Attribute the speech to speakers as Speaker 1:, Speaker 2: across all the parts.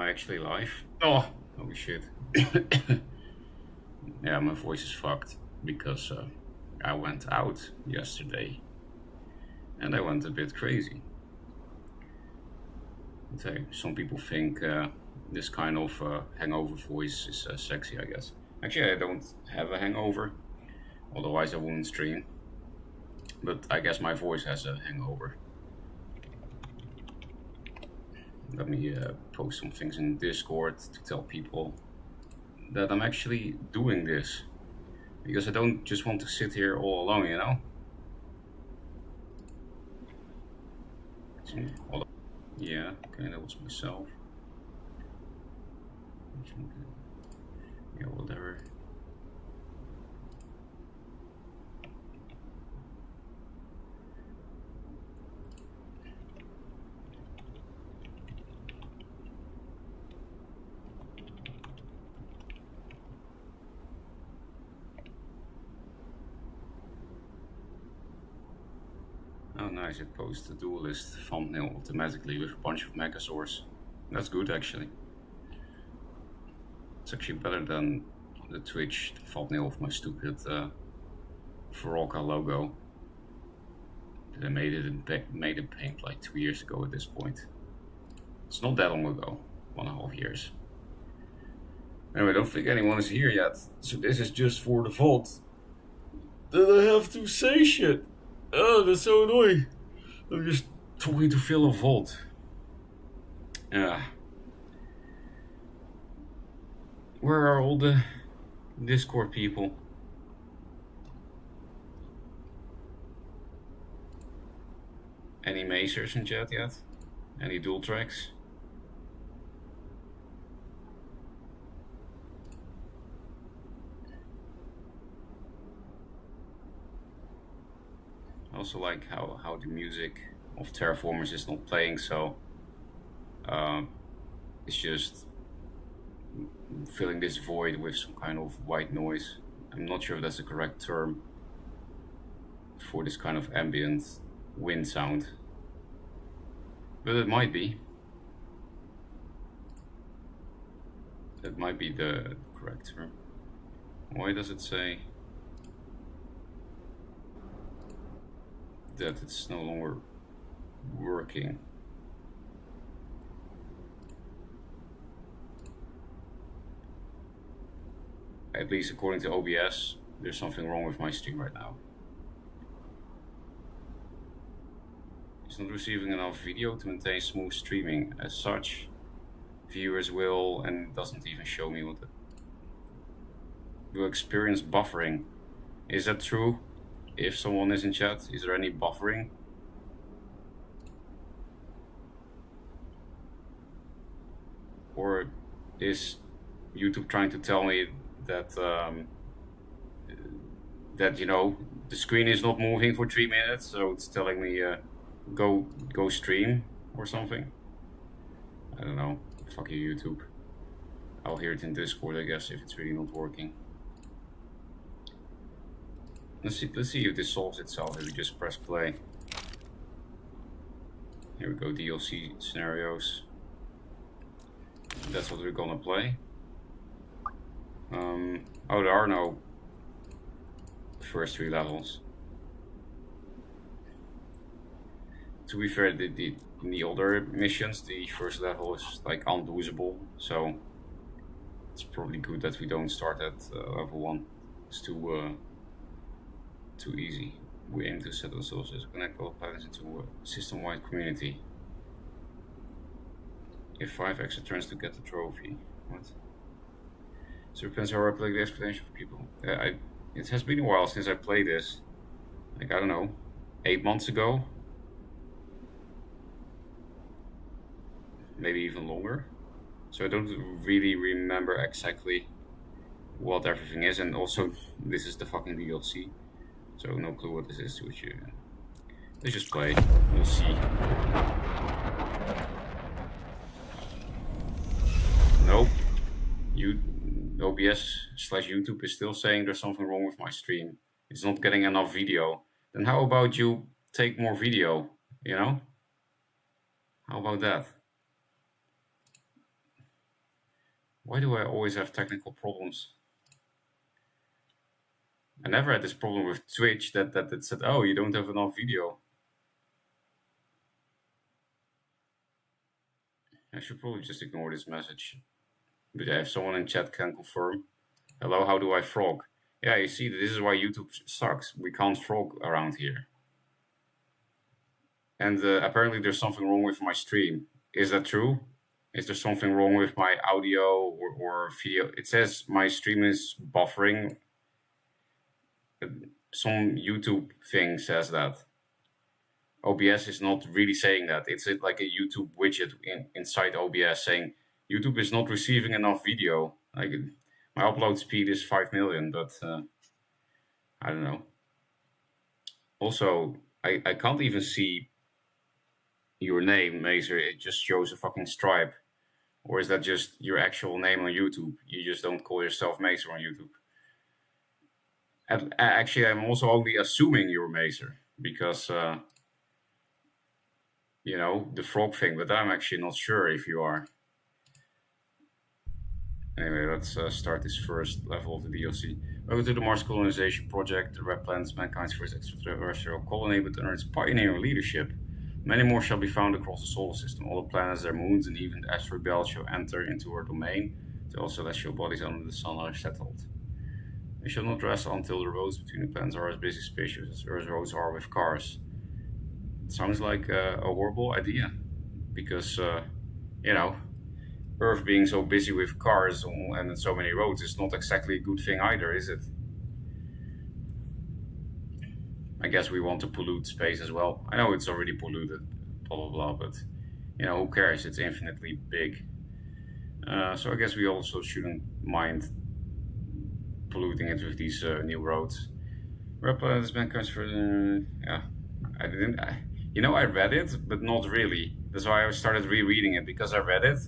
Speaker 1: I actually live? Oh, holy shit. Yeah, my voice is fucked because I went out yesterday and I went a bit crazy. Okay, some people think this kind of hangover voice is sexy, I guess. Actually, I don't have a hangover, otherwise I wouldn't stream. But I guess my voice has a hangover. Let me post some things in Discord to tell people that I'm actually doing this. Because I don't just want to sit here all alone, you know? Yeah, okay, that was myself. Yeah, whatever. Oh nice, it posts the duelist thumbnail automatically with a bunch of megasaurs. That's good actually. It's actually better than the Twitch thumbnail of my stupid Veroka logo that I made in Paint like 2 years ago at this point. It's not that long ago, 1.5 years. Anyway, I don't think anyone is here yet, so this is just for the vault. Then I have to say shit. Oh, that's so annoying. I'm just talking to fill a vault. Yeah. Where are all the Discord people? Any Macers in chat yet? Any dual tracks? I also like how the music of Terraformers is not playing, so it's just filling this void with some kind of white noise. I'm not sure if that's the correct term for this kind of ambient wind sound, but it might be. That might be the correct term. Why does it say that it's no longer working? At least according to OBS, there's something wrong with my stream right now. It's not receiving enough video to maintain smooth streaming. As such, viewers will, and it doesn't even show me what it will experience buffering. Is that true? If someone is in chat, is there any buffering? Or is YouTube trying to tell me that that, you know, the screen is not moving for 3 minutes, so it's telling me go stream or something? I don't know. Fuck you, YouTube. I'll hear it in Discord, I guess, if it's really not working. Let's see if this solves itself if we just press play. Here we go, DLC scenarios. That's what we're gonna play. Oh, there are no first 3 levels. To be fair, in the older missions, the first level is like unlosable, so it's probably good that we don't start at level 1. It's too easy. We aim to set ourselves as connect all pilots into a system-wide community. If 5 extra turns to get the trophy. What? So it depends how I play the explanation for people. It has been a while since I played this. Like, I don't know, 8 months ago? Maybe even longer. So I don't really remember exactly what everything is, and also this is the fucking DLC. So no clue what this is, which let's just play, we'll see. Nope. OBS/YouTube is still saying there's something wrong with my stream. It's not getting enough video. Then how about you take more video, you know? How about that? Why do I always have technical problems? I never had this problem with Twitch that it said, oh, you don't have enough video. I should probably just ignore this message. But yeah, if someone in chat can confirm. Hello, how do I frog? Yeah, you see, this is why YouTube sucks. We can't frog around here. And apparently there's something wrong with my stream. Is that true? Is there something wrong with my audio or video? It says my stream is buffering. Some YouTube thing says that. OBS is not really saying that. It's like a YouTube widget inside OBS saying YouTube is not receiving enough video. Like my upload speed is 5 million, but I don't know. Also, I can't even see your name, Mazer. It just shows a fucking stripe. Or is that just your actual name on YouTube? You just don't call yourself Mazer on YouTube. Actually, I'm also only assuming you're Mazer because, you know, the frog thing, but I'm actually not sure if you are. Anyway, let's start this first level of the DLC. Welcome to the Mars colonization project. The Red Planet is mankind's first extraterrestrial colony, but under its pioneering leadership, many more shall be found across the solar system. All the planets, their moons, and even the asteroid belt shall enter into our domain, till all celestial bodies under the sun are settled. We shall not rest until the roads between the planets are as busy spacious as Earth's roads are with cars. It sounds like a horrible idea, because, you know, Earth being so busy with cars and so many roads is not exactly a good thing either, is it? I guess we want to pollute space as well. I know it's already polluted, blah blah blah, but you know, who cares? It's infinitely big. So I guess we also shouldn't mind polluting it with these new roads. Red Planet has been transferred. Yeah, I read it, but not really. That's why I started rereading it, because I read it,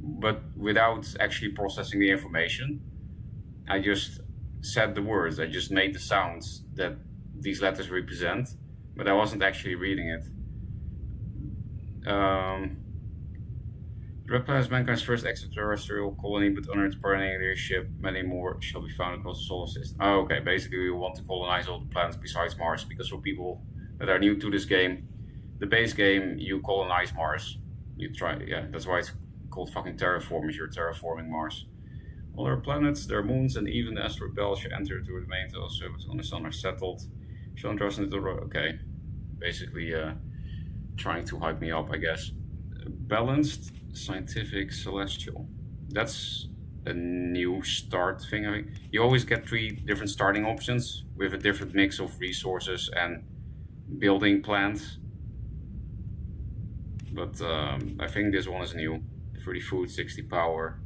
Speaker 1: but without actually processing the information. I just said the words. I just made the sounds that these letters represent, but I wasn't actually reading it. The Red Planet is mankind's first extraterrestrial colony, but under its pioneering leadership, many more shall be found across the solar system. Oh, okay, basically we want to colonize all the planets besides Mars, because for people that are new to this game, the base game, you colonize Mars. You try, yeah, that's why it's called fucking Terraformers. You're terraforming Mars. All our planets, their moons, and even the asteroid belt shall enter to the main surface on the sun are settled. Shall entrust into the road. Okay, basically trying to hype me up, I guess. Balanced, scientific, celestial. That's a new start thing. I mean, you always get 3 different starting options with a different mix of resources and building plans. But I think this one is new. 30 food, 60 power.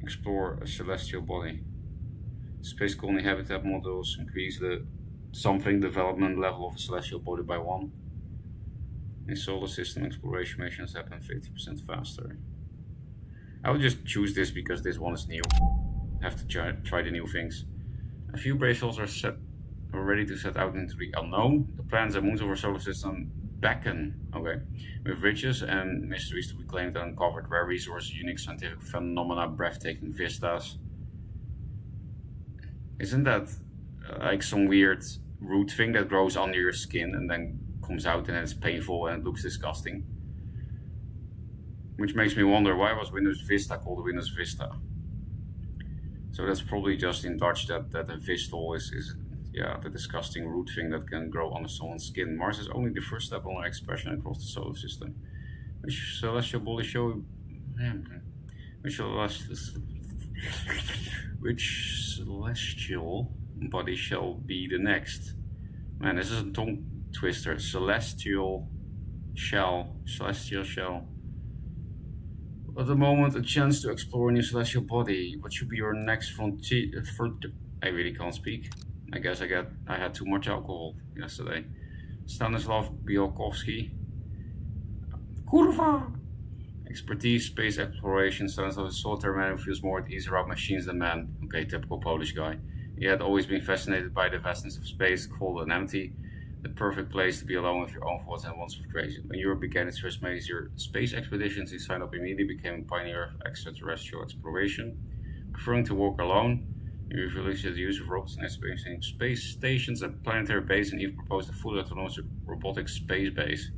Speaker 1: Explore a celestial body. Space colony habitat models increase the something development level of a celestial body by 1. In solar system exploration missions happen 50% faster. I will just choose this because this one is new. Have to try the new things. A few brave souls are ready to set out into the unknown. The planets and moons of our solar system beckon, okay, with riches and mysteries to be claimed and uncovered, rare resources, unique scientific phenomena, breathtaking vistas. Isn't that like some weird root thing that grows under your skin and then comes out and it's painful and it looks disgusting? Which makes me wonder, why was Windows Vista called Windows Vista? So that's probably just in Dutch that a vistal is the disgusting root thing that can grow under someone's skin. Mars is only the first step on our expression across the solar system. Which celestial body shall... Which celestial body shall be the next? Man, this is a tongue twister. Celestial shell. At the moment, a chance to explore a new celestial body. What should be your next frontier? I really can't speak. I guess I had too much alcohol yesterday. Stanislav Bielkowski. Kurva! Expertise, space exploration. Stanislav is a solitary man who feels more at ease around machines than men. Okay, typical Polish guy. He had always been fascinated by the vastness of space, cold and empty. The perfect place to be alone with your own thoughts and wants of creation. When Europe began its first major space expeditions, he signed up immediately, became a pioneer of extraterrestrial exploration. Preferring to walk alone, he revealed the use of robots in establishing space stations and planetary bases, and even proposed a fully autonomous robotic space base.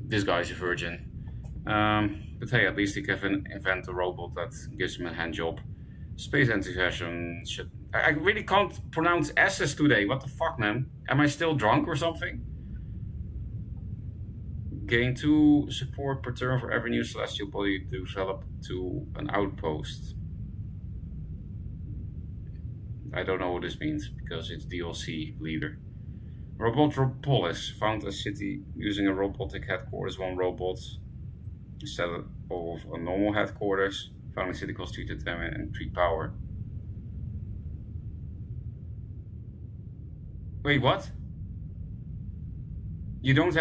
Speaker 1: This guy's a virgin. But hey, at least he can invent a robot that gives him a hand job. Space enthusiasm shit. I really can't pronounce S's today. What the fuck, man? Am I still drunk or something? Gain 2 support per turn for every new celestial body developed to an outpost. I don't know what this means because it's DLC leader. Robotropolis found a city using a robotic headquarters. 1 robot instead of a normal headquarters. Founding city costs 3 to 10 and 3 power. Wait, what? You don't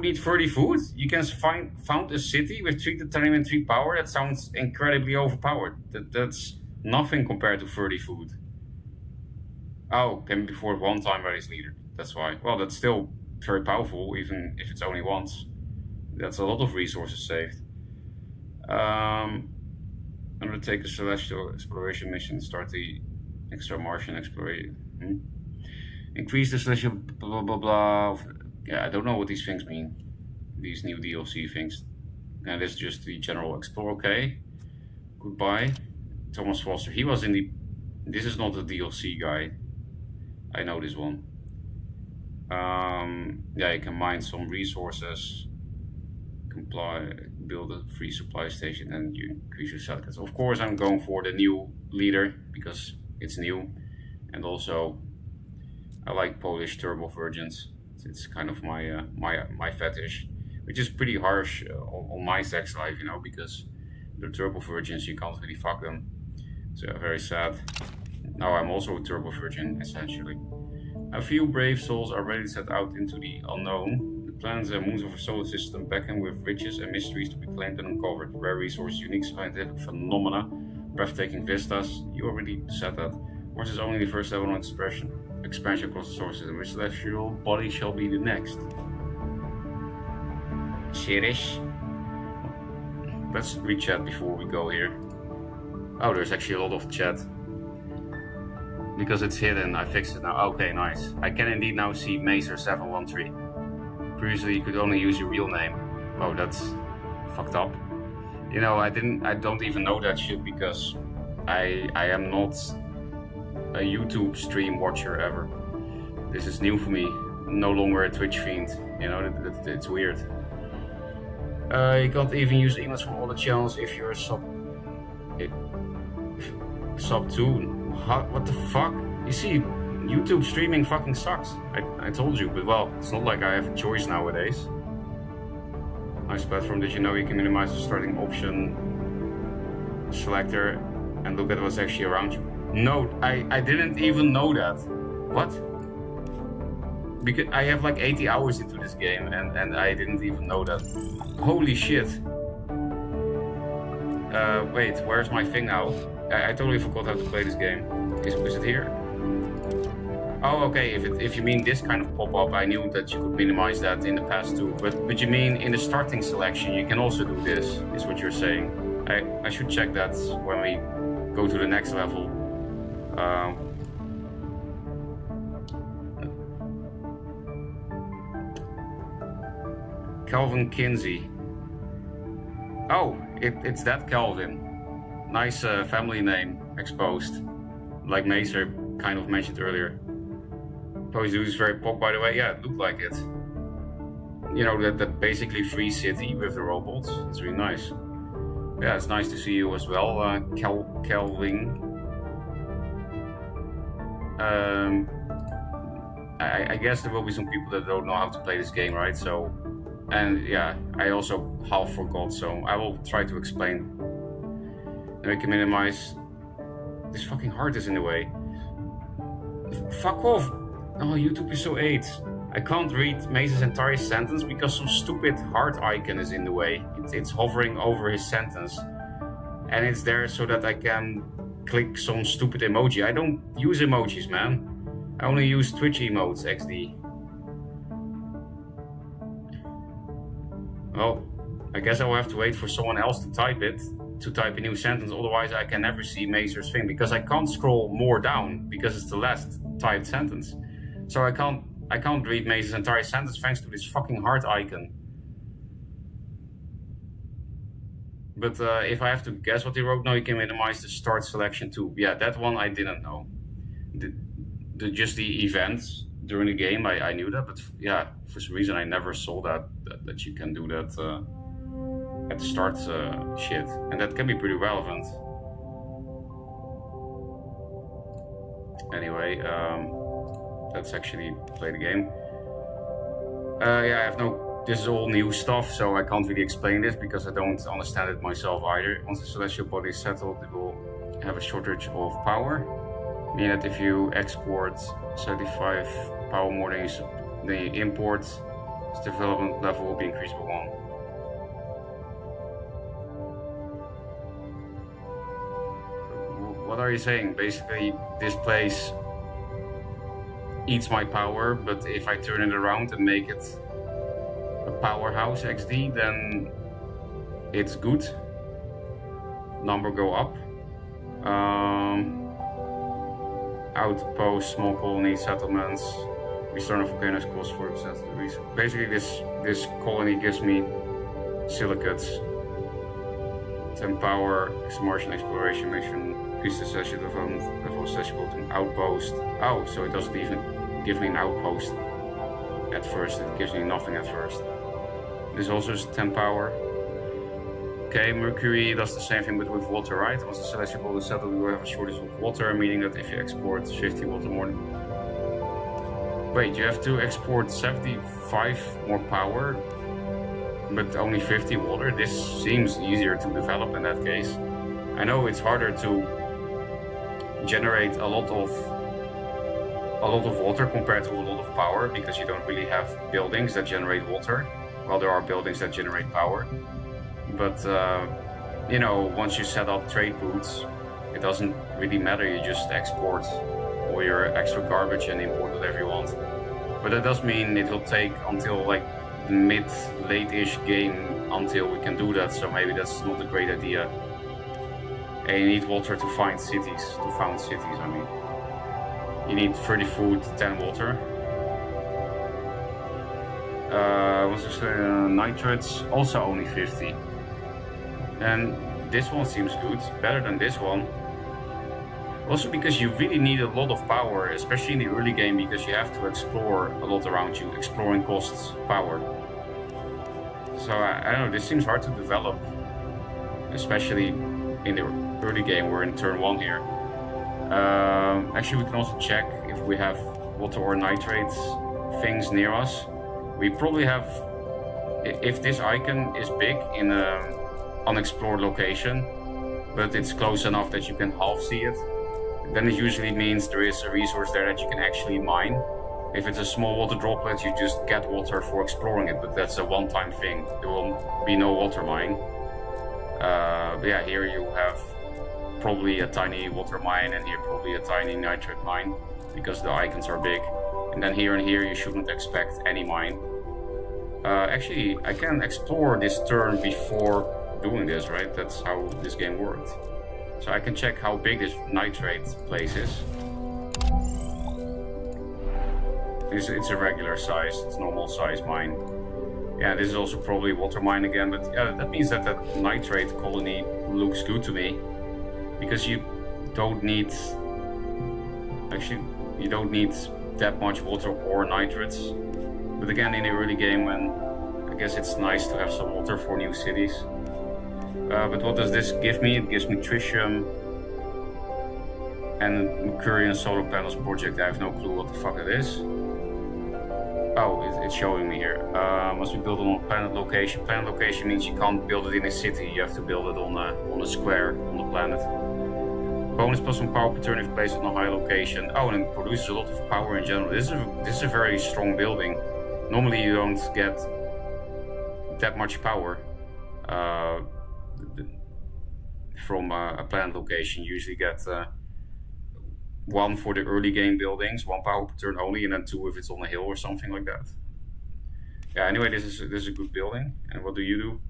Speaker 1: need 30 food? You can found a city with 3 to 10 and 3 power? That sounds incredibly overpowered. That's nothing compared to 30 food. Oh, can be before 1 time by his leader. That's why. Well, that's still very powerful, even if it's only once. That's a lot of resources saved. Undertake a celestial exploration mission. Start the extra Martian exploration. Increase the celestial blah blah blah. Yeah, I don't know what these things mean. These new DLC things. And this is just the general explore. Okay. Goodbye. Thomas Foster. He was in the. This is not the DLC guy. I know this one. Yeah, you can mine some resources. Build a free supply station, and you increase your settlements. Of course, I'm going for the new leader because it's new, and also I like Polish turbo virgins. It's kind of my fetish, which is pretty harsh on my sex life, you know, because the turbo virgins you can't really fuck them. So very sad. Now I'm also a turbo virgin essentially. A few brave souls are ready to set out into the unknown. The planets and moons of our solar system beckon with riches and mysteries to be claimed and uncovered. Rare resources, unique scientific phenomena, breathtaking vistas. You already said that. Course is only the first level on expansion across the solar system. Which celestial body shall be the next? Serious? Let's read chat before we go here. Oh, there's actually a lot of chat. Because it's hidden, I fixed it now. Okay, nice. I can indeed now see Mazer713. Previously, you could only use your real name. Oh, that's fucked up. You know, I don't even know that shit because I am not a YouTube stream watcher ever. This is new for me. No longer a Twitch fiend. You know, it's weird. You can't even use emails from all the channels if you're sub 2. What the fuck? You see, YouTube streaming fucking sucks. I told you, but well, it's not like I have a choice nowadays. Nice platform. Did you know you can minimize the starting option selector and look at what's actually around you? No, I didn't even know that. What? Because I have like 80 hours into this game and I didn't even know that. Holy shit. Wait, where's my thing now? I totally forgot how to play this game. Is it here? Oh, okay. If you mean this kind of pop-up, I knew that you could minimize that in the past too. But you mean in the starting selection, you can also do this, is what you're saying. I should check that when we go to the next level. Calvin Kinsey. Oh, it's that Calvin. Nice family name exposed. Like Mazer kind of mentioned earlier. Poezu is very pop, by the way. Yeah, it looked like it. You know, that basically free city with the robots. It's really nice. Yeah, it's nice to see you as well, Kelvin. I guess there will be some people that don't know how to play this game, right? So, and yeah, I also half forgot, so I will try to explain. Then we can minimize. This fucking heart is in the way. Fuck off! Oh, YouTube is so 8. I can't read Mazer's entire sentence because some stupid heart icon is in the way. It's hovering over his sentence. And it's there so that I can click some stupid emoji. I don't use emojis, man. I only use Twitch emotes, XD. Well, I guess I will have to wait for someone else to type it, to type a new sentence, otherwise I can never see Mazer's thing, because I can't scroll more down, because it's the last typed sentence. So I can't read Mazer's entire sentence thanks to this fucking heart icon. But if I have to guess what he wrote, no, you can minimize the start selection too. Yeah, that one I didn't know. Just the events during the game, I knew that, but yeah, for some reason I never saw that you can do that at the start shit, and that can be pretty relevant. Anyway, let's actually play the game. Yeah, I have no. This is all new stuff, so I can't really explain this because I don't understand it myself either. Once the celestial body is settled, it will have a shortage of power. Meaning that if you export 75 power more than you import, its development level will be increased by 1. What are you saying? Basically, this place eats my power, but if I turn it around and make it a powerhouse XD, then it's good. Number go up. Outposts, small colony settlements, restore of volcanoes cost 4% of the reason. Basically, this colony gives me silicates. 10 power, it's a Martian exploration mission. Increase the session development level of session to an outpost. Oh, so it doesn't even give me an outpost at first. It gives me nothing at first. This also is 10 power. Okay, Mercury does the same thing but with water, right? Once the celestial body is settled, we will have a shortage of water, meaning that if you export 50 water more... Wait, you have to export 75 more power, but only 50 water? This seems easier to develop in that case. I know it's harder to generate a lot of water compared to a lot of power, because you don't really have buildings that generate water. Well, there are buildings that generate power. But, you know, once you set up trade routes, it doesn't really matter. You just export all your extra garbage and import whatever you want. But that does mean it will take until like the late-ish game until we can do that. So maybe that's not a great idea. And you need water to find cities, I mean. You need 30 food, 10 water. What's this? Nitrates, also only 50. And this one seems good, better than this one. Also because you really need a lot of power, especially in the early game, because you have to explore a lot around you. Exploring costs power. So I don't know, this seems hard to develop. Especially in the early game, we're in turn 1 here. Actually, we can also check if we have water or nitrates things near us. We probably have, if this icon is big in an unexplored location, but it's close enough that you can half see it, then it usually means there is a resource there that you can actually mine. If it's a small water droplet, you just get water for exploring it, but that's a one-time thing. There will be no water mine. But yeah, here you have probably a tiny water mine, and here probably a tiny nitrate mine, because the icons are big. And then here and here you shouldn't expect any mine. Actually, I can explore this turn before doing this, right? That's how this game worked. So I can check how big this nitrate place is. It's a regular size, it's normal size mine. Yeah, this is also probably water mine again, but yeah, that means that that nitrate colony looks good to me. Because you don't need... Actually, you don't need that much water or nitrates. But again, in the early game, when I guess it's nice to have some water for new cities. But what does this give me? It gives me tritium and Mercurian solar panels project. I have no clue what the fuck it is. Oh, it's showing me here. Must be built on a planet location. Planet location means you can't build it in a city. You have to build it on a square on the planet. Bonus plus 1 power per turn if placed on a high location. Oh, and it produces a lot of power in general. This is a very strong building. Normally you don't get that much power from a planet location. You usually get 1 for the early game buildings, 1 power per turn only, and then 2 if it's on a hill or something like that. Yeah, anyway, this is a good building. And what do you do?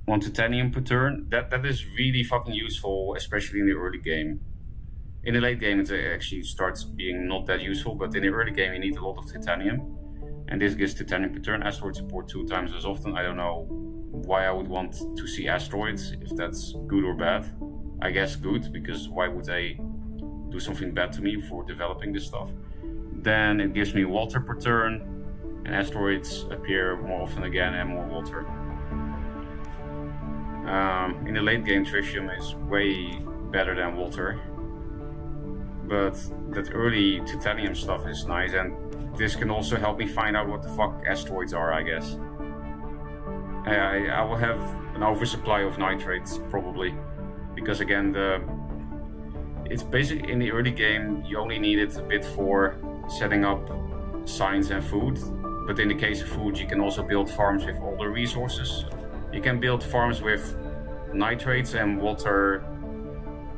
Speaker 1: 1 titanium per turn. That is really fucking useful, especially in the early game. In the late game, it actually starts being not that useful, but in the early game, you need a lot of titanium. And this gives titanium per turn. Asteroid support 2 times as often. I don't know why I would want to see asteroids, if that's good or bad. I guess good, because why would they do something bad to me for developing this stuff? Then it gives me water per turn, and asteroids appear more often again and more water. In the late game, tritium is way better than water, but that early titanium stuff is nice, and this can also help me find out what the fuck asteroids are, I guess. I will have an oversupply of nitrates, probably, because again, it's basically in the early game, you only need it a bit for setting up science and food, but in the case of food, you can also build farms with all the resources. You can build farms with nitrates and water.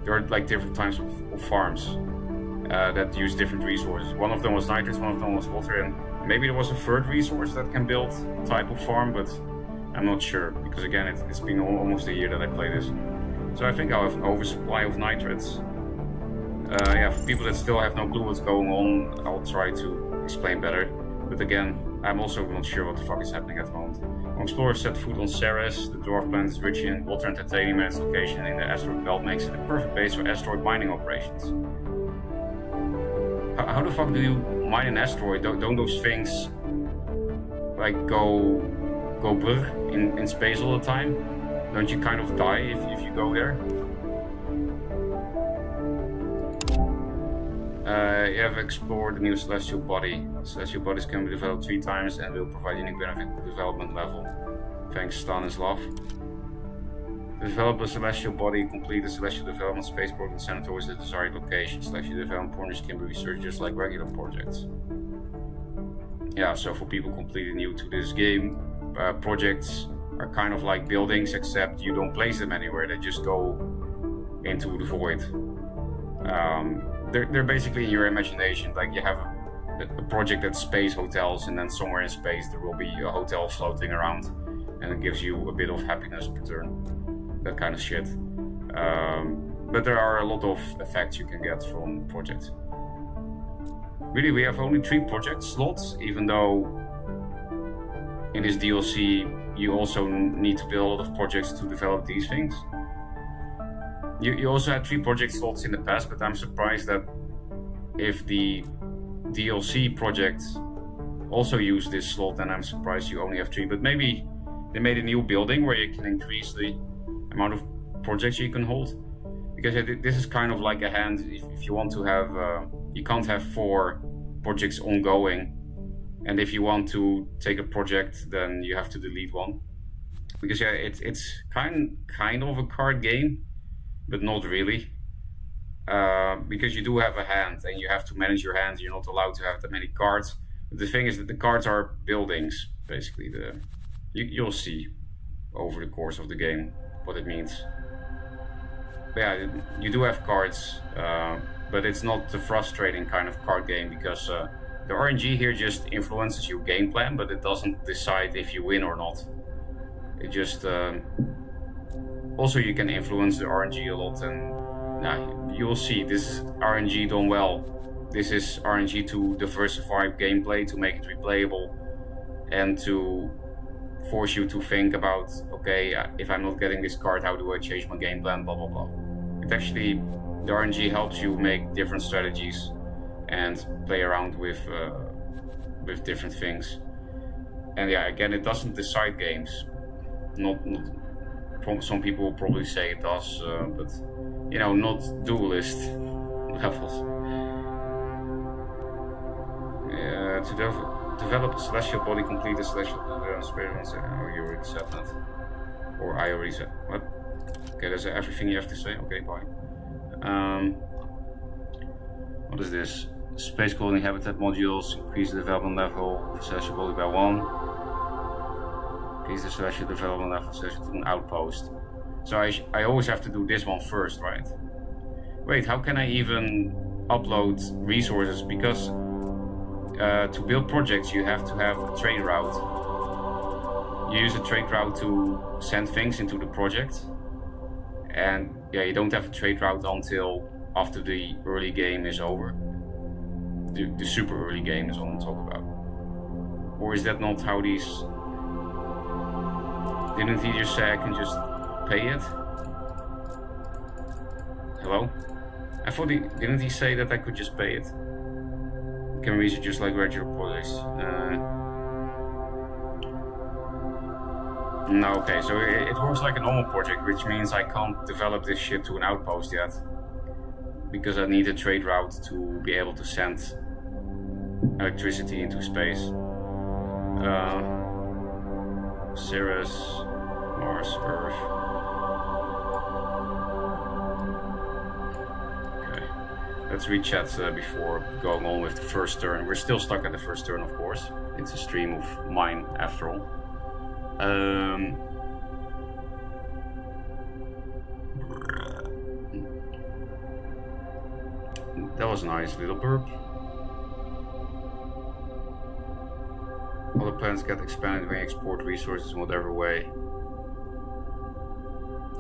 Speaker 1: There are like different types of farms that use different resources. One of them was nitrates, one of them was water, and maybe there was a third resource that can build a type of farm, but I'm not sure, because again, it's been almost a year that I play this. So I think I'll have an oversupply of nitrates. Yeah, for people that still have no clue what's going on, I'll try to explain better. But again, I'm also not sure what the fuck is happening at the moment. Explorers set foot on Ceres. The dwarf planet is rich in water and titanium, and its location in the asteroid belt makes it a perfect base for asteroid mining operations. How the fuck do you mine an asteroid? Don't those things like go brr in space all the time? Don't you kind of die if you go there? You have explored the new celestial body. Celestial bodies can be developed 3 times and will provide unique benefit to development level. Thanks, Stanislav. To develop a celestial body, complete the celestial development space program and send it towards the desired location. Celestial development projects can be researched just like regular projects. Yeah, so for people completely new to this game, projects are kind of like buildings, except you don't place them anywhere, they just go into the void. They're basically in your imagination. Like you have a project that's space hotels, and then somewhere in space there will be a hotel floating around, and it gives you a bit of happiness per turn, that kind of shit. But there are a lot of effects you can get from projects. Really, we have only 3 project slots, even though in this DLC you also need to build a lot of projects to develop these things. You also had 3 project slots in the past, but I'm surprised that if the DLC project also use this slot, then I'm surprised you only have 3. But maybe they made a new building where you can increase the amount of projects you can hold. Because this is kind of like a hand. If you want to have, you can't have 4 projects ongoing. And if you want to take a project, then you have to delete one. Because yeah, it's kind of a card game, but not really. Because you do have a hand and you have to manage your hand. You're not allowed to have that many cards. But the thing is that the cards are buildings, basically. You'll see over the course of the game what it means. But yeah, you do have cards, but it's not the frustrating kind of card game, because the RNG here just influences your game plan, but it doesn't decide if you win or not. It just also you can influence the RNG a lot, and you'll see this is RNG done well. This is RNG to diversify gameplay, to make it replayable, and to force you to think about, okay, if I'm not getting this card, how do I change my game plan, blah blah blah. It actually, the RNG helps you make different strategies and play around with different things. And yeah, again, it doesn't decide games. Not some people will probably say it does, but you know, not duelist levels. To develop a celestial body, complete a celestial experience. Oh, you already said that, or I already said what? Okay, that's everything you have to say. Okay, bye. What is this? Space colony habitat modules, increase the development level of celestial body by 1. Increase the celestial development level of celestial to an outpost. So I always have to do this one first, right? Wait, how can I even upload resources? Because to build projects you have to have a trade route. You use a trade route to send things into the project, and yeah, you don't have a trade route until after the early game is over. The super early game is what I'm talking about. Or is that not how these... Didn't he just say I can just pay it? Hello? I thought didn't he say that I could just pay it? Can we just like regular projects? No, okay, so it works like a normal project, which means I can't develop this shit to an outpost yet. Because I need a trade route to be able to send electricity into space. Ceres, Mars, Earth. Okay, let's read chat before going on with the first turn. We're still stuck at the first turn, of course. It's a stream of mine, after all. That was nice, little burp. All the planets get expanded when you export resources in whatever way.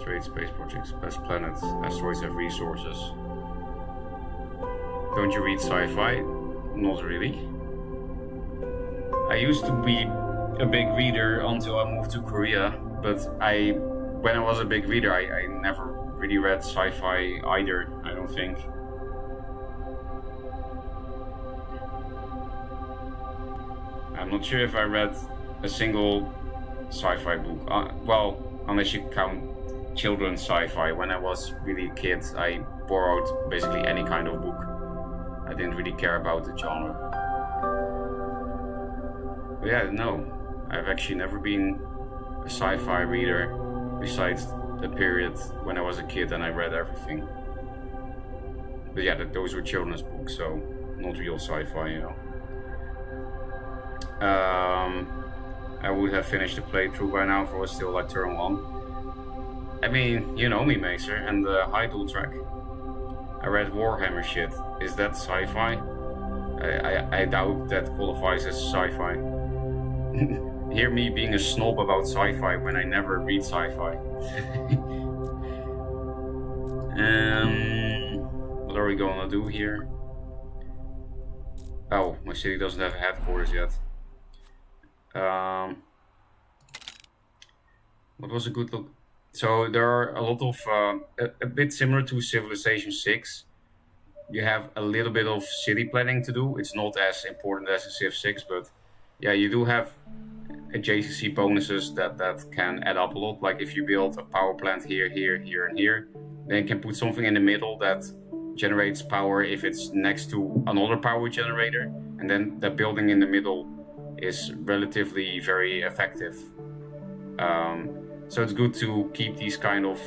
Speaker 1: Trade space projects, best planets, asteroids have resources. Don't you read sci-fi? Not really. I used to be a big reader until I moved to Korea, but when I was a big reader, I never really read sci-fi either, I don't think. I'm not sure if I read a single sci-fi book. Well, unless you count children's sci-fi. When I was really a kid, I borrowed basically any kind of book. I didn't really care about the genre. But yeah, no. I've actually never been a sci-fi reader besides the period when I was a kid and I read everything. But yeah, those were children's books, so not real sci-fi, you know. I would have finished the playthrough by now if I was still like turn 1. I mean, you know me, Macer, and the high dual track. I read Warhammer shit. Is that sci-fi? I doubt that qualifies as sci-fi. Hear me being a snob about sci-fi when I never read sci-fi. What are we gonna do here? Oh, my city doesn't have a headquarters yet. What was a good look? So there are a lot of, a bit similar to Civilization 6. You have a little bit of city planning to do. It's not as important as in Civ 6, but yeah, you do have adjacency bonuses that can add up a lot. Like if you build a power plant here, here, here, and here, then you can put something in the middle that generates power if it's next to another power generator, and then that building in the middle is relatively very effective. So it's good to keep these kind of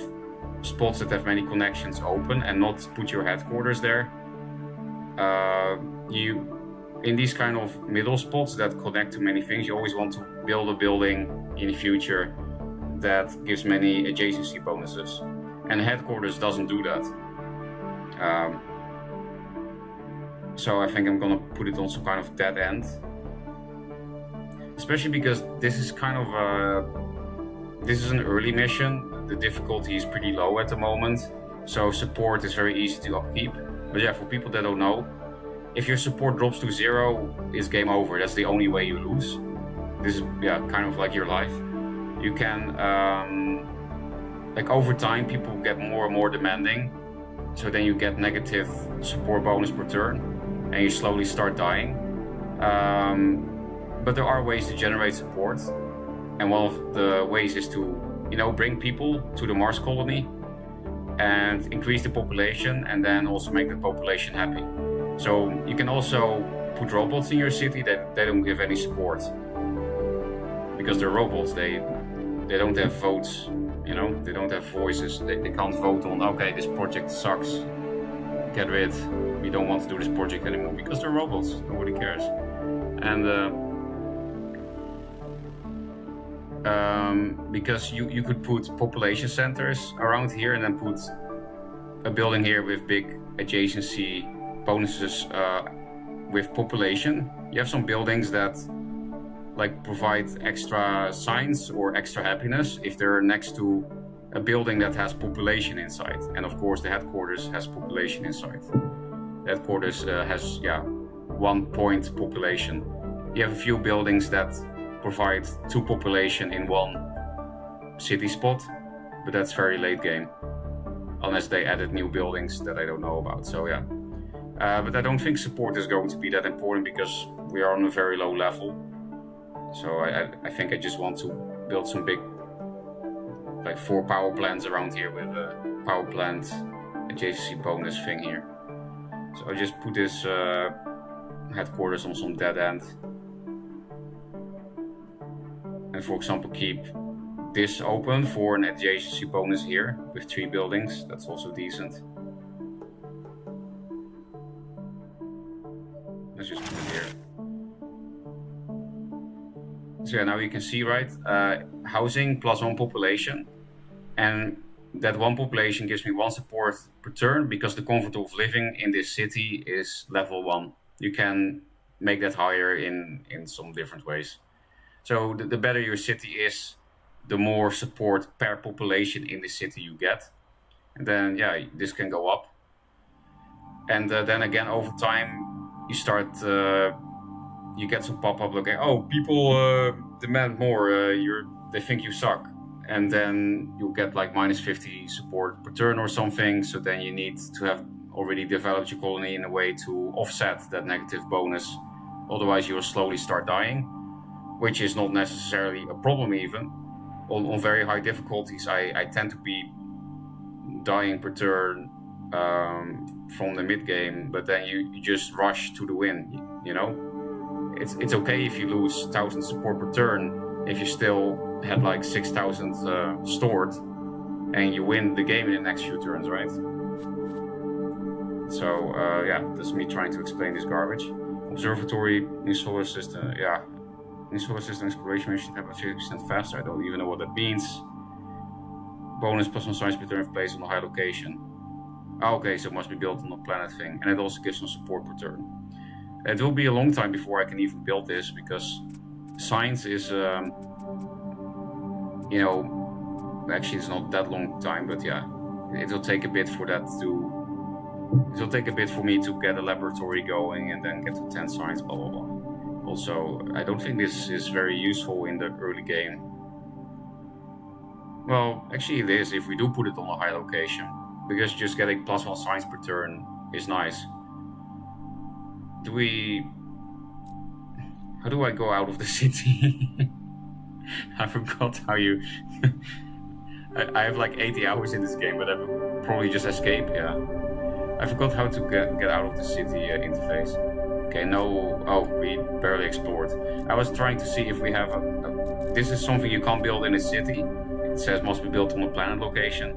Speaker 1: spots that have many connections open and not put your headquarters there. In these kind of middle spots that connect to many things, you always want to build a building in the future that gives many adjacency bonuses. And headquarters doesn't do that. So I think I'm gonna put it on some kind of dead end. Especially because this is kind of this is an early mission. The difficulty is pretty low at the moment, so support is very easy to upkeep. But yeah, for people that don't know, if your support drops to 0, it's game over. That's the only way you lose. This is kind of like your life. You can like over time, people get more and more demanding, so then you get negative support bonus per turn, and you slowly start dying. But there are ways to generate support, and one of the ways is to, bring people to the Mars colony and increase the population, and then also make the population happy. So you can also put robots in your city that they don't give any support, because they're robots. They don't have votes, they don't have voices. They can't vote on, okay, this project sucks, get rid, we don't want to do this project anymore, because they're robots. Nobody cares. And because you could put population centers around here and then put a building here with big adjacency bonuses with population. You have some buildings that like provide extra science or extra happiness if they're next to a building that has population inside. And of course the headquarters has population inside. The headquarters has 1 point population. You have a few buildings that provide 2 population in 1 city spot, but that's very late game. Unless they added new buildings that I don't know about, so yeah. But I don't think support is going to be that important because we are on a very low level. So I think I just want to build some big, like 4 power plants around here with a power plant adjacency bonus thing here. So I'll just put this headquarters on some dead end. And for example, keep this open for an adjacency bonus here with 3 buildings. That's also decent. Let's just put it here. So yeah, now you can see, right? Housing plus 1 population. And that 1 population gives me 1 support per turn because the comfort of living in this city is level 1. You can make that higher in some different ways. So the better your city is, the more support per population in the city you get. And then, yeah, this can go up. And then again, over time, you start, you get some pop-up looking, oh, people demand more, they think you suck. And then you'll get like -50 support per turn or something. So then you need to have already developed your colony in a way to offset that negative bonus. Otherwise, you'll slowly start dying, which is not necessarily a problem even. On very high difficulties, I tend to be dying per turn from the mid game, but then you just rush to the win. You know, it's okay if you lose 1,000 support per turn if you still had like 6,000 stored, and you win the game in the next few turns, right? So yeah, that's me trying to explain this garbage. Observatory, new solar system, yeah. New solar system exploration mission happen 50% faster. I don't even know what that means. Bonus +1 science per turn placed on a high location. Oh, okay, so it must be built on a planet thing. And it also gives some support per turn. It will be a long time before I can even build this because science is, you know, actually it's not that long time, but yeah, it will take a bit for that to. It will take a bit for me to get a laboratory going and then get to 10 science, blah blah blah. Also, I don't think this is very useful in the early game. Well, actually it is if we do put it on a high location, because just getting +1 science per turn is nice. How do I go out of the city? I forgot how you... I have like 80 hours in this game, but I will probably just escape, yeah. I forgot how to get out of the city interface. Okay, no, oh, we barely explored. I was trying to see if we have this is something you can't build in a city. It says must be built on a planet location,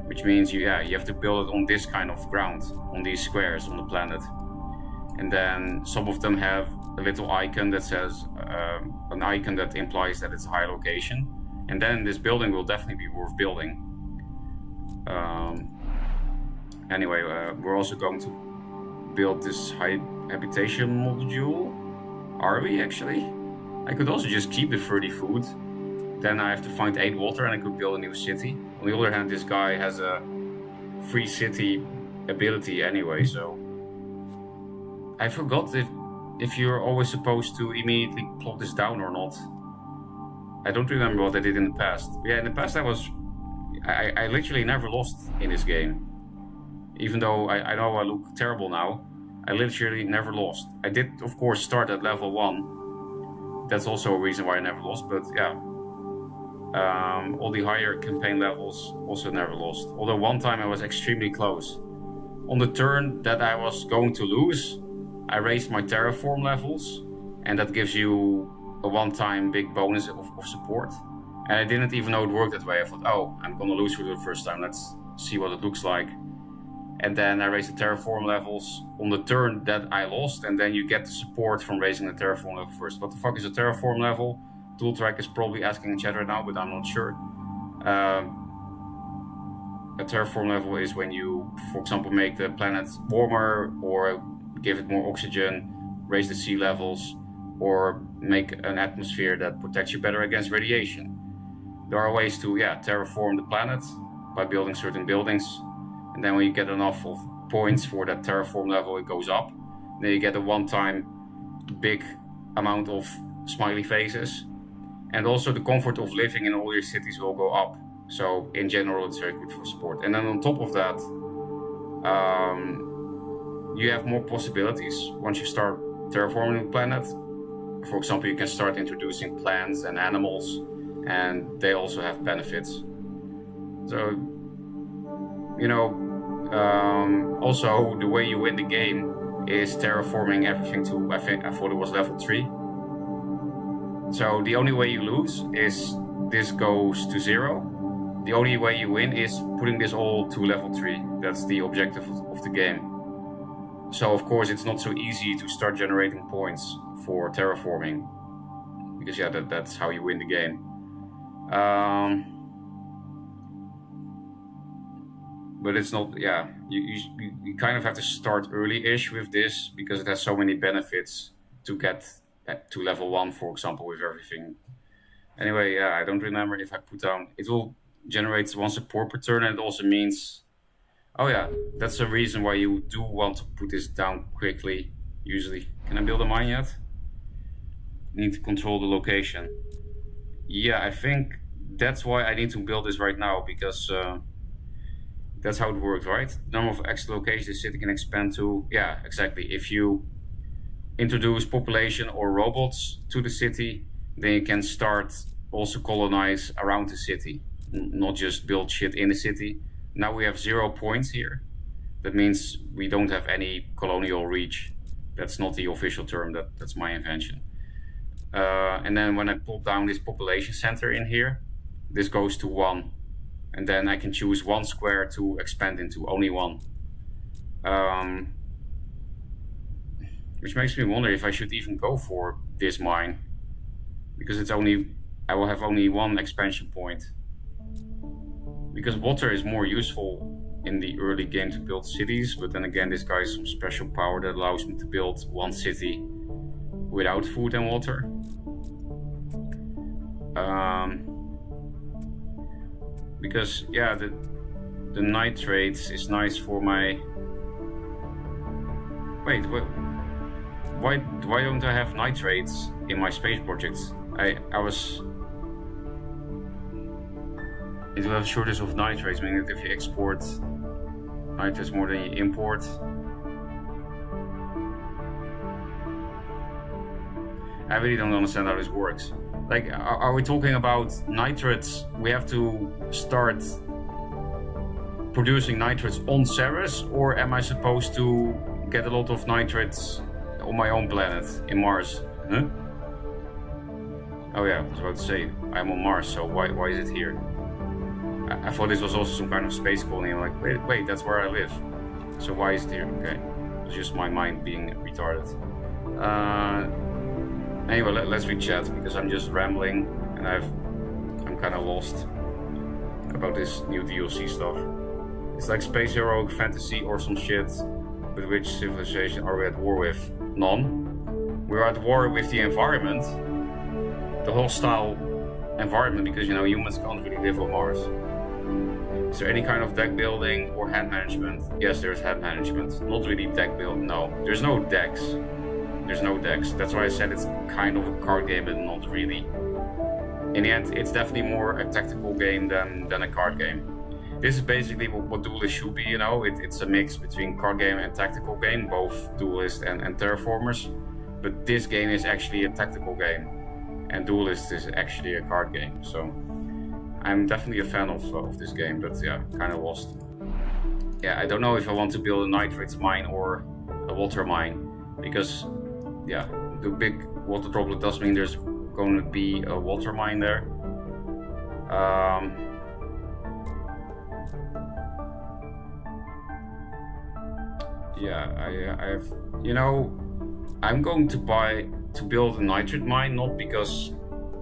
Speaker 1: which means you have to build it on this kind of ground, on these squares on the planet. And then some of them have a little icon that says, an icon that implies that it's a high location. And then this building will definitely be worth building. Anyway, we're also going to build this high habitation module. Are we actually? I could also just keep the 30 food. Then I have to find 8 water and I could build a new city. On the other hand, this guy has a free city ability anyway, so... I forgot if you're always supposed to immediately plot this down or not. I don't remember what I did in the past. Yeah, in the past I literally never lost in this game. Even though I know I look terrible now, I literally never lost. I did, of course, start at level 1. That's also a reason why I never lost, but yeah. All the higher campaign levels also never lost. Although one time I was extremely close. On the turn that I was going to lose, I raised my Terraform levels, and that gives you a one-time big bonus of support. And I didn't even know it worked that way. I thought, oh, I'm gonna lose for the first time, let's see what it looks like. And then I raised the Terraform levels on the turn that I lost, and then you get the support from raising the Terraform level first. What the fuck is a Terraform level? Tool Track is probably asking in chat right now, but I'm not sure. a terraform level is when you, for example, make the planet warmer or give it more oxygen, raise the sea levels, or make an atmosphere that protects you better against radiation. There are ways to terraform the planet by building certain buildings, and then when you get enough of points for that terraform level, it goes up. Then you get a one-time big amount of smiley faces, and also the comfort of living in all your cities will go up. So in general, it's very good for sport. And then on top of that, you have more possibilities once you start terraforming the planet. For example, you can start introducing plants and animals, and they also have benefits. So, you know, also the way you win the game is terraforming everything to, I thought it was level 3. So the only way you lose is this goes to 0. The only way you win is putting this all to level 3. That's the objective of the game. So of course it's not so easy to start generating points for terraforming, because that's how you win the game. But it's not, you kind of have to start early-ish with this, because it has so many benefits to get to level 1, for example, with everything. Anyway, I don't remember if I put down, it will generate one support per turn, and it also means, that's the reason why you do want to put this down quickly, usually. Can I build a mine yet? Need to control the location. Yeah, I think that's why I need to build this right now, because that's how it works, right? The number of X locations the city can expand to. Yeah, exactly. If you introduce population or robots to the city, then you can start also colonize around the city, not just build shit in the city. Now we have 0 points here. That means we don't have any colonial reach. That's not the official term, that's my invention. And then when I pull down this population center in here, this goes to 1. And then I can choose 1 square to expand into, only 1. Which makes me wonder if I should even go for this mine, because I will have only 1 expansion point. Because water is more useful in the early game to build cities, but then again, this guy has some special power that allows me to build 1 city without food and water. Because the nitrates is nice for my. Wait, why don't I have nitrates in my space projects? I was. It will have shortage of nitrates, meaning that if you export nitrates more than you import. I really don't understand how this works. Like, are we talking about nitrates? We have to start producing nitrates on Ceres, or am I supposed to get a lot of nitrates on my own planet, in Mars? Huh? Oh yeah, I was about to say, I'm on Mars, so why is it here? I thought this was also some kind of space colony. I'm like, wait, that's where I live. So why is it here? Okay, it's just my mind being retarded. Anyway, let's re-chat, because I'm just rambling and I'm kind of lost about this new DLC stuff. It's like space heroic fantasy or some shit. With which civilization are we at war with? None. We're at war with the environment. The hostile environment, because humans can't really live on Mars. Is there any kind of deck building or hand management? Yes, there's hand management. Not really deck building. No, there's no decks. There's no decks. That's why I said it's kind of a card game, but not really. In the end, it's definitely more a tactical game than a card game. This is basically what Duelist should be, It's a mix between card game and tactical game, both Duelist and Terraformers. But this game is actually a tactical game, and Duelist is actually a card game. So I'm definitely a fan of this game, but kind of lost. Yeah, I don't know if I want to build a nitrates mine or a water mine, because the big water droplet does mean there's going to be a water mine there. I have, I'm going to build a nitrate mine, not because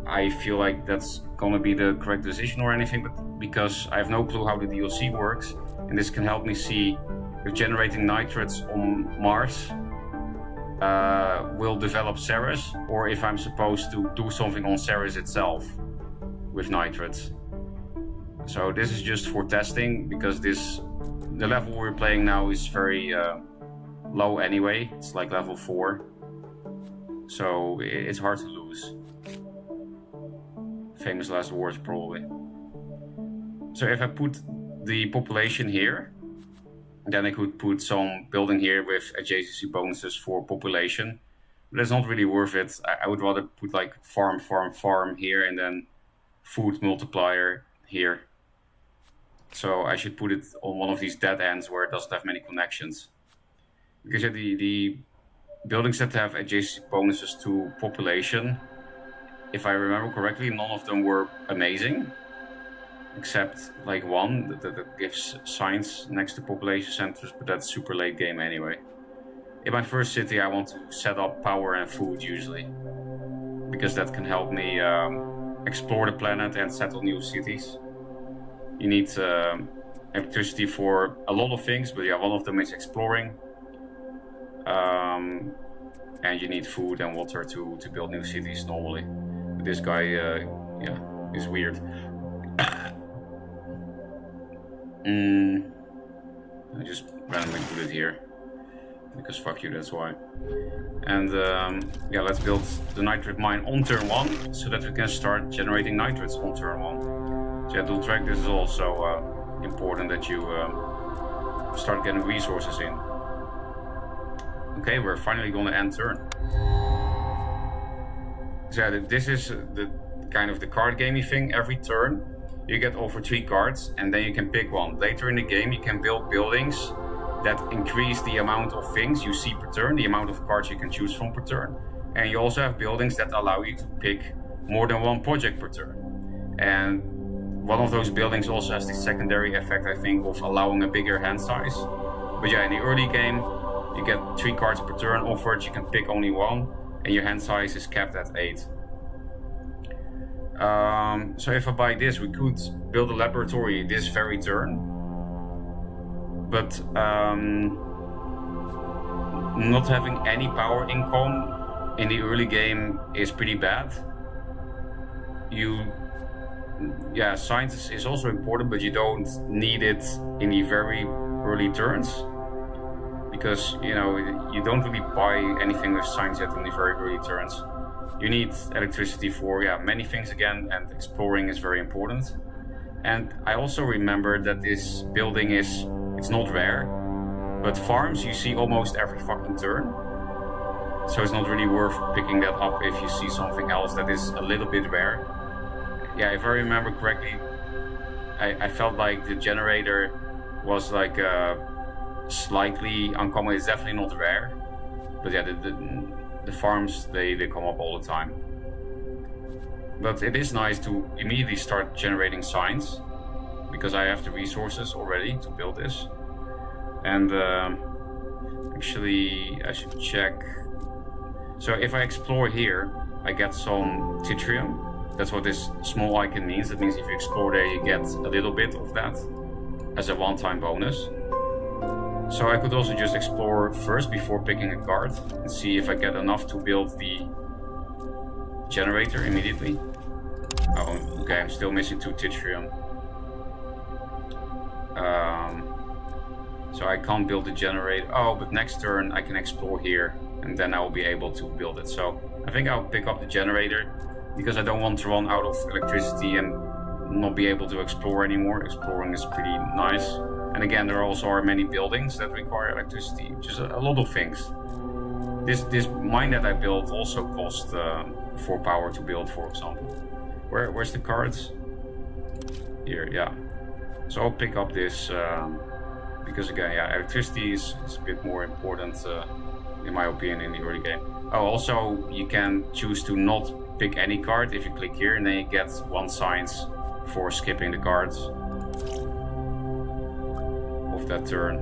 Speaker 1: I feel like that's gonna be the correct decision or anything, but because I have no clue how the DLC works, and this can help me see if generating nitrates on Mars will develop Ceres, or if I'm supposed to do something on Ceres itself with nitrates. So this is just for testing, because the level we're playing now is very low anyway. It's like level 4, so it's hard to lose. Famous last words, probably. So if I put the population here, then I could put some building here with adjacency bonuses for population. But that's not really worth it. I would rather put like farm, farm, farm here, and then food multiplier here. So I should put it on one of these dead ends where it doesn't have many connections. Because the buildings that have adjacency bonuses to population, if I remember correctly, none of them were amazing, except like one that gives science next to population centers, but that's super late game anyway. In my first city, I want to set up power and food usually, because that can help me explore the planet and settle new cities. You need electricity for a lot of things, but yeah, one of them is exploring. And you need food and water to build new cities normally. But this guy, yeah, is weird. I just randomly put it here because fuck you, that's why. And yeah, let's build the nitrate mine on turn 1 so that we can start generating nitrates on turn 1. So yeah, dual track, this is also important that you start getting resources in. Okay, we're finally gonna end turn. So yeah, this is the kind of the card gamey thing. Every turn you get over 3 cards, and then you can pick one. Later in the game you can build buildings that increase the amount of things you see per turn, the amount of cards you can choose from per turn. And you also have buildings that allow you to pick more than one project per turn. And one of those buildings also has the secondary effect, I think, of allowing a bigger hand size. But yeah, in the early game you get 3 cards per turn offered, you can pick only one, and your hand size is capped at 8. So if I buy this, we could build a laboratory this very turn. But not having any power income in the early game is pretty bad. Yeah, science is also important, but you don't need it in the very early turns. Because, you know, you don't really buy anything with science yet in the very early turns. You need electricity for, yeah, many things again, and exploring is very important. And I also remember that this building it's not rare, but farms you see almost every fucking turn. So it's not really worth picking that up if you see something else that is a little bit rare. Yeah, if I remember correctly, I felt like the generator was like slightly uncommon. It's definitely not rare, but yeah, the farms they come up all the time. But it is nice to immediately start generating signs, because I have the resources already to build this. And actually I should check. So if I explore here, I get some Titrium. That's what this small icon means. That means if you explore there, you get a little bit of that as a one-time bonus. So I could also just explore first before picking a card and see if I get enough to build the generator immediately. Oh, okay, I'm still missing 2 Titrium. So I can't build the generator. Oh, but next turn I can explore here, and then I will be able to build it. So I think I'll pick up the generator, because I don't want to run out of electricity and not be able to explore anymore. Exploring is pretty nice. And again, there also are many buildings that require electricity, which is a lot of things. This mine that I built also cost 4 power to build, for example. Where's the cards? Here, yeah. So I'll pick up this, because again, yeah, electricity is a bit more important, in my opinion, in the early game. Oh, also, you can choose to not pick any card if you click here, and then you get 1 science for skipping the cards of that turn.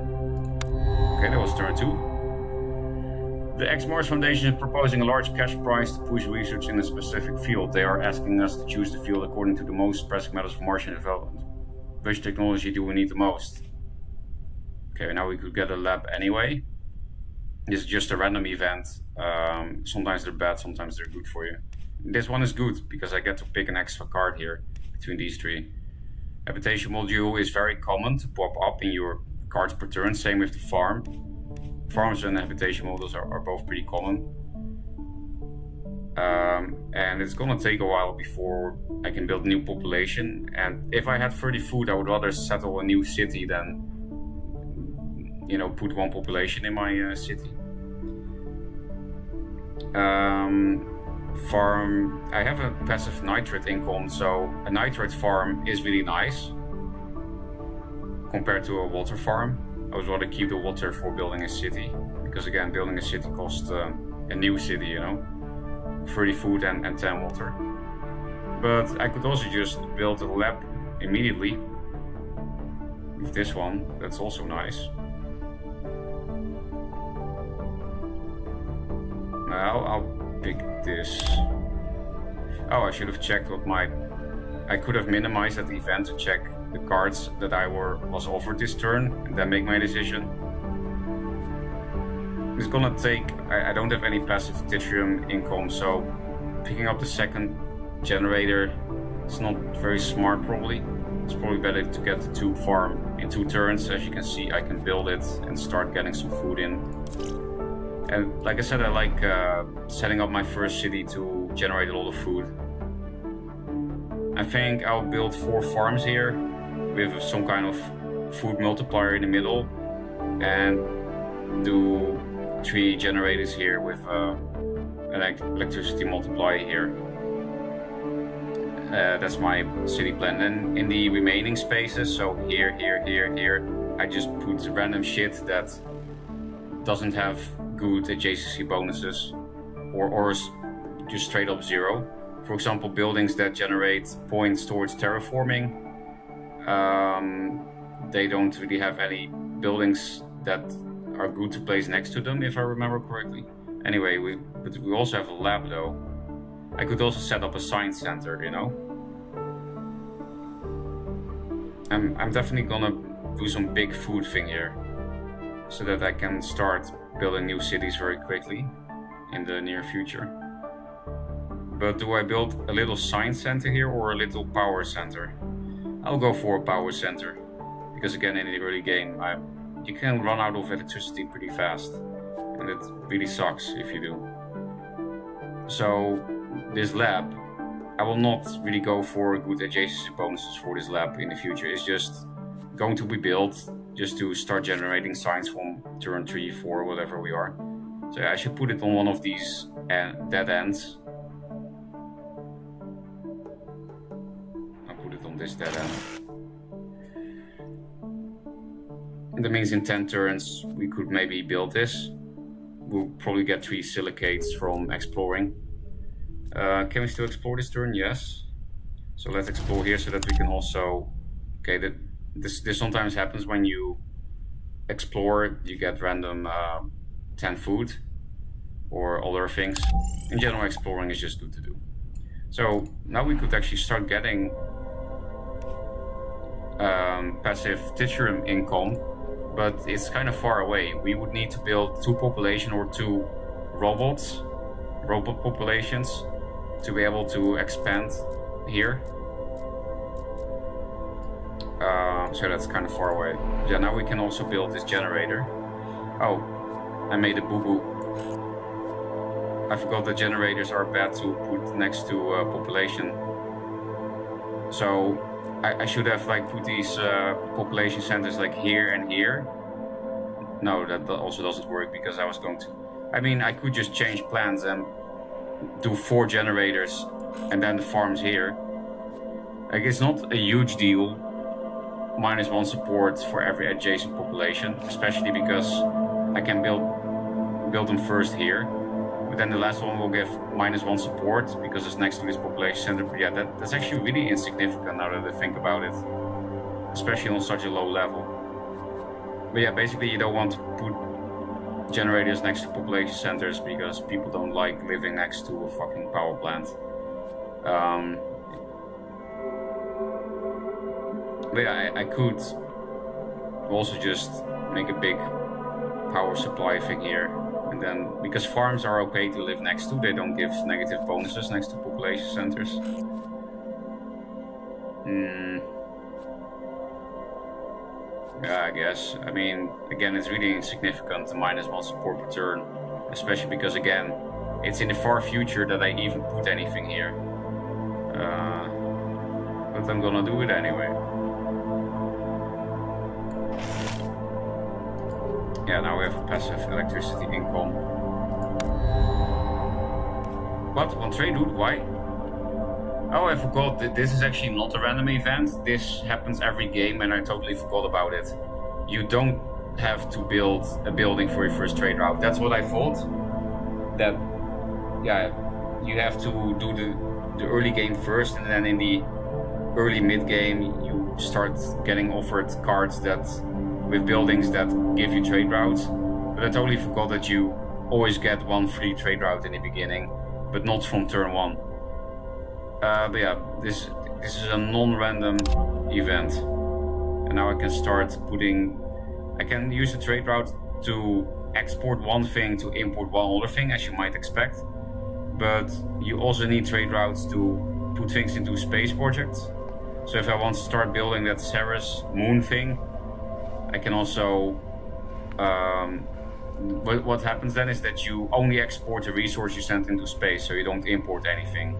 Speaker 1: Okay, that was turn 2. The X-Mars Foundation is proposing a large cash prize to push research in a specific field. They are asking us to choose the field according to the most pressing matters of Martian development. Which technology do we need the most? Okay, now we could get a lab anyway. This is just a random event. Sometimes they're bad, sometimes they're good for you. This one is good because I get to pick an extra card here between these three. Habitation module is very common to pop up in your cards per turn, same with the farm. Farms and habitation modules are both pretty common. And it's gonna take a while before I can build a new population. And if I had 30 food, I would rather settle a new city than, you know, put one population in my city. Farm, I have a passive nitrate income, so a nitrate farm is really nice compared to a water farm. I would rather keep the water for building a city, because again, building a city costs a new city, you know, 30 food and 10 water. But I could also just build a lab immediately with this one. That's also nice. Now I'll pick this. Oh, I should have checked what I could have minimized that event to check the cards that I was offered this turn and then make my decision. It's gonna take, I don't have any passive Titanium income, so picking up the second generator is not very smart probably. It's probably better to get the 2 farm in 2 turns. As you can see, I can build it and start getting some food in. And like I said, I like setting up my first city to generate a lot of food. I think I'll build 4 farms here with some kind of food multiplier in the middle and do 3 generators here with an electricity multiplier here. That's my city plan. Then in the remaining spaces, so here, I just put random shit that doesn't have good adjacency bonuses or just straight up 0. For example, buildings that generate points towards terraforming, they don't really have any buildings that are good to place next to them, if I remember correctly. Anyway, but we also have a lab though. I could also set up a science center, you know. I'm definitely gonna do some big food thing here, so that I can start building new cities very quickly in the near future. But do I build a little science center here or a little power center? I'll go for a power center, because again, in the early game, you can run out of electricity pretty fast, and it really sucks if you do. So this lab, I will not really go for good adjacency bonuses for this lab in the future. It's just going to be built just to start generating science from turn 3, 4, whatever we are. So I should put it on one of these dead ends. I'll put it on this dead end. And that means in 10 turns we could maybe build this. We'll probably get 3 silicates from exploring. Can we still explore this turn? Yes. So let's explore here so that we can also... Okay, this sometimes happens when you explore, you get random 10 food or other things. In general, exploring is just good to do. So now we could actually start getting passive Titanium income, but it's kind of far away. We would need to build 2 population or 2 robot populations to be able to expand here. So that's kind of far away. Yeah, now we can also build this generator. Oh, I made a boo-boo. I forgot that generators are bad to put next to population. So I should have like put these population centers like here and here. No, that also doesn't work because I was going to... I mean, I could just change plans and do 4 generators and then the farms here. Like, it's not a huge deal. -1 support for every adjacent population, especially because I can build them first here. But then the last one will give -1 support because it's next to this population center. But yeah, that's actually really insignificant now that I think about it, especially on such a low level. But yeah, basically you don't want to put generators next to population centers because people don't like living next to a fucking power plant. But yeah, I could also just make a big power supply thing here, and then because farms are okay to live next to, they don't give negative bonuses next to population centers. Yeah, I guess. I mean, again, it's really insignificant, the -1 support per turn, especially because, again, it's in the far future that I even put anything here. But I'm gonna do it anyway. Yeah, now we have a passive electricity income. What? One trade route? Why? Oh, I forgot that this is actually not a random event. This happens every game and I totally forgot about it. You don't have to build a building for your first trade route. That's what I thought. That, yeah, you have to do the early game first, and then in the early mid game you start getting offered cards that with buildings that give you trade routes. But I totally forgot that you always get one free trade route in the beginning, but not from turn 1. But yeah, this is a non-random event, and now I can start putting. I can use the trade route to export one thing to import one other thing, as you might expect. But you also need trade routes to put things into space projects. So if I want to start building that Ceres moon thing, I can also. What happens then is that you only export the resource you send into space, so you don't import anything.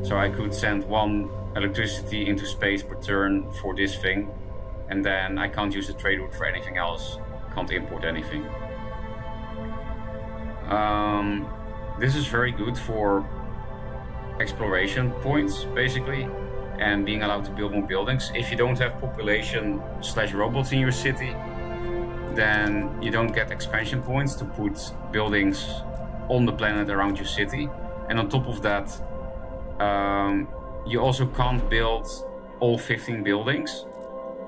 Speaker 1: So I could send 1 electricity into space per turn for this thing, and then I can't use the trade route for anything else. Can't import anything. This is very good for exploration points, basically, and being allowed to build more buildings. If you don't have population/robots in your city, then you don't get expansion points to put buildings on the planet around your city. And on top of that, you also can't build all 15 buildings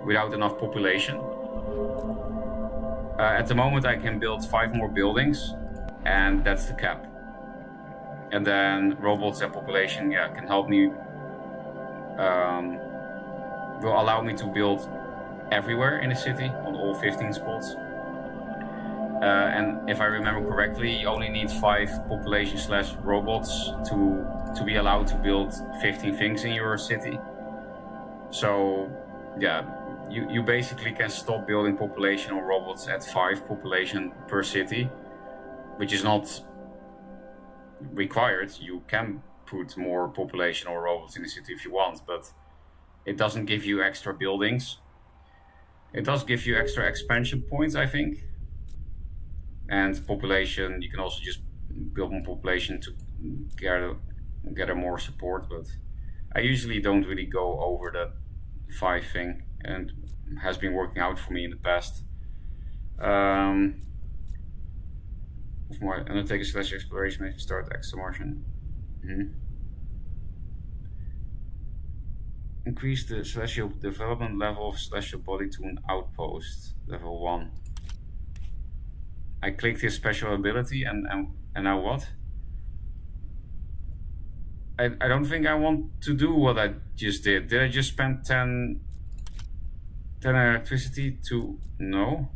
Speaker 1: without enough population. At the moment I can build 5 more buildings, and that's the cap. And then robots and population, yeah, can help me, will allow me to build everywhere in the city on all 15 spots. And if I remember correctly, you only need 5 population/robots to be allowed to build 15 things in your city. So yeah, you basically can stop building population or robots at 5 population per city, which is not required. You can put more population or robots in the city if you want, but it doesn't give you extra buildings. It does give you extra expansion points, I think. And population, you can also just build more population to gather more support, but I usually don't really go over that 5 thing, and has been working out for me in the past. Of my Undertaker/exploration, maybe start extra Martian. Increase the celestial development level of celestial body to an outpost, level 1. I clicked his special ability and now what? I don't think I want to do what I just did. Did I just spend 10 electricity to... No?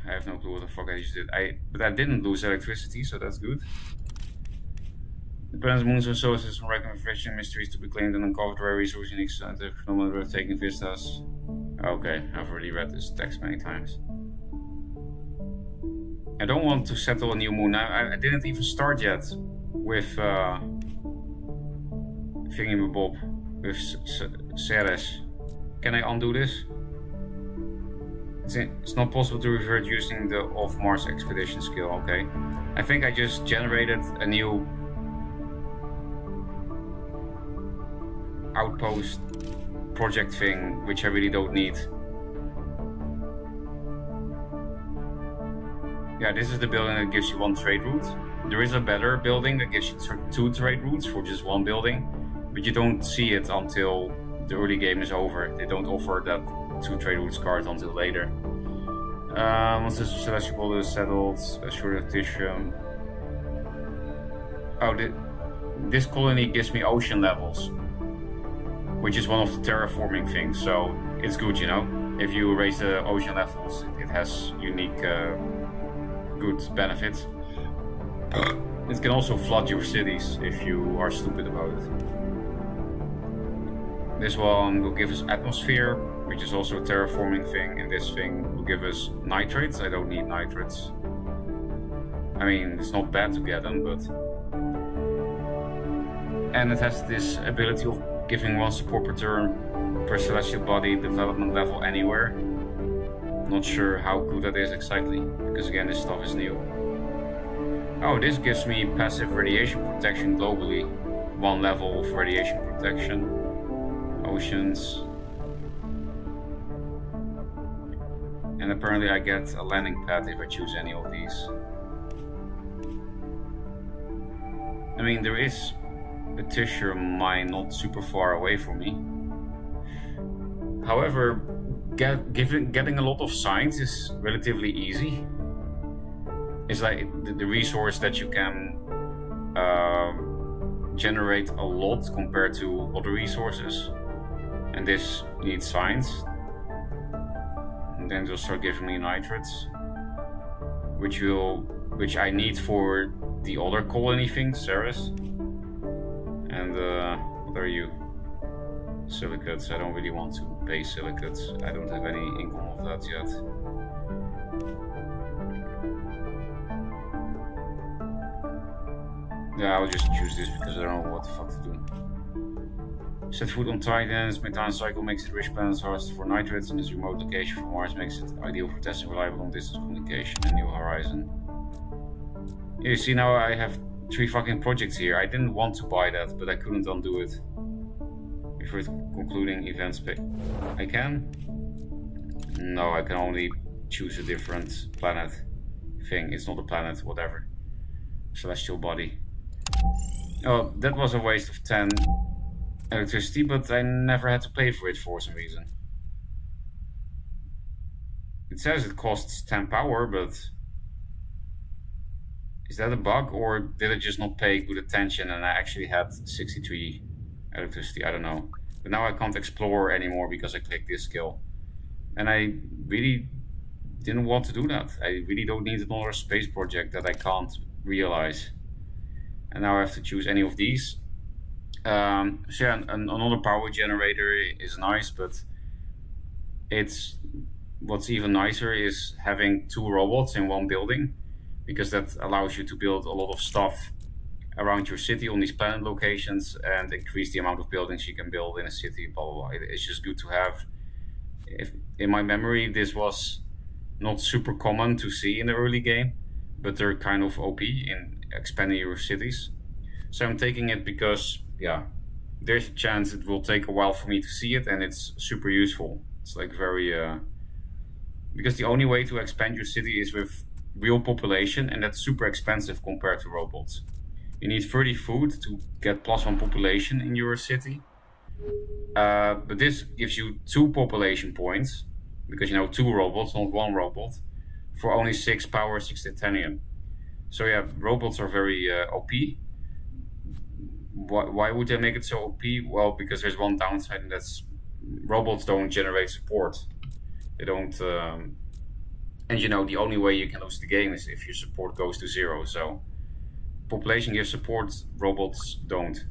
Speaker 1: I have no clue what the fuck I just did. But I didn't lose electricity, so that's good. The planet's moons and sources from recommendation mysteries to be claimed and uncovered rare resources, unique scientific phenomena worth taking vistas. Okay, I've already read this text many times. I don't want to settle a new moon. I didn't even start yet with Thingamabob, with Ceres. Can I undo this? It's not possible to revert using the off-Mars expedition skill. Okay. I think I just generated a new outpost project thing, which I really don't need. Yeah, this is the building that gives you 1 trade route. There is a better building that gives you 2 trade routes for just 1 building, but you don't see it until the early game is over. They don't offer that 2 trade routes card until later. Once this celestial body is settled, assure of Titium. Oh, this colony gives me ocean levels, which is one of the terraforming things, so it's good, you know. If you raise the ocean levels, it has unique good benefits. It can also flood your cities if you are stupid about it. This one will give us atmosphere, which is also a terraforming thing, and this thing will give us nitrates. I don't need nitrates. I mean, it's not bad to get them, but... And it has this ability of giving 1 support per turn per celestial body development level anywhere. Not sure how good that is exactly, because again, this stuff is new. Oh, this gives me passive radiation protection globally. 1 level of radiation protection. Oceans. And apparently I get a landing pad if I choose any of these. I mean, there is a tissue mine not super far away from me. However, getting a lot of signs is relatively easy. It's like the resource that you can generate a lot compared to other resources. And this needs signs. And then they'll start giving me nitrates, which I need for the other colony thing, Ceres. And what are you? Silicates. I don't really want to pay silicates. I don't have any income of that yet. Yeah, I'll just choose this because I don't know what the fuck to do. Set foot on Titans, methane cycle makes it rich planets harvested for nitrates, and its remote location from Mars makes it ideal for testing reliable long-distance communication and New Horizon. Yeah, you see, now I have 3 fucking projects here. I didn't want to buy that, but I couldn't undo it. Before concluding events, I can? No, I can only choose a different planet thing. It's not a planet, whatever. Celestial body. Oh, that was a waste of 10 electricity, but I never had to pay for it for some reason. It says it costs 10 power, but is that a bug, or did I just not pay good attention and I actually had 63 electricity? I don't know. But now I can't explore anymore because I clicked this skill. And I really didn't want to do that. I really don't need another space project that I can't realize. And now I have to choose any of these. So yeah, another power generator is nice, but what's even nicer is having 2 robots in 1 building, because that allows you to build a lot of stuff around your city on these planet locations and increase the amount of buildings you can build in a city, blah blah blah. It's just good to have. In my memory, this was not super common to see in the early game, but they're kind of OP in expanding your cities. So I'm taking it because, yeah, there's a chance it will take a while for me to see it, and it's super useful. It's like very... because the only way to expand your city is with real population, and that's super expensive compared to robots. You need 30 food to get +1 population in your city. But this gives you 2 population points, because 2 robots, not 1 robot, for only 6 power, 6 titanium. So yeah, robots are very OP. Why would they make it so OP? Well, because there's one downside, and that's robots don't generate support. They don't... and the only way you can lose the game is if your support goes to 0. So population gives support, robots don't.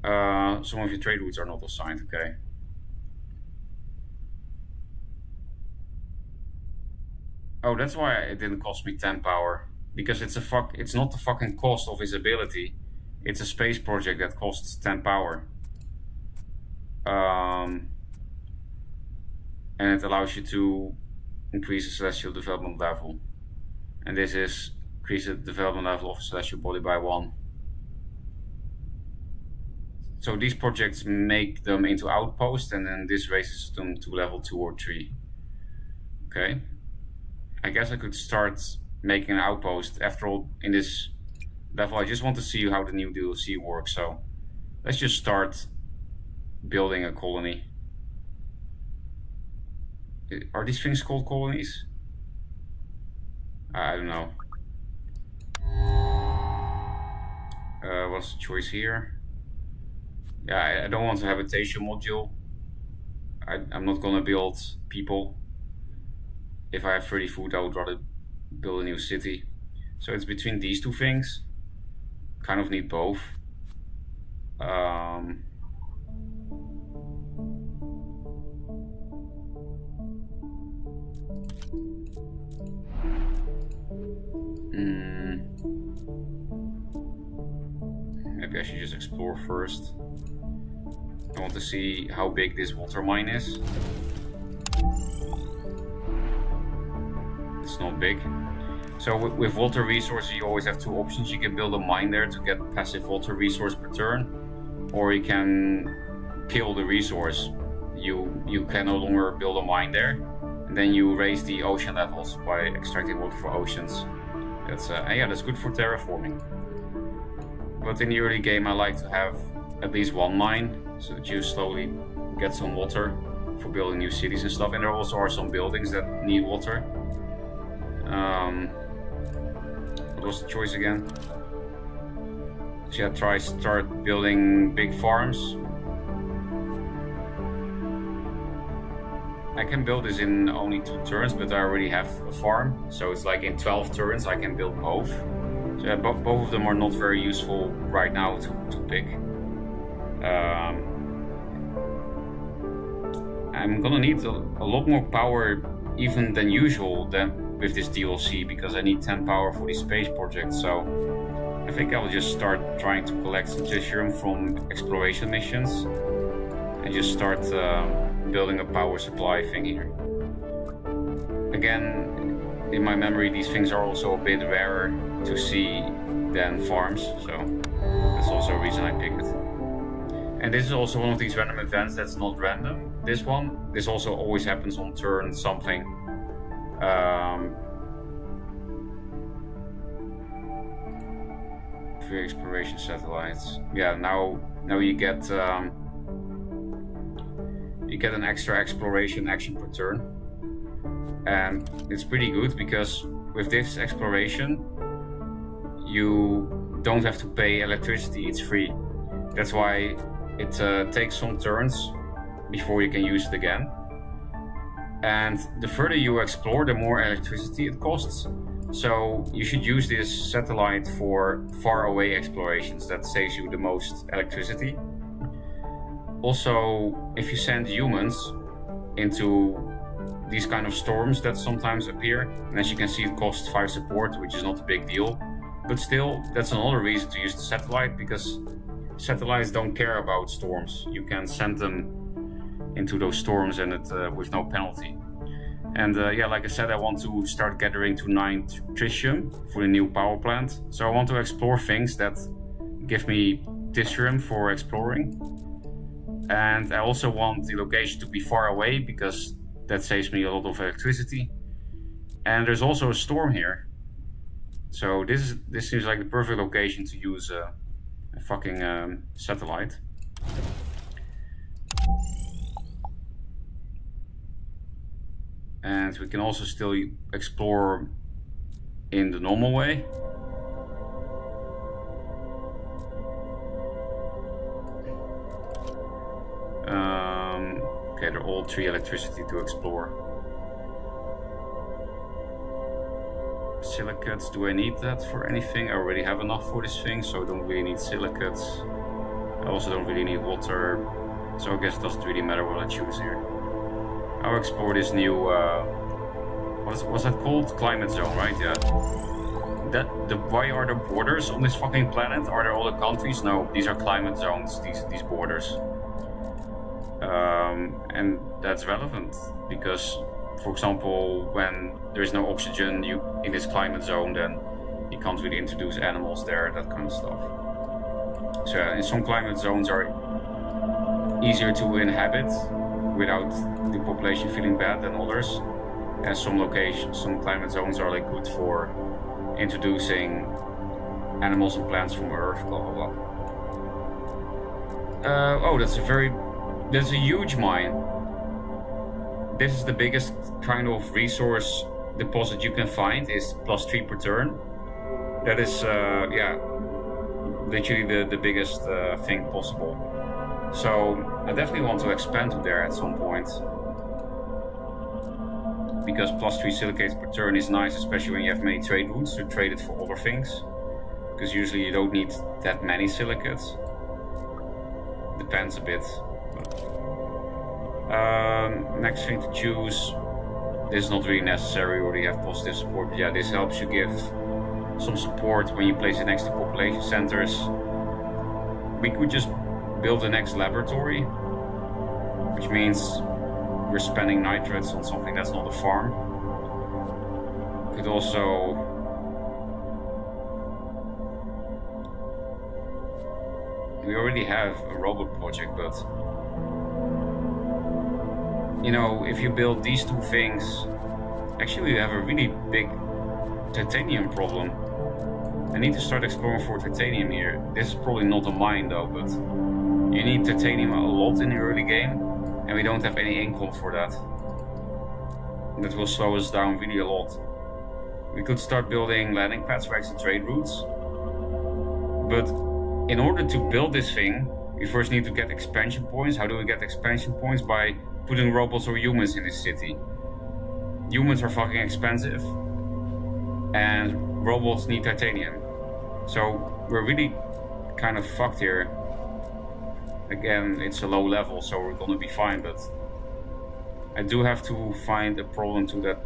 Speaker 1: Some of your trade routes are not assigned, okay. Oh, that's why it didn't cost me 10 power. Because it's not the fucking cost of his ability. It's a space project that costs 10 power. And it allows you to increase the celestial development level. And this is increase the development level of a celestial body by 1. So these projects make them into outposts, and then this raises them to level 2 or 3. Okay. I guess I could start making an outpost. After all, in this level, I just want to see how the new DLC works. So let's just start building a colony. Are these things called colonies? I don't know. What's the choice here? Yeah, I don't want a habitation module. I'm not gonna build people. If I have 30 food, I would rather build a new city. So it's between these two things. Kind of need both. Maybe I should just explore first. I want to see how big this water mine is. It's not big. So with water resources, you always have two options. You can build a mine there to get passive water resource per turn, or you can kill the resource. You can no longer build a mine there, and then you raise the ocean levels by extracting water from oceans. That's good for terraforming. But in the early game, I like to have at least one mine, so that you slowly get some water for building new cities and stuff. And there also are some buildings that need water. What was the choice again? So yeah, start building big farms. I can build this in only 2 turns, but I already have a farm. So it's like in 12 turns I can build both. So yeah, both of them are not very useful right now to pick. I'm gonna need a lot more power even than usual with this DLC, because I need 10 power for the space project. So I think I will just start trying to collect some Tritium from exploration missions and just start building a power supply thing here. Again, in my memory, these things are also a bit rarer to see than farms, so that's also a reason I picked it. And this is also one of these random events that's not random. This also always happens on turn something. Free exploration satellites. Yeah, now you get an extra exploration action per turn, and it's pretty good because with this exploration you don't have to pay electricity, it's free. That's why it takes some turns before you can use it again. And the further you explore, the more electricity it costs. So you should use this satellite for far away explorations. That saves you the most electricity. Also, if you send humans into these kind of storms that sometimes appear, and as you can see, it costs 5 support, which is not a big deal. But still, that's another reason to use the satellite, because satellites don't care about storms. You can send them into those storms and with no penalty. And like I said, I want to start gathering to 9 Tritium for the new power plant. So I want to explore things that give me Tritium for exploring. And I also want the location to be far away, because that saves me a lot of electricity. And there's also a storm here. So this seems like the perfect location to use a fucking satellite. And we can also still explore in the normal way. Okay, they're all 3 electricity to explore. Silicates, do I need that for anything? I already have enough for this thing, so I don't really need silicates. I also don't really need water, so I guess it doesn't really matter what I choose here. I'll explore this new, what's that called? Climate zone, right? Yeah. Why are there borders on this fucking planet? Are there all the countries? No, these are climate zones, these borders. And that's relevant because, for example, when there's no oxygen in this climate zone, then you can't really introduce animals there, that kind of stuff. So in some climate zones are easier to inhabit without the population feeling bad than others. And some climate zones are like good for introducing animals and plants from Earth, blah blah blah. That's a huge mine. this is the biggest kind of resource deposit you can find, is +3 per turn. That is, literally the biggest thing possible. So I definitely want to expand to there at some point, because +3 silicates per turn is nice, especially when you have many trade routes to trade it for other things, because usually you don't need that many silicates. Depends a bit. Next thing to choose. This is not really necessary, or you have positive support, but yeah, this helps you give some support when you place it next to population centers. We could just build the next laboratory, which means we're spending nitrates on something that's not a farm. Could also we already have a robot project, but you know, if you build these two things, actually we have a really big titanium problem. I need to start exploring for titanium here. This is probably not a mine though, but you need titanium a lot in the early game, and we don't have any income for that. That will slow us down really a lot. We could start building landing pads for exit trade routes, but in order to build this thing, we first need to get expansion points. How do we get expansion points? By putting robots or humans in this city. Humans are fucking expensive, and robots need titanium. So we're really kind of fucked here. Again, it's a low level, so we're gonna be fine, but I do have to find a problem to that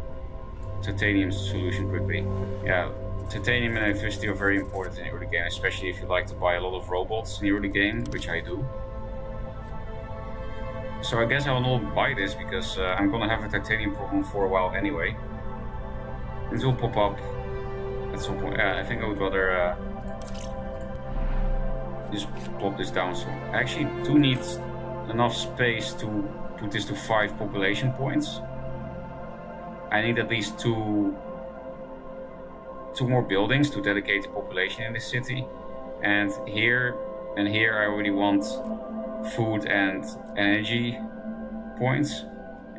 Speaker 1: titanium solution quickly. Yeah, titanium and electricity are very important in the early game, especially if you like to buy a lot of robots in the early game, which I do. So I guess I will not buy this, because I'm gonna have a titanium problem for a while anyway. It will pop up at some point. I think I would rather just plop this down. So I actually do need enough space to put this to 5 population points. I need at least two more buildings to dedicate the population in this city. And here I already want food and energy points,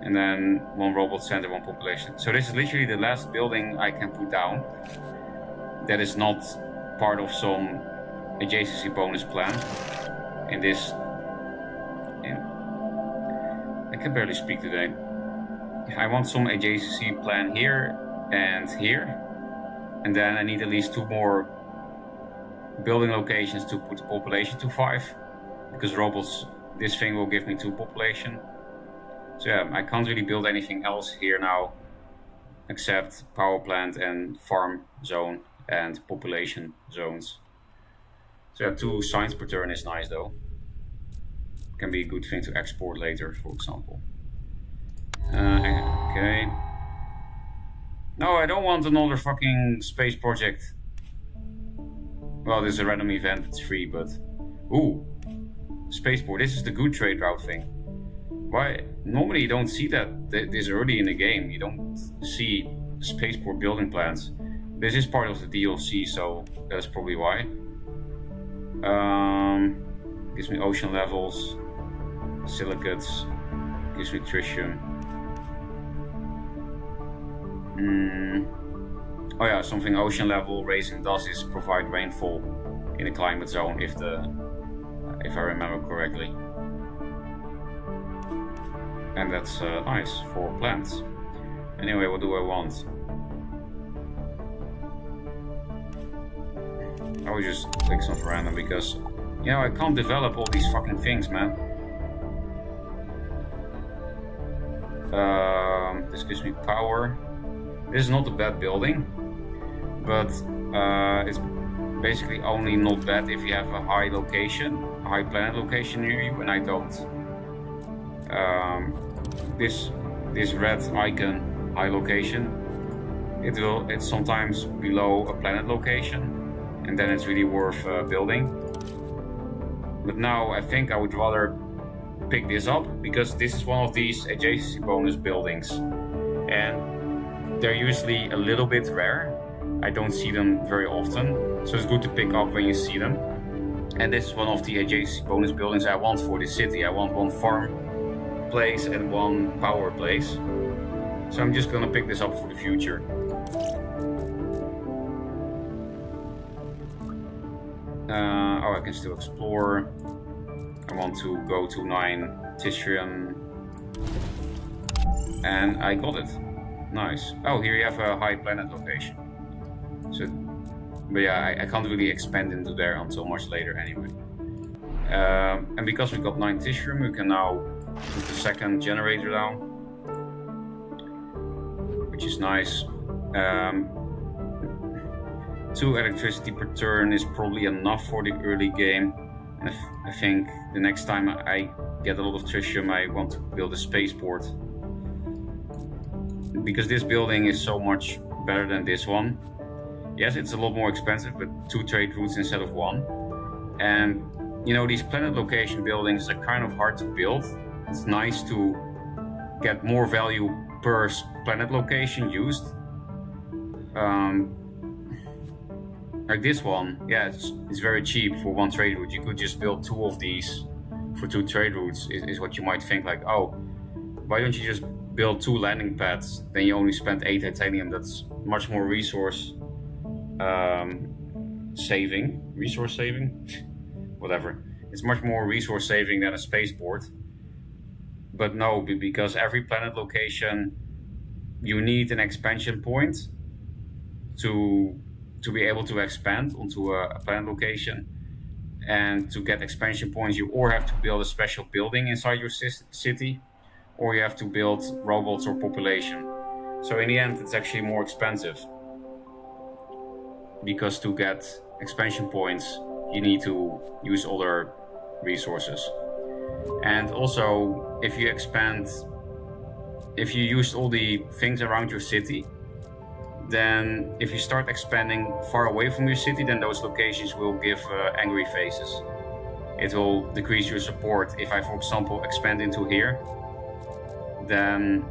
Speaker 1: and then 1 robot center, 1 population. So this is literally the last building I can put down that is not part of some adjacency bonus plan in this. I can barely speak today. I want some adjacency plan here and here, and then I need at least 2 more building locations to put the population to 5, because robots, this thing will give me 2 population. So yeah, I can't really build anything else here now except power plant and farm zone and population zones. So yeah, 2 signs per turn is nice though. Can be a good thing to export later, for example. Okay. No, I don't want another fucking space project. Well, this is a random event, it's free, but... Ooh! Spaceport, this is the good trade route thing. Why? Normally you don't see that this early in the game. You don't see spaceport building plans. This is part of the DLC, so that's probably why. Gives me ocean levels, silicates, gives me tritium. Oh yeah, something ocean level raising does is provide rainfall in the climate zone, if I remember correctly. And that's nice for plants. Anyway, what do I want? I will just click some random, because you know I can't develop all these fucking things, man. This gives me power. This is not a bad building, but it's basically only not bad if you have a high location, a high planet location near you, and I don't. This red icon, high location, it's sometimes below a planet location, and then it's really worth building. But now I think I would rather pick this up, because this is one of these adjacency bonus buildings, and they're usually a little bit rare. I don't see them very often, so it's good to pick up when you see them. And this is one of the adjacency bonus buildings I want for this city. I want 1 farm place and 1 power place. So I'm just gonna pick this up for the future. Oh, I can still explore. I want to go to 9 Titium. And I got it. Nice. Oh, here you have a high planet location. So, but yeah, I can't really expand into there until much later anyway. And because we got 9 Titium, we can now put the second generator down, which is nice. 2 electricity per turn is probably enough for the early game. And I think the next time I get a lot of Tritium, I want to build a spaceport. Because this building is so much better than this one. Yes, it's a lot more expensive, but 2 trade routes instead of 1. And you know, these planet location buildings are kind of hard to build. It's nice to get more value per planet location used. Like this one, yeah, it's very cheap for 1 trade route. You could just build 2 of these for 2 trade routes, is what you might think, like, oh, why don't you just build 2 landing pads? Then you only spend 8 titanium. That's much more resource saving. Whatever. It's much more resource saving than a spaceport. But no, because every planet location, you need an expansion point to be able to expand onto a planet location. And to get expansion points, you or have to build a special building inside your city, or you have to build robots or population. So in the end, it's actually more expensive. Because to get expansion points, you need to use other resources. And also, if you use all the things around your city, then if you start expanding far away from your city, then those locations will give angry faces. It will decrease your support. If I, for example, expand into here, then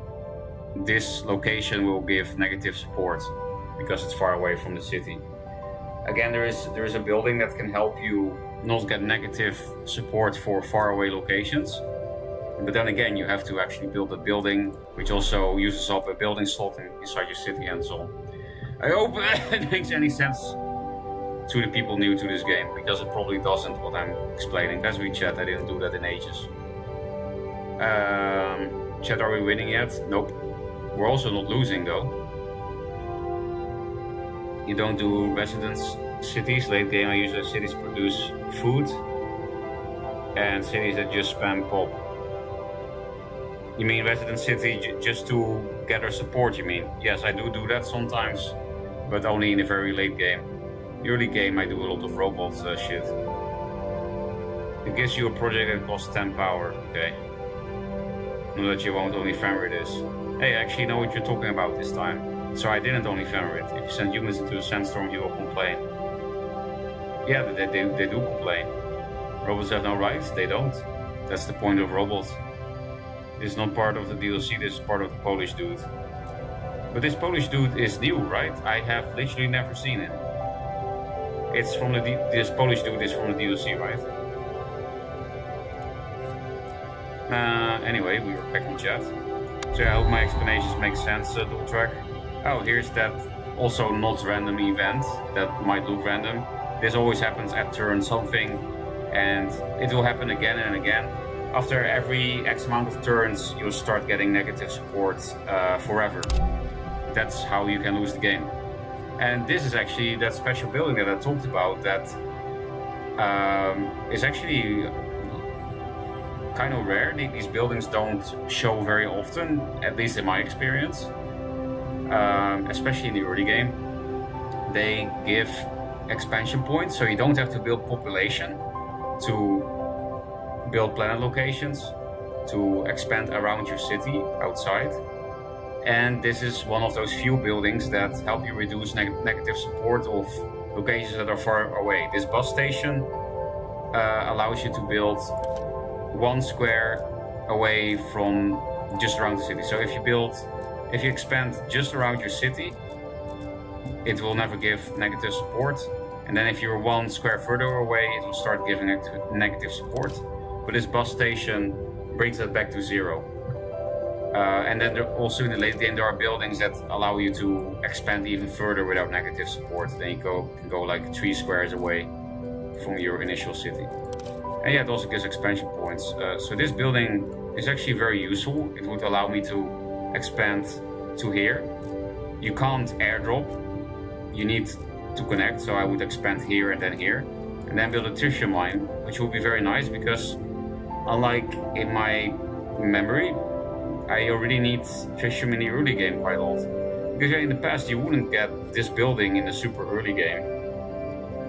Speaker 1: this location will give negative support because it's far away from the city. Again, there is a building that can help you not get negative support for faraway locations. But then again, you have to actually build a building, which also uses up a building slot inside your city and so on. I hope it makes any sense to the people new to this game, because it probably doesn't, what I'm explaining. Let's read chat, I didn't do that in ages. Chat, are we winning yet? Nope. We're also not losing though. You don't do residence cities. Late game, I usually cities produce food, and cities that just spam pop. You mean resident city just to gather support, you mean? Yes, I do that sometimes, but only in a very late game. Early game, I do a lot of robot shit. It gives you a project that costs 10 power, okay. Know that you won't only family this. Hey, I actually know what you're talking about this time. So I didn't only family it. If you send humans into a sandstorm, you will complain. Yeah, they do complain. Robots have no rights? They don't. That's the point of robots. This is not part of the DLC, this is part of the Polish dude. But this Polish dude is new, right? I have literally never seen him. It's from this Polish dude is from the DLC, right? Anyway, we were back in chat. So I hope my explanations make sense, Dual Track. Oh, here's that also not random event that might look random. This always happens at turn something, and it will happen again and again. After every X amount of turns, you'll start getting negative support forever. That's how you can lose the game. And this is actually that special building that I talked about that is actually kind of rare. These buildings don't show very often, at least in my experience. Especially in the early game. They give expansion points, so you don't have to build population to build planet locations, to expand around your city outside. And this is one of those few buildings that help you reduce negative support of locations that are far away. This bus station allows you to build 1 square away from just around the city. So if you expand just around your city, it will never give negative support. And then if you're 1 square further away, it will start giving negative support. But this bus station brings that back to 0. And then also in the late game there are buildings that allow you to expand even further without negative support. Then you can go like 3 squares away from your initial city. And yeah, it also gives expansion points. So this building is actually very useful. It would allow me to expand to here. You can't airdrop. You need to connect, so I would expand here and then here. And then build a tritium mine, which would be very nice because unlike in my memory, I already need tritium in the early game quite a lot. Because in the past you wouldn't get this building in the super early game.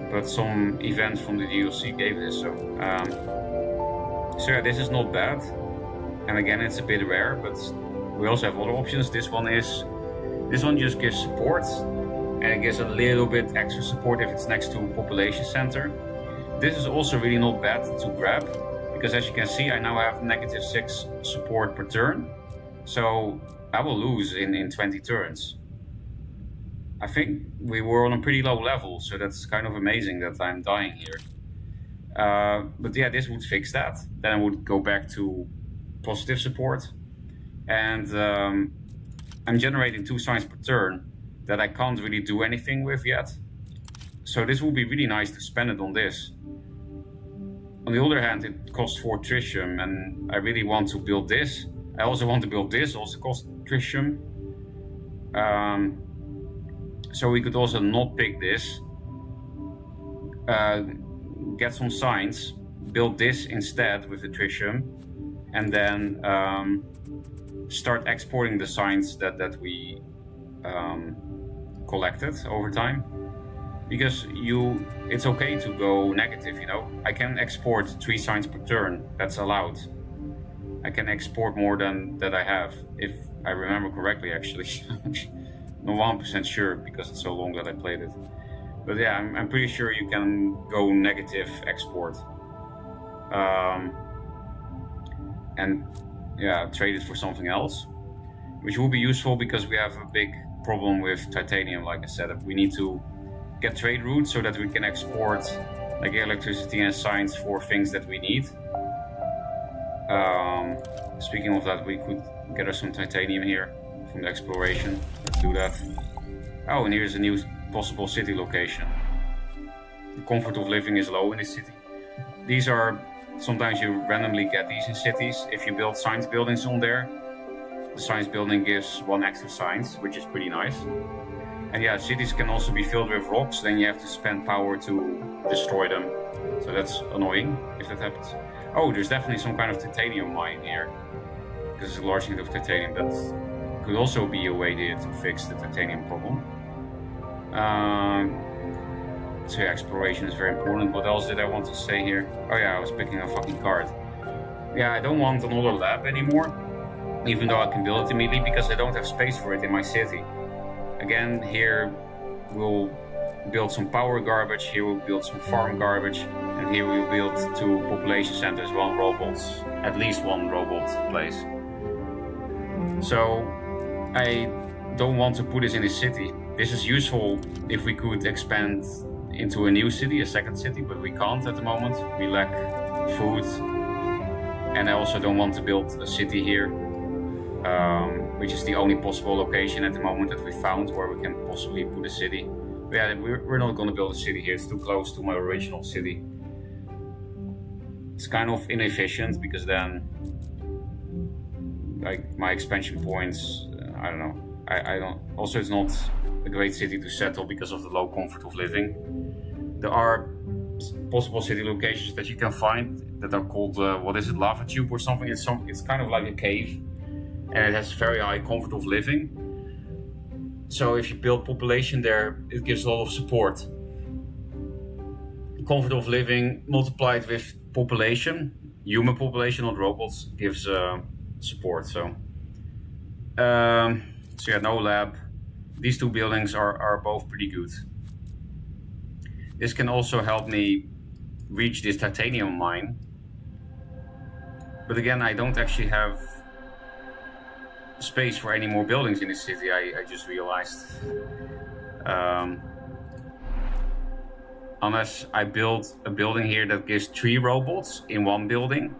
Speaker 1: But some events from the DLC gave this, so yeah, this is not bad. And again, it's a bit rare, but we also have other options. This one just gives support, and it gives a little bit extra support if it's next to a population center. This is also really not bad to grab, because as you can see, I now have -6 support per turn. So I will lose in 20 turns. I think we were on a pretty low level, so that's kind of amazing that I'm dying here. But yeah, this would fix that. Then I would go back to positive support. And I'm generating 2 signs per turn that I can't really do anything with yet. So this would be really nice to spend it on this. On the other hand, it costs 4 tritium, and I really want to build this. I also want to build this, also costs tritium. So we could also not pick this, get some signs, build this instead with the tritium, and then start exporting the signs that we collected over time. Because it's okay to go negative, you know. I can export 3 signs per turn, that's allowed. I can export more than that I have, if I remember correctly actually. Not 1% sure because it's so long that I played it. But yeah, I'm pretty sure you can go negative export. And yeah, trade it for something else. Which will be useful because we have a big problem with titanium, like I said. We need to get trade routes so that we can export like electricity and signs for things that we need. Speaking of that, we could get us some titanium here from the exploration. Let's do that. Oh, and here's a new possible city location. The comfort of living is low in this city. These are, sometimes you randomly get these in cities. If you build science buildings on there, the science building gives 1 extra science, which is pretty nice. And yeah, cities can also be filled with rocks, then you have to spend power to destroy them. So that's annoying if that happens. Oh, there's definitely some kind of titanium mine here. Because it's a large need of titanium. That could also be a way there to fix the titanium problem. So yeah, exploration is very important. What else did I want to say here? Oh yeah, I was picking a fucking card. Yeah, I don't want another lab anymore. Even though I can build it immediately because I don't have space for it in my city. Again, here we'll build some power garbage, here we'll build some farm garbage, and here we'll build 2 population centers, 1 robots, at least 1 robot place. So I don't want to put this in a city. This is useful if we could expand into a new city, a second city, but we can't at the moment. We lack food, and I also don't want to build a city here. Which is the only possible location at the moment that we found where we can possibly put a city. But yeah, we're not going to build a city here. It's too close to my original city. It's kind of inefficient because then, like my expansion points, I don't know. I don't. Also, it's not a great city to settle because of the low comfort of living. There are possible city locations that you can find that are called what is it, lava tube or something? It's kind of like a cave. And it has very high comfort of living. So if you build population there, it gives a lot of support. Comfort of living multiplied with population, human population, not robots, gives support. So yeah, no lab. These 2 buildings are both pretty good. This can also help me reach this titanium mine. But again, I don't actually have space for any more buildings in the city, I just realized. Unless I build a building here that gives 3 robots in 1 building.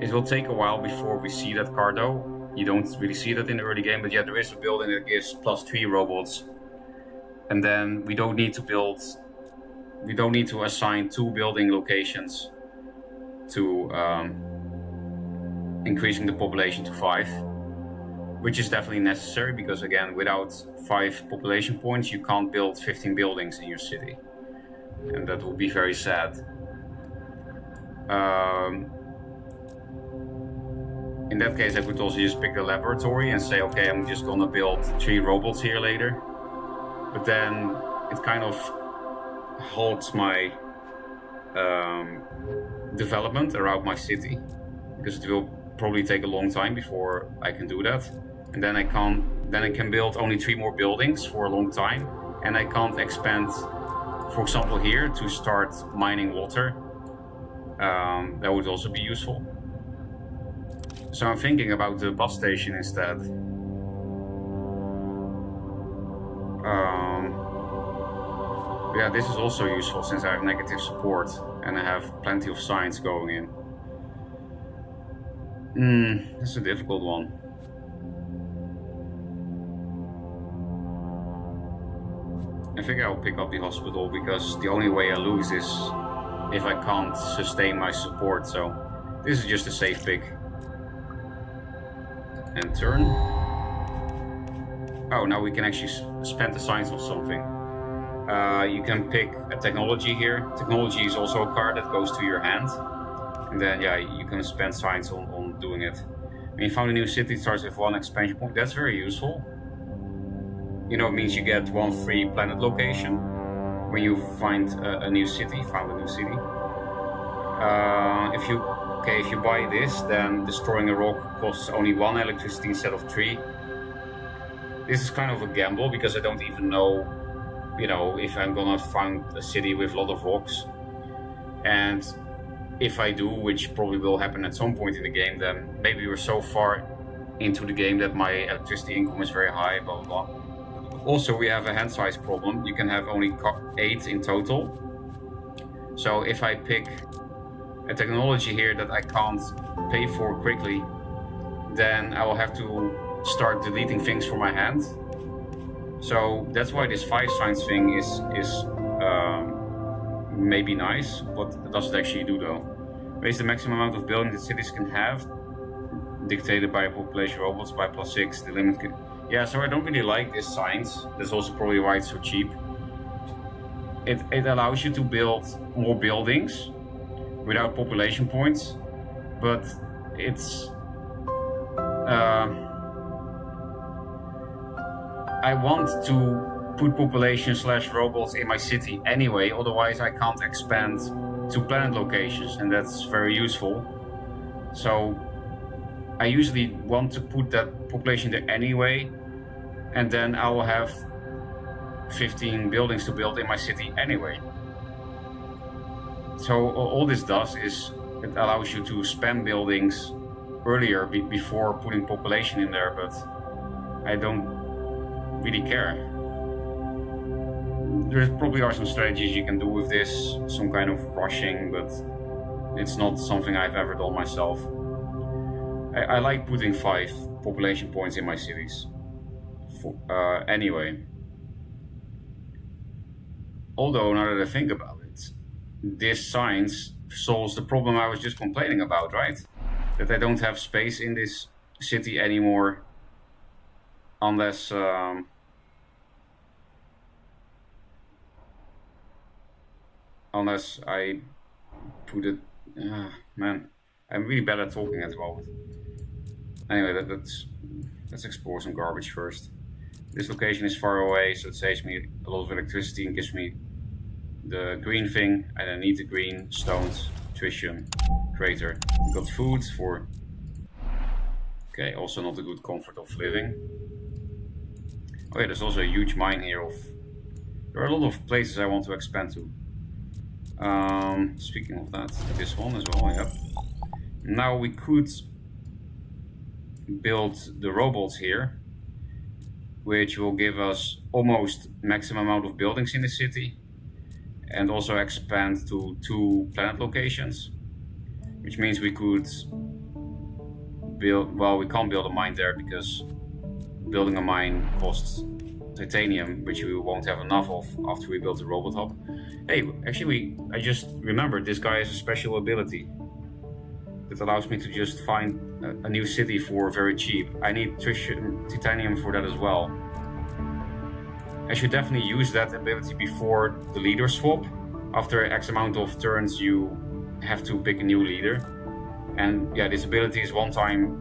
Speaker 1: It will take a while before we see that card though. You don't really see that in the early game, but yeah, there is a building that gives +3 robots. And then we don't need to assign 2 building locations to increasing the population to 5, which is definitely necessary because again, without 5 population points, you can't build 15 buildings in your city, and that would be very sad. In that case, I could also just pick the laboratory and say, okay, I'm just gonna build 3 robots here later. But then it kind of halts my development around my city, because it will probably take a long time before I can do that. And then I can build only 3 more buildings for a long time, and I can't expand, for example, here to start mining water. That would also be useful. So I'm thinking about the bus station instead. Yeah, this is also useful since I have negative support and I have plenty of science going in. That's a difficult one. I think I'll pick up the hospital because the only way I lose is if I can't sustain my support, so this is just a safe pick. And turn. Oh, now we can actually spend the science on something. You can pick a technology here. Technology is also a card that goes to your hand. And then, yeah, you can spend science on doing it. When you found a new city, it starts with 1 expansion point. That's very useful. You know, it means you get 1 free planet location when you find a new city, found a new city. If you buy this, then destroying a rock costs only 1 electricity instead of 3. This is kind of a gamble because I don't even know, you know, if I'm gonna find a city with a lot of rocks. And if I do, which probably will happen at some point in the game, then maybe we're so far into the game that my electricity income is very high, blah blah blah. Also, we have a hand size problem. You can have only 8 in total. So if I pick a technology here that I can't pay for quickly, then I will have to start deleting things from my hand. So that's why this 5 science thing is maybe nice. What does it actually do though? Raise the maximum amount of buildings that cities can have, dictated by a population robots by +6. The limit can... Yeah, so I don't really like this science. That's also probably why it's so cheap. It allows you to build more buildings without population points, but it's... I want to put population/robots in my city anyway, otherwise I can't expand to planet locations, and that's very useful. So I usually want to put that population there anyway, and then I will have 15 buildings to build in my city anyway. So all this does is it allows you to spam buildings earlier before putting population in there, but I don't really care. There probably are some strategies you can do with this, some kind of rushing, but it's not something I've ever done myself. I like putting 5 population points in my cities. Anyway. Although, now that I think about it, this science solves the problem I was just complaining about, right? That I don't have space in this city anymore unless... unless I put it... man, I'm really bad at talking at the moment. Anyway, let's explore some garbage first. This location is far away, so it saves me a lot of electricity and gives me the green thing. I don't need the green stones, tritium, crater. We got food for... Okay, also not a good comfort of living. Oh yeah, there's also a huge mine here of... There are a lot of places I want to expand to. Speaking of that, this one as well, yep. Now we could build the robots here, which will give us almost maximum amount of buildings in the city, and also expand to 2 planet locations, which means we could build. Well, we can't build a mine there because building a mine costs titanium, which we won't have enough of after we build the robot hub. Hey, actually, I just remembered this guy has a special ability that allows me to just find a new city for very cheap. I need titanium for that as well. I should definitely use that ability before the leader swap. After X amount of turns, you have to pick a new leader. And yeah, this ability is one time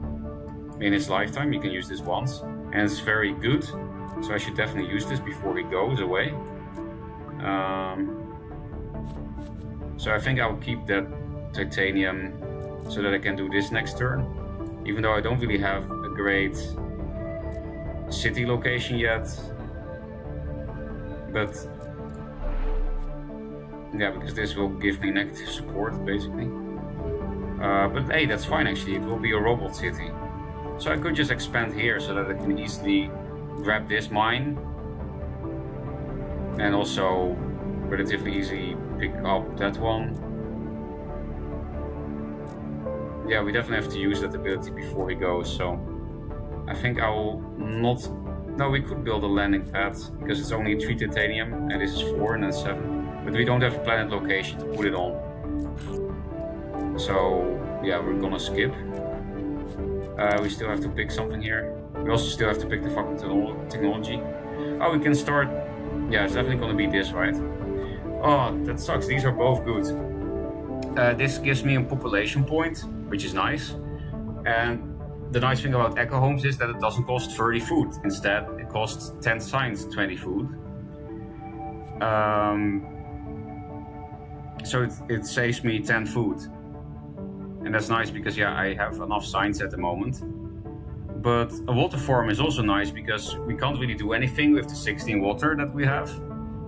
Speaker 1: in his lifetime. You can use this once. And it's very good. So I should definitely use this before he goes away. So I think I'll keep that titanium so that I can do this next turn. Even though I don't really have a great city location yet. But yeah, because this will give me negative support basically. But hey, that's fine actually, it will be a robot city. So I could just expand here so that I can easily grab this mine. And also relatively easy pick up that one. Yeah, we definitely have to use that ability before he goes, so I think I will not... No, we could build a landing pad, because it's only 3 titanium, and this is 4 and then 7. But we don't have a planet location to put it on. So, yeah, we're gonna skip. We still have to pick something here. We also still have to pick the fucking technology. Oh, we can start... Yeah, it's definitely gonna be this, right? Oh, that sucks. These are both good. This gives me a population point, which is nice. And the nice thing about Echo Homes is that it doesn't cost 30 food. Instead, it costs 10 signs, 20 food. So it saves me 10 food. And that's nice because, yeah, I have enough signs at the moment. But a water farm is also nice because we can't really do anything with the 16 water that we have.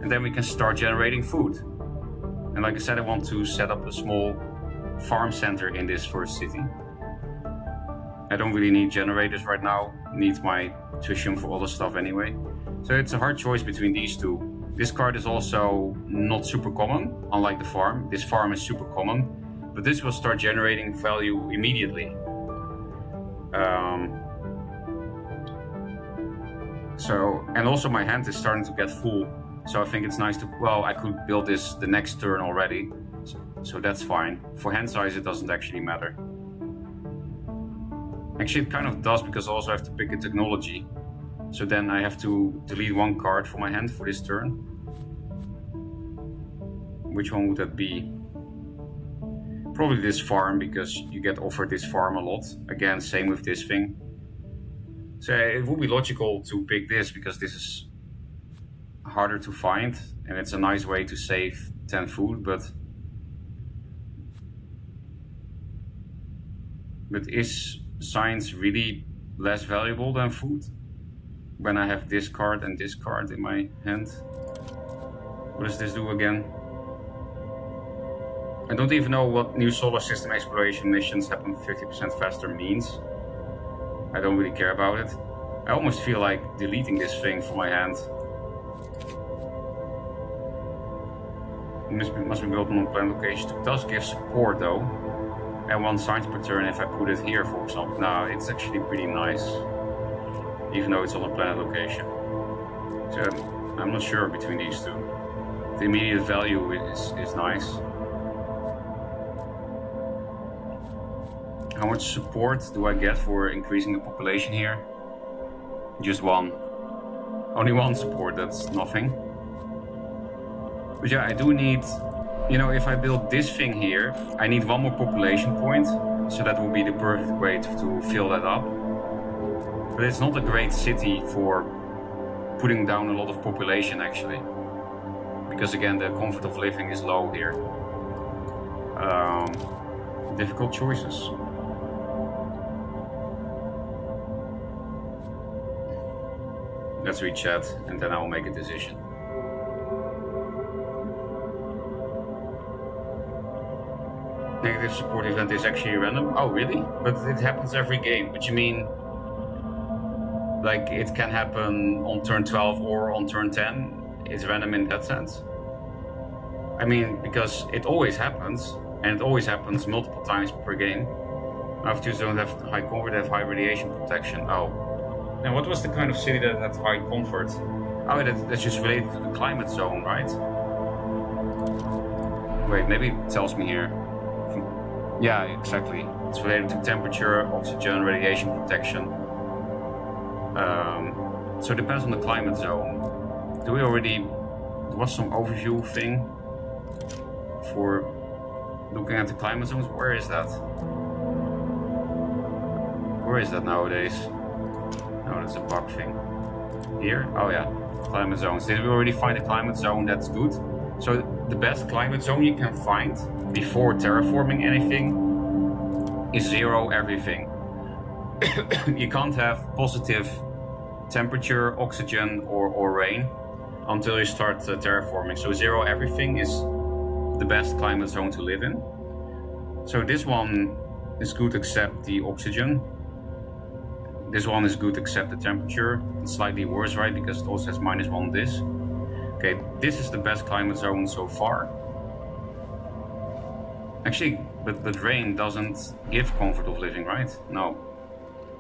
Speaker 1: And then we can start generating food. And like I said, I want to set up a small farm center in this first city. I don't really need generators right now. Need my tritium for other stuff anyway. So it's a hard choice between these two. This card is also not super common, unlike the farm. This farm is super common, but this will start generating value immediately. And also my hand is starting to get full. So I think it's nice to, well, I could build this the next turn already. So that's fine. For hand size, it doesn't actually matter. Actually, it kind of does because I also have to pick a technology. So then I have to delete one card from my hand for this turn. Which one would that be? Probably this farm, because you get offered this farm a lot. Again, same with this thing. So it would be logical to pick this because this is harder to find and it's a nice way to save 10 food, but is science really less valuable than food when I have this card and this card in my hand? What does this do again? I don't even know what new solar system exploration missions happen 50% faster means. I don't really care about it. I almost feel like deleting this thing from my hand. It must be built on a planet location. It does give support though. And 1 science per turn if I put it here, for example. Now it's actually pretty nice. Even though it's on a planet location. So I'm not sure between these two. The immediate value is nice. How much support do I get for increasing the population here? Just 1. Only 1 support, that's nothing. But yeah, I do need, you know, if I build this thing here, I need 1 more population point. So that would be the perfect way to fill that up. But it's not a great city for putting down a lot of population actually. Because again, the comfort of living is low here. Difficult choices. Let's read chat and then I will make a decision. Negative support event is actually random? Oh really? But it happens every game. But you mean like it can happen on turn 12 or on turn 10? It's random in that sense? I mean, because it always happens, and it always happens multiple times per game. Altitudes don't have high comfort, they have high radiation protection. Oh. And what was the kind of city that had high comfort? Oh, that's just related to the climate zone, right? Wait, maybe it tells me here. Yeah, exactly. It's related to temperature, oxygen, radiation protection. So it depends on the climate zone. Do we already... There was some overview thing for looking at the climate zones. Where is that? Where is that nowadays? No, that's a bug thing. Here? Oh yeah, climate zones. Did we already find a climate zone that's good? So the best climate zone you can find before terraforming anything is 0 everything. You can't have positive temperature, oxygen, or rain until you start terraforming. So 0 everything is the best climate zone to live in. So this one is good except the oxygen. This one is good except the temperature. It's slightly worse, right? Because it also has -1 this. Okay, this is the best climate zone so far. Actually, but rain doesn't give comfort of living, right? No.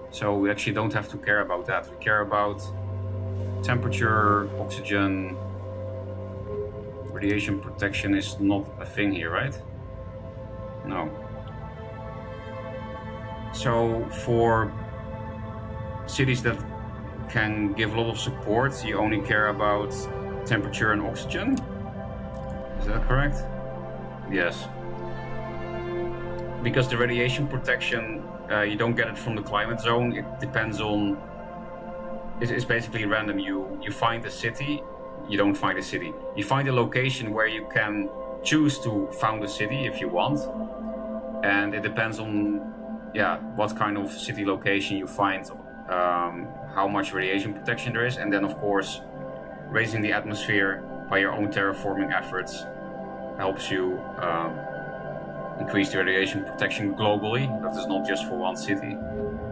Speaker 1: So we actually don't have to care about that. We care about temperature, oxygen, radiation protection is not a thing here, right? No. So for cities that can give a lot of support, you only care about temperature and oxygen? Is that correct? Yes. Because the radiation protection, you don't get it from the climate zone. It depends on... It's basically random. You find a city, you don't find a city. You find a location where you can choose to found a city if you want. And it depends on, yeah, what kind of city location you find, how much radiation protection there is. And then, of course, raising the atmosphere by your own terraforming efforts helps you increase the radiation protection globally. That is not just for one city.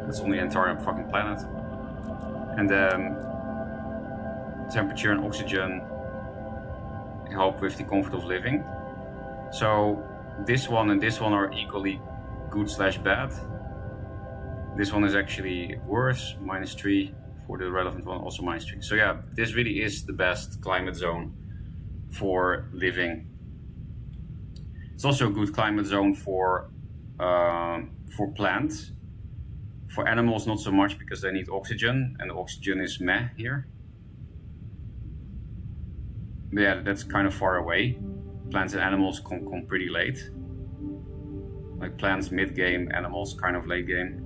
Speaker 1: That's on the entire fucking planet. And then temperature and oxygen help with the comfort of living. So this one and this one are equally good/bad. This one is actually worse, -3. For the relevant one, also -3. So yeah, this really is the best climate zone for living. It's also a good climate zone for plants. For animals, not so much because they need oxygen, and the oxygen is meh here. But yeah, that's kind of far away. Plants and animals come pretty late. Like plants mid-game, animals kind of late game.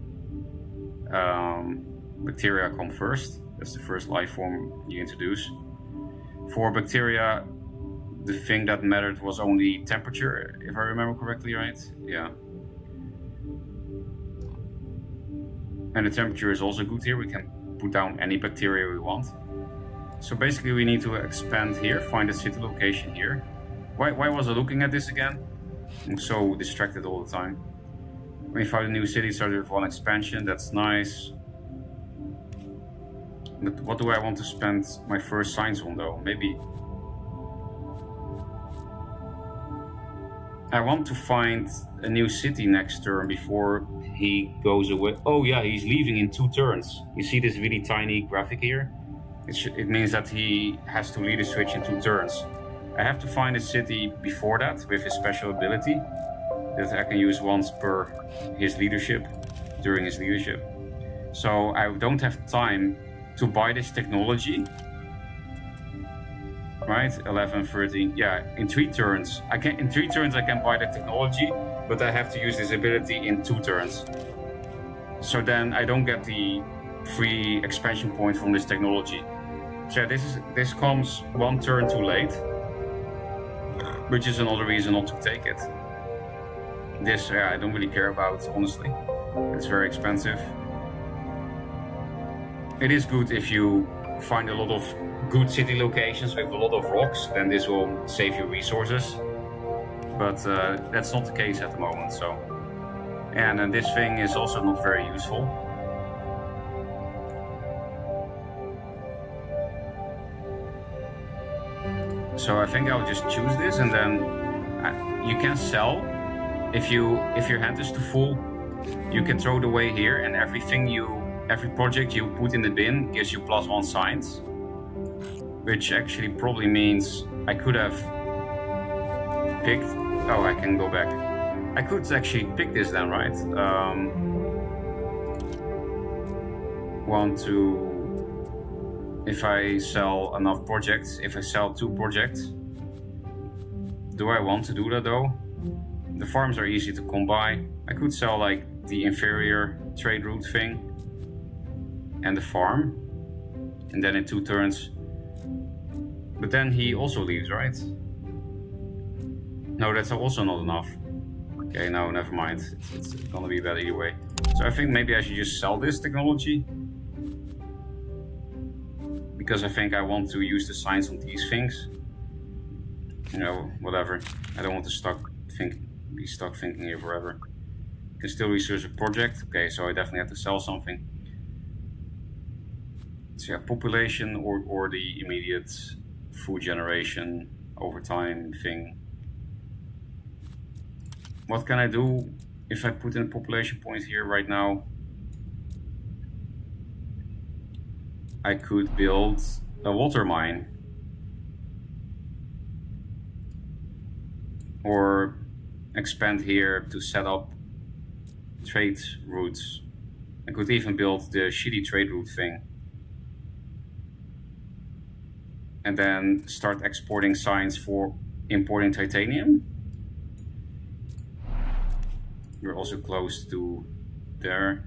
Speaker 1: Bacteria come first. That's the first life form you introduce. For bacteria, the thing that mattered was only temperature, if I remember correctly, right? Yeah. And the temperature is also good here. We can put down any bacteria we want. So basically we need to expand here, find a city location here. Why was I looking at this again? I'm so distracted all the time. We found a new city, started with 1 expansion, that's nice. But what do I want to spend my first science on though? Maybe... I want to find a new city next turn before he goes away. Oh yeah, he's leaving in 2 turns. You see this really tiny graphic here? It means that he has to lead a switch in 2 turns. I have to find a city before that with his special ability that I can use once per his leadership, during his leadership. So I don't have time to buy this technology. Right, 11, 13, yeah, in 3 turns. In 3 turns I can buy the technology, but I have to use this ability in 2 turns. So then I don't get the free expansion point from this technology. So this comes 1 turn too late, which is another reason not to take it. This, I don't really care about, honestly. It's very expensive. It is good if you find a lot of good city locations with a lot of rocks, then this will save you resources. But that's not the case at the moment, so. And then this thing is also not very useful. So I think I'll just choose this, and then you can sell if your hand is too full. you can throw it away here, and every project you put in the bin gives you +1 science, which actually probably means I could have picked. Oh, I can go back. I could actually pick this then, right? If I sell enough projects, if I sell 2 projects, do I want to do that though? The farms are easy to come by. I could sell like the inferior trade route thing and the farm, and then in 2 turns. But then he also leaves, right? No, that's also not enough. Okay, no, never mind. It's gonna be bad either way. So I think maybe I should just sell this technology, because I think I want to use the science on these things. You know, whatever. I don't want to be stuck thinking here forever. Can still research a project. Okay, so I definitely have to sell something. So yeah, population or the immediate food generation over time thing. What can I do if I put in a population point here right now? I could build a water mine, or expand here to set up trade routes. I could even build the shitty trade route thing, and then start exporting science for importing titanium. We're also close to there.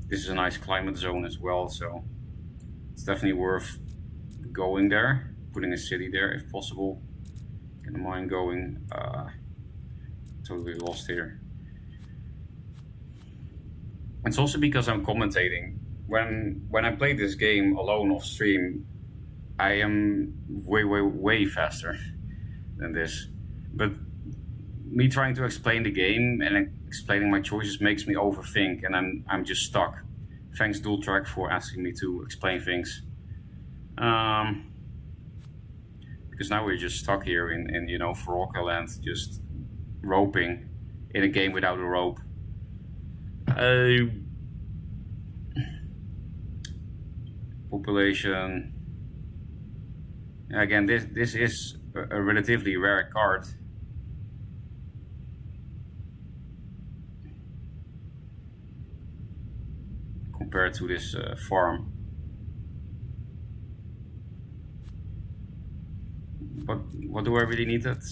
Speaker 1: This is a nice climate zone as well, so it's definitely worth going there, putting a city there if possible. Get the mine going. Totally lost here. It's also because I'm commentating. When I play this game alone off stream, I am way faster than this. But me trying to explain the game and explaining my choices makes me overthink, and I'm just stuck. Thanks Dualtrack for asking me to explain things. Because now we're just stuck here in you know, Faroka land, just roping in a game without a rope. Population. Again, this is a relatively rare card. Compared to this farm. But what do I really need that?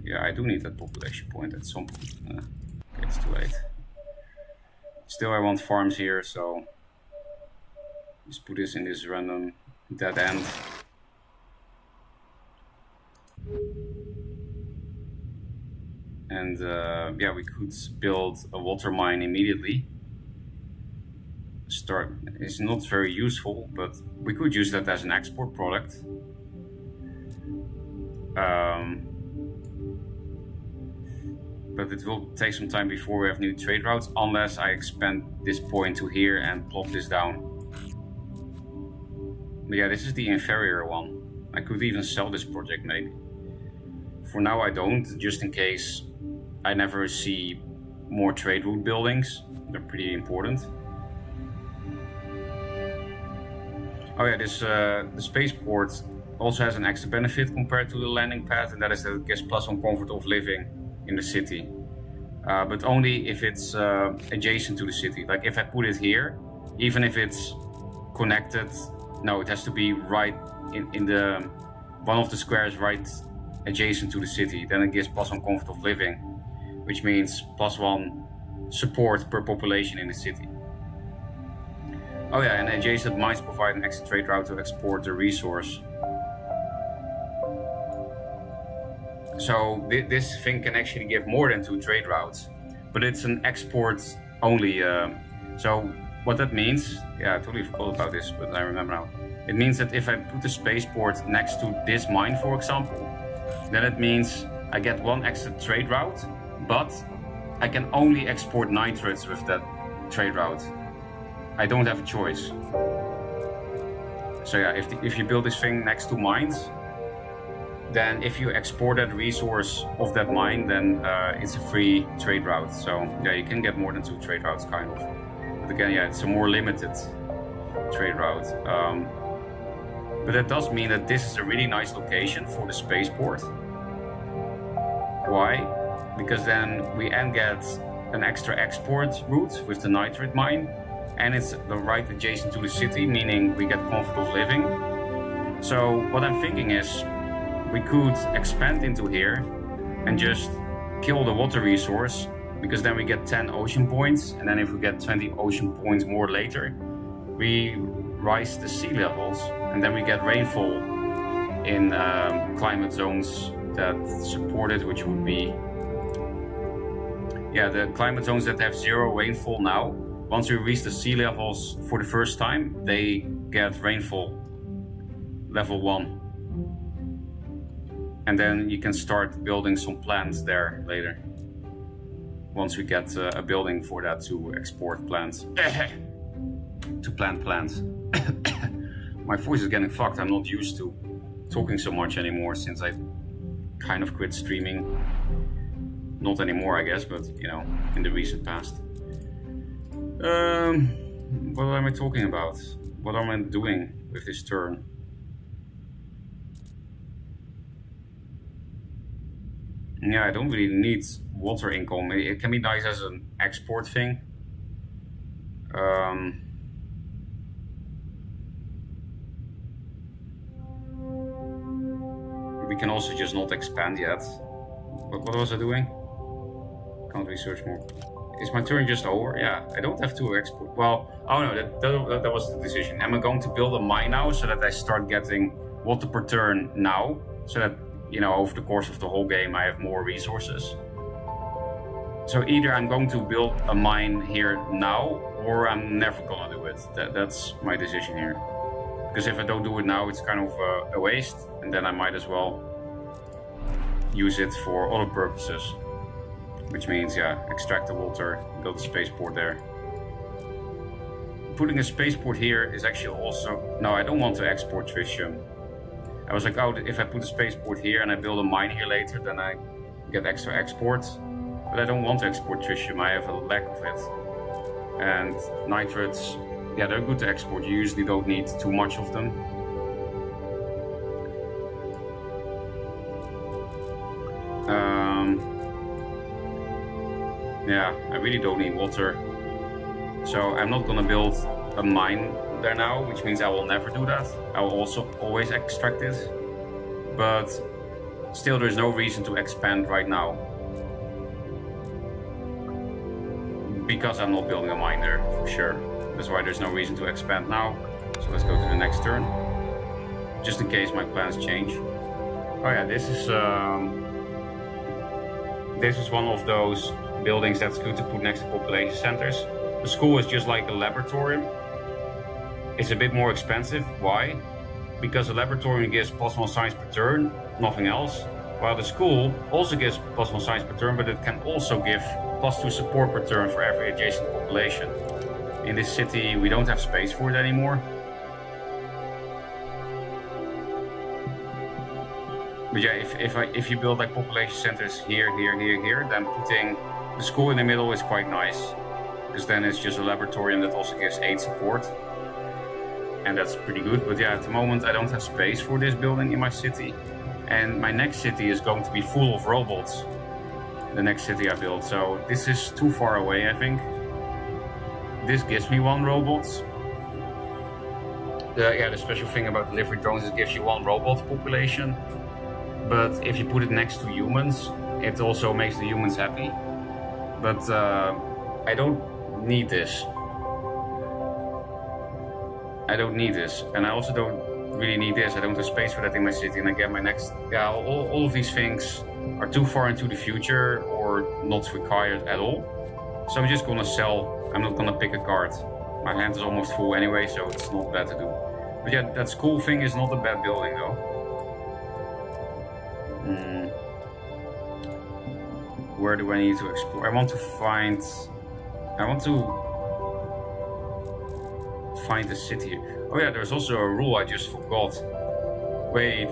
Speaker 1: Yeah, I do need that population point at some point. Okay, it's too late. Still, I want farms here, so just put this in this random dead end. And yeah, we could build a water mine immediately. It's not very useful, but we could use that as an export product. But it will take some time before we have new trade routes, unless I expand this point to here and plop this down. But yeah, this is the inferior one. I could even sell this project maybe. For now I don't, just in case I never see more trade route buildings. They're pretty important. Oh yeah, this the spaceport also has an extra benefit compared to the landing pad, and that is that it gives +1 comfort of living in the city. But only if it's adjacent to the city. Like if I put it here, even if it's connected, no, it has to be right in the one of the squares right adjacent to the city. Then it gives +1 comfort of living, which means +1 support per population in the city. Oh yeah, and adjacent mines provide an extra trade route to export the resource. So this thing can actually give more than 2 trade routes, but it's an export only. So what that means, yeah, I totally forgot about this, but I remember now. It means that if I put the spaceport next to this mine, for example, then it means I get 1 extra trade route, but I can only export nitrates with that trade route. I don't have a choice. So yeah, if you build this thing next to mines, then if you export that resource of that mine, then it's a free trade route. So yeah, you can get more than 2 trade routes, kind of. But again, yeah, it's a more limited trade route. But that does mean that this is a really nice location for the spaceport. Why? Because then we get an extra export route with the nitrate mine, and it's right adjacent to the city, meaning we get comfort of living. So what I'm thinking is we could expand into here and just kill the water resource, because then we get 10 ocean points, and then if we get 20 ocean points more later, we rise the sea levels, and then we get rainfall in climate zones that support it, which would be the climate zones that have 0 rainfall now. Once we reach the sea levels for the first time, they get rainfall level 1. And then you can start building some plants there later. Once we get a building for that to export plants. To plant plants. My voice is getting fucked. I'm not used to talking so much anymore since I kind of quit streaming. Not anymore, I guess, but you know, in the recent past. What am I talking about? What am I doing with this turn? Yeah, I don't really need water income. It can be nice as an export thing. We can also just not expand yet. What was I doing? Can't research more. Is my turn just over? Yeah, I don't have to export. Well, oh no, that was the decision. Am I going to build a mine now so that I start getting water per turn now? So that, you know, over the course of the whole game I have more resources. So either I'm going to build a mine here now, or I'm never gonna do it. That's my decision here. Because if I don't do it now, it's kind of a waste, and then I might as well use it for other purposes. Which means, yeah, extract the water, build a spaceport there. Putting a spaceport here is actually also... No, I don't want to export tritium. I was like, oh, if I put a spaceport here and I build a mine here later, then I get extra exports. But I don't want to export tritium, I have a lack of it. And nitrates, yeah, they're good to export. You usually don't need too much of them. Yeah, I really don't need water. So I'm not gonna build a mine there now, which means I will never do that. I will also always extract it. But still, there's no reason to expand right now. Because I'm not building a mine there, for sure. That's why there's no reason to expand now. So let's go to the next turn. Just in case my plans change. Oh yeah, this is one of those buildings that's good to put next to population centers. The school is just like a laboratorium. It's a bit more expensive. Why? Because the laboratorium gives +1 science per turn, nothing else. While the school also gives +1 science per turn, but it can also give +2 support per turn for every adjacent population. In this city, we don't have space for it anymore. But yeah, if you build like population centers here, then putting the school in the middle is quite nice. Because then it's just a laboratorium that also gives 8 support. And that's pretty good. But yeah, at the moment I don't have space for this building in my city. And my next city is going to be full of robots. The next city I build. So this is too far away, I think. This gives me 1 robot. The special thing about delivery drones is it gives you 1 robot population. But if you put it next to humans, it also makes the humans happy. But I don't need this. I don't need this. And I also don't really need this. I don't have space for that in my city. And again, my next... Yeah, all of these things are too far into the future or not required at all. So I'm just gonna sell. I'm not gonna pick a card. My hand is almost full anyway, so it's not bad to do. But yeah, that school thing is not a bad building though. Where do I need to explore? I want to find a city. Oh yeah, there's also a rule I just forgot. Wait,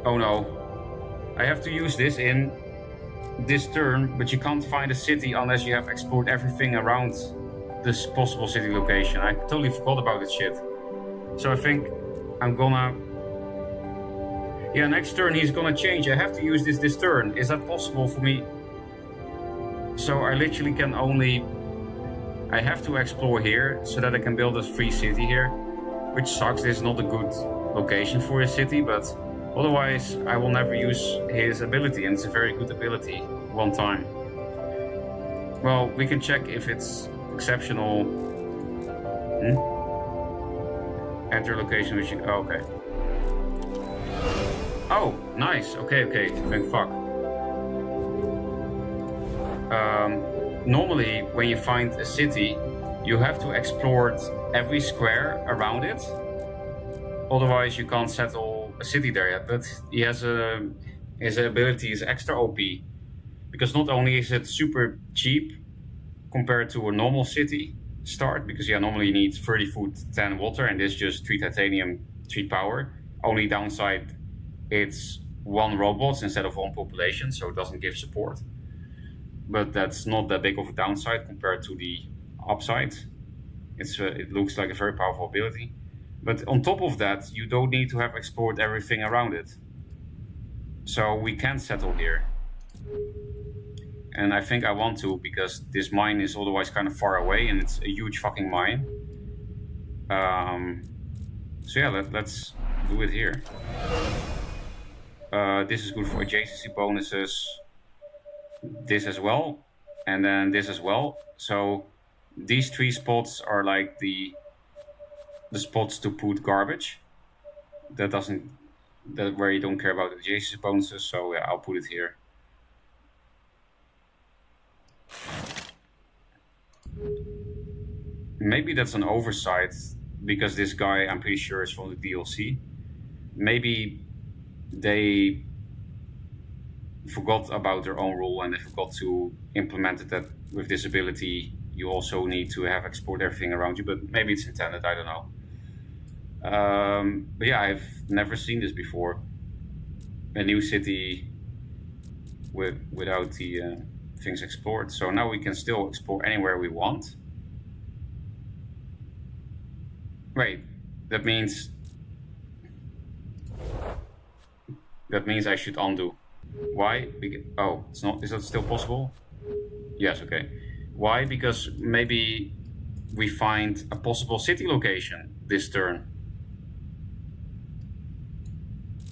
Speaker 1: oh no. I have to use this in this turn, but you can't find a city unless you have explored everything around this possible city location. I totally forgot about this shit. So I think I'm gonna... Yeah, next turn he's gonna change. I have to use this turn. Is that possible for me? So I literally can only... I have to explore here so that I can build a free city here, which sucks. This is not a good location for a city, but otherwise I will never use his ability, and it's a very good ability one time. Well, we can check if it's exceptional. Enter location which you... Oh, okay. Oh, nice. Okay, thank fuck. Normally, when you find a city, you have to explore every square around it. Otherwise, you can't settle a city there yet. But he has his ability is extra OP, because not only is it super cheap compared to a normal city start, because normally you need 30 food, 10 water, and this just 3 titanium, 3 power. Only downside, it's 1 robots instead of 1 population, so it doesn't give support. But that's not that big of a downside compared to the upside. It looks like a very powerful ability. But on top of that, you don't need to have explored everything around it. So we can settle here. And I think I want to, because this mine is otherwise kind of far away and it's a huge fucking mine. So yeah, let's do it here. This is good for adjacency bonuses. This as well, and then this as well. So these 3 spots are like the spots to put garbage. That where you don't care about the adjacency bonuses. So yeah, I'll put it here. Maybe that's an oversight, because this guy, I'm pretty sure, is from the DLC. Maybe they forgot about their own rule and they forgot to implement it, that with this ability you also need to have explored everything around you, but maybe it's intended, I don't know. But yeah, I've never seen this before. A new city without the things explored. So now we can still explore anywhere we want. Wait, that means I should undo. Why? Oh, it's not. Is that still possible? Yes, okay. Why? Because maybe we find a possible city location this turn.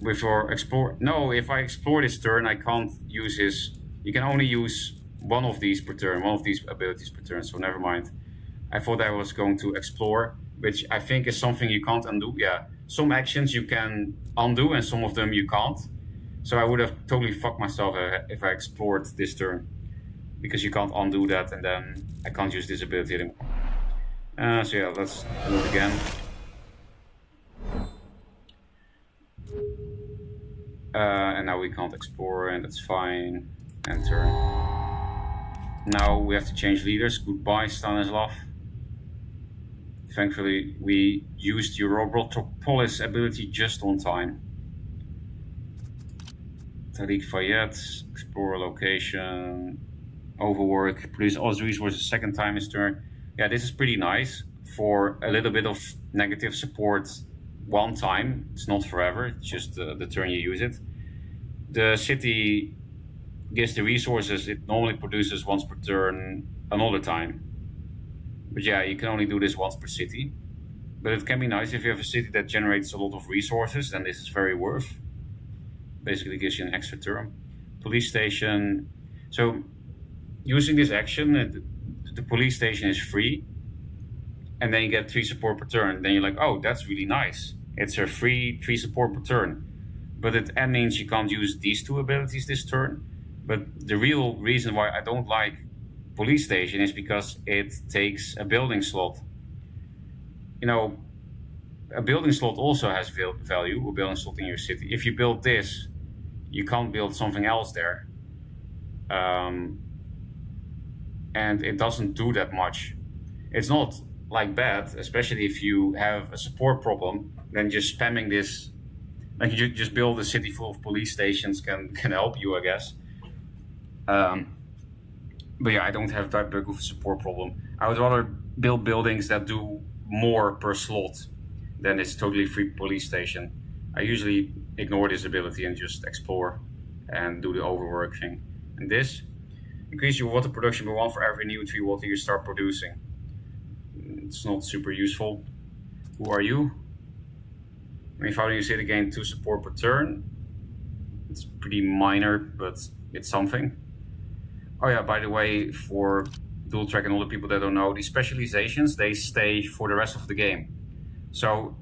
Speaker 1: Before explore... No, if I explore this turn, I can't use his... You can only use one of these per turn, one of these abilities per turn, so never mind. I thought I was going to explore, which I think is something you can't undo. Yeah, some actions you can undo and some of them you can't. So I would have totally fucked myself if I explored this turn, because you can't undo that, and then I can't use this ability anymore. So yeah, let's do it again. And now we can't explore, and that's fine. Enter. Now we have to change leaders. Goodbye, Stanislav. Thankfully, we used your Robotropolis ability just on time. Tariq Fayette, explore location, overwork, produce all resources second time his turn. Yeah, this is pretty nice for a little bit of negative support one time. It's not forever, it's just the turn you use it. The city gives the resources it normally produces once per turn another time. But yeah, you can only do this once per city. But it can be nice if you have a city that generates a lot of resources, then this is very worth. Basically gives you an extra turn. Police station. So using this action, the police station is free. And then you get 3 support per turn. Then you're like, oh, that's really nice. It's a free 3 support per turn. But it means you can't use these 2 abilities this turn. But the real reason why I don't like police station is because it takes a building slot. You know, a building slot also has value, a building slot in your city. If you build this, you can't build something else there. And it doesn't do that much. It's not like bad, especially if you have a support problem, then just spamming this Like you just build a city full of police stations can help you, I guess. But yeah, I don't have that big of a support problem. I would rather build buildings that do more per slot than this totally free police station. I usually ignore this ability and just explore and do the overwork thing. And this increase your water production by 1 for every new 3 water you start producing. It's not super useful. Who are you? When founding you city gain 2 support per turn. It's pretty minor, but it's something. Oh yeah, by the way, for dual track and all the people that don't know, these specializations, they stay for the rest of the game. So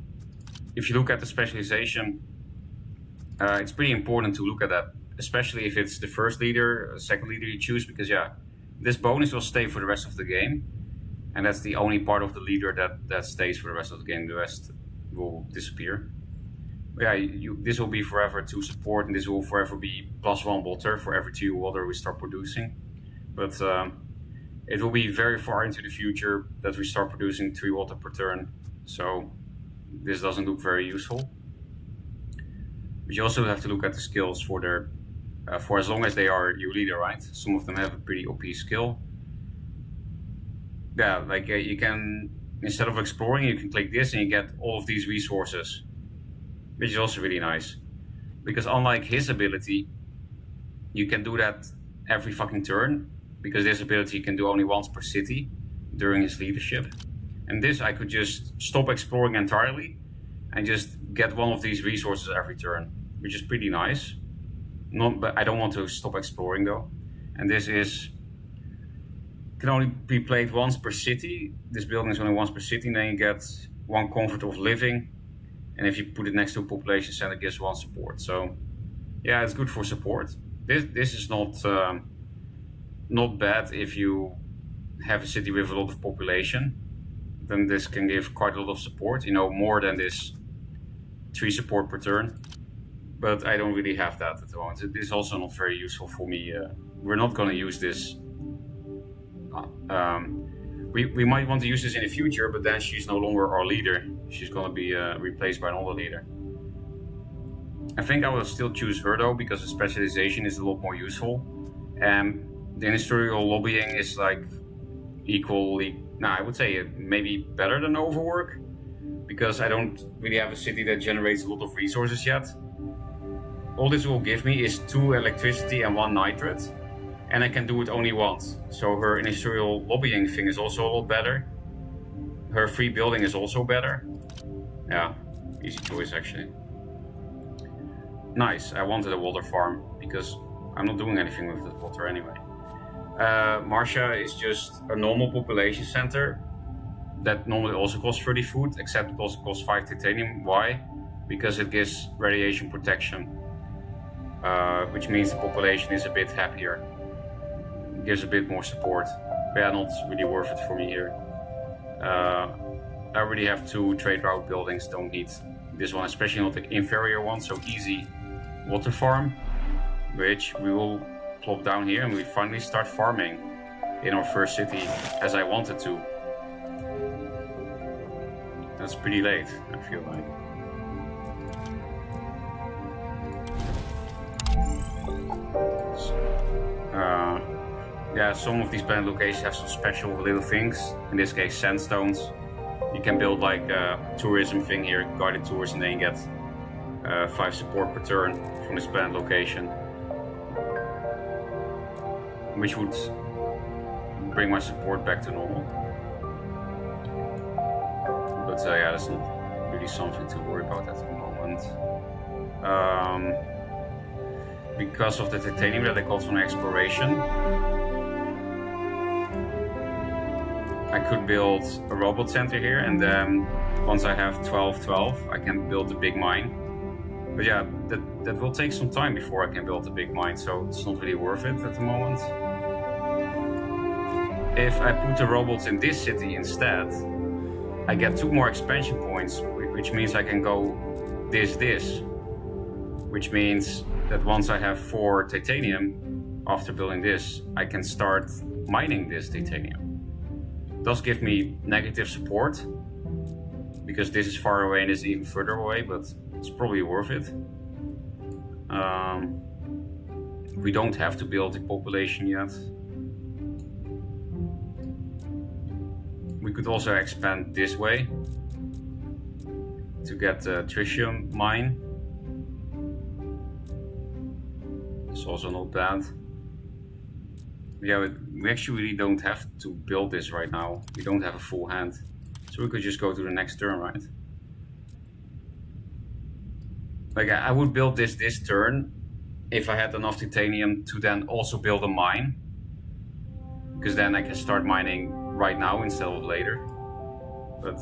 Speaker 1: if you look at the specialization, it's pretty important to look at that, especially if it's the first leader, second leader you choose, because yeah, this bonus will stay for the rest of the game. And that's the only part of the leader that stays for the rest of the game. The rest will disappear. But yeah, this will be forever 2 support, and this will forever be +1 water for every 2 water we start producing. But it will be very far into the future that we start producing 3 water per turn. So this doesn't look very useful. But you also have to look at the skills for their, for as long as they are your leader, right? Some of them have a pretty OP skill. Yeah, like you can, instead of exploring, you can click this and you get all of these resources, which is also really nice. Because unlike his ability, you can do that every fucking turn, because this ability you can do only once per city during his leadership. And this I could just stop exploring entirely and just get one of these resources every turn, which is pretty nice. But I don't want to stop exploring though. And this can only be played once per city. This building is only once per city, and then you get 1 comfort of living. And if you put it next to a population center, it gives 1 support. So yeah, it's good for support. This is not bad if you have a city with a lot of population. Then this can give quite a lot of support, more than this 3 support per turn. But I don't really have that at the moment. This is also not very useful for me. We're not going to use this. We might want to use this in the future, but then she's no longer our leader. She's going to be replaced by another leader. I think I will still choose her though, because the specialization is a lot more useful. And the industrial lobbying is like equally, I would say maybe better than overwork, because I don't really have a city that generates a lot of resources yet. All this will give me is 2 electricity and 1 nitrate. And I can do it only once. So her industrial lobbying thing is also a lot better. Her free building is also better. Yeah, easy choice actually. Nice, I wanted a water farm because I'm not doing anything with the water anyway. Marcia is just a normal population center that normally also costs 30 food, except it also costs 5 titanium. Why? Because it gives radiation protection, which means the population is a bit happier. Gives a bit more support. But yeah, not really worth it for me here. I already have 2 trade route buildings, don't need this one, especially not the inferior one, so easy water farm, which we will plop down here and we finally start farming in our first city as I wanted to. That's pretty late, I feel like. Yeah, some of these planned locations have some special little things. In this case, sandstones. You can build like a tourism thing here, guided tours, and then you get 5 support per turn from this planned location, which would bring my support back to normal. But yeah, that's not really something to worry about at the moment. Because of the titanium that I got from exploration, I could build a robot center here, and then once I have 12, I can build a big mine. But yeah, that will take some time before I can build a big mine, so it's not really worth it at the moment. If I put the robots in this city instead, I get 2 more expansion points, which means I can go this, which means that once I have 4 titanium, after building this, I can start mining this titanium. It does give me negative support, because this is far away and this is even further away, but It's probably worth it. We don't have to build a population yet. We could also expand this way to get the tritium mine. It's also not bad. Yeah, we actually really don't have to build this right now. We don't have a full hand. So we could just go to the next turn, right? Like, I would build this turn if I had enough titanium to then also build a mine. Because then I can start mining right now instead of later. But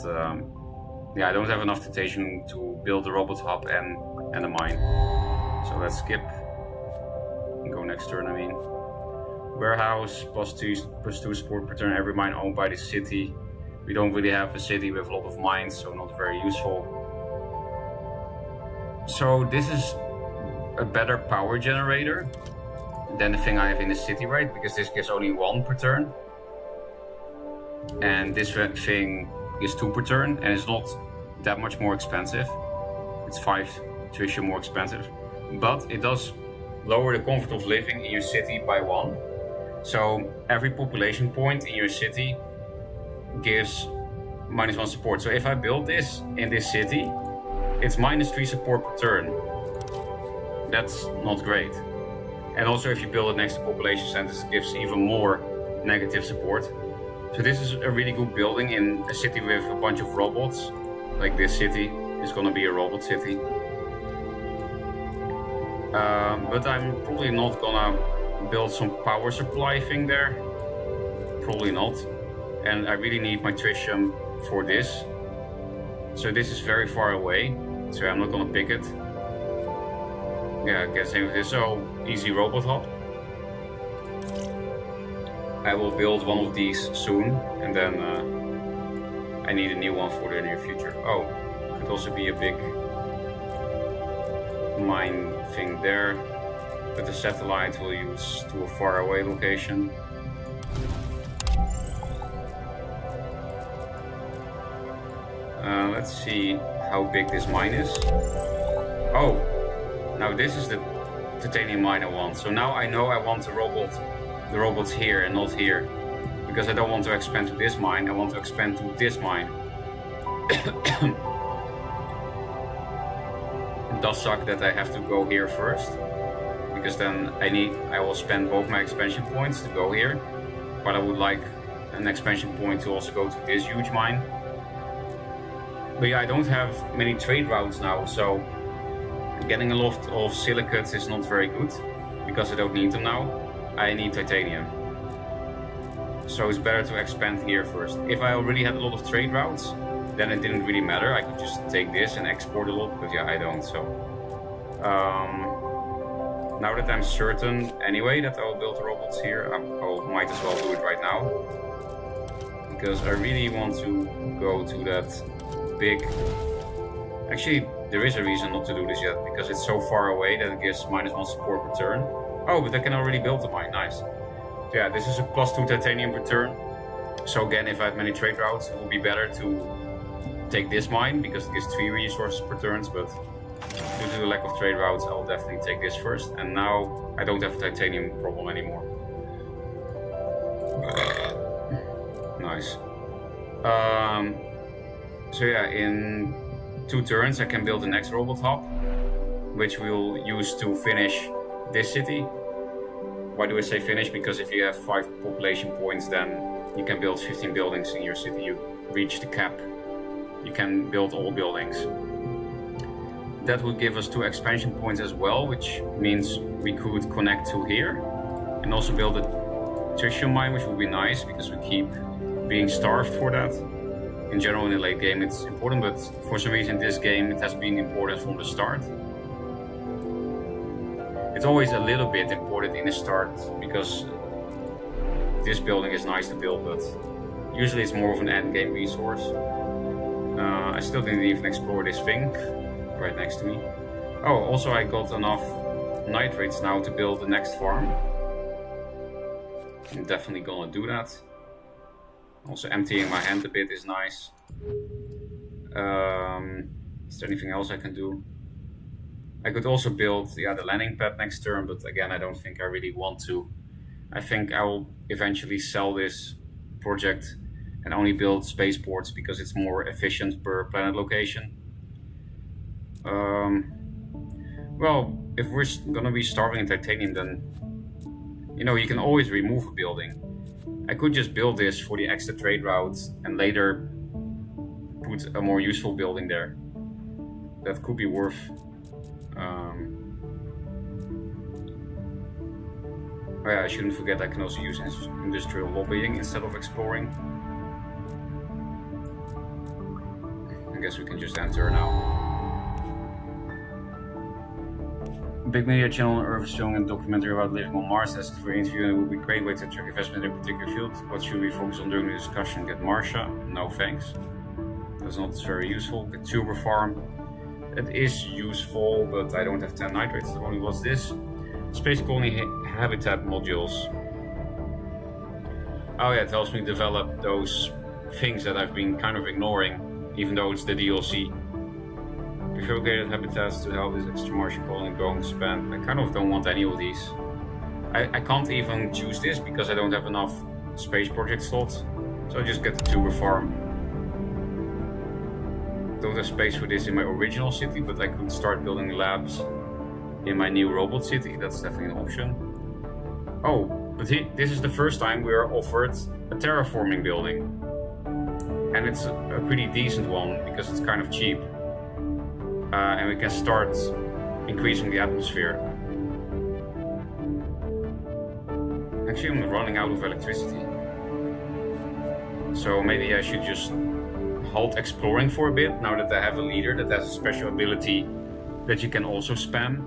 Speaker 1: yeah, I don't have enough titanium to build a robot hub and a mine. So let's skip. And go next turn, I mean. Warehouse, +2 support per turn, every mine owned by the city. We don't really have a city with a lot of mines, so not very useful. So this is a better power generator than the thing I have in the city, right? Because this gives only 1 per turn. And this thing is 2 per turn, and it's not that much more expensive. It's 5 tritium more expensive. But it does lower the comfort of living in your city by 1. So every population point in your city gives -1 support. So if I build this in this city, it's -3 support per turn. That's not great. And also if you build it next to population centers, it gives even more negative support. So this is a really good building in a city with a bunch of robots. Like this city is gonna be a robot city. But I'm probably not gonna build some power supply thing there. Probably not. And I really need my tritium for this. So this is very far away, so I'm not gonna pick it. Yeah, I guess same with this. So easy robot hub. I will build one of these soon, and then I need a new one for the near future. Oh, it could also be a big mine thing there, but the satellite will use to a far away location. Let's see how big this mine is. Oh, now this is the titanium mine I want. So now I know I want the robots here and not here, because I don't want to expand to this mine. I want to expand to this mine. It does suck that I have to go here first, because then I will spend both my expansion points to go here. But I would like an expansion point to also go to this huge mine. But yeah, I don't have many trade routes now, so getting a lot of silicates is not very good, because I don't need them now. I need titanium. So it's better to expand here first. If I already had a lot of trade routes, then it didn't really matter. I could just take this and export a lot, but yeah, I don't, so. Now that I'm certain anyway that I will build robots here, I might as well do it right now. Because I really want to go to that big... Actually, there is a reason not to do this yet, because it's so far away that it gives -1 support per turn. Oh, but I can already build the mine, nice. So yeah, this is a +2 titanium per turn. So again, if I had many trade routes, it would be better to take this mine, because it gives 3 resources per turns, but due to the lack of trade routes, I will definitely take this first. And now I don't have a titanium problem anymore. Nice. So yeah, in 2 turns I can build the next robot hub, which we'll use to finish this city. Why do I say finish? Because if you have 5 population points, then you can build 15 buildings in your city. You reach the cap. You can build all buildings. That would give us 2 expansion points as well, which means we could connect to here and also build a tritium mine, which would be nice because we keep being starved for that. In general, in the late game, it's important, but for some reason, this game it has been important from the start. It's always a little bit important in the start because this building is nice to build, but usually it's more of an end game resource. I still didn't even explore this thing right next to me. Oh, also I got enough nitrates now to build the next farm. I'm definitely gonna do that. Also emptying my hand a bit is nice. Is there anything else I can do? I could also build the landing pad next turn, but again, I don't think I really want to. I think I will eventually sell this project and only build spaceports because it's more efficient per planet location. Well, if we're gonna be starving in titanium, then you can always remove a building. I could just build this for the extra trade route and later put a more useful building there. That could be worth. Oh yeah, I shouldn't forget I can also use industrial lobbying instead of exploring. I guess we can just enter now. Big media channel on Earth is showing a documentary about living on Mars. Asked for interview, and it would be a great way to track investment in a particular field. What should we focus on during the discussion? Get Marsha? No thanks. That's not very useful. Get Tuber Farm. It is useful, but I don't have 10 nitrates. Only what's this? Space colony habitat modules. Oh yeah, it helps me develop those things that I've been kind of ignoring, even though it's the DLC. Prefigurated habitats to help this extra Martian colony going spend. I kind of don't want any of these. I can't even choose this because I don't have enough space project slots. So I just get the Tuber Farm. Don't have space for this in my original city, but I could start building labs in my new robot city. That's definitely an option. Oh, but this is the first time we are offered a terraforming building. And it's a pretty decent one because it's kind of cheap. And we can start increasing the atmosphere. Actually, I'm running out of electricity. So maybe I should just halt exploring for a bit now that I have a leader that has a special ability that you can also spam,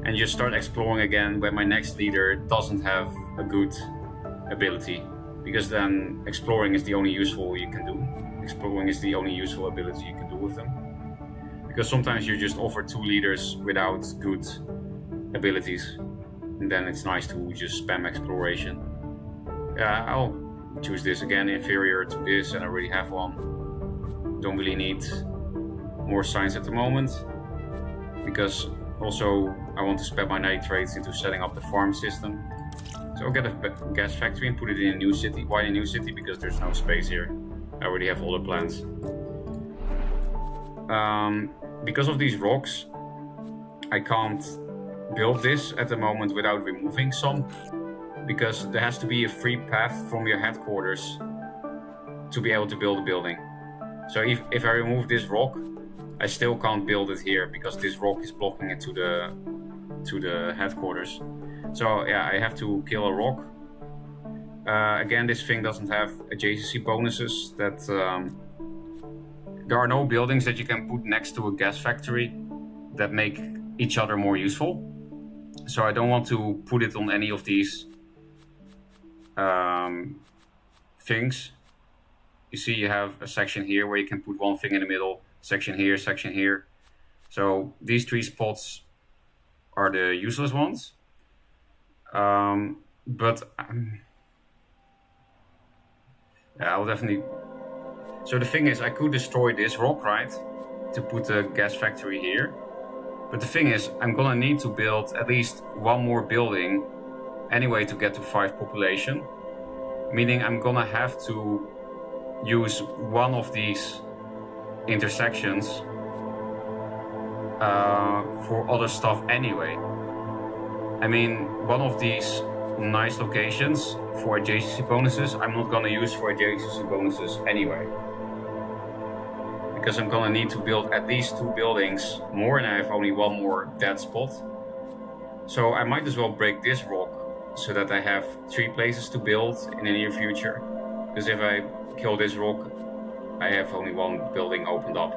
Speaker 1: and just start exploring again when my next leader doesn't have a good ability, because then exploring is the only useful you can do. Exploring is the only useful ability you can do with them. Because sometimes you're just offered 2 leaders without good abilities, and then it's nice to just spam exploration. I'll choose this again, inferior to this, and I already have one. Don't really need more science at the moment, because also I want to spend my nitrates into setting up the farm system. So I'll get a gas factory and put it in a new city. Why a new city? Because there's no space here. I already have all the plans. Because of these rocks, I can't build this at the moment without removing some, because there has to be a free path from your headquarters to be able to build a building. So if I remove this rock, I still can't build it here because this rock is blocking it to the headquarters. So yeah, I have to kill a rock. Again, this thing doesn't have adjacency bonuses. That there are no buildings that you can put next to a gas factory that make each other more useful. So I don't want to put it on any of these things. You see, you have a section here where you can put one thing in the middle, section here, section here. So these 3 spots are the useless ones. Yeah, I'll definitely. So the thing is, I could destroy this rock, right, to put a gas factory here. But the thing is, I'm gonna need to build at least one more building anyway to get to 5 population. Meaning I'm gonna have to use one of these intersections for other stuff anyway. I mean, one of these nice locations for adjacency bonuses, I'm not gonna use for adjacency bonuses anyway. Because I'm gonna need to build at least 2 buildings more, and I have only one more dead spot. So I might as well break this rock so that I have 3 places to build in the near future. Because if I kill this rock, I have only 1 building opened up.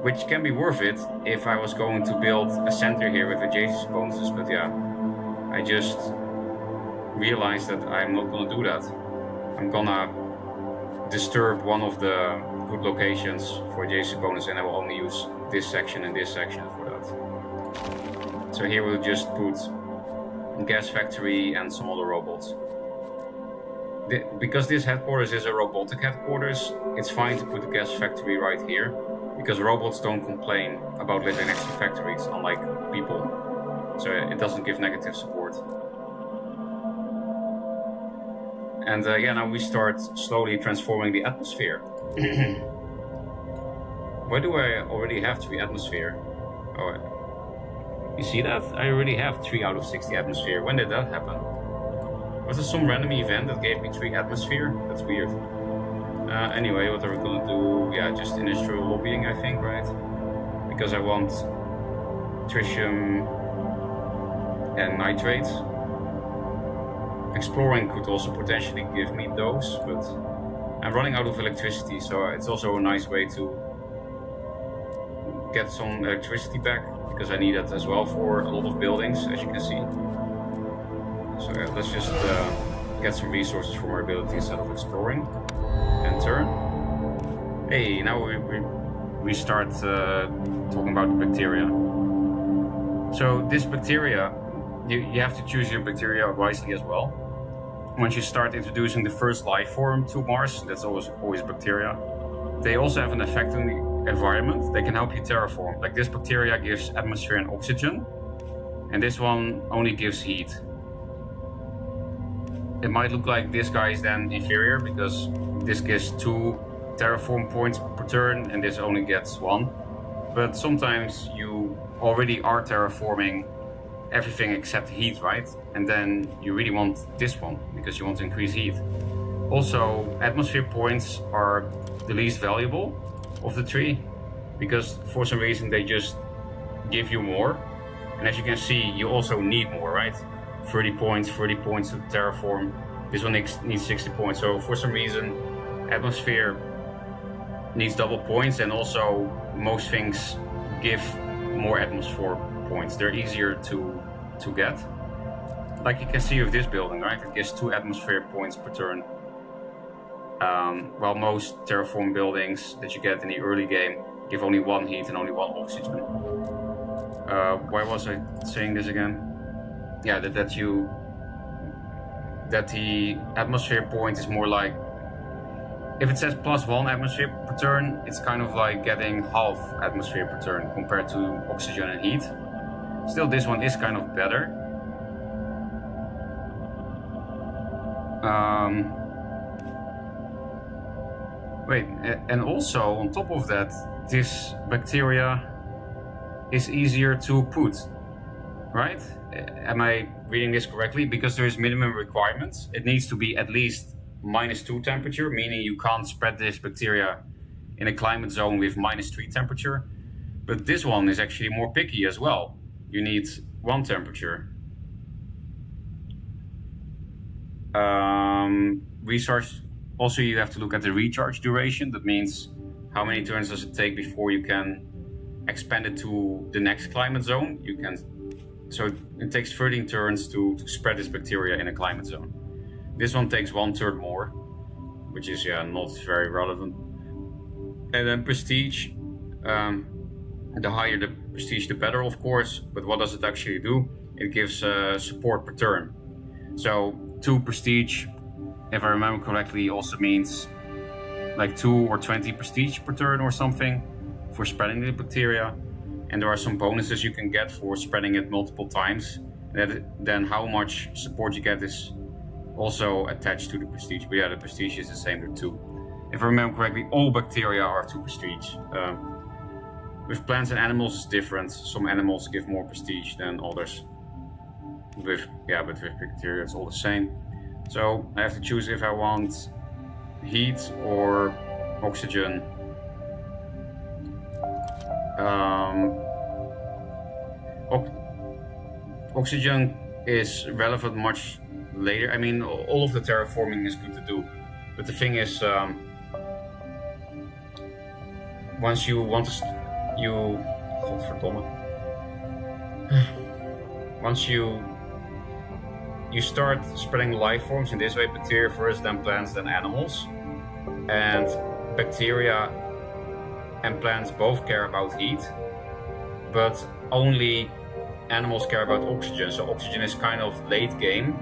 Speaker 1: Which can be worth it if I was going to build a center here with adjacency bonuses, but yeah, I just realized that I'm not gonna do that. I'm gonna disturb one of the good locations for adjacency bonus, and I will only use this section and this section for that. So here we'll just put a gas factory and some other robots. Because this headquarters is a robotic headquarters, it's fine to put a gas factory right here. because robots don't complain about living next to factories, unlike people. So it doesn't give negative support. And yeah, now we start slowly transforming the atmosphere. Why do I already have 3 atmosphere? Oh, you see that? I already have 3 out of 60 atmosphere. When did that happen? Was there some random event that gave me 3 atmosphere? That's weird. Anyway, what are we gonna do? Yeah, just industrial lobbying, I think, right? Because I want tritium and nitrates. Exploring could also potentially give me those, but I'm running out of electricity, so it's also a nice way to get some electricity back, because I need that as well for a lot of buildings, as you can see. So yeah, let's just get some resources from our ability instead of exploring. And turn. Hey, now we start talking about the bacteria. So this bacteria, you have to choose your bacteria wisely as well. Once you start introducing the first life form to Mars, that's always bacteria. They also have an effect on the environment. They can help you terraform. Like this bacteria gives atmosphere and oxygen, and this one only gives heat. It might look like this guy is then inferior because this gives 2 terraform points per turn and this only gets 1. But sometimes you already are terraforming everything except heat, right? And then you really want this one because you want to increase heat. Also, atmosphere points are the least valuable of the 3 because for some reason they just give you more. And as you can see, you also need more, right? 30 points to terraform. This one needs 60 points. So for some reason, atmosphere needs double points, and also most things give more atmosphere points. They're easier to get. Like you can see with this building, right? It gives 2 atmosphere points per turn. While most terraform buildings that you get in the early game give only 1 heat and only 1 oxygen. Why was I saying this again? Yeah, that the atmosphere point is more like, if it says +1 atmosphere per turn, it's kind of like getting half atmosphere per turn compared to oxygen and heat. Still, this one is kind of better. Wait, and also on top of that, this bacteria is easier to put, right? Am I reading this correctly? Because there is minimum requirements. It needs to be at least -2 temperature, meaning you can't spread this bacteria in a climate zone with -3 temperature. But this one is actually more picky as well. You need 1 temperature. Research. Also, you have to look at the recharge duration. That means how many turns does it take before you can expand it to the next climate zone. So it takes 13 turns to spread this bacteria in a climate zone. This one takes 1 turn more, which is not very relevant. And then prestige. The higher the prestige, the better, of course. But what does it actually do? It gives support per turn. So 2 prestige, if I remember correctly, also means like 2 or 20 prestige per turn or something for spreading the bacteria. And there are some bonuses you can get for spreading it multiple times. Then how much support you get is also attached to the prestige. But yeah, the prestige is the same with 2. If I remember correctly, all bacteria are 2 prestige. With plants and animals it's different. Some animals give more prestige than others. But with bacteria it's all the same. So I have to choose if I want heat or oxygen. Oxygen is relevant much later. I mean, all of the terraforming is good to do, but the thing is, once you want to, once you start spreading life forms in this way, bacteria first, then plants, then animals, and bacteria and plants both care about heat, but only animals care about oxygen. So oxygen is kind of late game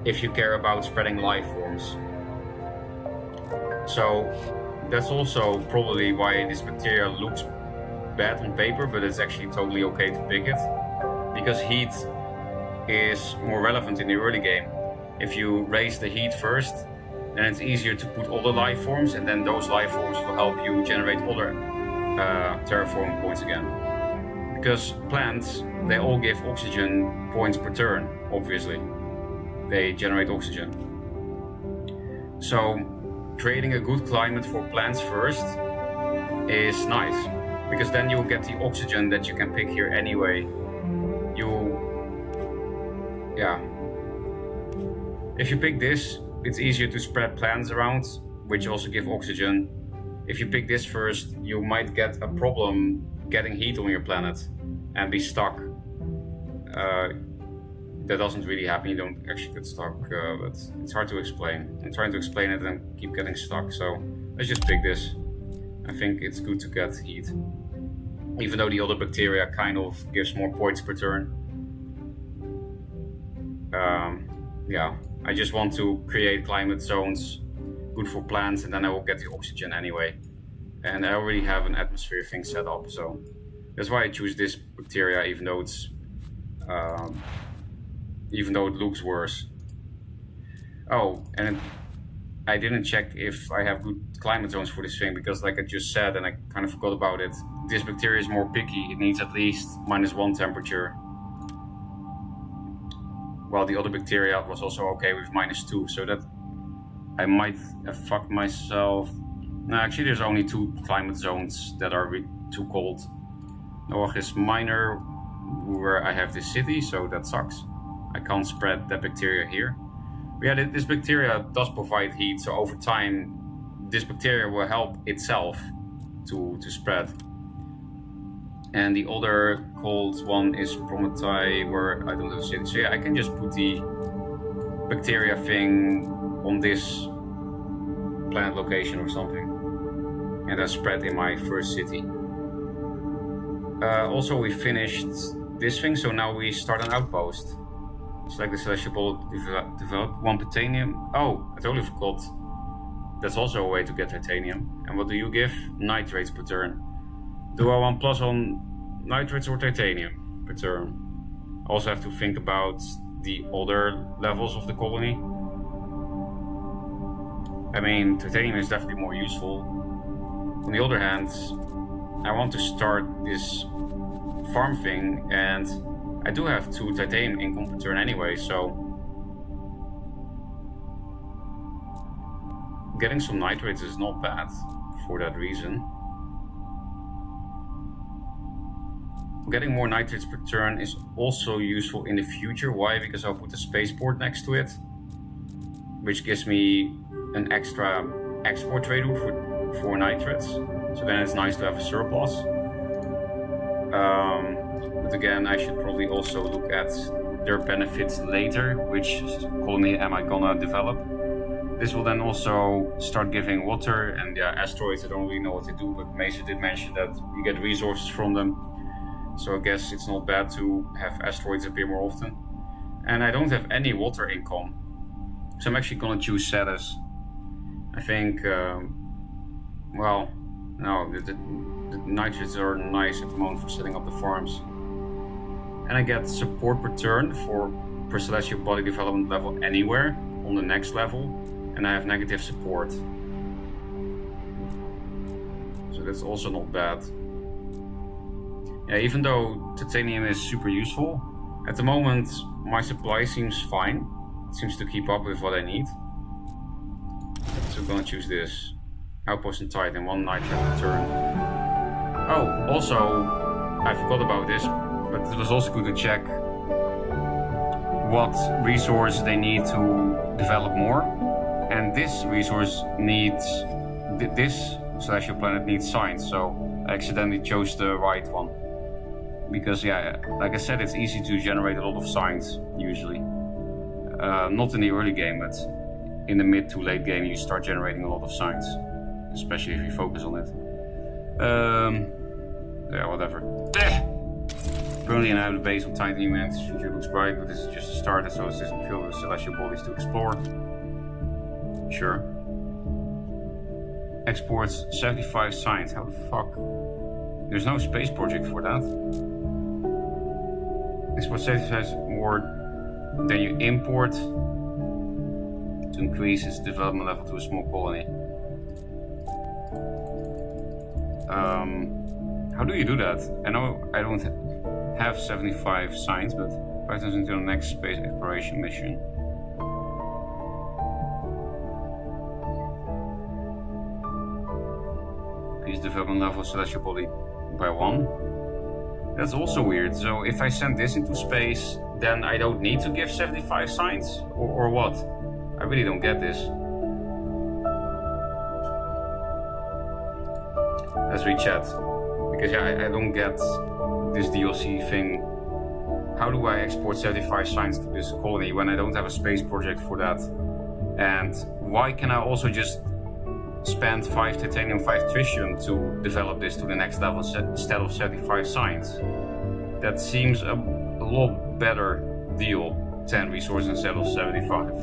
Speaker 1: if you care about spreading life forms. So that's also probably why this bacteria looks bad on paper, but it's actually totally okay to pick it, because heat is more relevant in the early game. If you raise the heat first, then it's easier to put other life forms, and then those life forms will help you generate other terraforming points again. Because plants, they all give oxygen points per turn, obviously. They generate oxygen. So creating a good climate for plants first is nice, because then you'll get the oxygen that you can pick here anyway. If you pick this, it's easier to spread plants around, which also give oxygen. If you pick this first, you might get a problem getting heat on your planet and be stuck. That doesn't really happen, you don't actually get stuck, but it's hard to explain. I'm trying to explain it and keep getting stuck, so let's just pick this. I think it's good to get heat, even though the other bacteria kind of gives more points per turn. I just want to create climate zones good for plants, and then I will get the oxygen anyway. And I already have an atmosphere thing set up, so that's why I choose this bacteria, even though it looks worse. Oh, and I didn't check if I have good climate zones for this thing, because like I just said, and I kind of forgot about it, this bacteria is more picky. It needs at least -1 temperature, while the other bacteria was also okay with -2, so that I might have fucked myself. No, actually there's only 2 climate zones that are too cold. Noach is minor, where I have this city, so that sucks. I can't spread that bacteria here. But yeah, this bacteria does provide heat, so over time this bacteria will help itself to spread. And the other cold one is Prometheus, where I don't have a city. So yeah, I can just put the bacteria thing on this planet location or something, and then spread in my first city. Also, we finished this thing, so now we start an outpost. Select the celestial ball, develop 1 titanium. Oh, I totally forgot. That's also a way to get titanium. And what do you give? Nitrates per turn. Do I want plus on nitrates or titanium per turn? Also have to think about the other levels of the colony. I mean, titanium is definitely more useful. On the other hand, I want to start this farm thing, and I do have 2 titanium income per turn anyway, so getting some nitrates is not bad for that reason. Getting more nitrates per turn is also useful in the future. Why? Because I'll put a spaceport next to it, which gives me an extra export trade route for nitrates. So then it's nice to have a surplus. But again, I should probably also look at their benefits later. Which colony am I gonna develop? This will then also start giving water, and yeah, asteroids, I don't really know what they do, but Mesa did mention that you get resources from them. So I guess it's not bad to have asteroids appear more often. And I don't have any water income, so I'm actually gonna choose status. I think, well, no, the nitrates are nice at the moment for setting up the farms. And I get support per turn per celestial body development level anywhere on the next level, and I have negative support. So that's also not bad. Yeah, even though titanium is super useful, at the moment my supply seems fine. It seems to keep up with what I need. So I'm gonna choose this. Outpost and Titan, 1 nitrate per turn. Oh, also, I forgot about this, but it was also good to check what resource they need to develop more. And this resource needs, this celestial planet needs science, so I accidentally chose the right one. Because yeah, like I said, it's easy to generate a lot of science, usually. Not in the early game, but in the mid to late game you start generating a lot of science. Especially if you focus on it. Yeah, whatever. Currently I have the base on titanium and the future looks bright, but this is just a start, so it isn't filled with celestial bodies to explore. Sure. exports 75 signs. How the fuck? There's no space project for that. Export 75 more than you import to increase its development level to a small colony. How do you do that? I know I don't have 75 signs, but 5,000 until the next space exploration mission. Increase development level celestial body by 1. That's also weird. So if I send this into space, then I don't need to give 75 signs? Or what? I really don't get this. Let's read chat. Because yeah, I don't get this DLC thing. How do I export 75 signs to this colony when I don't have a space project for that? And why can I also just spend 5 titanium, 5 tritium to develop this to the next level instead of 75 signs? That seems a lot better deal, 10 resources instead of 75.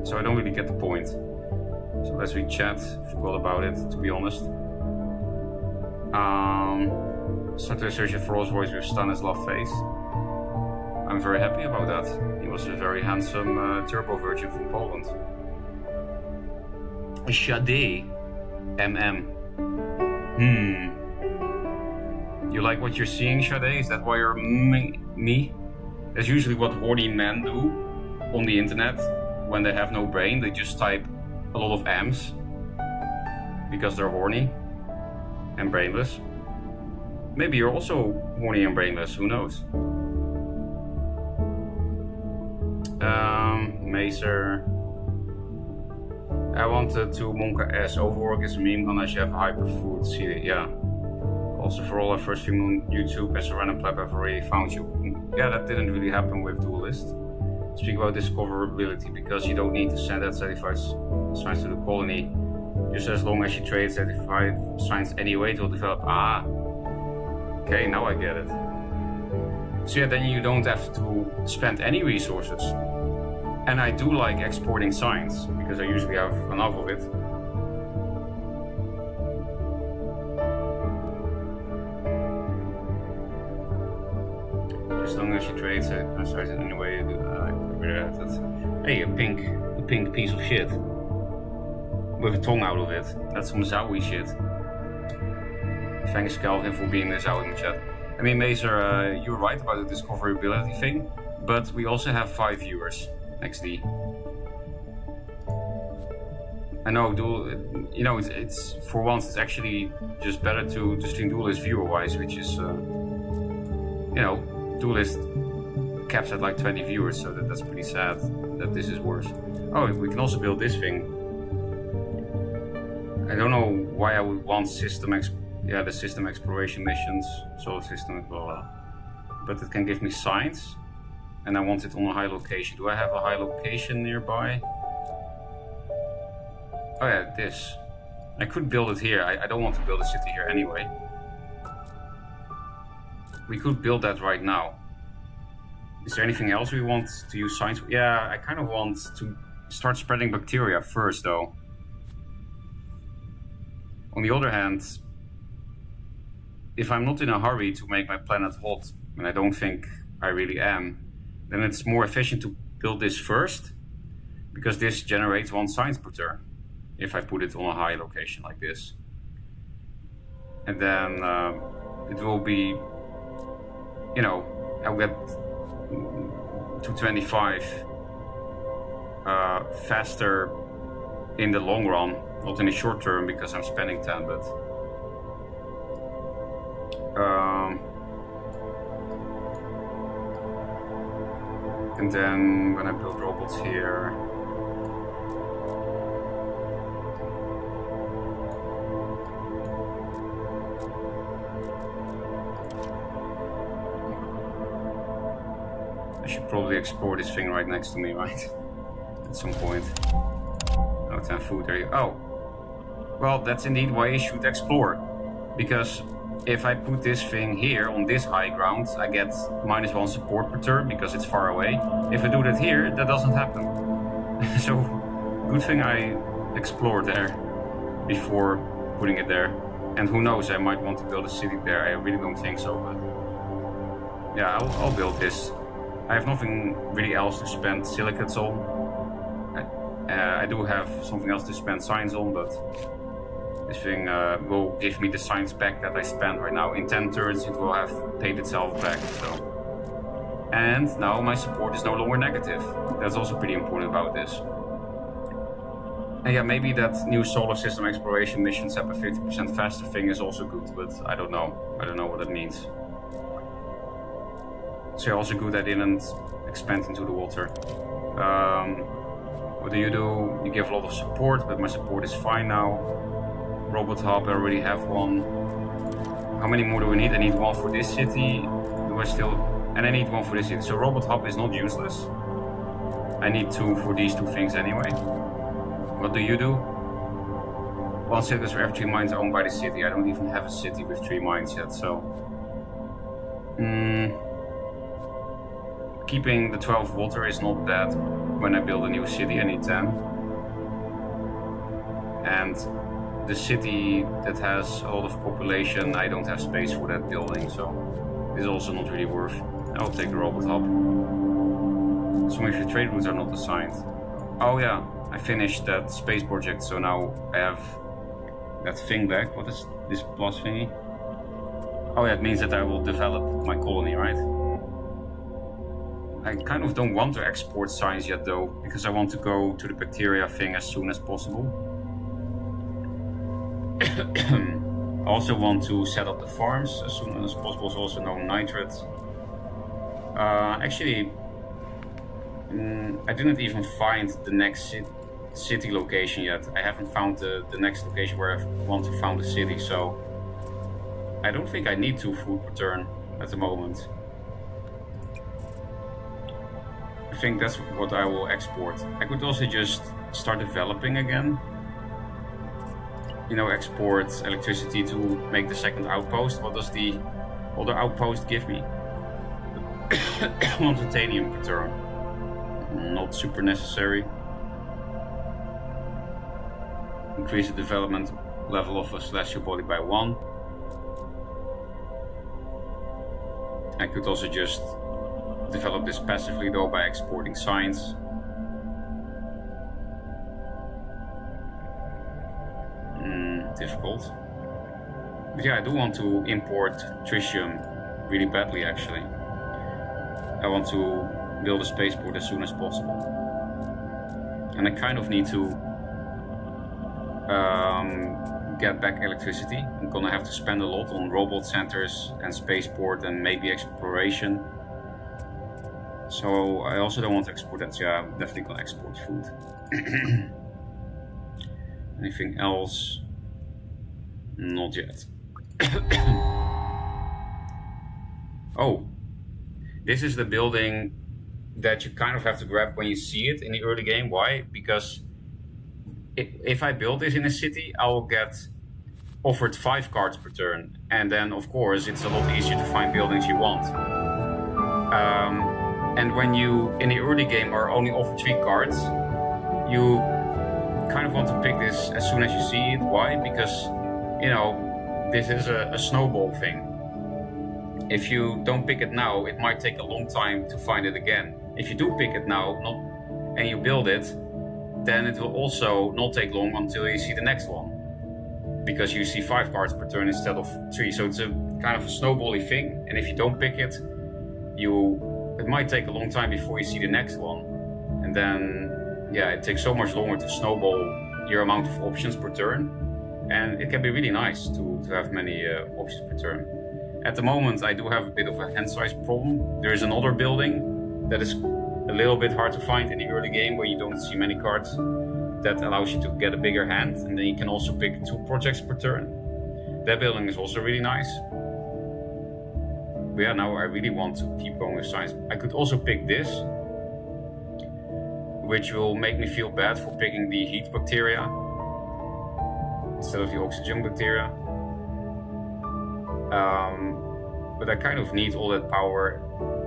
Speaker 1: So I don't really get the point. So let's read chat. Forgot about it, to be honest. Started researching for Rolls-Royce with Stanislav face. I'm very happy about that. He was a very handsome turbo virgin from Poland. Shade MM. You like what you're seeing, Shade? Is that why you're me? That's usually what horny men do on the internet when they have no brain. They just type a lot of M's because they're horny and brainless. Maybe you're also horny and brainless, who knows? Macer. I wanted to Monka S. Overwork is a meme unless you have hyperfood. See it, yeah. Also for all our first stream on YouTube as a random pleb I've already found you. Yeah, that didn't really happen with Duelist. Speak about discoverability because you don't need to send out 75 signs to the colony. Just as long as you trade 75 signs anyway, it will develop. Ah, okay, now I get it. So yeah, then you don't have to spend any resources. And I do like exporting signs because I usually have enough of it. As long as you trade it anyway. Hey, a pink piece of shit with a tongue out of it. That's some Zowie shit. Thanks, Calvin, for being this out in the chat. I mean, Mazer, you're right about the discoverability thing, but we also have 5 viewers. XD. I know, you know, it's for once it's actually just better to stream Duelist viewer-wise, which is, you know, Duelist caps at like 20 viewers, so that's pretty sad that this is worse. Oh, we can also build this thing. I don't know why I would want the system exploration missions, solar system, blah blah. But it can give me signs. And I want it on a high location. Do I have a high location nearby? Oh yeah, this. I could build it here. I don't want to build a city here anyway. We could build that right now. Is there anything else we want to use science? Yeah, I kind of want to start spreading bacteria first though. On the other hand, if I'm not in a hurry to make my planet hot, and I don't think I really am, then it's more efficient to build this first, because this generates 1 science per turn, if I put it on a high location like this. And then it will be, you know, I'll get 225 faster in the long run, not in the short term because I'm spending 10, but and then when I build robots here, I should probably explore this thing right next to me, right? At some point. Oh, 10 food, there you go. Oh, well, that's indeed why you should explore. Because if I put this thing here on this high ground, I get -1 support per turn because it's far away. If I do that here, that doesn't happen. So, good thing I explored there before putting it there. And who knows, I might want to build a city there. I really don't think so, but yeah, I'll build this. I have nothing really else to spend silicates on. I do have something else to spend science on, but this thing will give me the science back that I spend right now. In 10 turns it will have paid itself back. So. And now my support is no longer negative. That's also pretty important about this. And yeah, maybe that new solar system exploration missions have a 50% faster thing is also good, but I don't know. I don't know what that means. So also good I didn't expand into the water. What do? You give a lot of support, but my support is fine now. Robot hub, I already have one. How many more do we need? I need one for this city. Do I still? And I need one for this city. So robot hub is not useless. I need 2 for these 2 things anyway. What do? 1 city is for every 3 mines owned by the city. I don't even have a city with 3 mines yet, so. Keeping the 12 water is not bad. When I build a new city, I need 10. And the city that has a lot of population, I don't have space for that building, so it's also not really worth. I'll take the robot hub. Some of your trade routes are not assigned. Oh yeah, I finished that space project, so now I have that thing back. What is this plus thingy? Oh yeah, it means that I will develop my colony, right? I kind of don't want to export science yet though, because I want to go to the bacteria thing as soon as possible. I also want to set up the farms as soon as possible, so also no nitrates. Actually, I didn't even find the next city location yet. I haven't found the next location where I want to found a city, so I don't think I need 2 food per turn at the moment. I think that's what I will export. I could also just start developing again. You know, export electricity to make the second outpost. What does the other outpost give me? 1 titanium per turn. Not super necessary. Increase the development level of a celestial body by 1. I could also just develop this passively though by exporting science. Difficult. But yeah, I do want to import tritium really badly actually. I want to build a spaceport as soon as possible. And I kind of need to get back electricity. I'm gonna have to spend a lot on robot centers and spaceport and maybe exploration. So I also don't want to export that, so yeah, I'm definitely gonna export food. Anything else? Not yet. Oh, this is the building that you kind of have to grab when you see it in the early game. Why? Because if I build this in a city, I will get offered 5 cards per turn. And then, of course, it's a lot easier to find buildings you want. And when you, in the early game, are only offered 3 cards, you kind of want to pick this as soon as you see it. Why? Because, you know, this is a snowball thing. If you don't pick it now, it might take a long time to find it again. If you do pick it now and you build it, then it will also not take long until you see the next one. Because you see 5 cards per turn instead of 3. So it's a kind of a snowbally thing. And if you don't pick it, it might take a long time before you see the next one. And then, yeah, it takes so much longer to snowball your amount of options per turn. And it can be really nice to have many options per turn. At the moment, I do have a bit of a hand size problem. There is another building that is a little bit hard to find in the early game where you don't see many cards that allows you to get a bigger hand. And then you can also pick 2 projects per turn. That building is also really nice. But yeah, now I really want to keep going with science. I could also pick this, which will make me feel bad for picking the heat bacteria instead of the oxygen bacteria. But I kind of need all that power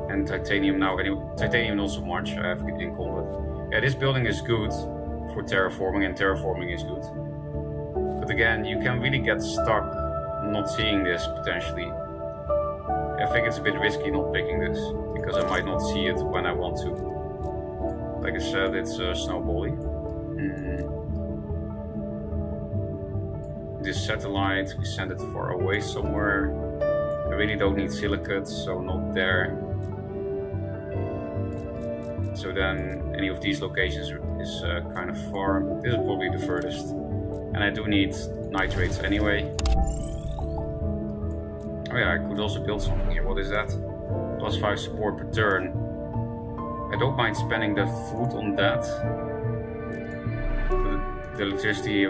Speaker 1: and titanium now. Anyway, titanium not so much, I have good income, but yeah, this building is good for terraforming, and terraforming is good. But again, you can really get stuck not seeing this potentially. I think it's a bit risky not picking this, because I might not see it when I want to. Like I said, it's snowballing. This satellite, we send it far away somewhere. I really don't need silicates, so not there. So then any of these locations is kind of far. This is probably the furthest. And I do need nitrates anyway. Oh yeah, I could also build something here. What is that? +5 support per turn. I don't mind spending the food on that. The electricity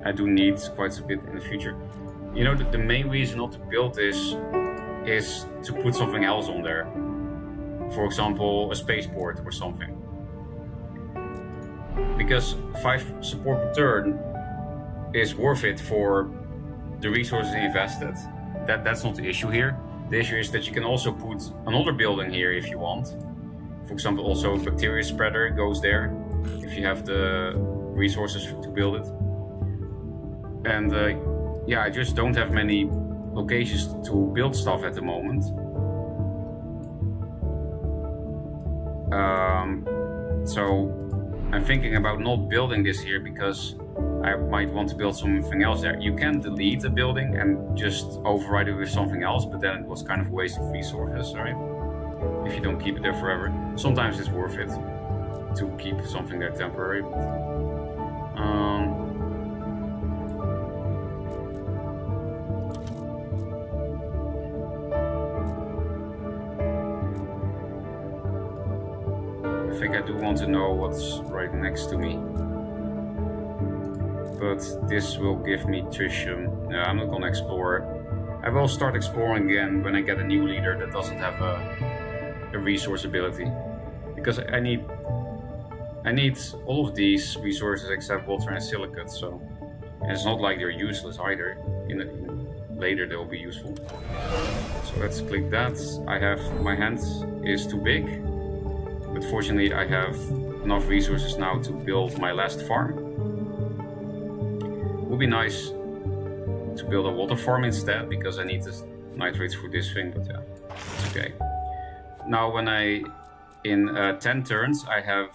Speaker 1: I do need quite a bit in the future. You know, the main reason not to build this is to put something else on there. For example, a spaceport or something. Because 5 support per turn is worth it for the resources invested. That's not the issue here. The issue is that you can also put another building here if you want. For example, also a bacteria spreader goes there if you have the resources to build it. And yeah, I just don't have many locations to build stuff at the moment. So I'm thinking about not building this here because I might want to build something else there. You can delete a building and just override it with something else, but then it was kind of a waste of resources, right? If you don't keep it there forever. Sometimes it's worth it to keep something there temporary. I think I do want to know what's right next to me. But this will give me tritium. I'm not gonna explore. I will start exploring again when I get a new leader that doesn't have a resource ability. Because I need all of these resources except water and silicate, so. And it's not like they're useless either. Later they'll be useful. So let's click that. My hand is too big. But fortunately I have enough resources now to build my last farm. It would be nice to build a water farm instead, because I need the nitrates for this thing, but yeah, it's okay. Now when in 10 turns I have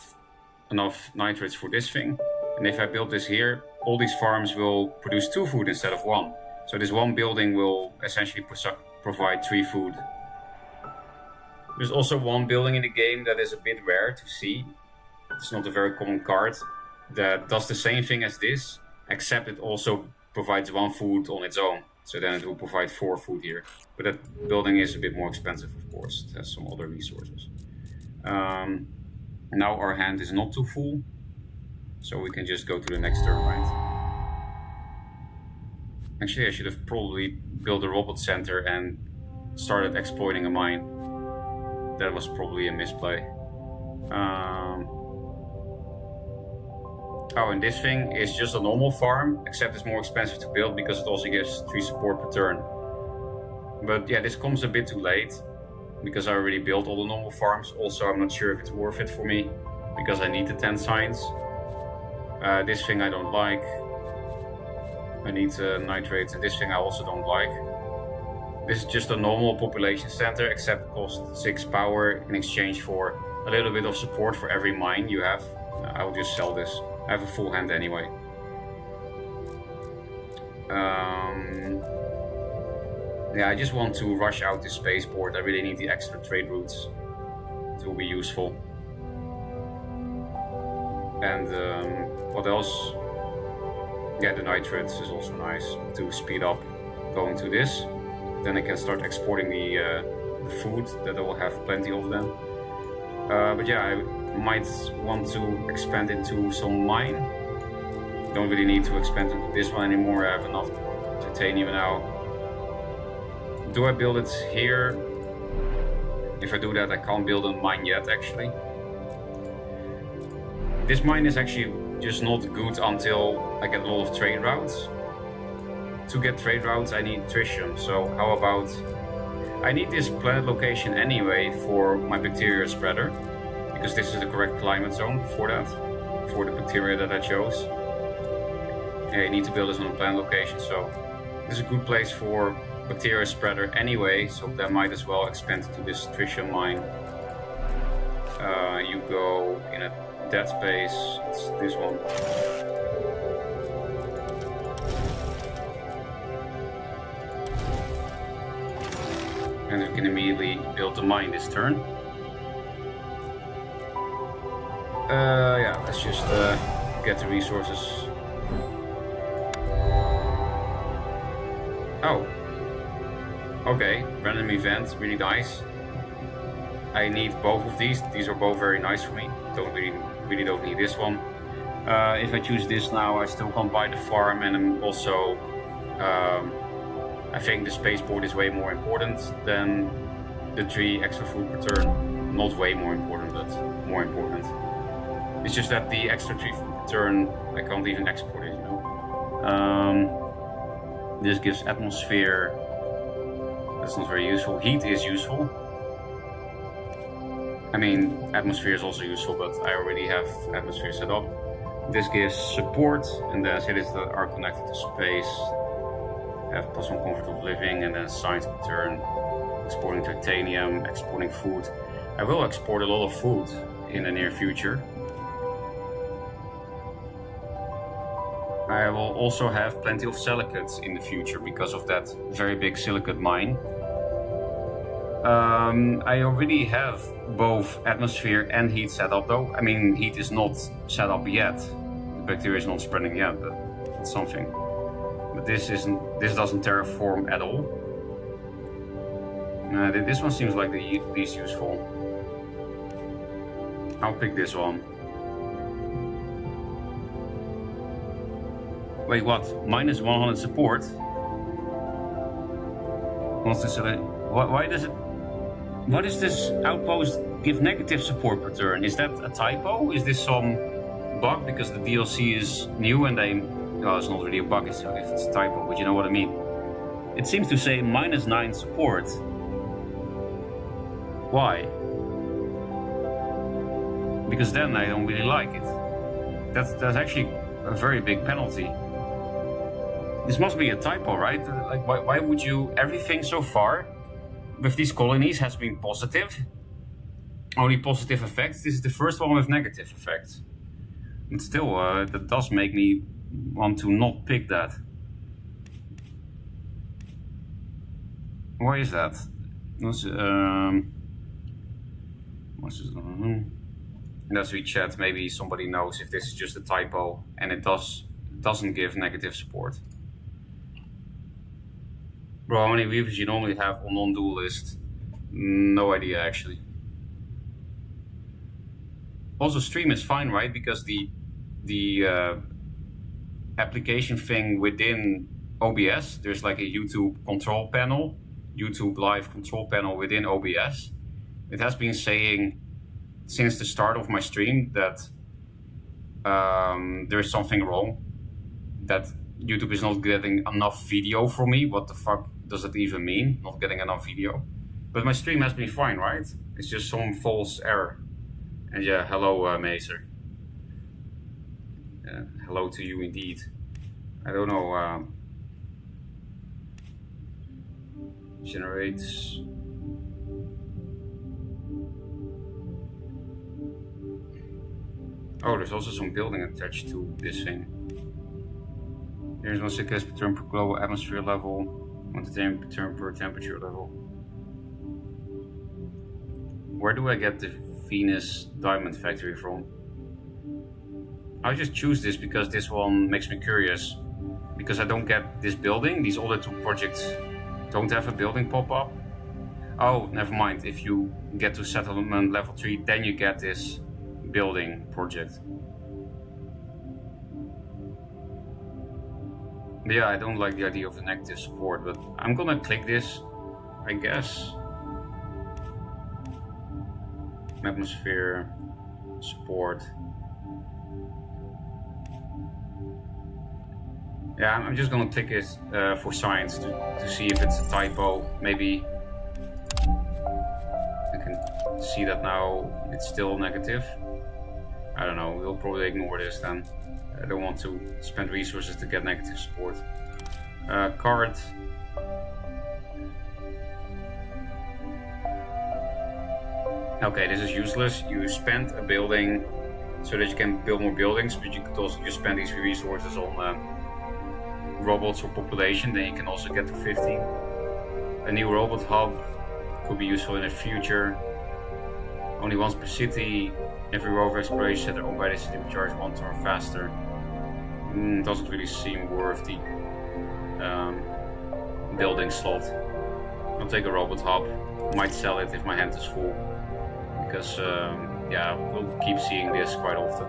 Speaker 1: enough nitrates for this thing, and if I build this here, all these farms will produce 2 food instead of 1. So this one building will essentially provide 3 food. There's also one building in the game that is a bit rare to see. It's not a very common card that does the same thing as this, except it also provides 1 food on its own. So then it will provide 4 food here. But that building is a bit more expensive, of course. It has some other resources. Now our hand is not too full, so we can just go to the next turn, right? Actually, I should have probably built a robot center and started exploiting a mine. That was probably a misplay. Oh, and this thing is just a normal farm, except it's more expensive to build because it also gives 3 support per turn. But yeah, this comes a bit too late, because I already built all the normal farms. Also, I'm not sure if it's worth it for me, because I need the 10 signs. This thing I don't like. I need nitrates, and this thing I also don't like. This is just a normal population center, except it costs 6 power in exchange for a little bit of support for every mine you have. I'll just sell this. I have a full hand anyway. Yeah, I just want to rush out this spaceport. I really need the extra trade routes. It will be useful. And what else? Yeah, the nitrates is also nice to speed up going to this. Then I can start exporting the food that I will have plenty of then. But yeah, I might want to expand into some mine. Don't really need to expand into this one anymore. I have enough titanium now. Do I build it here? If I do that, I can't build a mine yet, actually. This mine is actually just not good until I get a lot of trade routes. To get trade routes, I need tritium. So how about... I need this planet location anyway for my bacteria spreader, because this is the correct climate zone for that, for the bacteria that I chose. Yeah, you need to build this on a planned location, so this is a good place for bacteria spreader anyway, so that might as well expand to this tritium mine. You go in a dead space, it's this one. And we can immediately build the mine this turn. Yeah, let's just get the resources. Oh. Okay, random event, really nice. I need both of these. These are both very nice for me. Really don't need this one. If I choose this now, I still can't buy the farm, and I'm also I think the spaceport is way more important than the 3 extra food per turn. Not way more important, but more important. It's just that the extra 3 food per turn, I can't even export it, you know. This gives atmosphere. That's not very useful. Heat is useful. I mean, atmosphere is also useful, but I already have atmosphere set up. This gives support, and then cities that are connected to space have +1 comfort of living, and then science per turn, exporting titanium, exporting food. I will export a lot of food in the near future. I will also have plenty of silicates in the future because of that very big silicate mine. I already have both atmosphere and heat set up though. I mean, heat is not set up yet. The bacteria is not spreading yet, but it's something. But this doesn't terraform at all. This one seems like the least useful. I'll pick this one. Wait, what? -100 support? What's this? Why does it? What is this outpost give negative support per turn? Is that a typo? Is this some bug because the DLC is new and they? Well, it's not really a bug. It's a typo, but you know what I mean. It seems to say -9 support. Why? Because then I don't really like it. That's actually a very big penalty. This must be a typo, right? Like, why would you? Everything so far with these colonies has been positive. Only positive effects. This is the first one with negative effects. But still, that does make me want to not pick that. Why is that? What's this? Let's read chat. Maybe somebody knows if this is just a typo and it doesn't give negative support. Bro, how many weavers you normally have on non-dual list? No idea actually. Also, stream is fine, right? Because the application thing within OBS, there's like a YouTube control panel, YouTube live control panel within OBS. It has been saying since the start of my stream that there's something wrong, that YouTube is not getting enough video from me. What the fuck does it even mean, not getting enough video? But my stream has been fine, right? It's just some false error. And yeah, hello Mazer. Hello to you indeed. I don't know, generates. Oh, there's also some building attached to this thing. There's no sickness per turn per global atmosphere level, 1 to 10 per turn per temperature level. Where do I get the Venus Diamond Factory from? I'll just choose this because this one makes me curious. Because I don't get this building, these other 2 projects don't have a building pop up. Oh, never mind. If you get to settlement level 3, then you get this building project. Yeah, I don't like the idea of the negative support, but I'm gonna click this, I guess. Atmosphere, support. Yeah, I'm just gonna click it for science to see if it's a typo. Maybe I can see that now it's still negative. I don't know, we'll probably ignore this then. I don't want to spend resources to get negative support. Card. Okay, this is useless. You spend a building so that you can build more buildings, but you could also just spend these resources on robots or population. Then you can also get to 15. A new robot hub could be useful in the future. Only once per city. Every rover exploration center owned by the city will charge 1 turn faster. Doesn't really seem worth the building slot. I'll take a robot hub. Might sell it if my hand is full. Because, yeah, we'll keep seeing this quite often.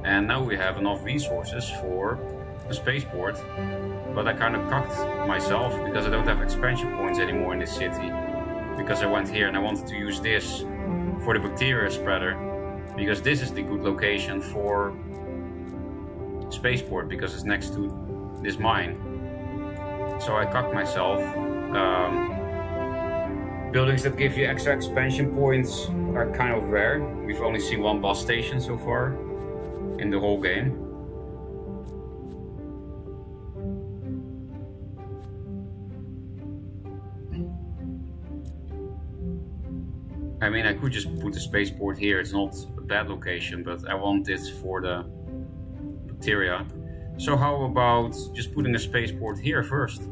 Speaker 1: And now we have enough resources for a spaceport. But I kind of cocked myself because I don't have expansion points anymore in this city. Because I went here and I wanted to use this for the bacteria spreader. Because this is the good location for spaceport because it's next to this mine. So I cocked myself. Buildings that give you extra expansion points are kind of rare. We've only seen 1 bus station so far in the whole game. I mean, I could just put the spaceport here. It's not a bad location, but I want it for the bacteria. So how about just putting a spaceport here first?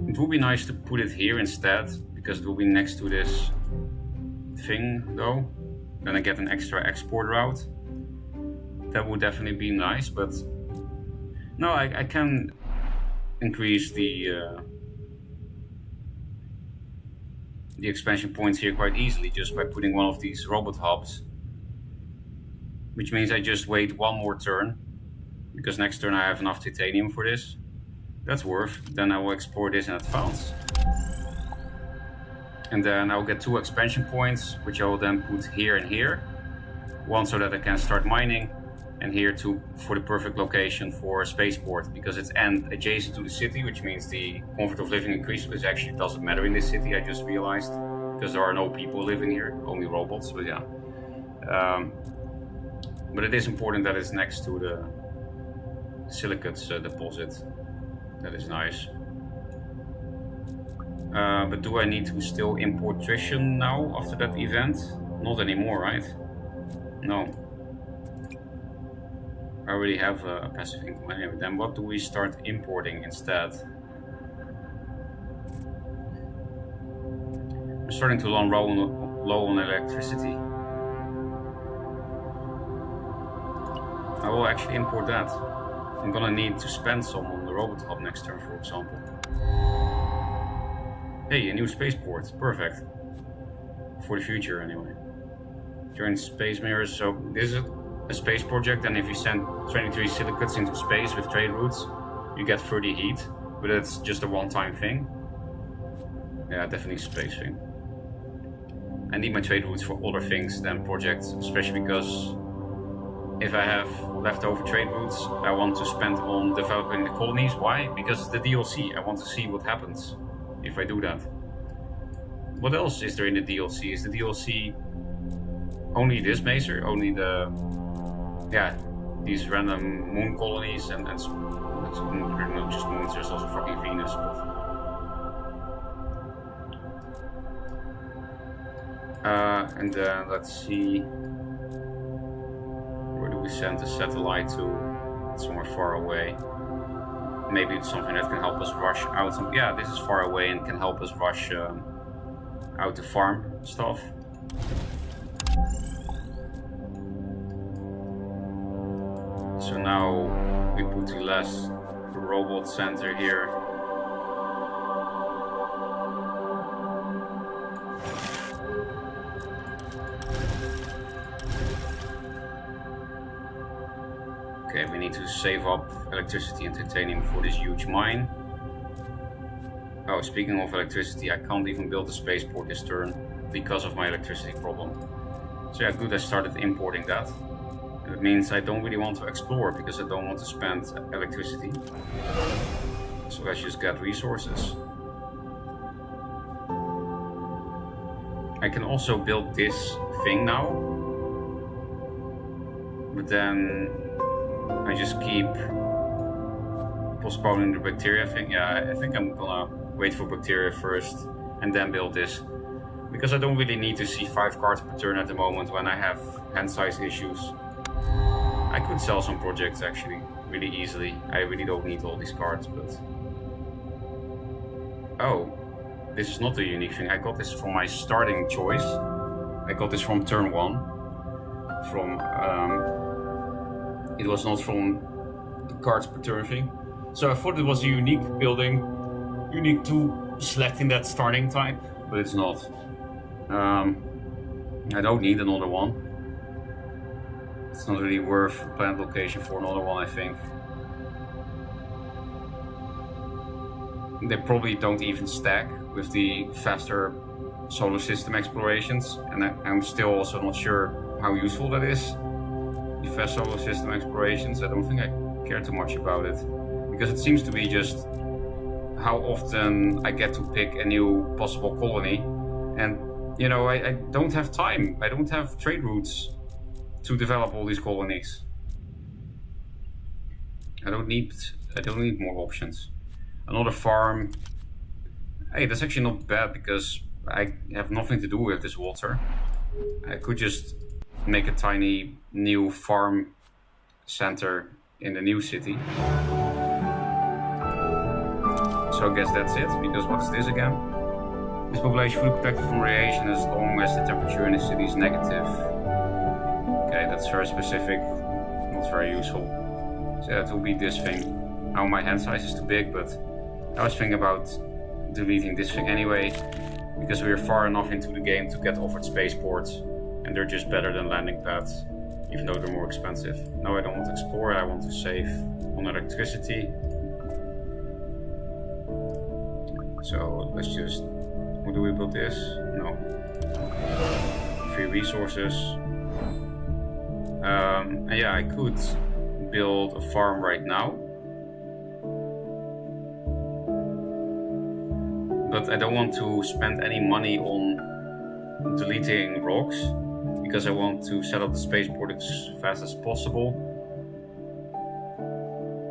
Speaker 1: It would be nice to put it here instead, because it will be next to this thing though. Then I get an extra export route. That would definitely be nice, but no, I can increase the expansion points here quite easily just by putting one of these robot hubs. Which means I just wait 1 more turn, because next turn I have enough titanium for this. That's worth. Then I will explore this in advance. And then I'll get 2 expansion points, which I will then put here and here. 1 so that I can start mining, and here 2 for the perfect location for a spaceport, because it's adjacent to the city, which means the comfort of living increases, which actually doesn't matter in this city, I just realized. Because there are no people living here, only robots, but yeah. But it is important that it's next to the silicates deposit. That is nice. But do I need to still import Trition now after that event? Not anymore, right? No. I already have a passive income anyway. Then what do we start importing instead? I'm starting to run low on electricity. I will actually import that. I'm gonna need to spend some on the robot hub next turn, for example. Hey, a new spaceport. Perfect. For the future, anyway. Join space mirrors. So this is a space project, and if you send 23 silicates into space with trade routes, you get 30 heat. But it's just a one-time thing. Yeah, definitely a space thing. I need my trade routes for other things than projects, especially because if I have leftover trade routes, I want to spend on developing the colonies. Why? Because it's the DLC. I want to see what happens if I do that. What else is there in the DLC? Is the DLC only this mazer? Only the... yeah, these random moon colonies and that's not just moons, there's also fucking Venus, but... and then let's see... where do we send the satellite to? It's somewhere far away. Maybe it's something that can help us rush out. Yeah, this is far away and can help us rush out to farm stuff. So now we put the last robot center here. Okay, we need to save up electricity and titanium for this huge mine. Oh, speaking of electricity, I can't even build a spaceport this turn because of my electricity problem. So yeah, good, I started importing that. And it means I don't really want to explore because I don't want to spend electricity. So let's just get resources. I can also build this thing now. but then I just keep postponing the bacteria thing. Yeah, I think I'm gonna wait for bacteria first and then build this, because I don't really need to see 5 cards per turn at the moment when I have hand size issues. I could sell some projects actually really easily. I really don't need all these cards, but... Oh, this is not a unique thing. I got this from my starting choice. I got this from turn 1. From it was not from the cards per turn thing. So I thought it was a unique building, unique to selecting that starting type, but it's not. I don't need another one. It's not really worth a planned location for another one, I think. They probably don't even stack with the faster solar system explorations, and I'm still also not sure how useful that is. The fast solar system explorations, I don't think I care too much about it, because it seems to be just how often I get to pick a new possible colony, and you know, I don't have time. I don't have trade routes to develop all these colonies. I don't need more options. Another farm. Hey, that's actually not bad because I have nothing to do with this water. I could just make a tiny new farm center in the new city. So I guess that's it, because what is this again? This population fully protected from radiation as long as the temperature in the city is negative. Okay, that's very specific, not very useful. So that will be this thing. Now my hand size is too big, but I was thinking about deleting this thing anyway, because we are far enough into the game to get offered spaceports, and they're just better than landing pads, even though they're more expensive. No, I don't want to explore, I want to save on electricity. So let's just... How do we build this? No. Free resources. And yeah, I could build a farm right now. But I don't want to spend any money on deleting rocks, because I want to set up the spaceport as fast as possible.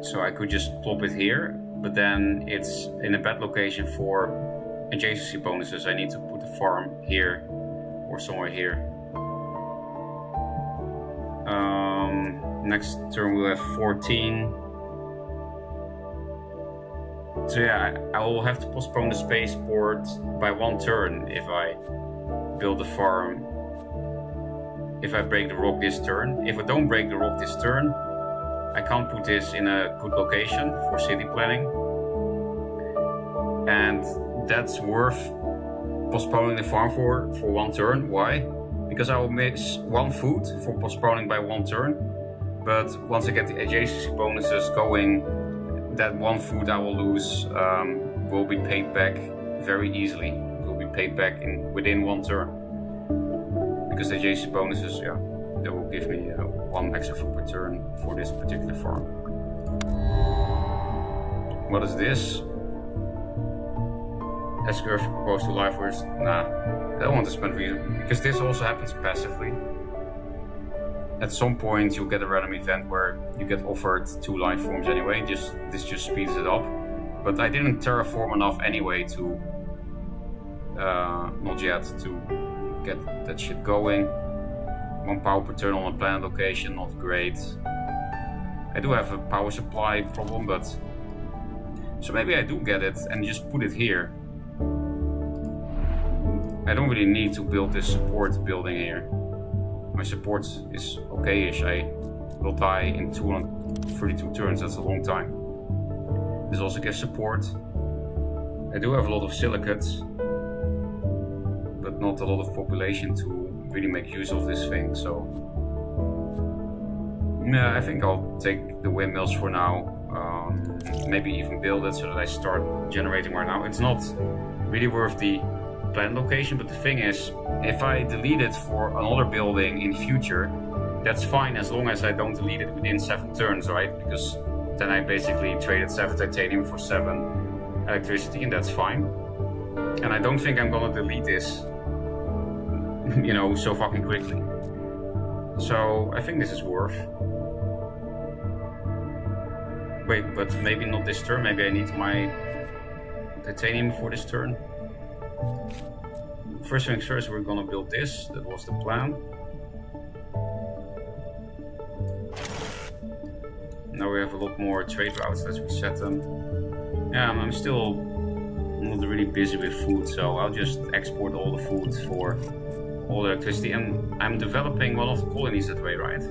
Speaker 1: So I could just plop it here, but then it's in a bad location for adjacency bonuses. I need to put a farm here or somewhere here. Next turn we'll have 14. So yeah, I will have to postpone the spaceport by 1 turn if I build a farm. If I break the rock this turn. If I don't break the rock this turn, I can't put this in a good location for city planning. And that's worth postponing the farm for 1 turn. Why? Because I will miss 1 food for postponing by 1 turn. But once I get the adjacency bonuses going, that 1 food I will lose will be paid back very easily. It will be paid back within 1 turn. Because the adjacency bonuses, yeah, they will give me 1 extra food per turn for this particular farm. What is this? Excursion proposed to lifers. Nah, I don't want to spend reason, because this also happens passively. At some point you'll get a random event where you get offered 2 life forms anyway. This just speeds it up. But I didn't terraform enough anyway to not yet to get that shit going. 1 power per turn on a planned location, not great. I do have a power supply problem, but so maybe I do get it and just put it here. I don't really need to build this support building here. My support is okay-ish. I will die in 232 turns, that's a long time. This also gives support. I do have a lot of silicates, but not a lot of population to really make use of this thing, so... Yeah, I think I'll take the windmills for now. Maybe even build it so that I start generating right now. It's not really worth the planned location, but the thing is, if I delete it for another building in the future, that's fine as long as I don't delete it within 7 turns, right? Because then I basically traded 7 titanium for 7 electricity, and that's fine. And I don't think I'm gonna delete this, you know, so fucking quickly. So I think this is worth. Wait, but maybe not this turn. Maybe I need my titanium for this turn. First things first, we're gonna build this. That was the plan. Now we have a lot more trade routes. Let's reset them. Yeah, I'm still not really busy with food, so I'll just export all the food for all the electricity. And I'm developing one of the colonies that way, right?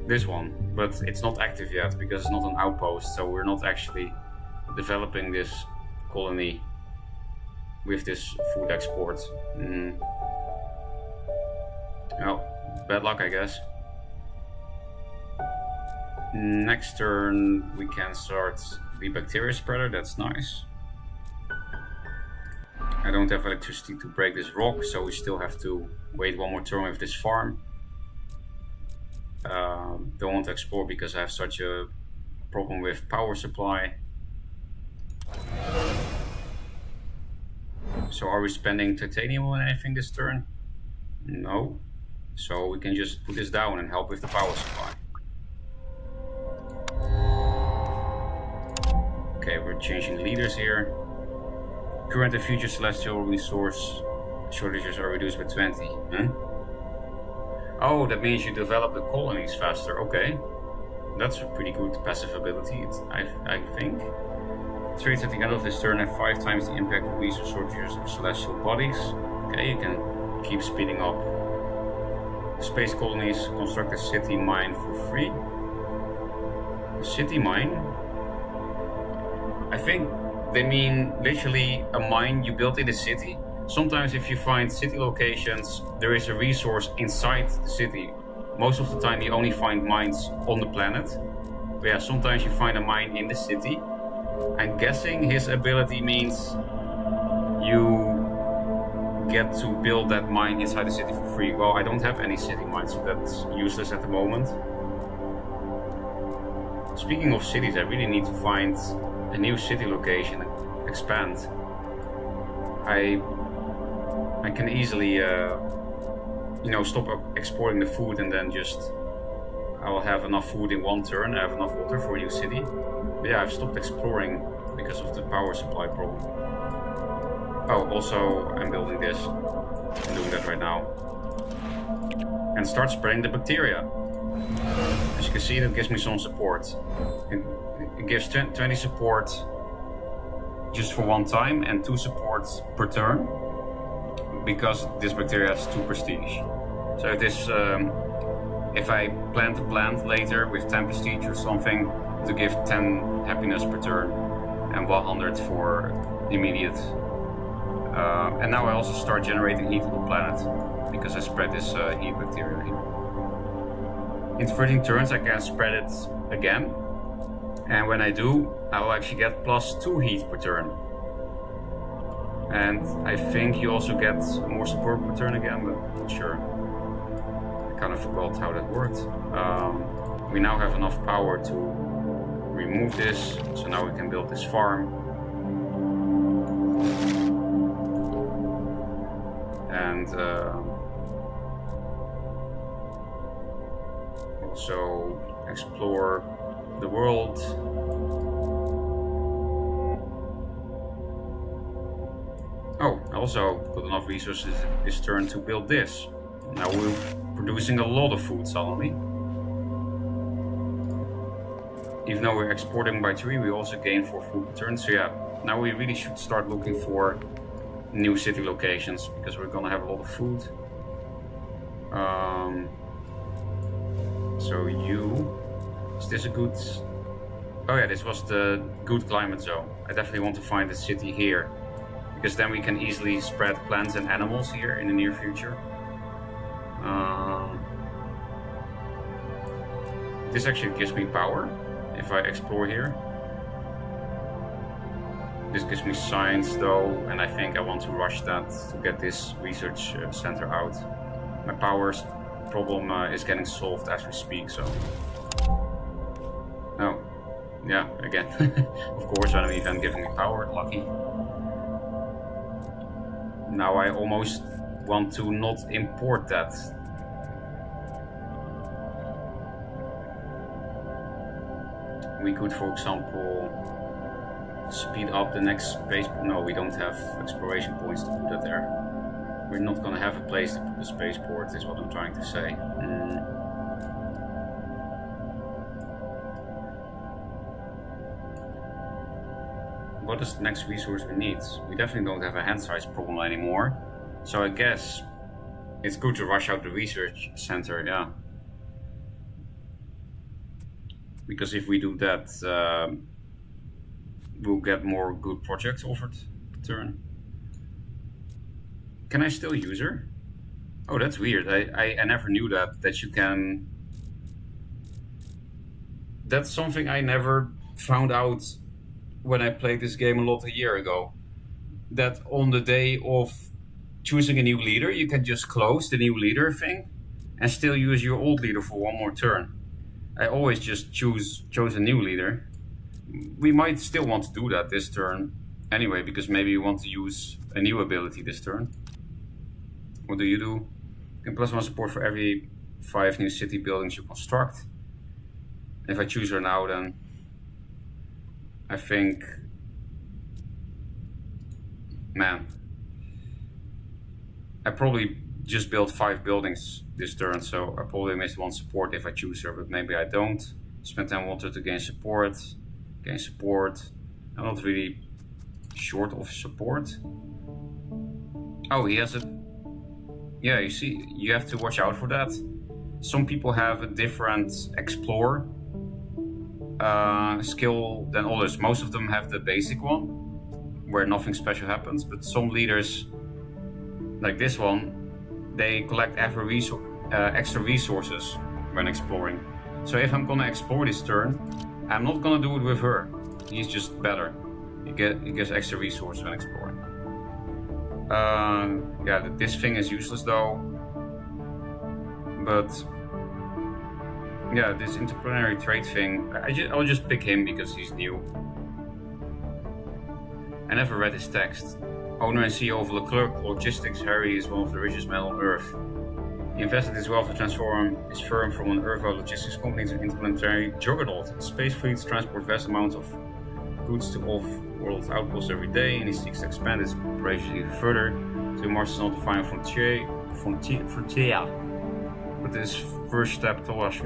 Speaker 1: This one, but it's not active yet because it's not an outpost, so we're not actually developing this colony with this food export. Well, bad luck, I guess. Next turn we can start the bacteria spreader. That's nice. I don't have electricity to break this rock, so we still have to wait one more turn with this farm. Don't want to explore because I have such a problem with power supply. So are we spending titanium on anything this turn? No. So we can just put this down and help with the power supply. Okay, we're changing leaders here. Current and future celestial resource shortages are reduced by 20. Huh? Oh, that means you develop the colonies faster. Okay. That's a pretty good passive ability, I think. Traits at the end of this turn have 5 times the impact of resource shortages of celestial bodies. Okay, you can keep speeding up. Space colonies, construct a city mine for free. A city mine? I think they mean literally a mine you built in a city. Sometimes if you find city locations, there is a resource inside the city. Most of the time you only find mines on the planet. But yeah, sometimes you find a mine in the city. I'm guessing his ability means you get to build that mine inside the city for free. Well, I don't have any city mines, so that's useless at the moment. Speaking of cities, I really need to find a new city location and expand. I can easily, stop exporting the food and then just I will have enough food in one turn. I have enough water for a new city. But yeah, I've stopped exploring because of the power supply problem. Oh, also I'm building this. I'm doing that right now. And start spreading the bacteria. As you can see, that gives me some support. It gives 20 support just for one time and 2 supports per turn, because this bacteria has 2 prestige. So if I plant a plant later with 10 prestige or something, to give 10 happiness per turn and 100 for immediate. And now I also start generating heat on the planet because I spread this heat bacteria here. In 13 turns I can spread it again, and when I do, I will actually get +2 heat per turn. And I think you also get more support per turn again, but not sure. I kind of forgot how that worked. We now have enough power to remove this, so now we can build this farm. And also explore the world. Oh, I also got enough resources this turn to build this. Now we're producing a lot of food suddenly. Even though we're exporting by 3, we also gain 4 food per turn. So yeah, now we really should start looking for new city locations because we're gonna have a lot of food. So is this a good... Oh yeah, this was the good climate zone. I definitely want to find a city here, because then we can easily spread plants and animals here in the near future. This actually gives me power if I explore here. This gives me science though, and I think I want to rush that to get this research center out. My power problem is getting solved as we speak, so... Oh, yeah, again. Of course, random event giving me power, lucky. Now I almost want to not import that. We could, for example, speed up the next space. No, we don't have exploration points to put that there. We're not going to have a place to put the spaceport, is what I'm trying to say. What is the next resource we need? We definitely don't have a hand size problem anymore. So I guess it's good to rush out the research center, yeah. Because if we do that, we'll get more good projects offered per turn. Can I still use her? Oh, that's weird. I never knew that you can. That's something I never found out when I played this game a lot a year ago. That on the day of choosing a new leader, you can just close the new leader thing and still use your old leader for one more turn. I always just chose a new leader. We might still want to do that this turn anyway, because maybe you want to use a new ability this turn. What do? You can +1 support for every 5 new city buildings you construct. If I choose her now, then I think, man, I probably just built 5 buildings this turn, so I probably missed 1 support if I choose her, but maybe I don't. Spend 10 water to gain support. I'm not really short of support. Oh, he has a... Yeah, you see, you have to watch out for that. Some people have a different explore skill than others. Most of them have the basic one, where nothing special happens, but some leaders, like this one, they collect every extra resources when exploring. So if I'm gonna explore this turn, I'm not gonna do it with her. He's just better. He gets extra resources when exploring. Yeah, this thing is useless though. But yeah, this interplanetary trade thing, I'll just pick him because he's new. I never read his text. Owner and CEO of Leclerc Logistics, Harry is one of the richest men on Earth. He invested his wealth to transform his firm from an Earth-wide logistics company to an interplanetary juggernaut. Space fleets transport vast amounts of goods to off-world outposts every day, and he seeks to expand his operations even further. So Mars is not the final frontier. But his first step towards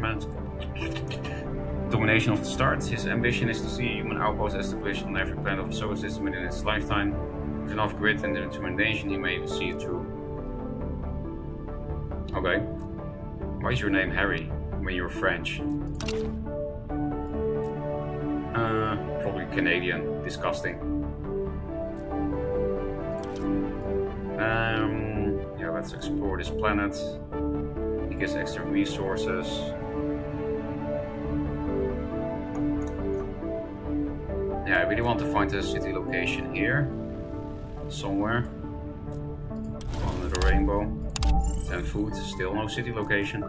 Speaker 1: domination of the stars. His ambition is to see a human outpost established on every planet of the solar system within his lifetime. With enough grit and determination, he may even see it through. Okay. Why is your name Harry when you're French? Probably Canadian. Disgusting. Yeah, let's explore this planet. He gets extra resources. Yeah, I really want to find a city location here. Somewhere. Under the rainbow. 10 food, still no city location.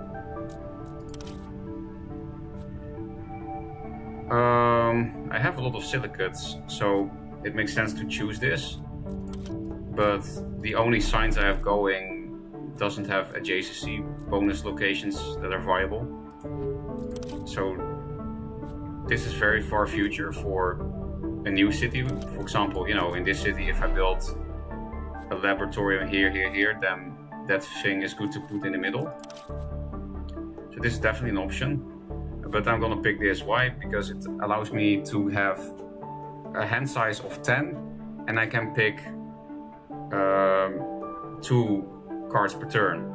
Speaker 1: I have a lot of silicates, so it makes sense to choose this. But the only signs I have going doesn't have adjacency bonus locations that are viable. So this is very far future for a new city. For example, you know, in this city, if I build a laboratory here, then that thing is good to put in the middle. So this is definitely an option. But I'm gonna pick this. Why? Because it allows me to have a hand size of 10, and I can pick 2 cards per turn.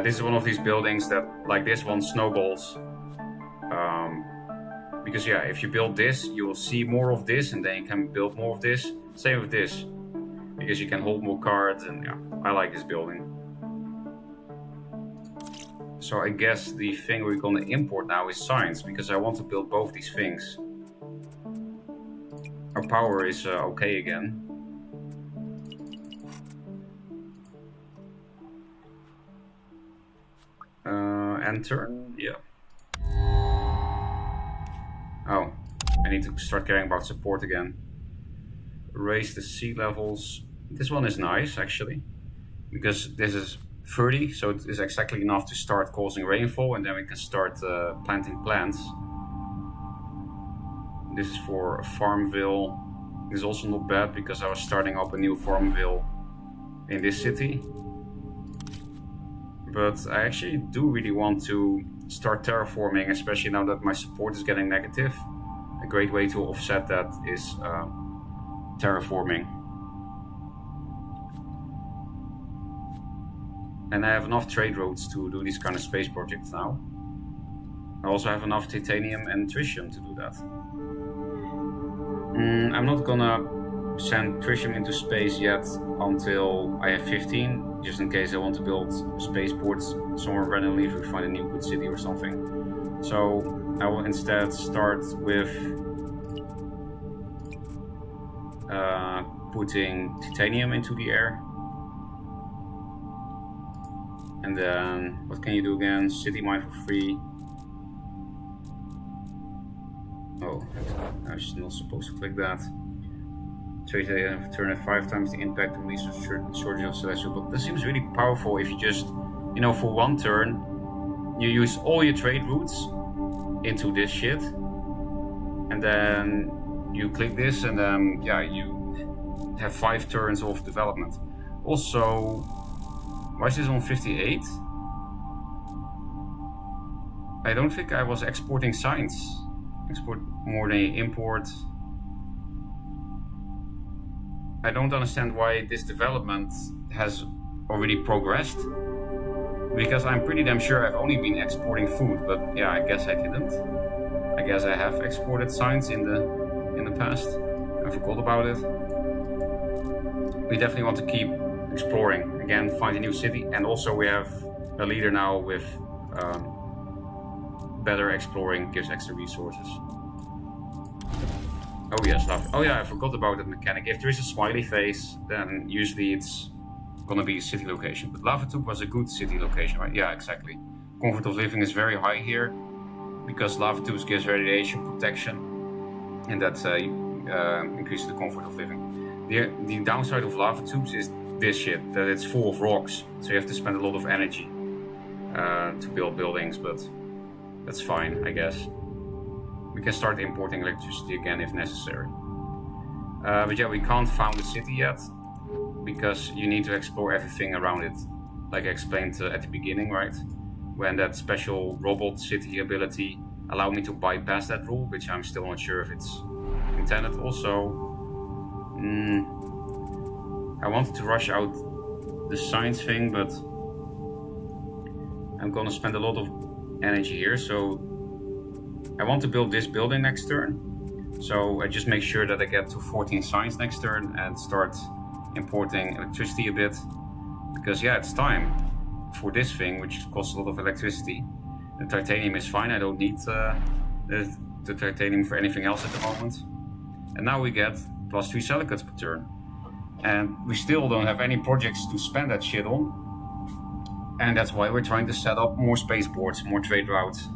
Speaker 1: This is one of these buildings that, like this one, snowballs. Because yeah, if you build this, you will see more of this, and then you can build more of this. Same with this, because you can hold more cards, and yeah, I like this building. So I guess the thing we're gonna import now is science, because I want to build both these things. Our power is okay again. End turn? Yeah. Oh, I need to start caring about support again. Raise the sea levels. This one is nice, actually. because this is 30, so it is exactly enough to start causing rainfall, and then we can start planting plants. This is for a Farmville. This is also not bad because I was starting up a new Farmville in this city. But I actually do really want to start terraforming, especially now that my support is getting negative. A great way to offset that is terraforming. And I have enough trade routes to do these kind of space projects now. I also have enough titanium and tritium to do that. I'm not gonna send tritium into space yet until I have 15, just in case I want to build spaceports somewhere randomly if we find a new good city or something. So I will instead start with putting titanium into the air. And then, what can you do again? City mine for free. Oh, I was not supposed to click that. Trade turn at 5 times the impact of resource shortage of celestial. But this seems really powerful if you just, you know, for one turn, you use all your trade routes into this shit. And then you click this, and then, yeah, you have 5 turns of development. Also, why is this on 58? I don't think I was exporting science. Export more than import. I don't understand why this development has already progressed. Because I'm pretty damn sure I've only been exporting food, but yeah, I guess I didn't. I guess I have exported science in the past. I forgot about it. We definitely want to keep exploring, again, find a new city, and also we have a leader now with better exploring, gives extra resources. Oh yes, lava. Oh yeah, I forgot about that mechanic. If there is a smiley face, then usually it's gonna be a city location. But Lava Tube was a good city location, right? Yeah, exactly. Comfort of living is very high here because Lava Tubes gives radiation protection, and that increases the comfort of living. The downside of Lava Tubes is this shit, that it's full of rocks, so you have to spend a lot of energy to build buildings, but that's fine, I guess. We can start importing electricity again if necessary. But yeah, we can't found a city yet, because you need to explore everything around it, like I explained at the beginning, right? When that special robot city ability allowed me to bypass that rule, which I'm still not sure if it's intended. Also, I wanted to rush out the science thing, but I'm gonna spend a lot of energy here, so I want to build this building next turn. So I just make sure that I get to 14 science next turn and start importing electricity a bit, because yeah, it's time for this thing, which costs a lot of electricity. The titanium is fine, I don't need the titanium for anything else at the moment. And now we get +3 silicates per turn. And we still don't have any projects to spend that shit on. And that's why we're trying to set up more spaceports, more trade routes.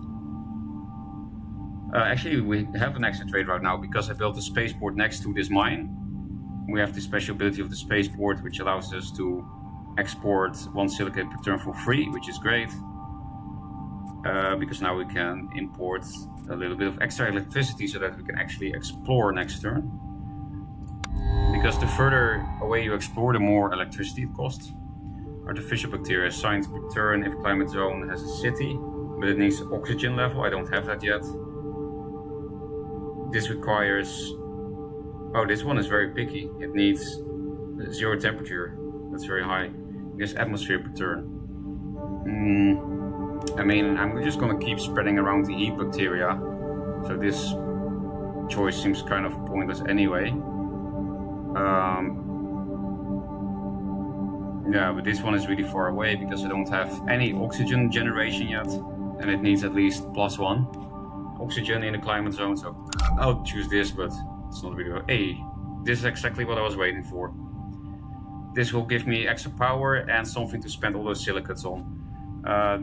Speaker 1: Actually, we have an extra trade route now because I built a spaceport next to this mine. We have the special ability of the spaceport, which allows us to export 1 silicate per turn for free, which is great. Because now we can import a little bit of extra electricity so that we can actually explore next turn. Because the further away you explore, the more electricity it costs. Artificial bacteria, science per turn if climate zone has a city, but it needs oxygen level. I don't have that yet. This requires... Oh, this one is very picky. It needs 0 temperature. That's very high. This atmosphere per turn. I mean, I'm just gonna keep spreading around the heat bacteria. So this choice seems kind of pointless anyway. Yeah, but this one is really far away because I don't have any oxygen generation yet. And it needs at least +1 oxygen in the climate zone. So I'll choose this, but it's not really... Hey, this is exactly what I was waiting for. This will give me extra power and something to spend all those silicates on.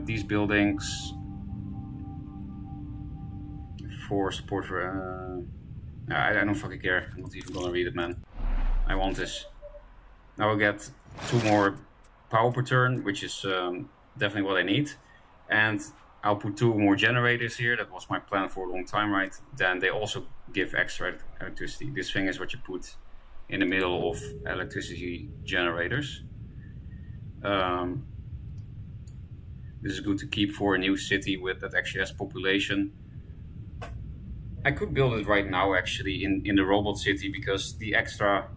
Speaker 1: These buildings for support for... I don't fucking care. I'm not even gonna read it, man. I want this. Now I'll get 2 more power per turn, which is definitely what I need. And I'll put 2 more generators here. That was my plan for a long time, right? Then they also give extra electricity. This thing is what you put in the middle of electricity generators. This is good to keep for a new city with that actually has population. I could build it right now actually in the robot city, because the extra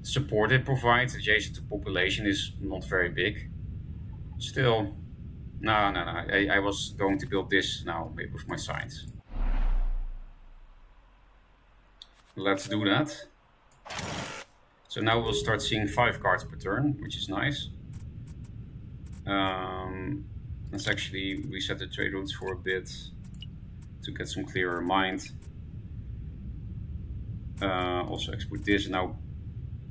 Speaker 1: support it provides adjacent to population is not very big. Still, no. I was going to build this now with my science. Let's do that. So now we'll start seeing 5 cards per turn, which is nice. Let's actually reset the trade routes for a bit to get some clearer mind. Also export this. Now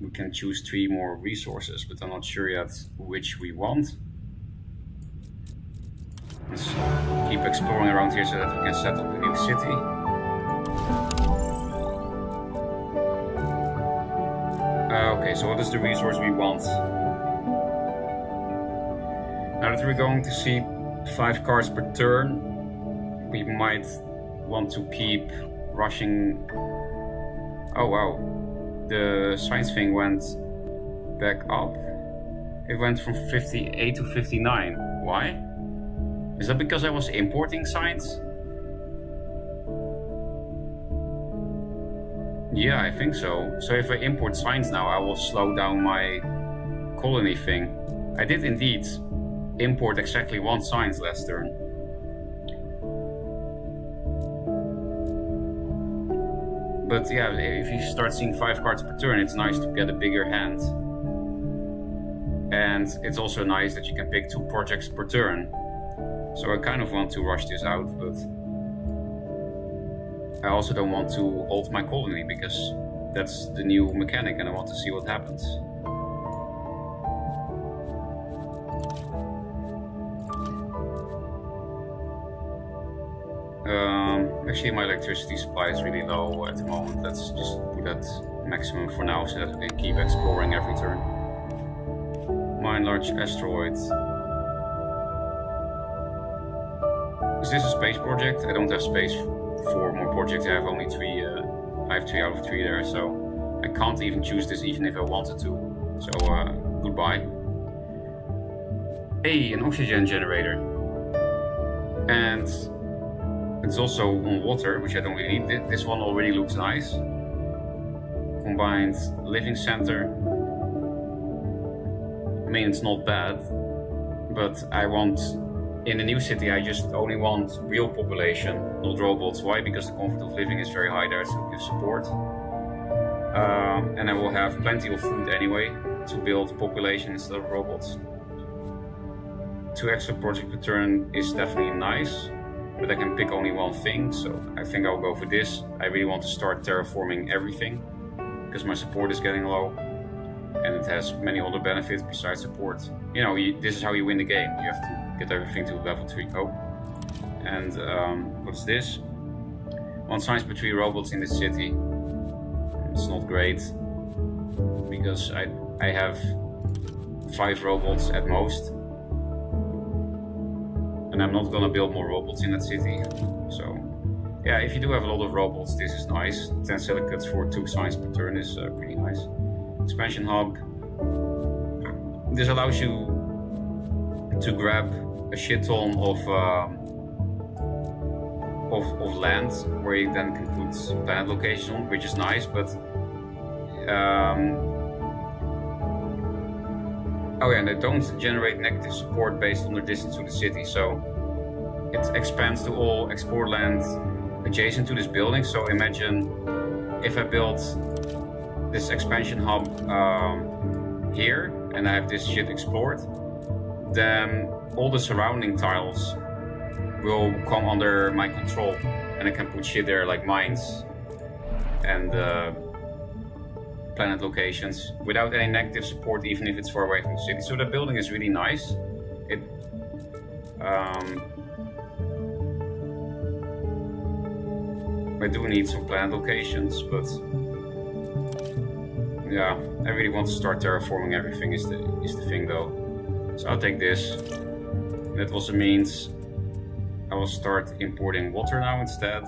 Speaker 1: we can choose 3 more resources, but I'm not sure yet which we want. Let's keep exploring around here so that we can set up a new city. Okay, so what is the resource we want? Now that we're going to see 5 cards per turn, we might want to keep rushing. Oh wow, the science thing went back up. It went from 58 to 59. Why? Is that because I was importing science? Yeah, I think so. So if I import science now, I will slow down my colony thing. I did indeed import exactly 1 science last turn. But yeah, if you start seeing 5 cards per turn, it's nice to get a bigger hand. And it's also nice that you can pick 2 projects per turn. So I kind of want to rush this out, but I also don't want to hold my colony, because that's the new mechanic and I want to see what happens. Actually, my electricity supply is really low at the moment. Let's just put that maximum for now so that we can keep exploring every turn. Mine large asteroids. Is this a space project? I don't have space for more projects. I have only 3. I have 3 out of 3 there, so I can't even choose this even if I wanted to. So goodbye. Hey, an oxygen generator. And it's also on water, which I don't really need. This one already looks nice. Combined living center. I mean, it's not bad, but I want, in a new city, I just only want real population, not robots. Why? Because the comfort of living is very high there, so give support. And I will have plenty of food anyway to build population instead of robots. 2 extra projects per turn is definitely nice, but I can pick only 1 thing, so I think I'll go for this. I really want to start terraforming everything, because my support is getting low, and it has many other benefits besides support. You know, this is how you win the game. You have to get everything to level 3. Oh, and what's this? 1 science per 3 robots in the city. It's not great, because I have 5 robots at most. And I'm not gonna build more robots in that city. So yeah, if you do have a lot of robots, this is nice. 10 silicates for 2 science per turn is pretty nice. Expansion hub. This allows you to grab a shit ton of land where you then can put planet location on, which is nice, but oh yeah, and they don't generate negative support based on their distance to the city, so it expands to all export land adjacent to this building. So imagine if I built this expansion hub here and I have this shit explored, then all the surrounding tiles will come under my control, and I can put shit there like mines and planet locations without any negative support, even if it's far away from the city. So the building is really nice. It I do need some planet locations, but Yeah, I really want to start terraforming everything is the thing though. So I'll take this. That also means I will start importing water now instead.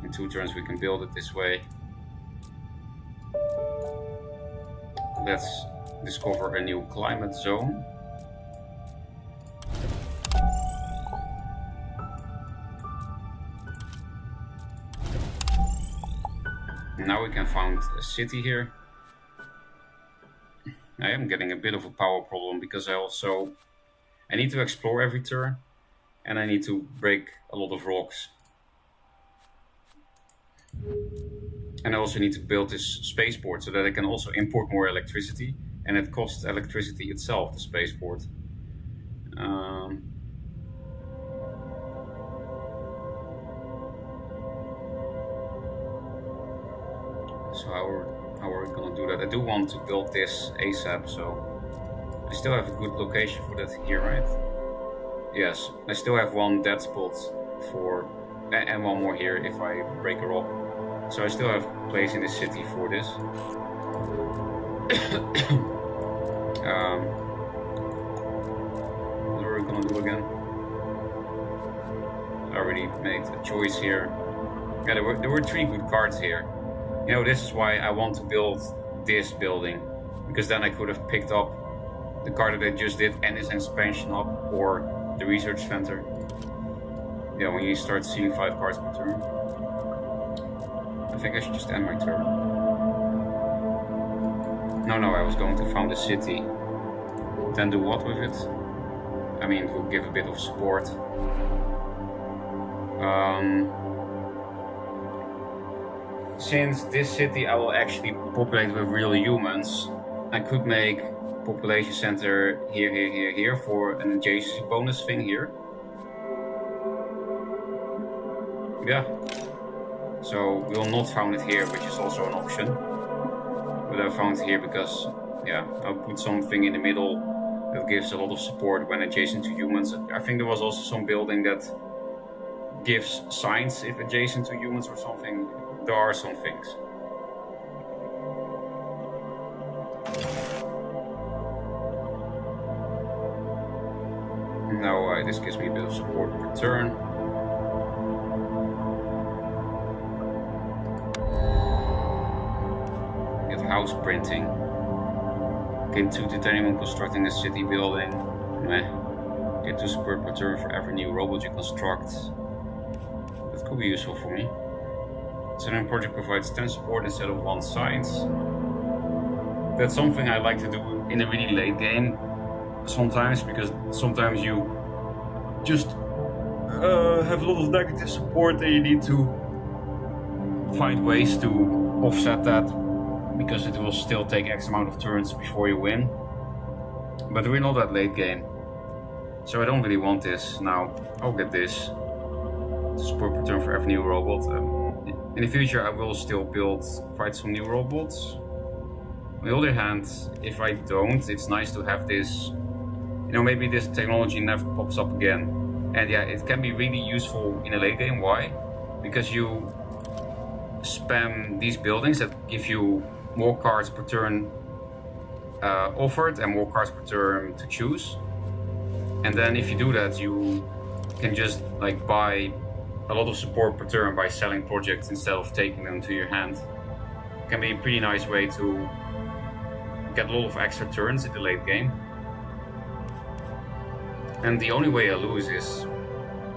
Speaker 1: In 2 turns we can build it this way. Let's discover a new climate zone. Now we can found a city here. I am getting a bit of a power problem because I need to explore every turn and I need to break a lot of rocks. And I also need to build this spaceport so that I can also import more electricity, and it costs electricity itself, the spaceport. So how are we gonna do that? I do want to build this ASAP, so I still have a good location for that here, right? Yes, I still have one dead spot for, and one more here if I break a rock. So I still have place in the city for this. What are we gonna do again? I already made a choice here. Yeah, there were 3 good cards here. You know, this is why I want to build this building, because then I could have picked up the card that I just did and this expansion up, or the research center. Yeah, when you start seeing 5 cards per turn. I think I should just end my turn. No, I was going to found a city. Then do what with it? I mean, it will give a bit of support. Since this city I will actually populate with real humans, I could make population center here for an adjacency bonus thing here. Yeah. So we will not found it here, which is also an option. But I found it here because, yeah, I'll put something in the middle that gives a lot of support when adjacent to humans. I think there was also some building that gives signs if adjacent to humans or something. There are some things. Now this gives me a bit of support per turn. Get house printing. Gain 2 titanium when constructing a city building. Meh. Get 2 support per turn for every new robot you construct. That could be useful for me. Certain project provides 10 support instead of 1 science. That's something I like to do in a really late game sometimes, because sometimes you just have a lot of negative support and you need to find ways to offset that, because it will still take X amount of turns before you win. But we're not that late game, so I don't really want this now. I'll get this. Support per turn for every new robot. In the future I will still build quite some new robots. On the other hand, if I don't, it's nice to have this, you know, maybe this technology never pops up again. And yeah, it can be really useful in a late game. Why? Because you spam these buildings that give you more cards per turn offered and more cards per turn to choose. And then if you do that, you can just like buy a lot of support per turn by selling projects instead of taking them to your hand. It can be a pretty nice way to get a lot of extra turns in the late game. And the only way I lose is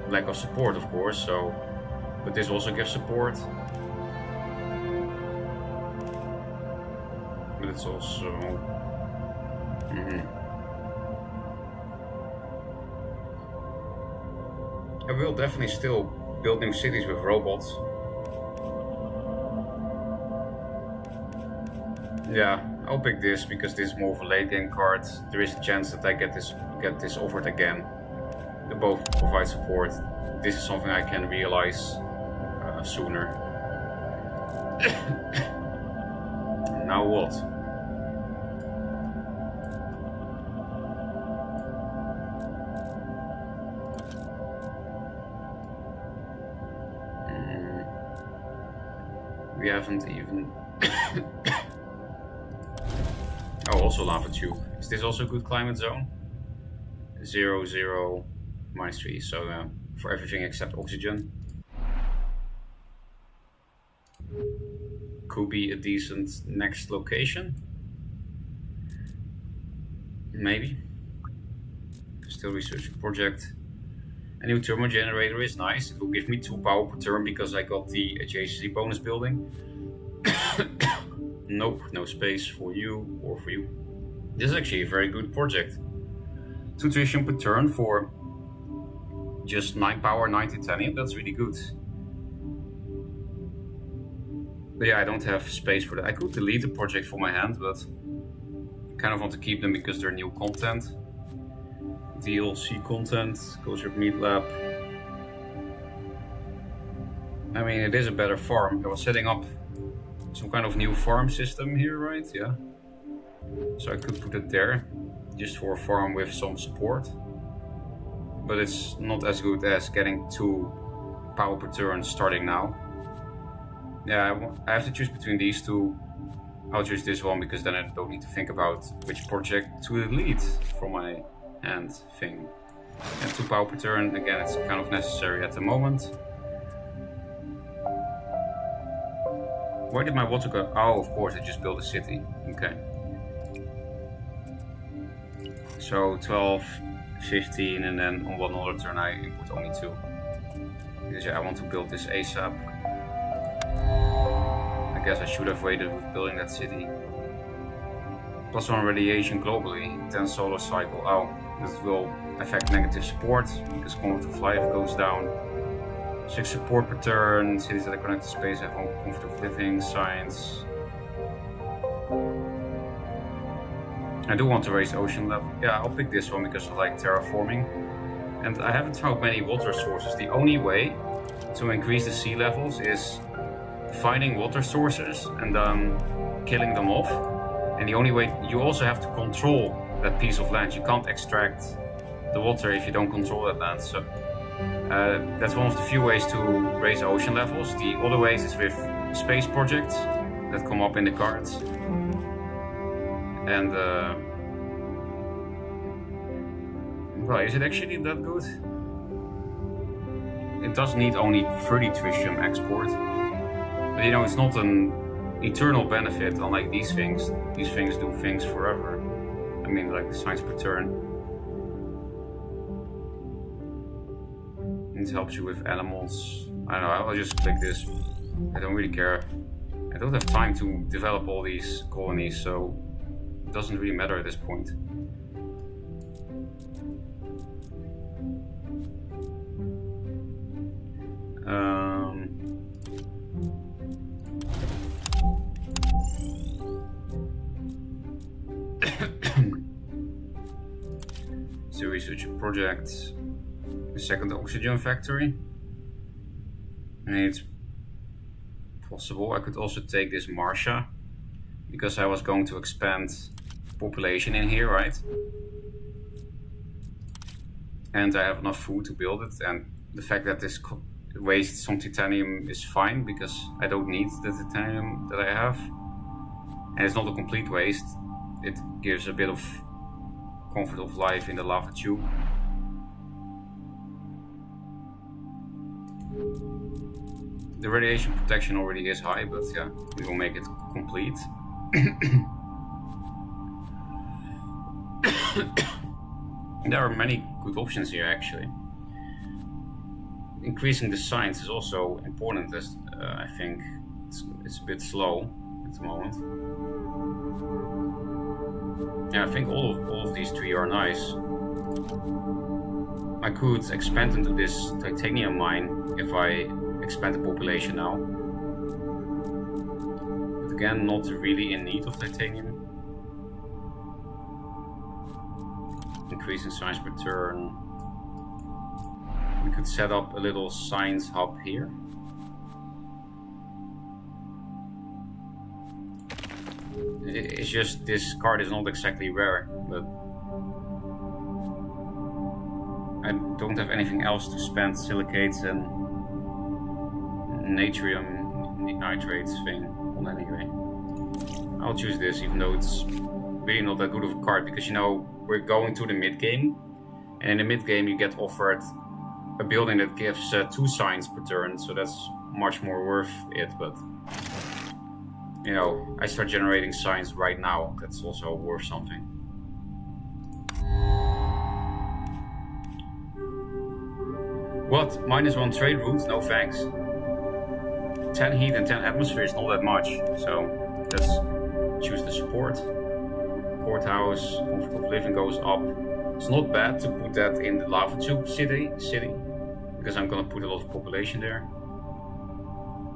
Speaker 1: lack of support, of course, so, but this also gives support. But it's also... I will definitely still build new cities with robots. Yeah, I'll pick this because this is more of a late game card. There is a chance that I get this offered again. They both provide support. This is something I can realize sooner. Now what? we haven't even... Oh, also lava tube. Is this also a good climate zone? 0, 0, -3, so for everything except oxygen. Could be a decent next location. Maybe. Still researching project. A new thermal generator is nice. It will give me 2 power per turn because I got the adjacency bonus building. Nope, no space for you or for you. This is actually a very good project. 2 tritium per turn for just 9 power, 9 titanium. That's really good. But yeah, I don't have space for that. I could delete the project from my hand, but I kind of want to keep them because they're new content. DLC content, goes with Meat Lab. I mean, it is a better farm. I was setting up some kind of new farm system here, right? Yeah. So I could put it there, just for a farm with some support. But it's not as good as getting 2 power per turn starting now. Yeah, I have to choose between these 2. I'll choose this one because then I don't need to think about which project to delete from my hand thing. And 2 power per turn, again, it's kind of necessary at the moment. Where did my water go? Oh, of course, I just built a city. Okay. So 12, 15, and then on one other turn I input only 2. Because yeah, I want to build this ASAP. I guess I should have waited with building that city. +1 radiation globally, 10 solar cycle. Oh, this will affect negative support because quality of life goes down. 6 support per turn, cities that are connected to space have comfortable living, science. I do want to raise ocean level. Yeah, I'll pick this one because I like terraforming. And I haven't found many water sources. The only way to increase the sea levels is finding water sources and killing them off. And the only way, you also have to control that piece of land. You can't extract the water if you don't control that land. So that's one of the few ways to raise ocean levels. The other ways is with space projects that come up in the cards. And well, is it actually that good? It does need only 30 tritium export. But you know, it's not an eternal benefit, unlike these things. These things do things forever. I mean, like science per turn. It helps you with animals. I don't know, I'll just click this. I don't really care. I don't have time to develop all these colonies, so it doesn't really matter at this point. So research a project, a second oxygen factory. And it's possible I could also take this Marsha, because I was going to expand population in here, right? And I have enough food to build it, and the fact that this wastes some titanium is fine because I don't need the titanium that I have. And it's not a complete waste. It gives a bit of comfort of life in the lava tube. The radiation protection already is high, but yeah, we will make it complete. There are many good options here, actually. Increasing the science is also important, as I think it's a bit slow at the moment. Yeah, I think all of these 3 are nice. I could expand into this titanium mine if I expand the population now. But again, not really in need of titanium. Increasing science per turn. We could set up a little science hub here. It's just this card is not exactly rare, but I don't have anything else to spend silicates and natrium ignite rate thing on anyway. I'll choose this, even though it's really not that good of a card, because you know, we're going to the mid game, and in the mid game you get offered a building that gives 2 signs per turn, so that's much more worth it. But you know, I start generating signs right now, that's also worth something. What? -1 trade route? No thanks. 10 heat and 10 atmosphere is not that much, so let's choose the support. Courthouse, comfort of living goes up. It's not bad to put that in the lava tube city, because I'm gonna put a lot of population there.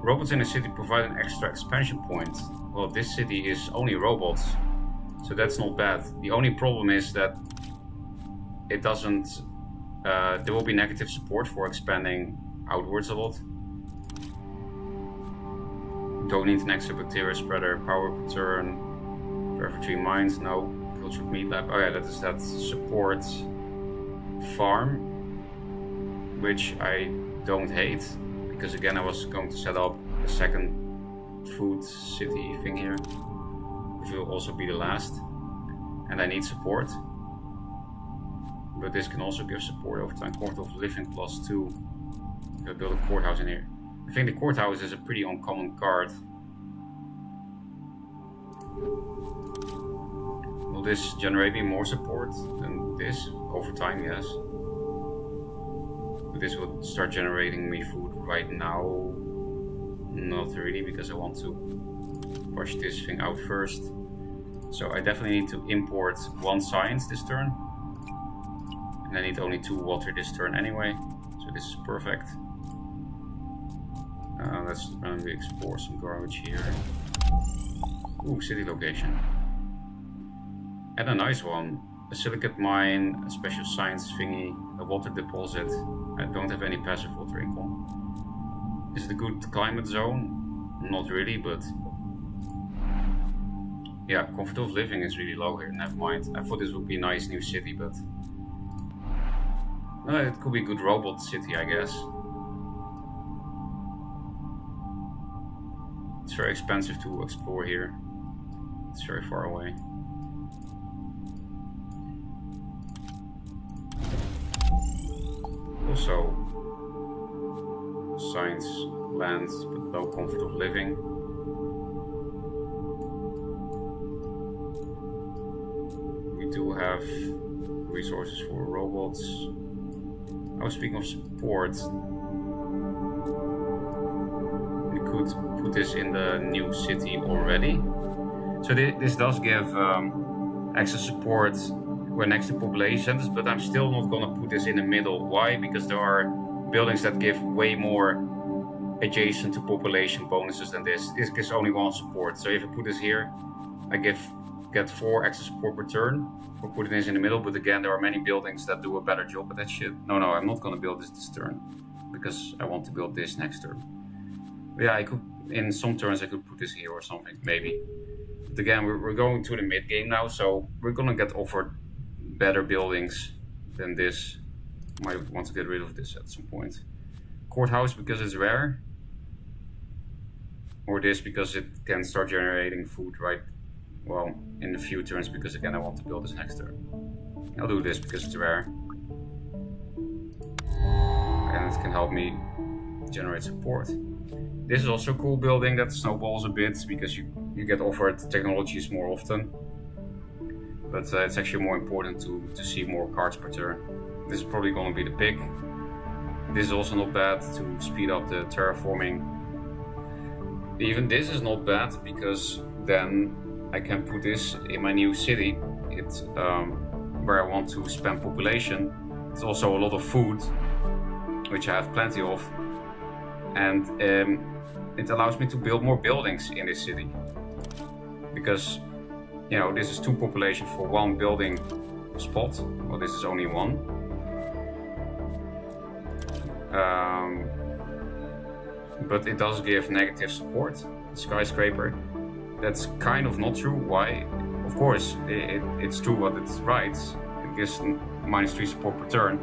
Speaker 1: Robots in the city provide an extra expansion point. Well, this city is only robots, so that's not bad. The only problem is that it doesn't. There will be negative support for expanding outwards a lot. Don't need an extra bacteria spreader, power per turn, forever 3 mines, no. Cultured meat lab, oh yeah, that is that support farm, which I don't hate, because again I was going to set up a second food city thing here, which will also be the last, and I need support. But this can also give support over time. Court of Living +2. I'll build a courthouse in here. I think the courthouse is a pretty uncommon card. Will this generate me more support than this? Over time, yes. But this will start generating me food right now. Not really, because I want to push this thing out first. So I definitely need to import 1 science this turn. And I need only 2 water this turn anyway, so this is perfect. Let's randomly explore some garbage here. Ooh, city location. And a nice one. A silicate mine, a special science thingy, a water deposit. I don't have any passive water income. Is it a good climate zone? Not really, but... yeah, comfort of living is really low here, never mind. I thought this would be a nice new city, but... it could be a good robot city, I guess. It's very expensive to explore here. It's very far away. Also, science lands, but low comfort of living. We do have resources for robots. I was speaking of support. We could put this in the new city already. So this does give extra support where next to population centers, but I'm still not gonna put this in the middle. Why? Because there are buildings that give way more adjacent to population bonuses than this. This gives only 1 support. So if I put this here, I get 4 extra support per turn for putting this in the middle, but again, there are many buildings that do a better job at that shit. No, I'm not gonna build this turn, because I want to build this next turn. But yeah, I could, in some turns I could put this here or something, maybe. But again, we're going to the mid game now, so we're gonna get offered better buildings than this. Might want to get rid of this at some point. Courthouse because it's rare, or this because it can start generating food right, well, in a few turns, because again I want to build this next turn. I'll do this because it's rare, and it can help me generate support. This is also a cool building that snowballs a bit, because you get offered technologies more often, but it's actually more important to see more cards per turn. This is probably going to be the pick. This is also not bad to speed up the terraforming. Even this is not bad, because then I can put this in my new city. It's where I want to spend population. It's also a lot of food, which I have plenty of, and it allows me to build more buildings in this city, because you know, this is 2 population for 1 building spot. Well, this is only 1. But it does give negative support. Skyscraper. That's kind of not true. Why? Of course, it's true what it writes. It gives -3 support per turn.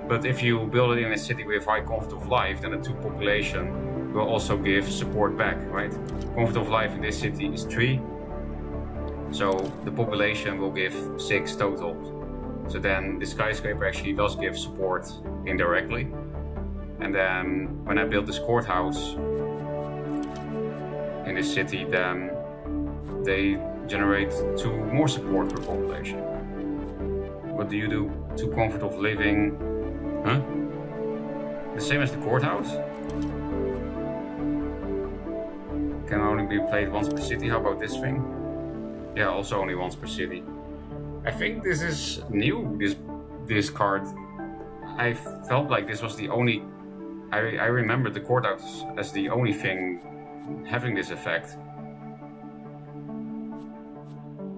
Speaker 1: But if you build it in a city with high comfort of life, then the 2 population will also give support back, right? Comfort of life in this city is 3. So the population will give 6 total. So then the skyscraper actually does give support indirectly. And then when I build this courthouse in this city, then they generate 2 more support per population. What do you do to comfort of living? Huh? The same as the courthouse? Can only be played once per city. How about this thing? Yeah, also only once per city. I think this is new, this card. I felt like this was the only... I remember the courthouse as the only thing having this effect.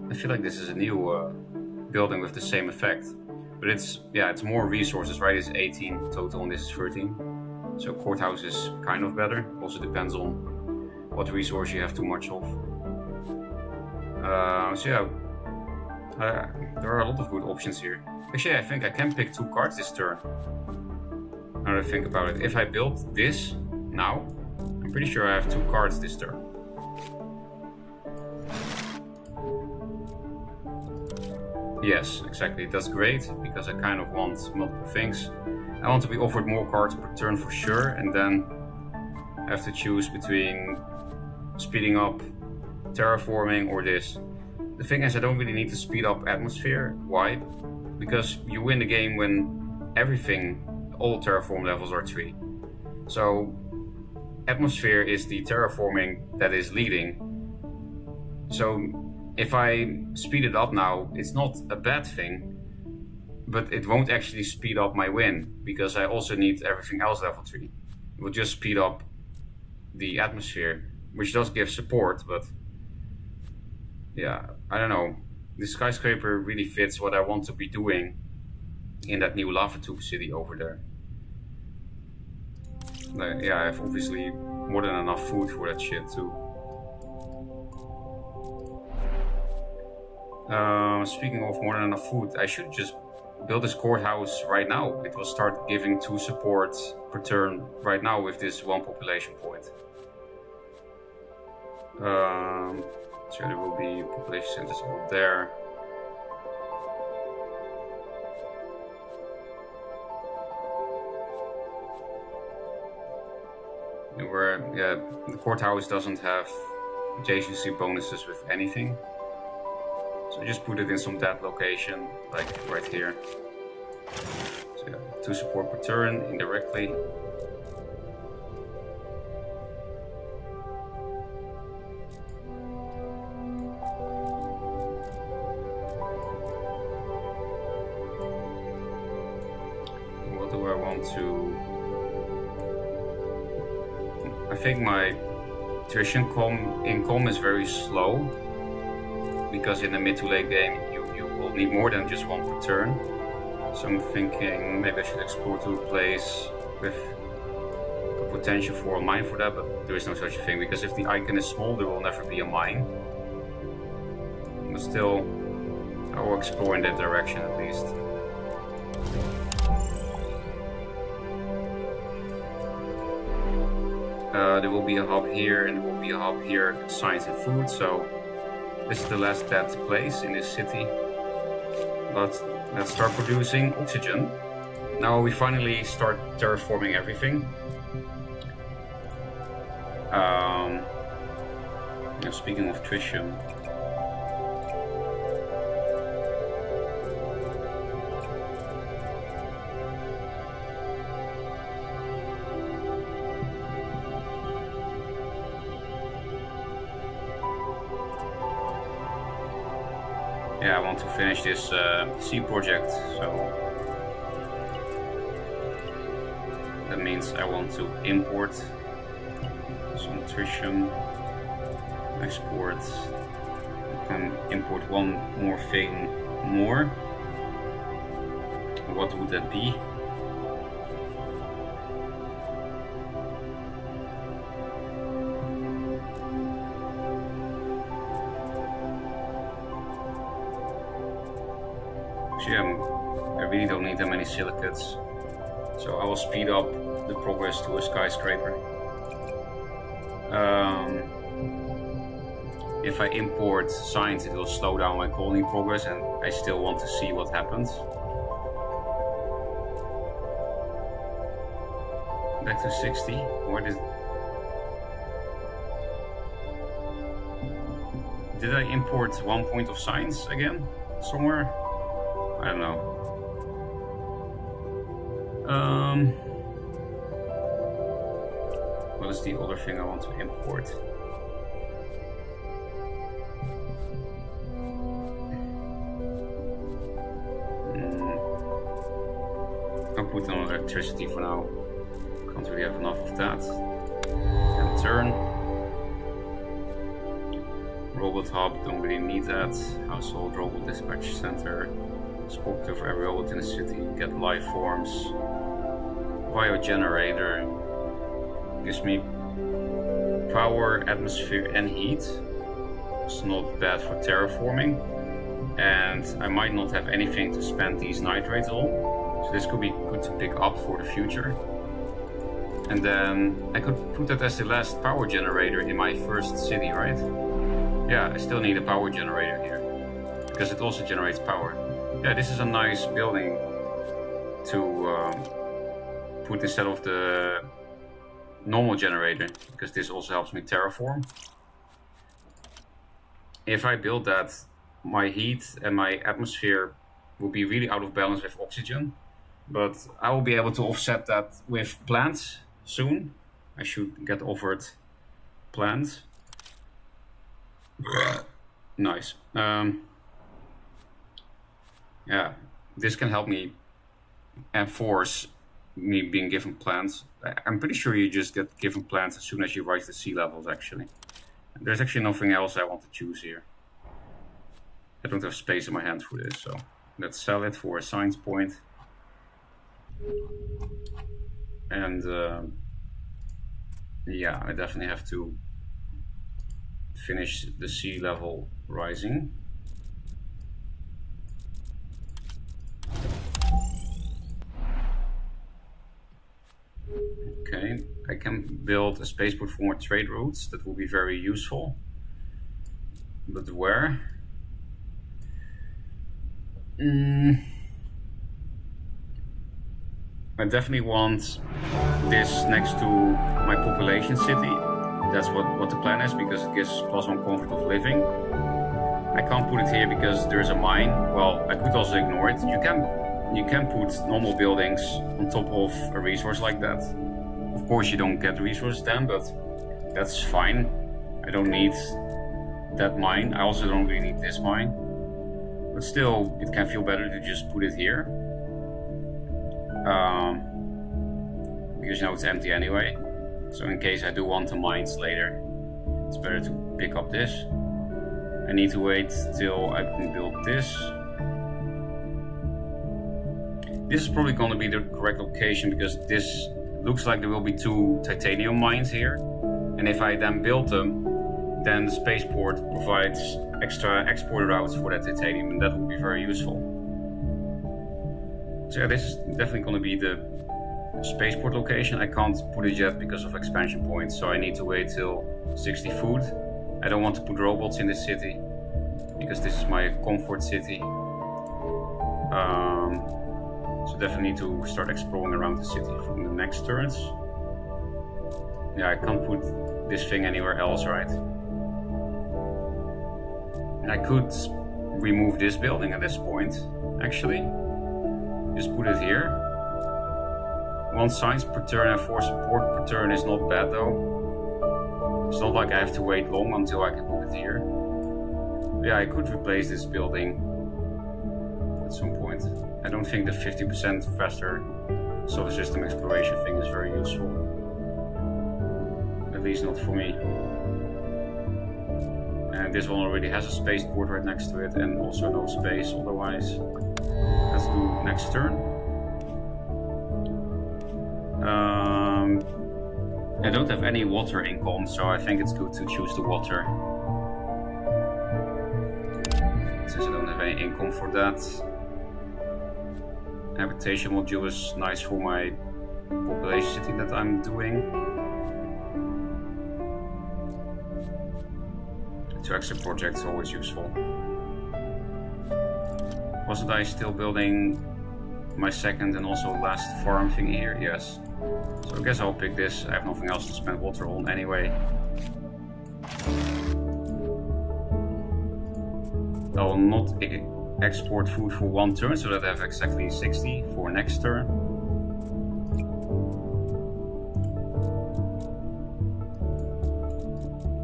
Speaker 1: I feel like this is a new building with the same effect. But it's more resources, right? It's 18 total and this is 13. So courthouse is kind of better. Also depends on what resource you have too much of. There are a lot of good options here. Actually, I think I can pick 2 cards this turn. Now that I think about it, if I build this now, I'm pretty sure I have 2 cards this turn. Yes, exactly. That's great because I kind of want multiple things. I want to be offered more cards per turn for sure, and then I have to choose between speeding up terraforming or this. The thing is, I don't really need to speed up atmosphere. Why? Because you win the game when all terraform levels are 3. So atmosphere is the terraforming that is leading. So if I speed it up now, it's not a bad thing, but it won't actually speed up my win because I also need everything else level 3. It will just speed up the atmosphere, which does give support, but yeah, I don't know. The skyscraper really fits what I want to be doing in that new lava tube city over there. Yeah, I have obviously more than enough food for that shit too. Speaking of more than enough food, I should just build this courthouse right now. It will start giving 2 support per turn right now with this 1 population point. So there will be population centers over there. Where the courthouse doesn't have adjacency bonuses with anything. So just put it in some dead location, like right here. So yeah, 2 support per turn indirectly. What do I want to... I think my tuition income is very slow. Because in the mid to late game you will need more than just 1 per turn. So I'm thinking maybe I should explore to a place with a potential for a mine for that, but there is no such a thing because if the icon is small there will never be a mine. But still, I will explore in that direction at least. There will be a hub here and there will be a hub here, science and food, so this is the last dead place in this city. But let's start producing oxygen. Now we finally start terraforming everything. Speaking of tritium, yeah, I want to finish this C project, so that means I want to import some tritium, export, I can import 1 more thing more. What would that be? I really don't need that many silicates, so I will speed up the progress to a skyscraper. If I import science, it will slow down my colony progress, and I still want to see what happens. Back to 60. Where did I import 1 point of science again? Somewhere? I don't know. What is the other thing I want to import? I'll put on electricity for now. Can't really have enough of that. And turn. Robot hub, don't really need that. Household robot dispatch center. Spoke to every robot in the city. Get life forms. Biogenerator. Gives me power, atmosphere and heat. It's not bad for terraforming. And I might not have anything to spend these nitrates on. So this could be good to pick up for the future. And then I could put that as the last power generator in my first city, right? Yeah, I still need a power generator here. Because it also generates power. Yeah, this is a nice building to put instead of the normal generator. Because this also helps me terraform. If I build that, my heat and my atmosphere will be really out of balance with oxygen. But I will be able to offset that with plants soon. I should get offered plants. Nice. Yeah, this can help me enforce me being given plants. I'm pretty sure you just get given plants as soon as you rise the sea levels, actually. There's actually nothing else I want to choose here. I don't have space in my hand for this, so let's sell it for a science point. And yeah, I definitely have to finish the sea level rising. Okay, I can build a spaceport for more trade routes. That will be very useful. But where? I definitely want this next to my population city. That's what the plan is, because it gives +1 comfort of living. I can't put it here because there's a mine. Well, I could also ignore it. You can put normal buildings on top of a resource like that. Of course you don't get resources then, but that's fine. I don't need that mine. I also don't really need this mine. But still, it can feel better to just put it here. Because now it's empty anyway. So in case I do want the mines later, it's better to pick up this. I need to wait till I can build this. This is probably going to be the correct location, because this looks like there will be 2 titanium mines here. And if I then build them, then the spaceport provides extra export routes for that titanium, and that will be very useful. So yeah, this is definitely going to be the spaceport location. I can't put it yet because of expansion points, so I need to wait till 60 food. I don't want to put robots in this city, because this is my comfort city. So definitely need to start exploring around the city from the next turns. Yeah, I can't put this thing anywhere else, right? I could remove this building at this point, actually. Just put it here. 1 science per turn and 4 support per turn is not bad though. It's not like I have to wait long until I can put it here. Yeah, I could replace this building at some point. I don't think the 50% faster solar system exploration thing is very useful. At least not for me. And this one already has a spaceport right next to it, and also no space otherwise. Let's do next turn. I don't have any water income, so I think it's good to choose the water. Since I don't have any income for that. Habitation module is nice for my population city that I'm doing. So extra projects are always useful. Wasn't I still building my second and also last farm thing here? Yes. So I guess I'll pick this. I have nothing else to spend water on anyway. I will not export food for one turn, so that I have exactly 60 for next turn.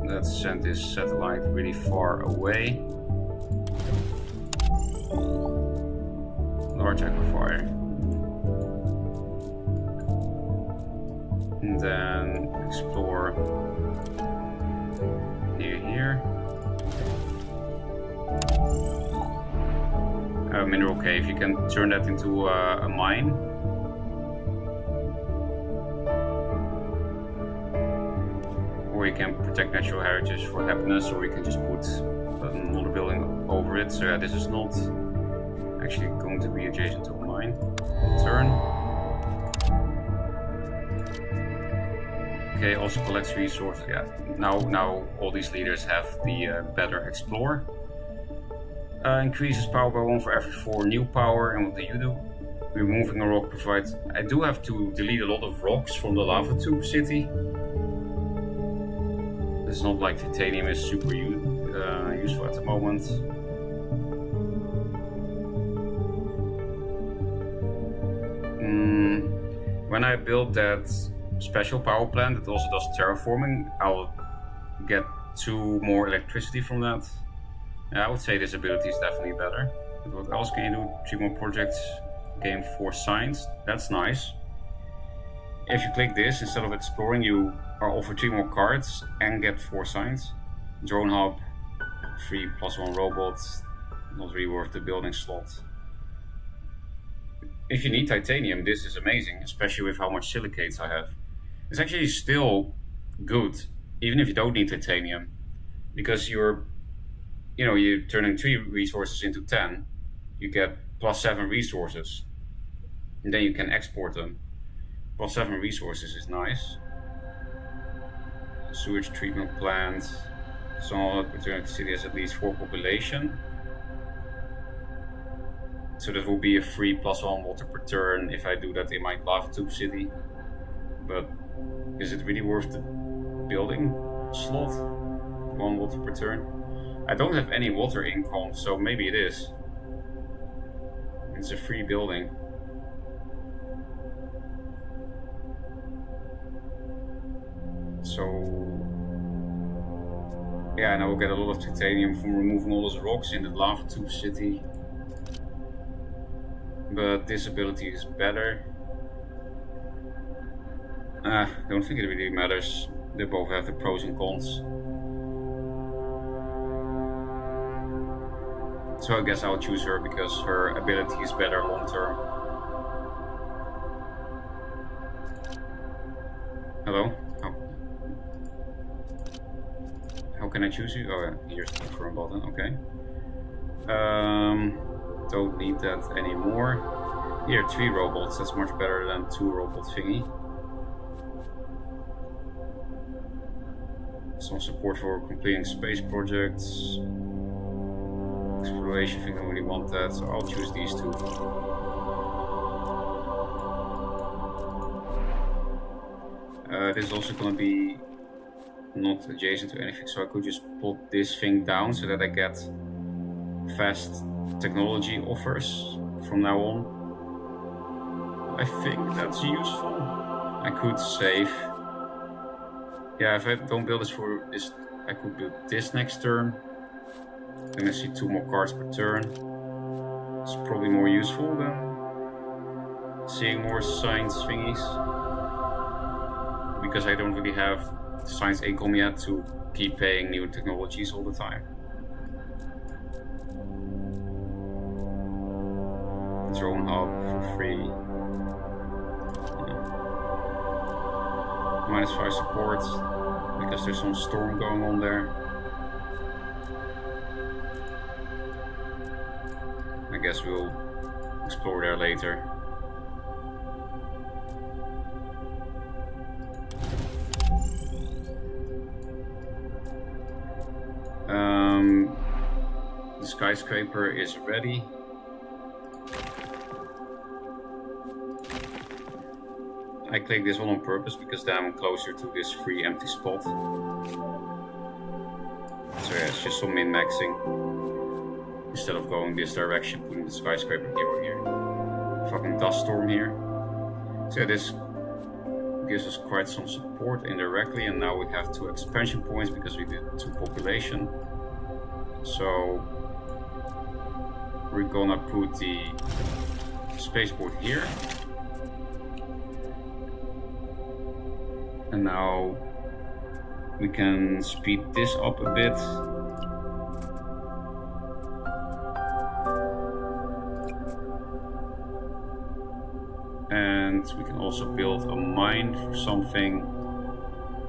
Speaker 1: Let's send this satellite really far away. Large aquifer. And then explore near here. Mineral cave, you can turn that into a mine. Or you can protect natural heritage for happiness, or you can just put another building over it. So yeah, this is not actually going to be adjacent to a mine. Turn. Okay, also collects resources. Yeah, now all these leaders have the better explore. Increases power by 1 for every 4 new power. And what do you do? Removing a rock provides... I do have to delete a lot of rocks from the lava tube city. It's not like titanium is super useful at the moment. When I build that special power plant that also does terraforming, I'll get 2 more electricity from that. I would say this ability is definitely better. But what else can you do? 3 more projects, gain 4 signs. That's nice. If you click this, instead of exploring, you are offered 3 more cards and get 4 signs. Drone hub, free +1 robots, not really worth the building slot. If you need titanium, this is amazing, especially with how much silicates I have. It's actually still good, even if you don't need titanium, because you're turning 3 resources into 10, you get +7 resources, and then you can export them. +7 resources is nice. Sewage treatment plant, so return to city has at least 4 population. So that will be a free +1 water per turn if I do that in my lava tube city. But is it really worth the building slot? 1 water per turn? I don't have any water income, so maybe it is. It's a free building. So yeah, and I will get a lot of titanium from removing all those rocks in the lava tube city. But this ability is better. Don't think it really matters. They both have the pros and cons. So I guess I'll choose her because her ability is better long term. Hello? How can I choose you? Oh, yeah, here's the confirm button, okay. Don't need that anymore. Here, 3 robots, that's much better than 2 robot thingy. Some support for completing space projects. Exploration, I think I don't really want that, so I'll choose these 2. This is also going to be not adjacent to anything, so I could just put this thing down so that I get fast technology offers from now on. I think that's useful. I could save. Yeah, if I don't build this for this, I could build this next turn. Then I see 2 more cards per turn. It's probably more useful than seeing more science thingies. Because I don't really have science income yet to keep paying new technologies all the time. Drone hub for free. -5 support because there's some storm going on there. I guess we'll explore there later. The skyscraper is ready. I click this one on purpose because then I'm closer to this free empty spot. So yeah, it's just some min-maxing. Instead of going this direction, putting the skyscraper here or here. Fucking dust storm here. So yeah, this gives us quite some support indirectly, and now we have 2 expansion points because we did 2 population. So we're gonna put the spaceport here. And now we can speed this up a bit. And we can also build a mine for something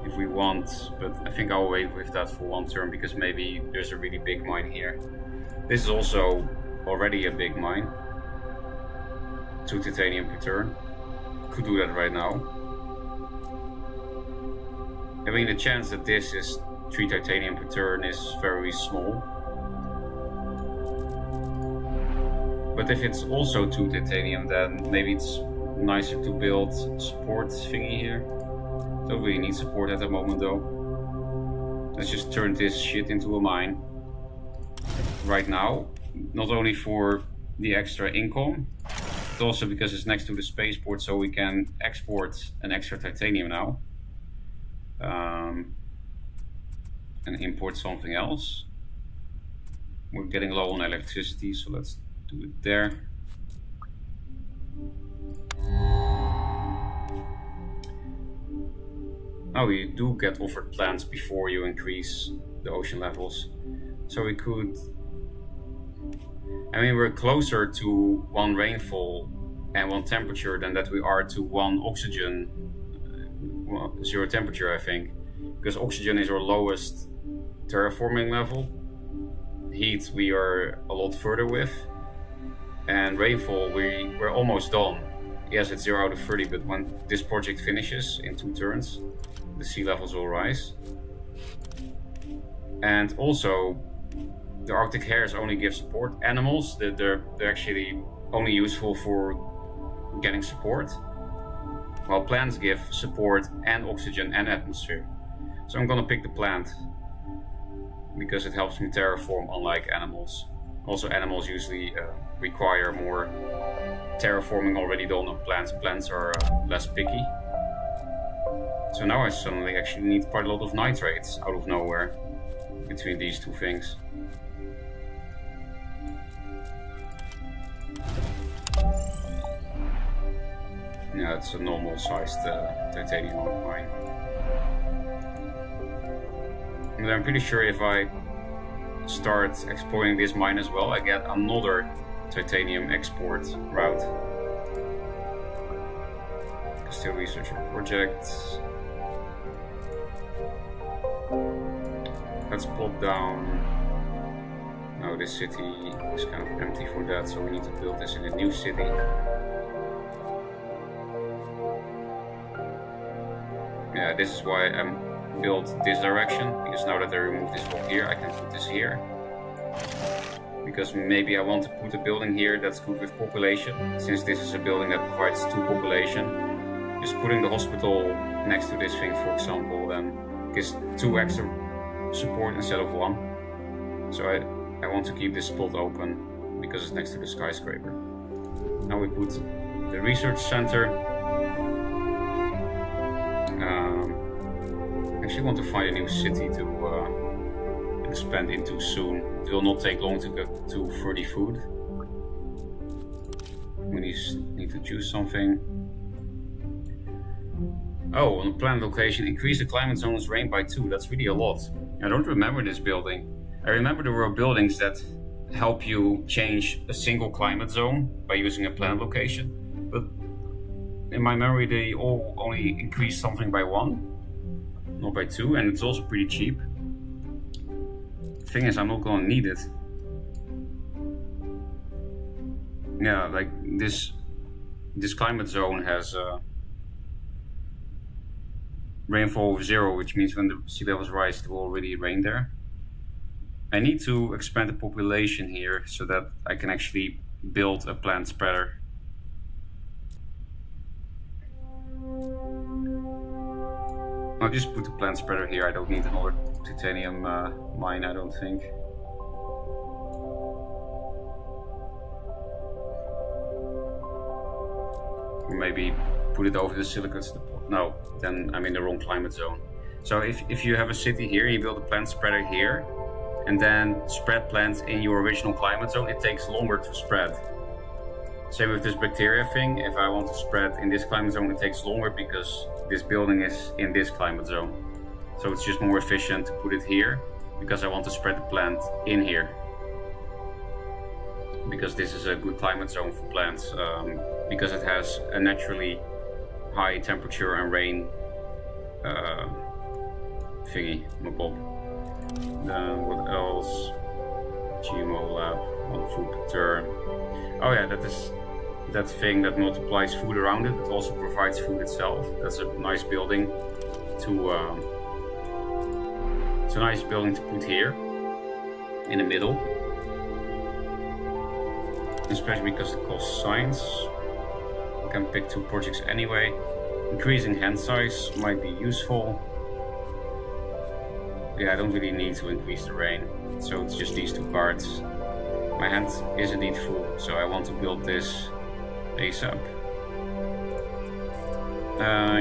Speaker 1: if we want, but I think I'll wait with that for 1 turn because maybe there's a really big mine here. This is also already a big mine. 2 titanium per turn. Could do that right now. I mean, the chance that this is 3 titanium per turn is very small. But if it's also 2 titanium, then maybe it's nicer to build support thingy here. Don't really need support at the moment though. Let's just turn this shit into a mine. Right now. Not only for the extra income, but also because it's next to the spaceport, so we can export an extra titanium now. And import something else. We're getting low on electricity, so let's do it there. Oh, you do get offered plants before you increase the ocean levels. So we could... I mean, we're closer to 1 rainfall and 1 temperature than that we are to 1 oxygen, 0 temperature, I think. Because oxygen is our lowest terraforming level. Heat we are a lot further with. And rainfall we're almost done. Yes, it's 0 out of 30, but when this project finishes in 2 turns, the sea levels will rise. And also, the Arctic hares only give support. Animals, they're actually only useful for getting support, while plants give support and oxygen and atmosphere. So I'm gonna pick the plant because it helps me terraform, unlike animals. Also, animals usually require more terraforming already done on plants. Plants are less picky. So now I suddenly actually need quite a lot of nitrates out of nowhere between these 2 things. Yeah, it's a normal sized titanium mine. And I'm pretty sure if I start exploring this mine as well, I get another titanium export route. Still researching projects. Let's plop down. Now this city is kind of empty for that, so we need to build this in a new city. Yeah, this is why I'm built this direction, because now that I remove this wall here, I can put this here. Because maybe I want to put a building here that's good with population, since this is a building that provides 2 population. Just putting the hospital next to this thing, for example, then gives 2 extra support instead of 1. So I want to keep this spot open because it's next to the skyscraper. Now we put the research center. I actually want to find a new city to expand into soon. It will not take long to get to 30 food. We need to choose something. Oh, on the planned location, increase the climate zone's rain by 2. That's really a lot. I don't remember this building. I remember there were buildings that help you change a single climate zone by using a planned location. But in my memory, they all only increase something by 1, not by 2, and it's also pretty cheap. The thing is, I'm not gonna need it. Yeah, like this climate zone has rainfall of 0, which means when the sea levels rise, it will already rain there. I need to expand the population here so that I can actually build a plant spreader. I'll just put the plant spreader here. I don't need another titanium mine, I don't think. Or maybe put it over the silicates. No, then I'm in the wrong climate zone. So if you have a city here, you build a plant spreader here, and then spread plants in your original climate zone, it takes longer to spread. Same with this bacteria thing. If I want to spread in this climate zone, it takes longer because this building is in this climate zone. So it's just more efficient to put it here because I want to spread the plant in here. Because this is a good climate zone for plants, because it has a naturally high temperature and rain thingy, mabob. Then what else? GMO lab, 1 food per turn. Oh yeah, that is that thing that multiplies food around it, but also provides food itself. That's a nice building to it's a nice building to put here in the middle, especially because it costs science. I can pick 2 projects anyway. Increasing hand size might be useful. Yeah, I don't really need to increase the rain, so it's just these 2 cards. My hand is indeed full, so I want to build this ASAP.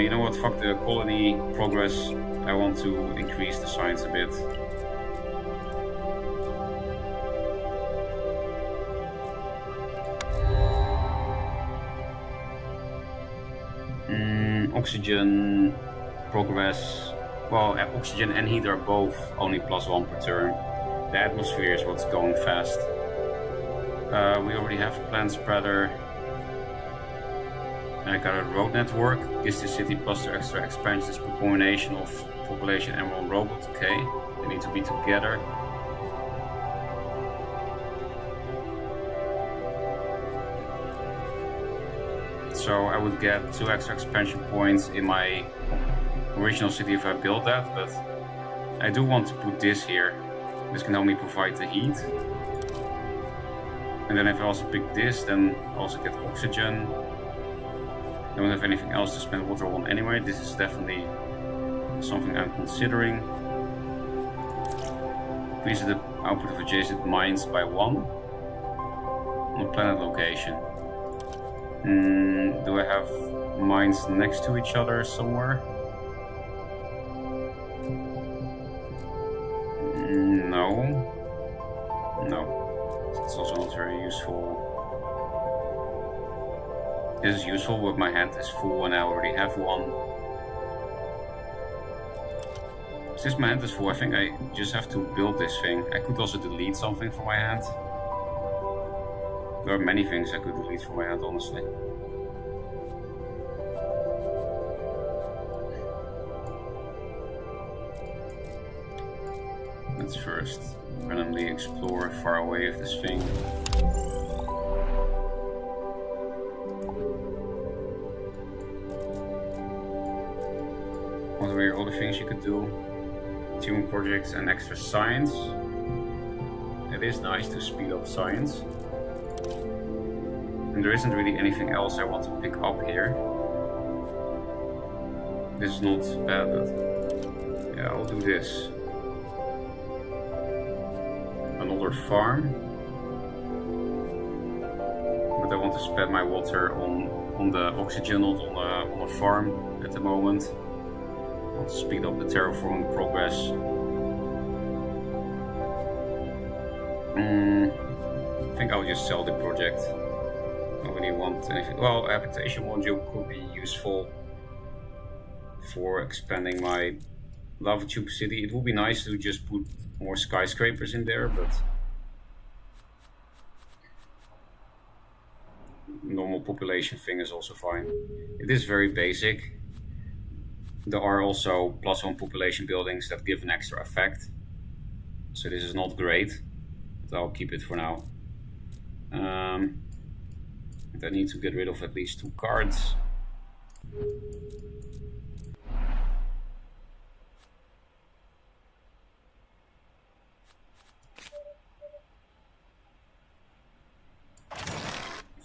Speaker 1: You know what, fuck the colony progress. I want to increase the science a bit. Oxygen, progress. Well, oxygen and heat are both only +1 per turn. The atmosphere is what's going fast. We already have a plant spreader. I got a road network. Gives the city +2 extra expansions per combination of population and 1 robot. Okay, they need to be together. So I would get 2 extra expansion points in my original city if I build that, but I do want to put this here. This can help me provide the heat. And then if I also pick this, then I also get oxygen. Don't have anything else to spend water on anyway. This is definitely something I'm considering. Increase the output of adjacent mines by 1 on a planet location. Do I have mines next to each other somewhere? No. It's also not very useful. This is useful, but my hand is full and I already have 1. Since my hand is full, I think I just have to build this thing. I could also delete something from my hand. There are many things I could delete from my hand, honestly. Let's first randomly explore far away of this thing. What were all the things you could do? Team projects and extra science. It is nice to speed up science. And there isn't really anything else I want to pick up here. This is not bad, but yeah, I'll do this. Another farm. But I want to spend my water on the oxygen, not on a farm at the moment. I want to speed up the terraforming progress. I think I'll just sell the project. I don't really want anything. Well, habitation module could be useful for expanding my lava tube city. It would be nice to just put more skyscrapers in there, but normal population thing is also fine. It is very basic. There are also +1 population buildings that give an extra effect. So this is not great, but I'll keep it for now. I need to get rid of at least 2 cards.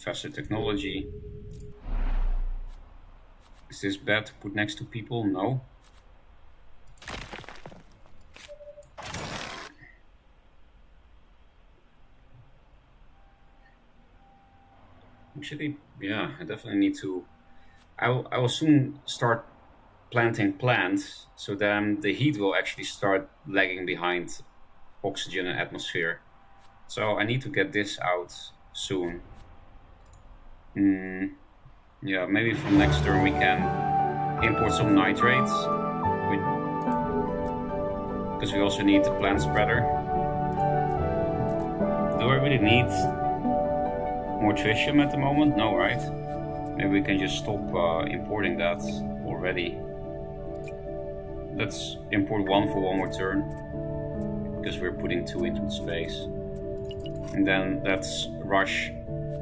Speaker 1: faster technology. Is this bad to put next to people? No. Actually, yeah, I definitely need to. I will soon start planting plants, so then the heat will actually start lagging behind oxygen and atmosphere. So I need to get this out soon. Yeah, maybe from next turn we can import some nitrates, because we also need the plant spreader. Do I really need more tritium at the moment? No, right? Maybe we can just stop importing that already. Let's import one for one more turn, because we're putting 2 into space. And then let's rush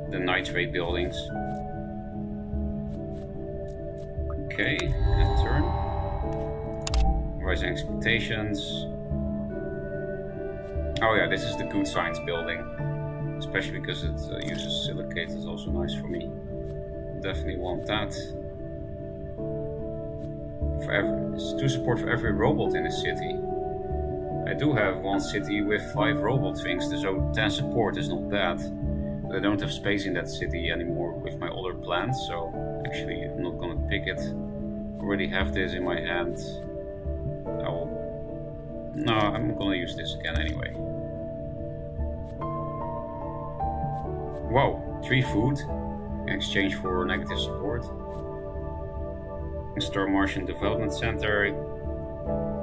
Speaker 1: the nitrate buildings. Okay, end turn. Rising expectations. Oh yeah, this is the good science building. Especially because it uses silicate, is also nice for me. Definitely want that. It's to support for every robot in the city. I do have one city with 5 robot things, so 10 support is not bad. But I don't have space in that city anymore with my other plans, so actually I'm not gonna pick it. I already have this in my hand. No, I'm gonna use this again anyway. Whoa, 3 food in exchange for negative support. Star Martian Development Center.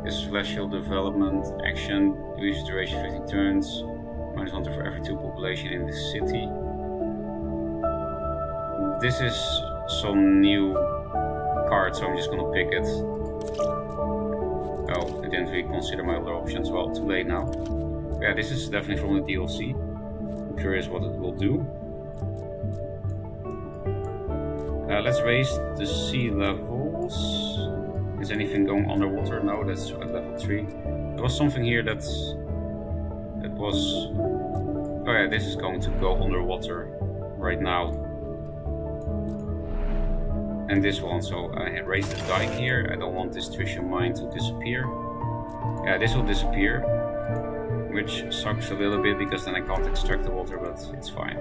Speaker 1: Is celestial development action. Use duration 15 turns. -1 for every 2 population in the city. This is some new card, so I'm just gonna pick it. Oh, I didn't really consider my other options. Well, too late now. Yeah, this is definitely from the DLC. I'm curious what it will do. Let's raise the sea levels. Is anything going underwater? No, that's at level 3. There was something here that was... Oh yeah, this is going to go underwater right now. And this one, so I raised the dike here. I don't want this tritium mine to disappear. Yeah, this will disappear, which sucks a little bit because then I can't extract the water, but it's fine.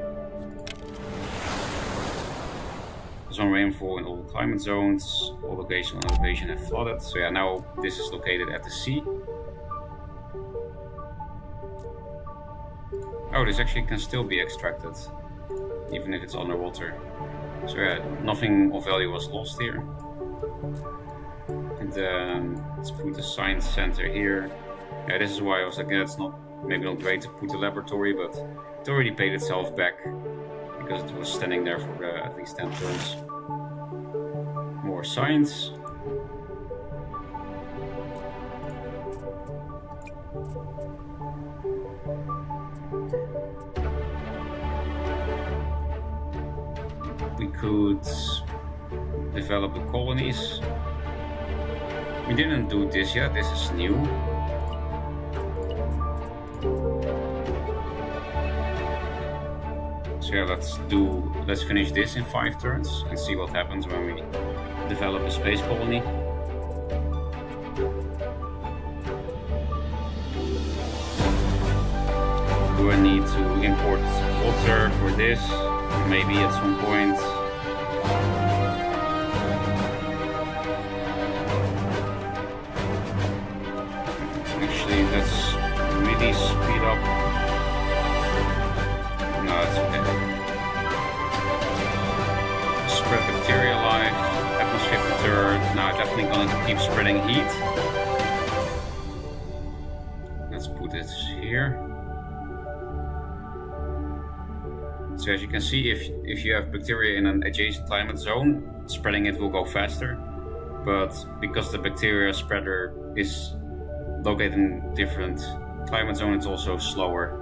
Speaker 1: Some rainfall in all climate zones, all locations on elevation have flooded. So yeah, now this is located at the sea. Oh, this actually can still be extracted, even if it's underwater. So yeah, nothing of value was lost here. And then let's put the science center here. Yeah, this is why I was like, yeah, it's maybe not great to put a laboratory, but it already paid itself back because it was standing there for at least 10 turns. More science. We could develop the colonies. We didn't do this yet, this is new. So yeah, let's finish this in 5 turns and see what happens when we develop a space colony. Do I need to import water for this? Maybe at some point. Actually, let's really speed up. No, it's okay. Spread bacteria alive, atmosphere third. Now definitely gonna keep spreading heat. Let's put it here. So as you can see, if you have bacteria in an adjacent climate zone, spreading it will go faster. But because the bacteria spreader is located in different climate zones, it's also slower.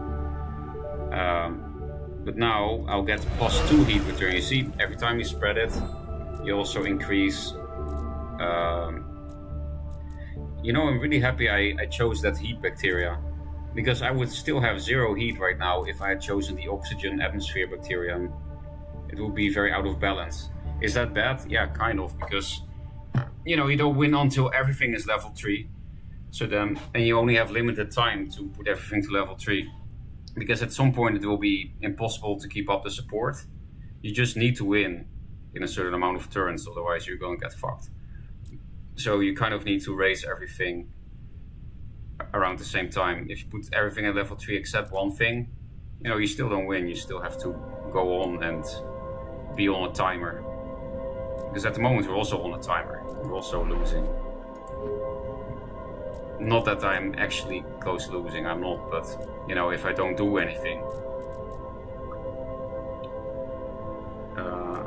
Speaker 1: But now I'll get +2 heat return. You see, every time you spread it, you also increase. You know, I'm really happy I chose that heat bacteria, because I would still have 0 heat right now if I had chosen the oxygen atmosphere bacterium. it will be very out of balance. Is that bad? Yeah, kind of, because you know, you don't win until everything is level 3. So then, and you only have limited time to put everything to level 3. Because at some point it will be impossible to keep up the support. You just need to win in a certain amount of turns, otherwise you're going to get fucked. So you kind of need to raise everything around the same time. If you put everything at level 3 except one thing, you know, you still don't win. You still have to go on and be on a timer. Because at the moment we're also on a timer. We're also losing. Not that I'm actually close to losing, I'm not, but you know, if I don't do anything.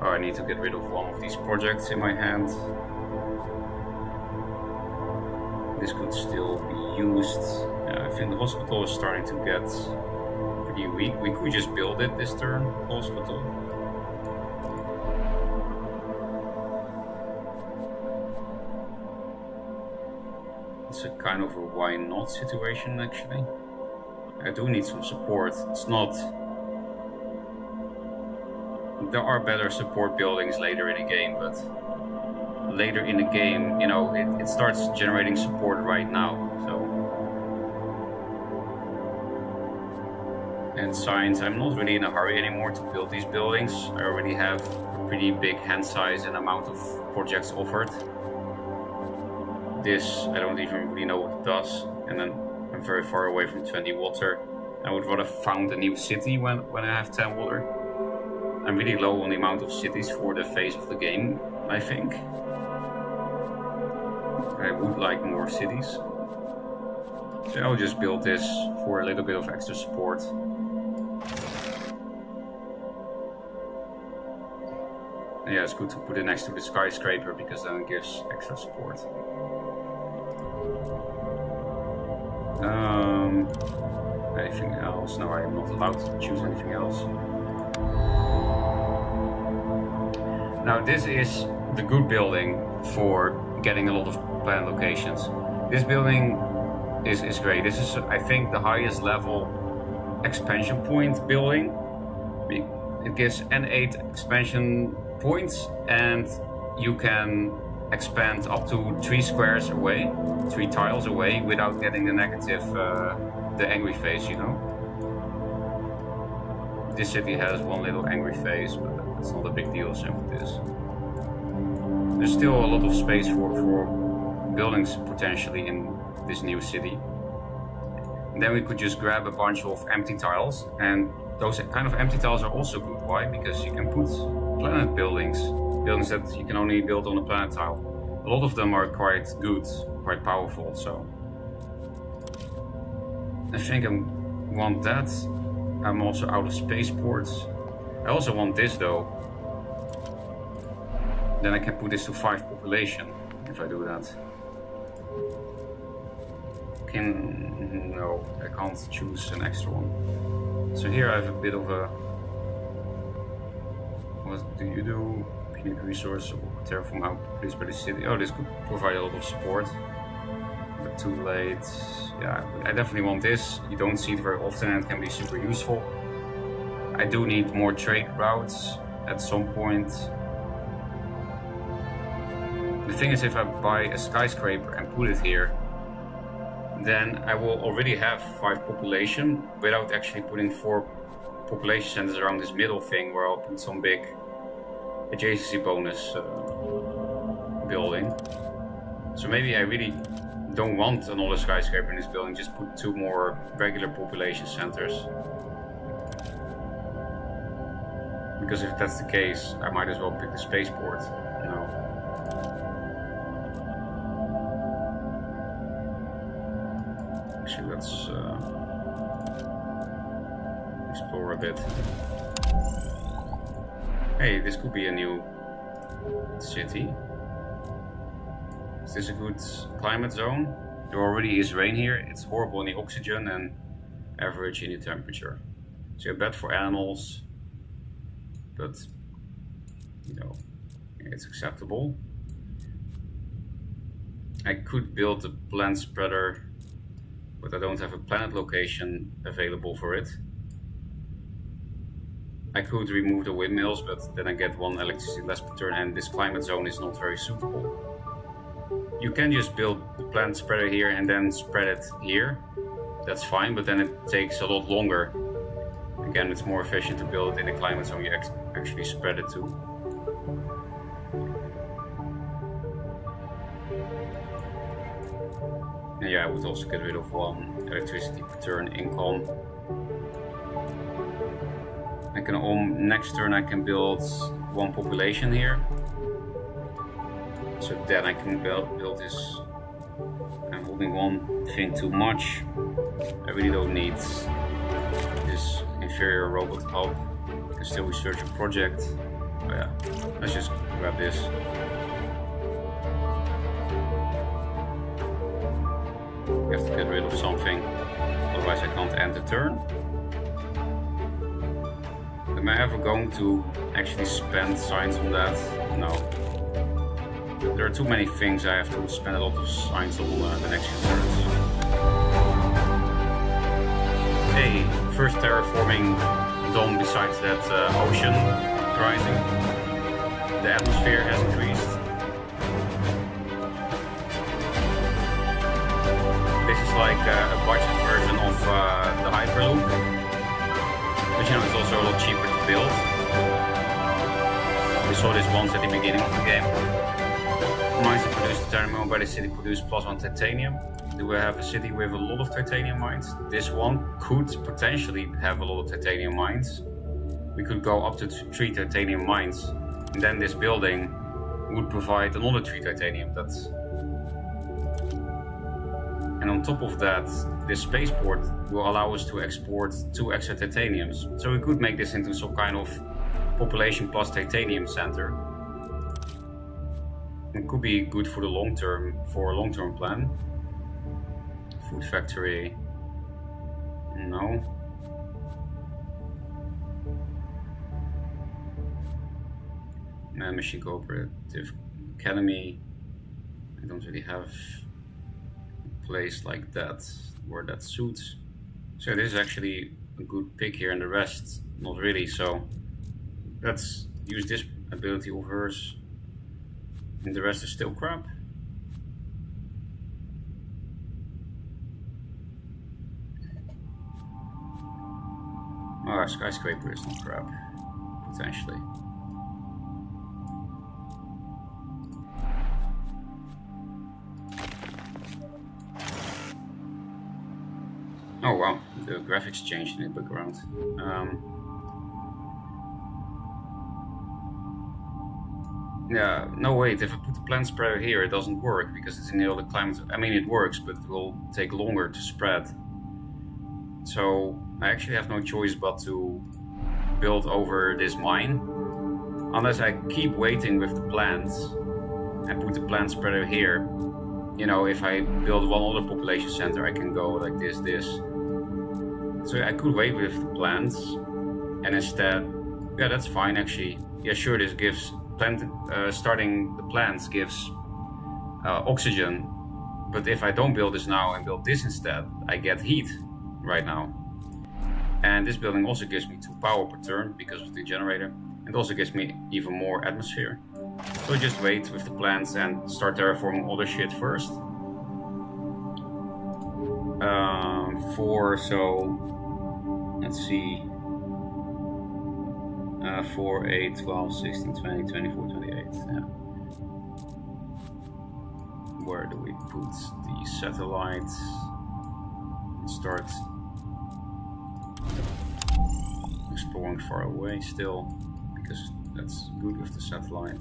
Speaker 1: Oh, I need to get rid of one of these projects in my hand. This could still be used. I think the hospital is starting to get pretty weak. We could just build it this turn, hospital. It's a kind of a why not situation, actually. I do need some support. It's not... There are better support buildings later in the game, but later in the game, you know, it starts generating support right now, so... And science, I'm not really in a hurry anymore to build these buildings. I already have a pretty big hand size and amount of projects offered. This, I don't even really know what it does, and then I'm very far away from 20 water. I would rather found a new city when I have 10 water. I'm really low on the amount of cities for the phase of the game, I think. I would like more cities. So I'll just build this for a little bit of extra support. And yeah, it's good to put it next to the skyscraper because then it gives extra support. Anything else? No, I am not allowed to choose anything else. Now this is the good building for getting a lot of planned locations. This building is great. This is, I think, the highest level expansion point building. It gives N8 expansion points, and you can expand up to 3 squares away, 3 tiles away, without getting the negative, the angry phase, you know. This city has one little angry phase, but that's not a big deal, same with this. There's still a lot of space for buildings potentially in this new city. And then we could just grab a bunch of empty tiles, and those kind of empty tiles are also good. Why? Because you can put planet buildings that you can only build on a planet tile. A lot of them are quite good, quite powerful, so I think I want that. I'm also out of spaceports. I also want this though. Then I can put this to 5 population if I do that. No, I can't choose an extra one. So here I have a bit of a... What do you do? Punic resource or terraform out produced by the city. Oh, this could provide a lot of support. But too late. Yeah, I definitely want this. You don't see it very often and it can be super useful. I do need more trade routes at some point. The thing is, if I buy a skyscraper and put it here, then I will already have 5 population without actually putting 4 population centers around this middle thing where I'll put some big adjacency bonus building. So maybe I really don't want another skyscraper in this building, just put 2 more regular population centers. Because if that's the case, I might as well pick the spaceport, you know. Actually, let's explore a bit. Hey, this could be a new city. Is this a good climate zone? There already is rain here. It's horrible in the oxygen and average in the temperature. So bad for animals, but you know, it's acceptable. I could build a plant spreader, but I don't have a planet location available for it. I could remove the windmills, but then I get 1 electricity less per turn, and this climate zone is not very suitable. You can just build the plant spreader here and then spread it here. That's fine, but then it takes a lot longer. Again, it's more efficient to build it in a climate zone you actually spread it to. And yeah, I would also get rid of 1 electricity per turn income. I can next turn I can build 1 population here. So then I can build this. I'm holding 1 thing too much. I really don't need this inferior robot hub. I can still research a project. Oh yeah, let's just grab this. I have to get rid of something, otherwise I can't end the turn. Am I ever going to actually spend science on that? No. There are too many things I have to spend a lot of science on the next few turns. Hey, first terraforming done besides that ocean rising. The atmosphere has increased. This is like a budget version of the Hyperloop. But you know, it's also a lot cheaper to build. We saw this once at the beginning of the game. Mines that produce titanium by the city produce +1 titanium. Do we have a city with a lot of titanium mines? This one could potentially have a lot of titanium mines. We could go up to 3 titanium mines, and then this building would provide another 3 titanium. And on top of that, this spaceport will allow us to export 2 extra titaniums. So we could make this into some kind of population plus titanium center. It could be good for the long term, for a long-term plan. Food factory, no. Machine Cooperative Academy. I don't really have a place like that where that suits. So this is actually a good pick here, and the rest not really. So let's use this ability of hers. And the rest is still crap. Oh, skyscraper is not crap, potentially. Oh wow, the graphics changed in the background. Yeah, no wait, if I put the plant spreader here it doesn't work because it's in the other climate. I mean it works, but it will take longer to spread. So I actually have no choice but to build over this mine. Unless I keep waiting with the plants and put the plant spreader here. You know, if I build 1 other population center I can go like this. So I could wait with the plants and instead, yeah, that's fine actually. Yeah, sure, this gives starting the plants gives oxygen, but if I don't build this now and build this instead, I get heat right now. And this building also gives me 2 power per turn because of the generator, and also gives me even more atmosphere. So just wait with the plants and start terraforming other shit first. 4, so let's see. 4, 8, 12, 16, 20, 24, 28. Yeah. Where do we put the satellites? Start exploring far away still, because that's good with the satellite.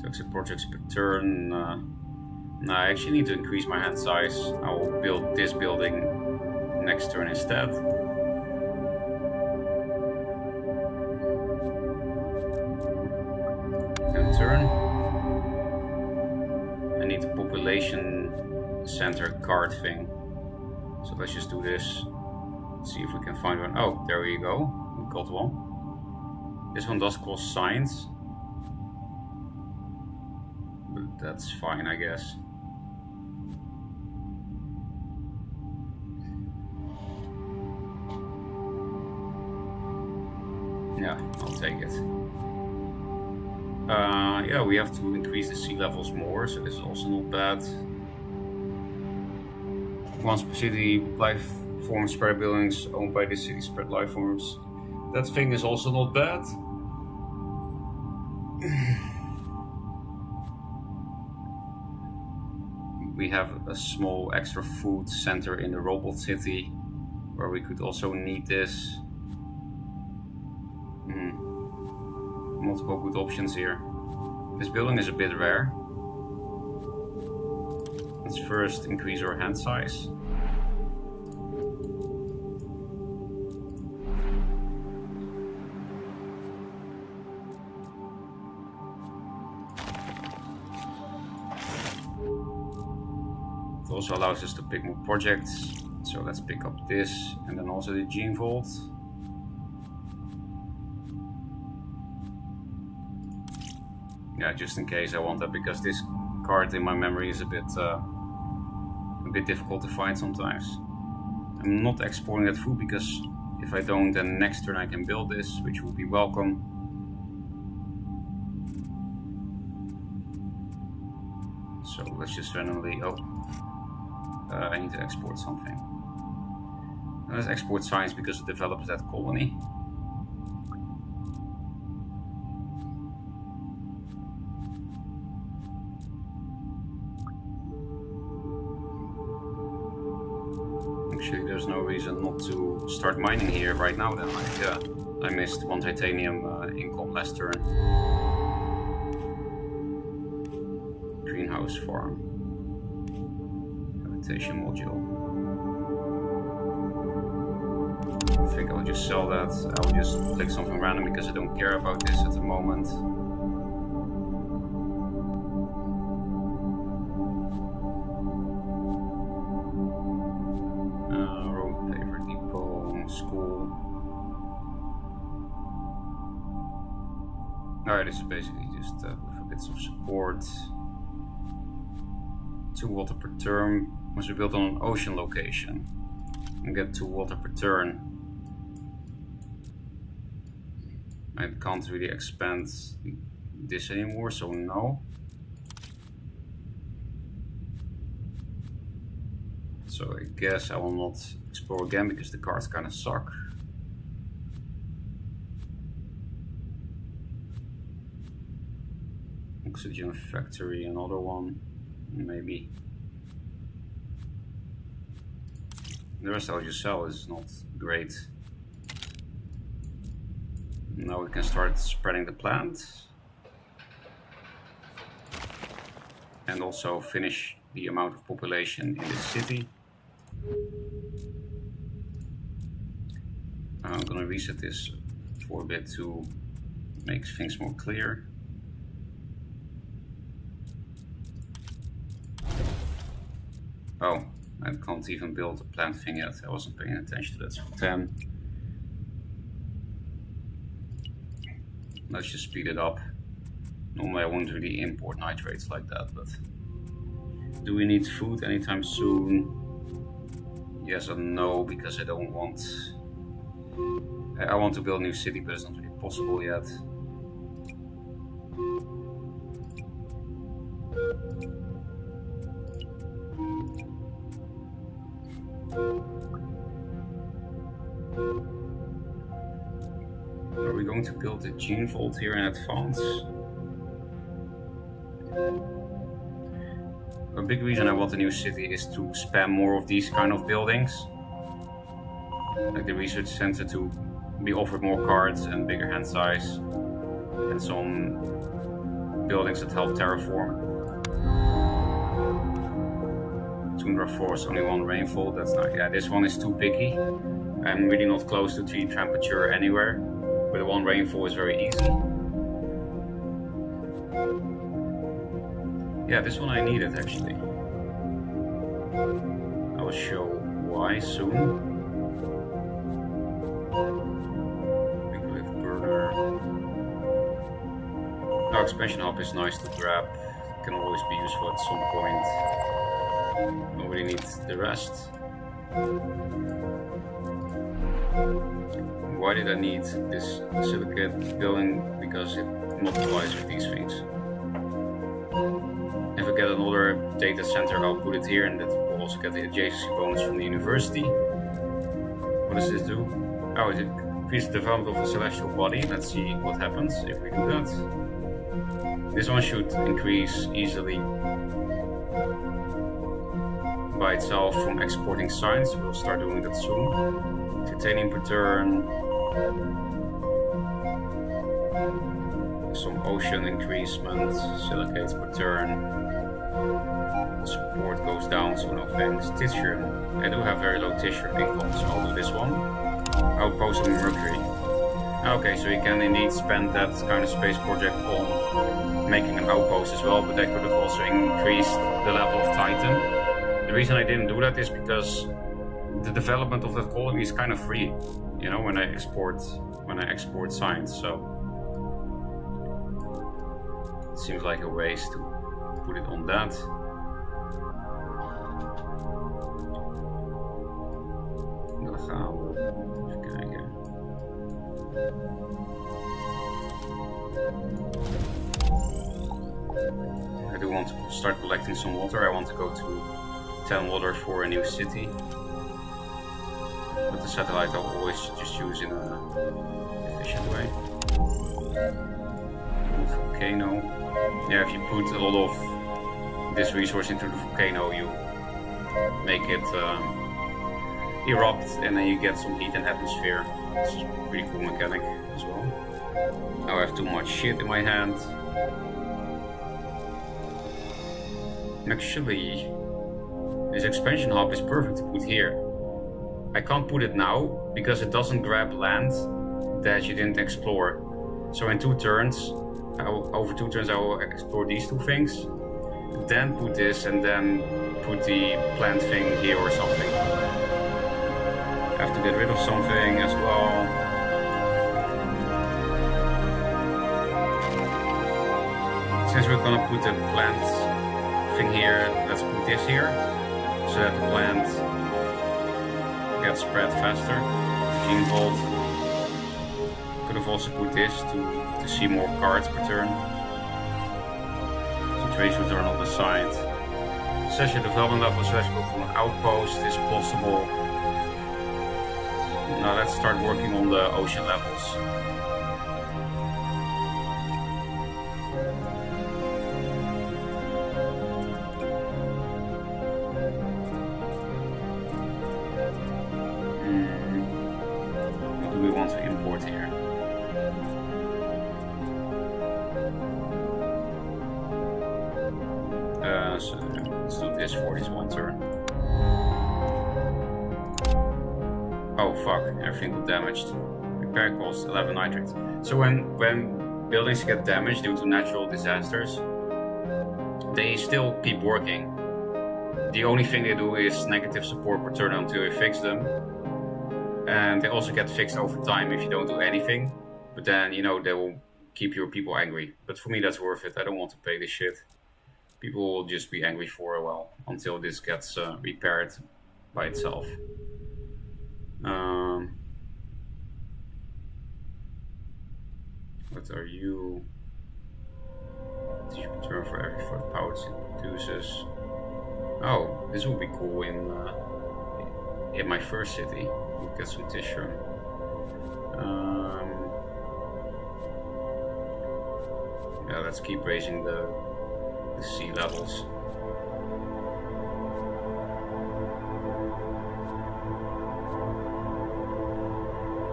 Speaker 1: 2 extra projects per turn. No, I actually need to increase my hand size. I will build this building next turn instead. Turn. I need a population center card thing. So let's just do this. Let's see if we can find one. Oh, there we go. We got one. This one does cost science. But that's fine, I guess. Yeah, I'll take it. Yeah, we have to increase the sea levels more, so this is also not bad. Once per city, life form spread buildings owned by the city spread life forms. That thing is also not bad. We have a small extra food center in the robot city, where we could also need this. Multiple good options here. This building is a bit rare. Let's first increase our hand size. It also allows us to pick more projects. So let's pick up this and then also the gene vault. Yeah, just in case I want that, because this card in my memory is a bit difficult to find sometimes. I'm not exporting that food because if I don't, then next turn I can build this, which will be welcome. So let's just randomly, I need to export something. And let's export science because it develops that colony. Actually, there's no reason not to start mining here right now then. I missed one titanium income last turn. Greenhouse farm. Habitation module. I think I'll just sell that. I'll just click something random because I don't care about this at the moment. Road paper depot, school. Alright, this is basically just with a bit of support. 2 water per turn. Must be built on an ocean location. And get 2 water per turn. I can't really expand this anymore, so no. So I guess I will not explore again because the cards kind of suck. Oxygen factory, another one, maybe. The rest I'll just sell is not great. Now we can start spreading the plant. And also finish the amount of population in this city. I'm gonna reset this for a bit to make things more clear. Oh, I can't even build a plant thing yet. I wasn't paying attention to that. So 10. Let's just speed it up. Normally I wouldn't really import nitrates like that, but do we need food anytime soon? Yes and no, because I don't want... I want to build a new city, but it's not really possible yet. Are we going to build the gene vault here in advance? A big reason I want a new city is to spam more of these kind of buildings. Like the research center to be offered more cards and bigger hand size. And some buildings that help terraform. Tundra Forest, only 1 rainfall, that's not, yeah, this one is too picky. I'm really not close to 3 temperature anywhere, but 1 rainfall is very easy. Yeah, this one I needed actually. I will show why soon. Big burner. Now expansion hub is nice to grab. It can always be useful at some point. Nobody needs the rest. why did I need this silicate building? Because it multiplies with these things. If I get another data center, I'll put it here, and that will also get the adjacency bonus from the university. What does this do? Oh, it increases the development of the celestial body. Let's see what happens if we do that. This one should increase easily by itself from exporting science. We'll start doing that soon. Titanium per turn. Some ocean increasement. Silicates per turn. Support goes down, so no thanks. Titium. I do have very low titium income, so I'll do this one. I'll post on Mercury. Okay, so you can indeed spend that kind of space project on making an outpost as well, but that could have also increased the level of Titan. The reason I didn't do that is because the development of that colony is kind of free, you know, when I export science. So it seems like a waste to put it on that. Dan gaan we even kijken. I do want to start collecting some water. I want to go to 10 water for a new city. But the satellite I'll always just use in an efficient way. Volcano. Yeah, if you put a lot of this resource into the volcano, you make it erupt and then you get some heat and atmosphere. It's a pretty cool mechanic as well. Now I have too much shit in my hand. Actually, this expansion hub is perfect to put here. I can't put it now because it doesn't grab land that you didn't explore. So in 2 turns, over 2 turns I will explore these 2 things, then put this and then put the plant thing here or something. I have to get rid of something as well. Since we're gonna put the plant thing here, let's put this here, so that the plant gets spread faster. Gene Vault. Could have also put this to see more cards per turn. Concentration return on the side. Session development level celestial to an outpost is possible. Now let's start working on the ocean levels. What do we want to import here? So let's do this for this 1 turn. Oh fuck, everything got damaged. Repair cost 11 nitrate. So when buildings get damaged due to natural disasters, they still keep working. The only thing they do is negative support per turn until you fix them. And they also get fixed over time if you don't do anything. But then, you know, they will keep your people angry. But for me that's worth it. I don't want to pay this shit. People will just be angry for a while until this gets repaired by itself. What are you? You return for every 4 powers it produces. Oh, this will be cool in my first city. We'll get some tissue. Yeah, let's keep raising the sea levels.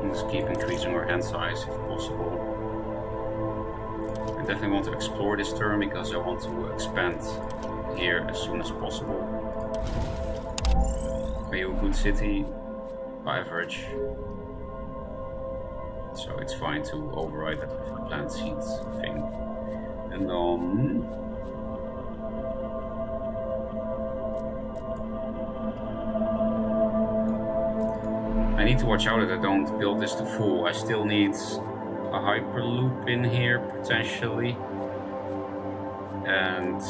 Speaker 1: Let's keep increasing our hand size if possible. I definitely want to explore this turn because I want to expand here as soon as possible. Are you a good city? Average. So it's fine to override that with the plant seeds thing. And I need to watch out that I don't build this to full. I still need a hyperloop in here potentially. And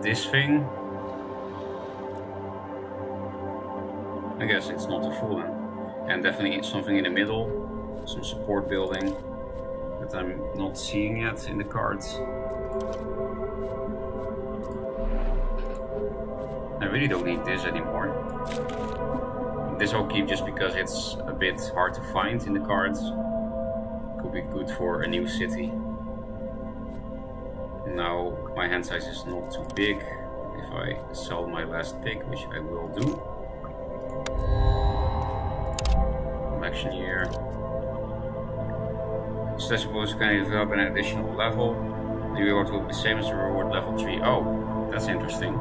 Speaker 1: this thing, I guess it's not a full one. And definitely something in the middle, some support building that I'm not seeing yet in the cards. I really don't need this anymore. This I'll keep just because it's a bit hard to find in the cards. Could be good for a new city. Now my hand size is not too big. If I sell my last pick, which I will do. Election year. Stashable can develop an additional level. The reward will be the same as the reward level 3. Oh, that's interesting.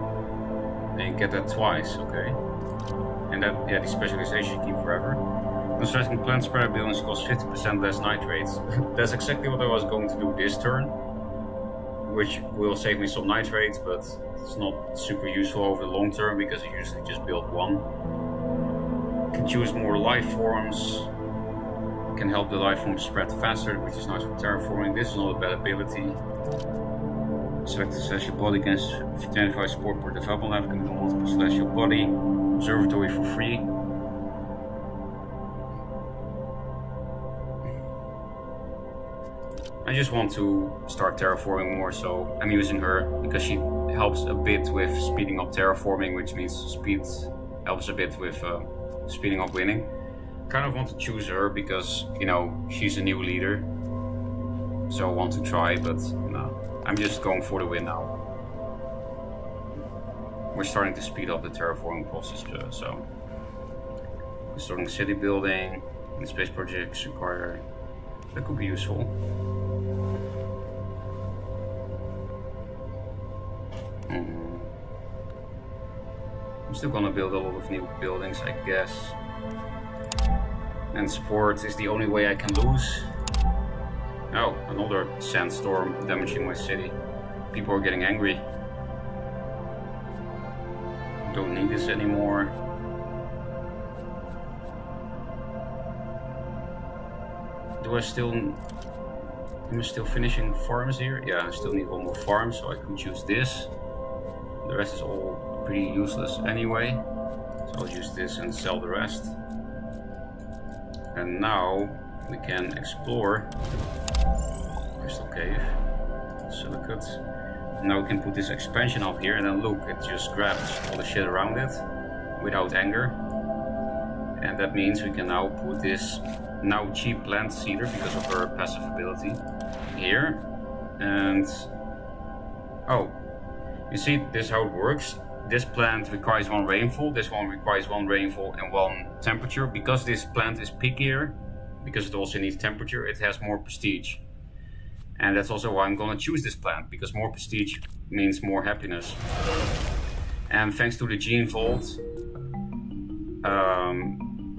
Speaker 1: Then you get that twice, okay. And that, yeah, the specialization keep forever. Constructing plant spreader buildings costs 50% less nitrates. That's exactly what I was going to do this turn, which will save me some nitrates, but it's not super useful over the long term because I usually just build one. Can choose more life forms. Can help the life forms spread faster, which is nice for terraforming. This is not a bad ability. Select a celestial body, can 25 support per development level, can do multiple celestial body. Observatory for free. I just want to start terraforming more, so I'm using her because she helps a bit with speeding up terraforming, which means speed helps a bit with speeding up winning. Kind of want to choose her because, you know, she's a new leader, so I want to try, but no, I'm just going for the win now. We're starting to speed up the terraforming process, so starting city building and space projects require, that could be useful. I'm still gonna build a lot of new buildings, I guess. And support is the only way I can lose. Oh, another sandstorm damaging my city. People are getting angry. Don't need this anymore. Am I still finishing farms here? Yeah, I still need one more farm, so I can choose this. The rest is all pretty useless anyway. So I'll use this and sell the rest. And now we can explore Crystal Cave, Silicate. Now we can put this expansion up here, and then look, it just grabs all the shit around it without anger. And that means we can now put this now cheap plant seeder because of her passive ability here. And oh, you see, this is how it works. This plant requires 1 rainfall, this one requires 1 rainfall and 1 temperature. Because this plant is pickier, because it also needs temperature, it has more prestige. And that's also why I'm gonna choose this plant, because more prestige means more happiness. And thanks to the gene vault,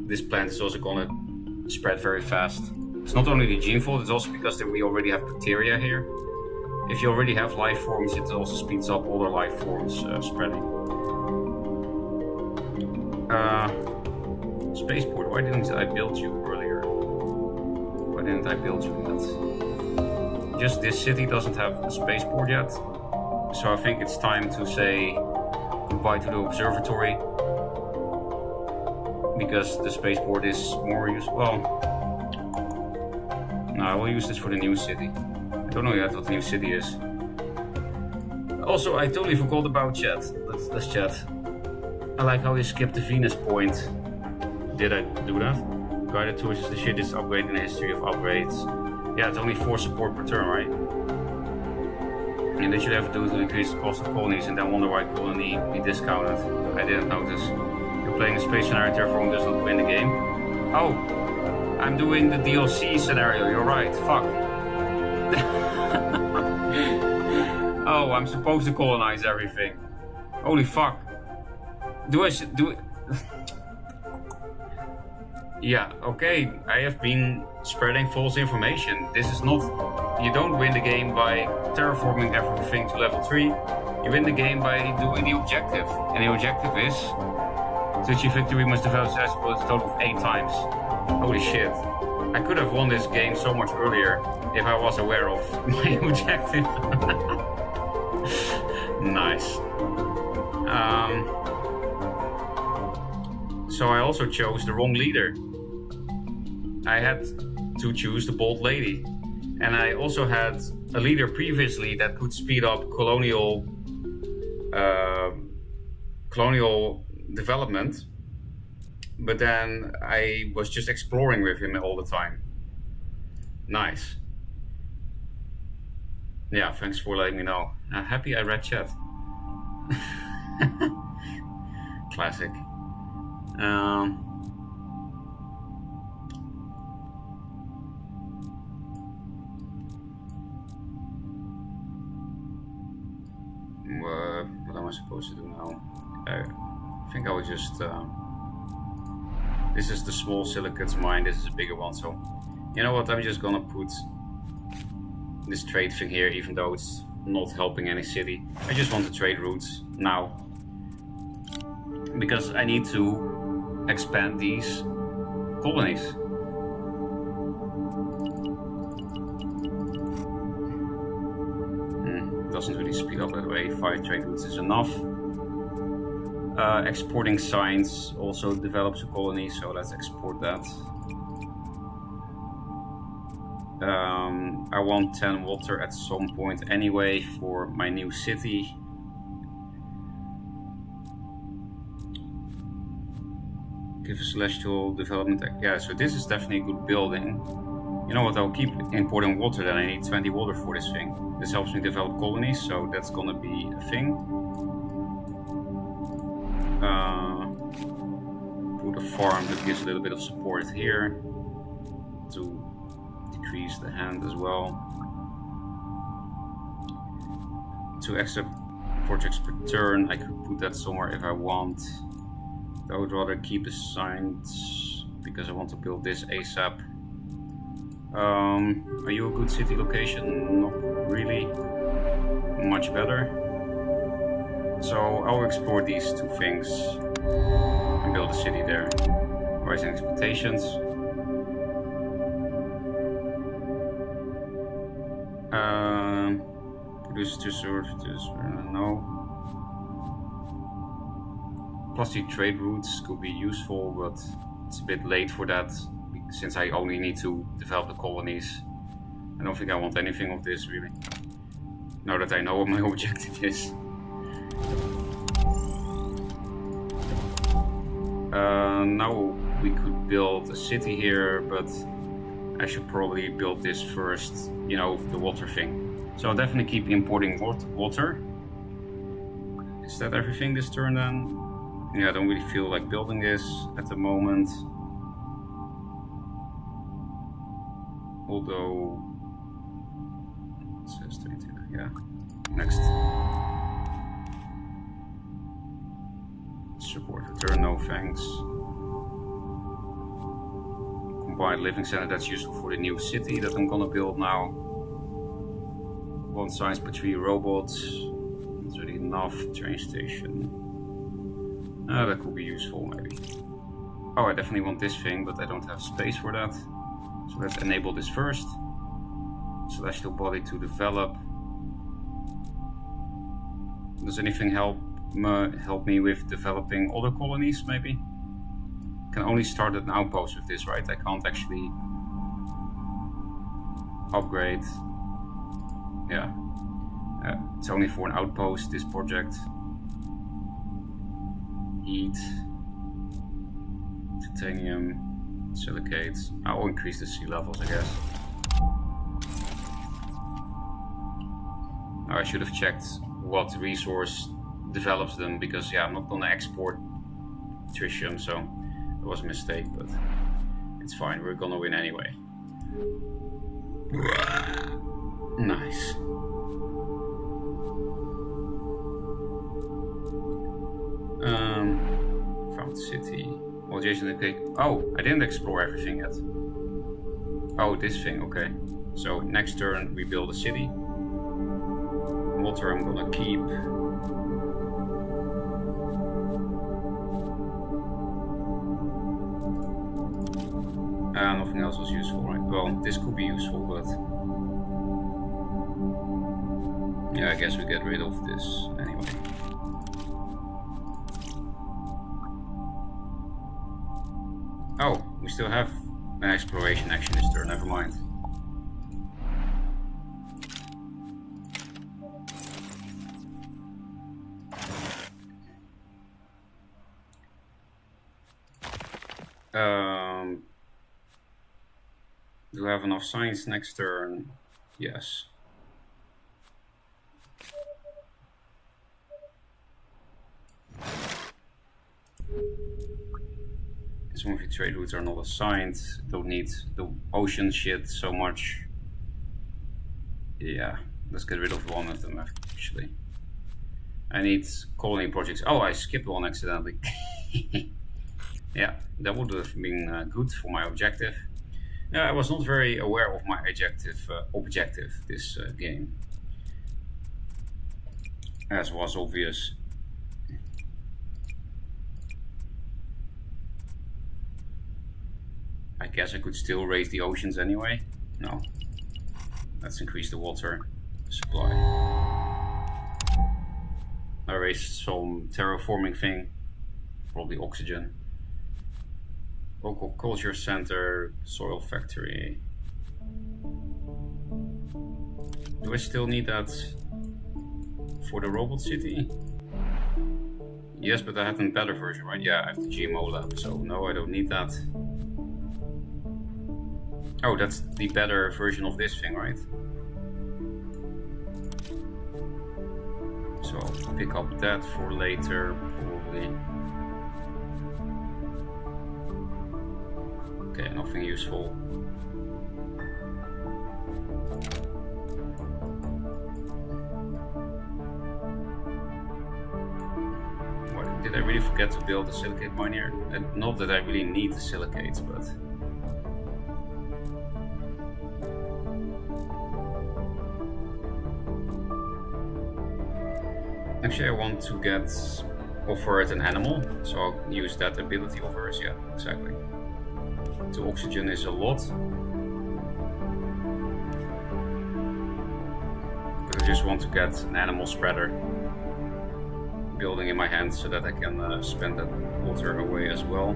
Speaker 1: this plant is also gonna spread very fast. It's not only the gene vault, it's also because we already have bacteria here. If you already have life forms, it also speeds up other life forms spreading. Spaceport, why didn't I build you earlier? Why didn't I build you yet? Just this city doesn't have a spaceport yet. So I think it's time to say goodbye to the observatory. Because the spaceport is more useful. Well, no, I will use this for the new city. I don't know yet what the new city is. Also, I totally forgot about chat. Let's chat. I like how you skipped the Venus point. Did I do that? Guided tours is the shittest upgrade in the history of upgrades. Yeah, it's only 4 support per turn, right? And they should have to do to increase the cost of colonies and then wonder why colony be discounted. I didn't notice. You're playing a space scenario, Terraform does not win the game. Oh, I'm doing the DLC scenario, you're right, fuck. Oh, I'm supposed to colonize everything. Holy fuck. Do it? Yeah, okay, I have been spreading false information. This is not... You don't win the game by terraforming everything to level 3. You win the game by doing the objective. And the objective is... to achieve victory, we must develop successful a total of 8 times. Holy shit. I could have won this game so much earlier if I was aware of my objective. Nice. So I also chose the wrong leader. I had to choose the bold lady. And I also had a leader previously that could speed up colonial development, but then I was just exploring with him all the time. Nice. Yeah, thanks for letting me know. Happy I read chat. Classic. What am I supposed to do now? I think I will just... this is the small silicates mine, this is a bigger one, so... You know what, I'm just gonna put this trade thing here, even though it's not helping any city. I just want the trade routes now. Because I need to expand these colonies. Doesn't really speed up that way. 5 trade routes is enough. Exporting science also develops a colony, so let's export that. I want 10 water at some point anyway for my new city. Give a celestial development. Yeah, so this is definitely a good building. You know what, I'll keep importing water, then I need 20 water for this thing. This helps me develop colonies, so that's gonna be a thing. Put a farm that gives a little bit of support here to decrease the hand as well. 2 extra projects per turn. I could put that somewhere if I want. I would rather keep the signs because I want to build this ASAP. Are you a good city location? Not really. Much better. So I'll explore these 2 things and build a city there. Rising expectations. Produce 2 services. No. Plastic trade routes could be useful, but it's a bit late for that since I only need to develop the colonies. I don't think I want anything of this really. Now that I know what my objective is. Now we could build a city here, but I should probably build this first, you know, the water thing. So I'll definitely keep importing water. Is that everything this turn then? Yeah, I don't really feel like building this at the moment. Although, it says 22, yeah. Next. Support return, no thanks. Combined living center, that's useful for the new city that I'm gonna build now. 1 science per 3 robots. That's really enough. Train station. That could be useful maybe. Oh, I definitely want this thing, but I don't have space for that. So let's enable this first. Celestial body to develop. Does anything help me with developing other colonies maybe? I can only start an outpost with this, right? I can't actually upgrade. Yeah. It's only for an outpost, this project. Heat, titanium, silicates. I will increase the sea levels, I guess. Now I should have checked what resource develops them, because yeah, I'm not gonna export tritium, so it was a mistake, but it's fine. We're gonna win anyway. Nice. Found city. Well, Jason, okay. Oh, I didn't explore everything yet. Oh, this thing, okay. So next turn we build a city. Water I'm gonna keep. Nothing else was useful, right? Well, this could be useful, but yeah, I guess we get rid of this anyway. Oh, we still have An exploration action this turn, never mind. Do I have enough science next turn? Yes. Some of your trade routes are not assigned. Don't need the ocean shit so much. Yeah, let's get rid of one of them actually. I need colony projects. Oh, I skipped one accidentally. Yeah, that would have been good for my objective. Yeah, I was not very aware of my objective this game, as was obvious. I guess I could still raise the oceans anyway. No. Let's increase the water supply. I raised some terraforming thing, probably oxygen. Local culture center, soil factory. Do I still need that for the robot city? Yes, but I have a better version, right? Yeah, I have the GMO lab, so no, I don't need that. Oh, that's the better version of this thing, right? So I'll pick up that for later, probably. Okay, nothing useful. What, did I really forget to build a silicate mine here? Not that I really need the silicates, but... Actually, I want to offer it an animal, so I'll use that ability of hers. Yeah, exactly. 2 oxygen is a lot, but I just want to get an animal spreader building in my hand so that I can spend that water away as well.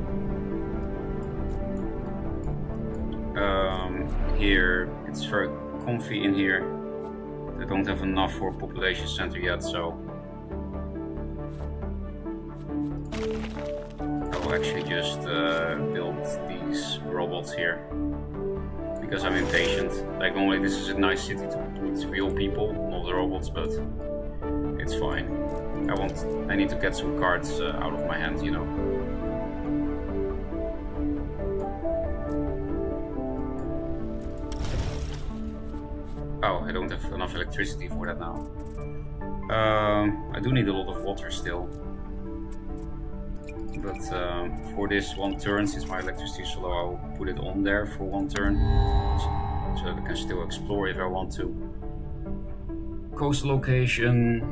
Speaker 1: Here, it's very comfy in here. I don't have enough for a population center yet, so I'll actually just build these robots here because I'm impatient. Like, normally this is a nice city to put real people, not the robots, but it's fine. I need to get some cards out of my hand, you know. Oh, I don't have enough electricity for that now. I do need a lot of water still. But for this one turn, since my electricity is so low, I'll put it on there for one turn. So that I can still explore if I want to. Coast location.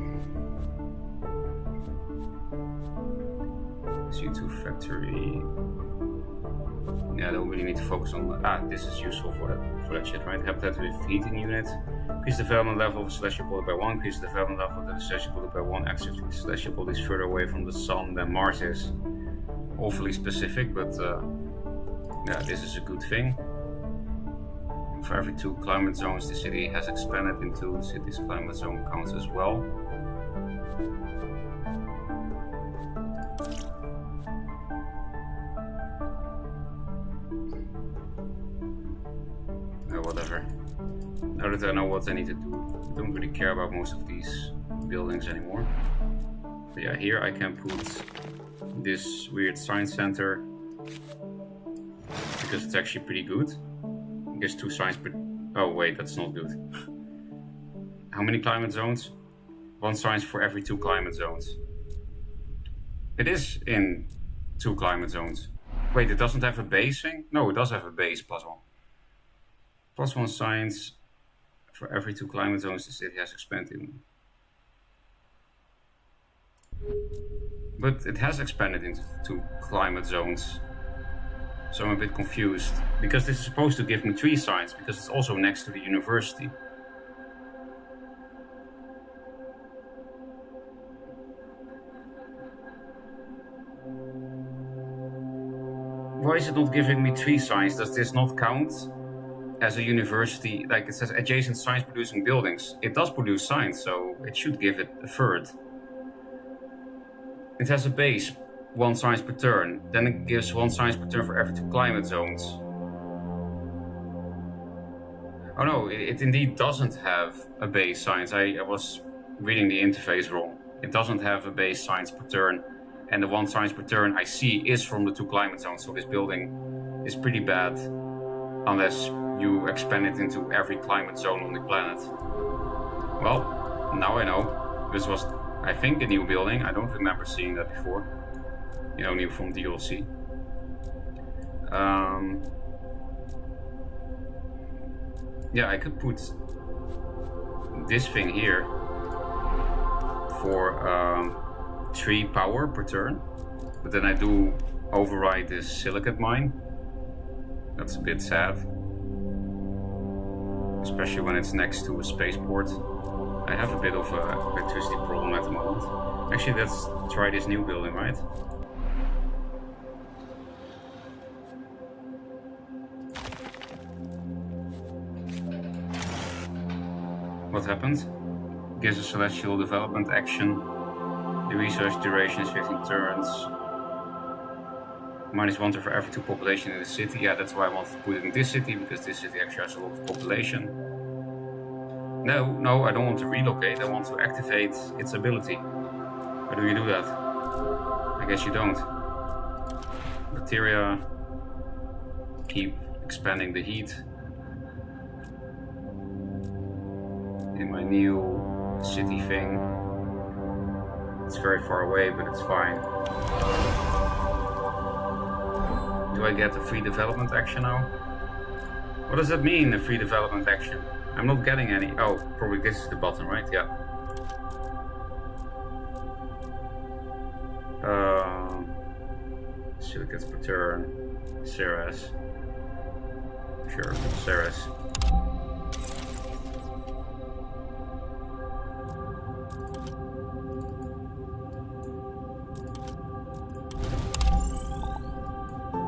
Speaker 1: C2 factory. Yeah, I don't really need to focus on this is useful for that shit, right? Habitat with heating unit. Increase development level of a celestial body by 1. Increase the development level of the celestial body by 1. Active the celestial body is further away from the sun than Mars is. Awfully specific, but yeah, this is a good thing. For every 2 climate zones, the city has expanded into the city's climate zone counts as well. Whatever. Now that I know what I need to do, I don't really care about most of these buildings anymore. But yeah, here I can put this weird science center because it's actually pretty good. I guess 2 science per... Oh wait, that's not good. How many climate zones? 1 science for every 2 climate zones. It is in 2 climate zones. Wait, it doesn't have a base thing? No, it does have a base +1. +1 science for every 2 climate zones the city has expanded. But it has expanded into 2 climate zones. So I'm a bit confused. Because this is supposed to give me 3 science, because it's also next to the university. Why is it not giving me 3 science? Does this not count as a university? Like it says adjacent science producing buildings. It does produce science, so it should give it a third. It has a base, 1 science per turn. Then it gives 1 science per turn for every 2 climate zones. Oh no, it indeed doesn't have a base science. I was reading the interface wrong. It doesn't have a base science per turn. And the 1 science per turn I see is from the 2 climate zones. So this building is pretty bad unless you expand it into every climate zone on the planet. Well, now I know. This was, I think, a new building. I don't remember seeing that before. You know, new from DLC. Yeah, I could put this thing here for 3 power per turn, but then I do override this silicate mine. That's a bit sad, especially when it's next to a spaceport. I have a bit of a electricity problem at the moment. Actually, let's try this new building, right? What happened? Gives a celestial development action. The research duration is 15 turns. -1 for every 2 population in the city. Yeah, that's why I want to put it in this city, because this city actually has a lot of population. No, I don't want to relocate. I want to activate its ability. How do you do that? I guess you don't. Bacteria. Keep expanding the heat. In my new city thing. It's very far away, but it's fine. Do I get a free development action now? What does that mean, a free development action? I'm not getting any. Oh, probably this is the button, right? Yeah. Silicates per turn. Ceres. Sure, Ceres.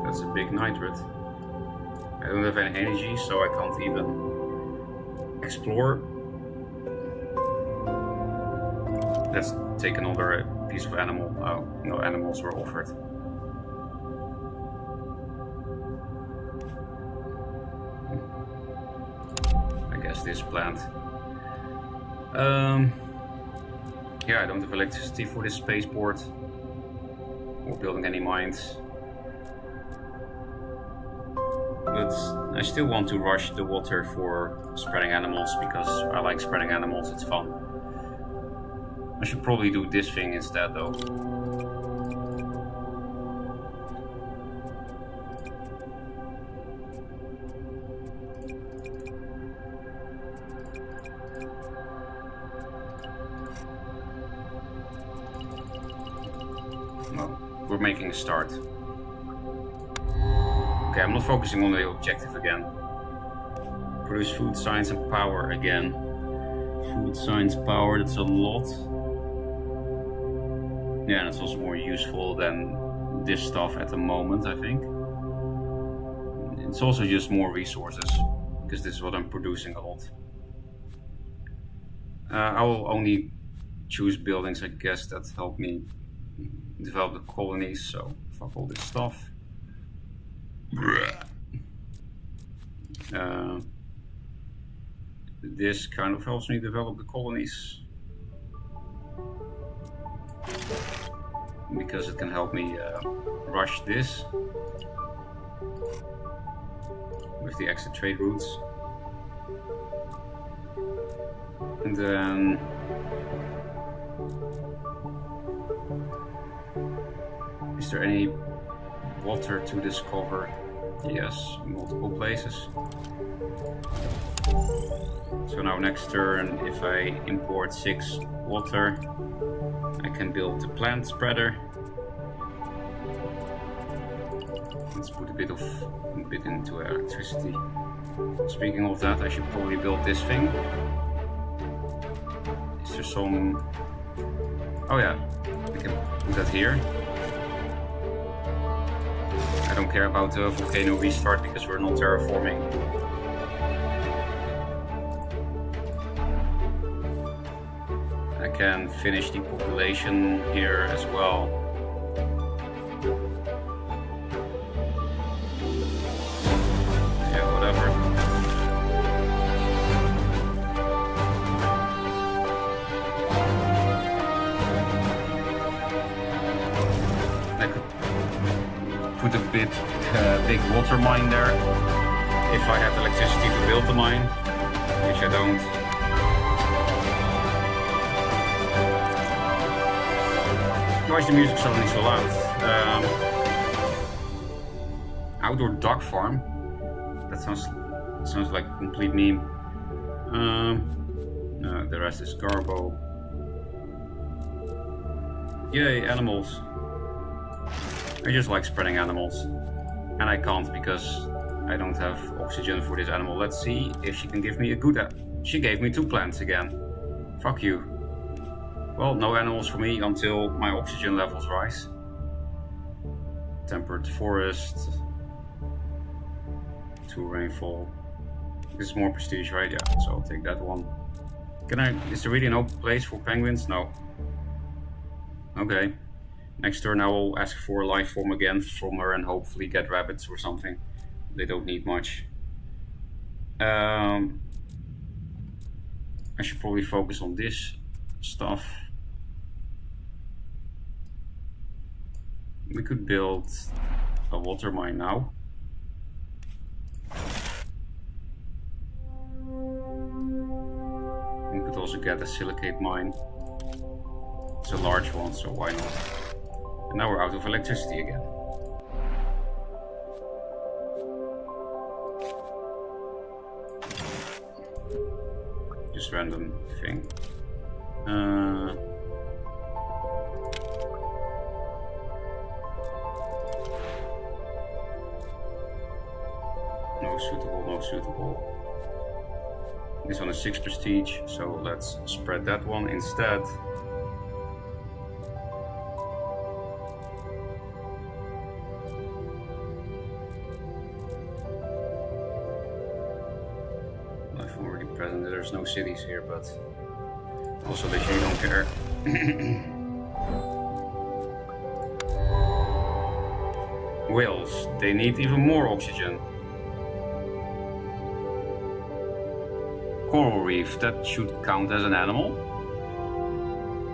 Speaker 1: That's a big nitrate. I don't have any energy, so I can't even explore. Let's take another piece of animal. Oh, no animals were offered. I guess this plant. Yeah, I don't have electricity for this spaceport. Or building any mines. But I still want to rush the water for spreading animals, because I like spreading animals, it's fun. I should probably do this thing instead though. Well, we're making a start. Okay, I'm not focusing on the objective again. Produce food, science, and power again. Food, science, power, that's a lot. Yeah, and it's also more useful than this stuff at the moment, I think. It's also just more resources, because this is what I'm producing a lot. I will only choose buildings, I guess, that help me develop the colonies, so fuck all this stuff. This kind of helps me develop the colonies, because it can help me rush this with the extra trade routes. And then is there any water to discover? Yes, multiple places. So now next turn, if I import 6 water, I can build the plant spreader. Let's put a bit into electricity. Speaking of that, I should probably build this thing. Is there some... Oh yeah, we can put that here. I don't care about the volcano restart because we're not terraforming. I can finish the population here as well. Yeah, whatever. I could put a big water mine there if I had electricity to build the mine, which I don't. Why is the music suddenly so loud? Outdoor duck farm? That sounds like a complete meme. No, the rest is garbo. Yay, animals. I just like spreading animals. And I can't because I don't have oxygen for this animal. Let's see if she can give me a good... She gave me 2 plants again. Fuck you. Well, no animals for me until my oxygen levels rise. Temperate forest. 2 rainfall. This is more prestige, right? Yeah, so I'll take that one. Is there really no place for penguins? No. Okay. Next turn I will ask for a life form again from her and hopefully get rabbits or something. They don't need much. I should probably focus on this stuff. We could build a water mine now. We could also get a silicate mine. It's a large one, so why not? And now we're out of electricity again. Just random thing. No suitable, no suitable. This one is 6 prestige, so let's spread that one instead. Life already present, there's no cities here, but also they sure don't care. Whales, they need even more oxygen. Coral reef, that should count as an animal.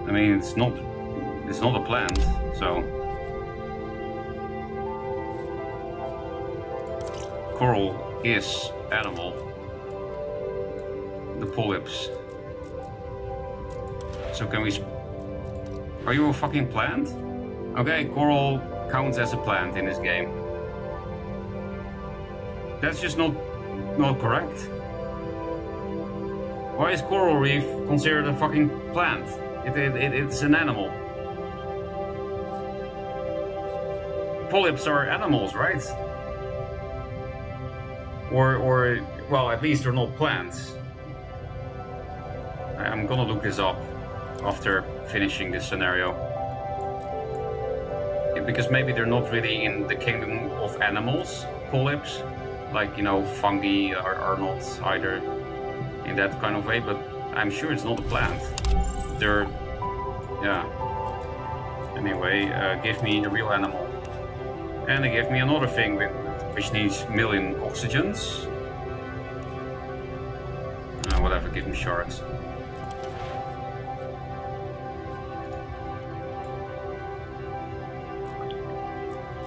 Speaker 1: I mean, it's not a plant, so. Coral is animal. The polyps. So can we... Are you a fucking plant? Okay, coral counts as a plant in this game. That's just not correct. Why is coral reef considered a fucking plant? It's an animal. Polyps are animals, right? Or well, at least they're not plants. I'm gonna look this up after finishing this scenario. Because maybe they're not really in the kingdom of animals, polyps. Like, you know, fungi are not either in that kind of way, but I'm sure it's not a plant. They're... yeah. Anyway, give me a real animal. And they give me another thing which needs million oxygens. Whatever, give me sharks.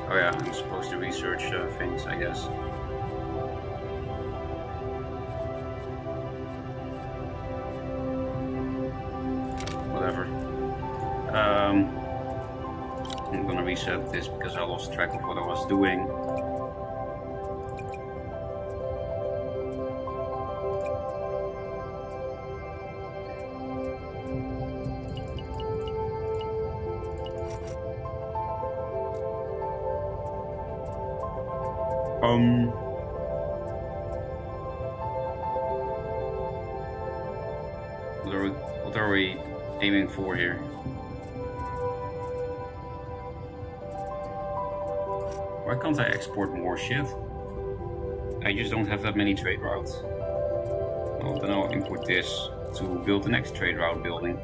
Speaker 1: Oh yeah, I'm supposed to research things, I guess. Whatever. I'm gonna reset this because I lost track of what I was doing. What are we aiming for here? Why can't I export more shit? I just don't have that many trade routes. Well, then I'll import this to build the next trade route building.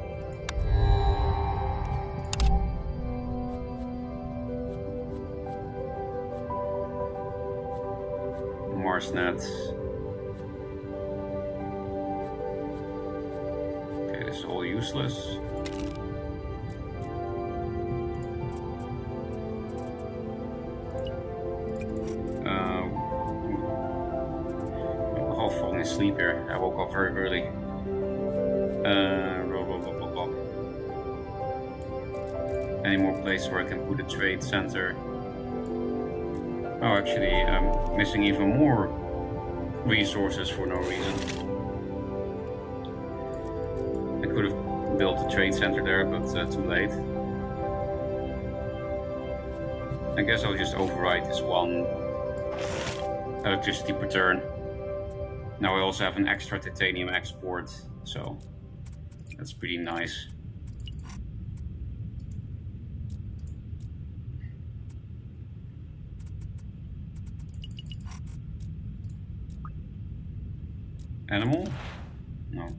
Speaker 1: Marsnet. Okay, this is all useless. I'll fall asleep here. I woke up very early. Any more places where I can put a trade center? Oh, actually, I'm missing even more resources for no reason. I could have built a trade center there, but too late. I guess I'll just override this one electricity per turn. Now I also have an extra titanium export, so that's pretty nice. Animal? No.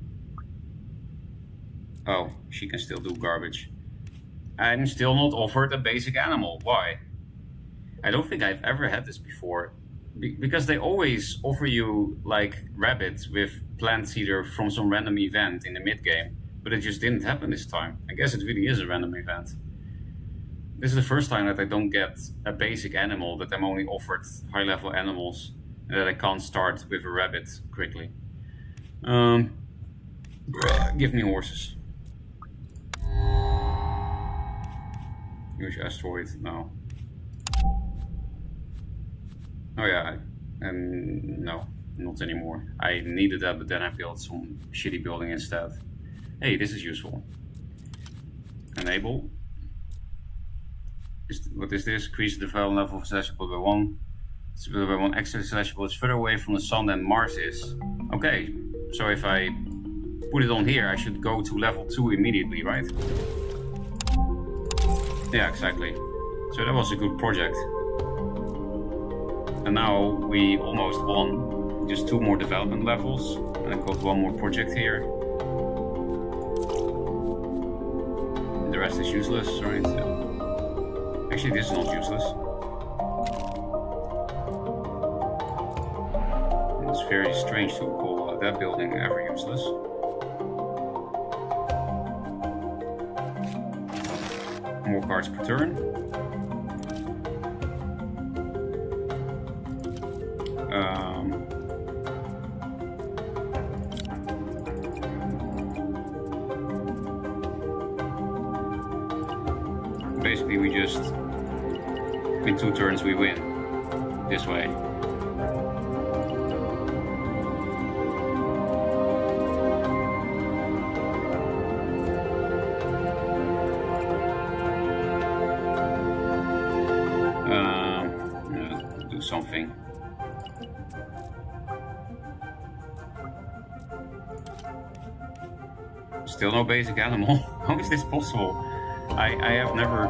Speaker 1: Oh, she can still do garbage. I'm still not offered a basic animal. Why? I don't think I've ever had this before. Because they always offer you, like, rabbits with plant seeder from some random event in the mid-game. But it just didn't happen this time. I guess it really is a random event. This is the first time that I don't get a basic animal, that I'm only offered high-level animals, and that I can't start with a rabbit quickly. Give me horses. Use asteroid, no. Oh yeah, no, not anymore. I needed that, but then I built some shitty building instead. Hey, this is useful. Enable. What is this? Increase the development level of Celestial by 1. It's by 1 extra Celestial is further away from the Sun than Mars is. Okay, so if I put it on here, I should go to level 2 immediately, right? Yeah, exactly. So that was a good project. And now we almost won. Just 2 more development levels. And I got 1 more project here. And the rest is useless, right? Actually, this is not useless. It's very strange to call that building ever useless. More cards per turn. Basically, we just, in 2 turns, we win this way. Do something. Still no basic animal. How is this possible? I have never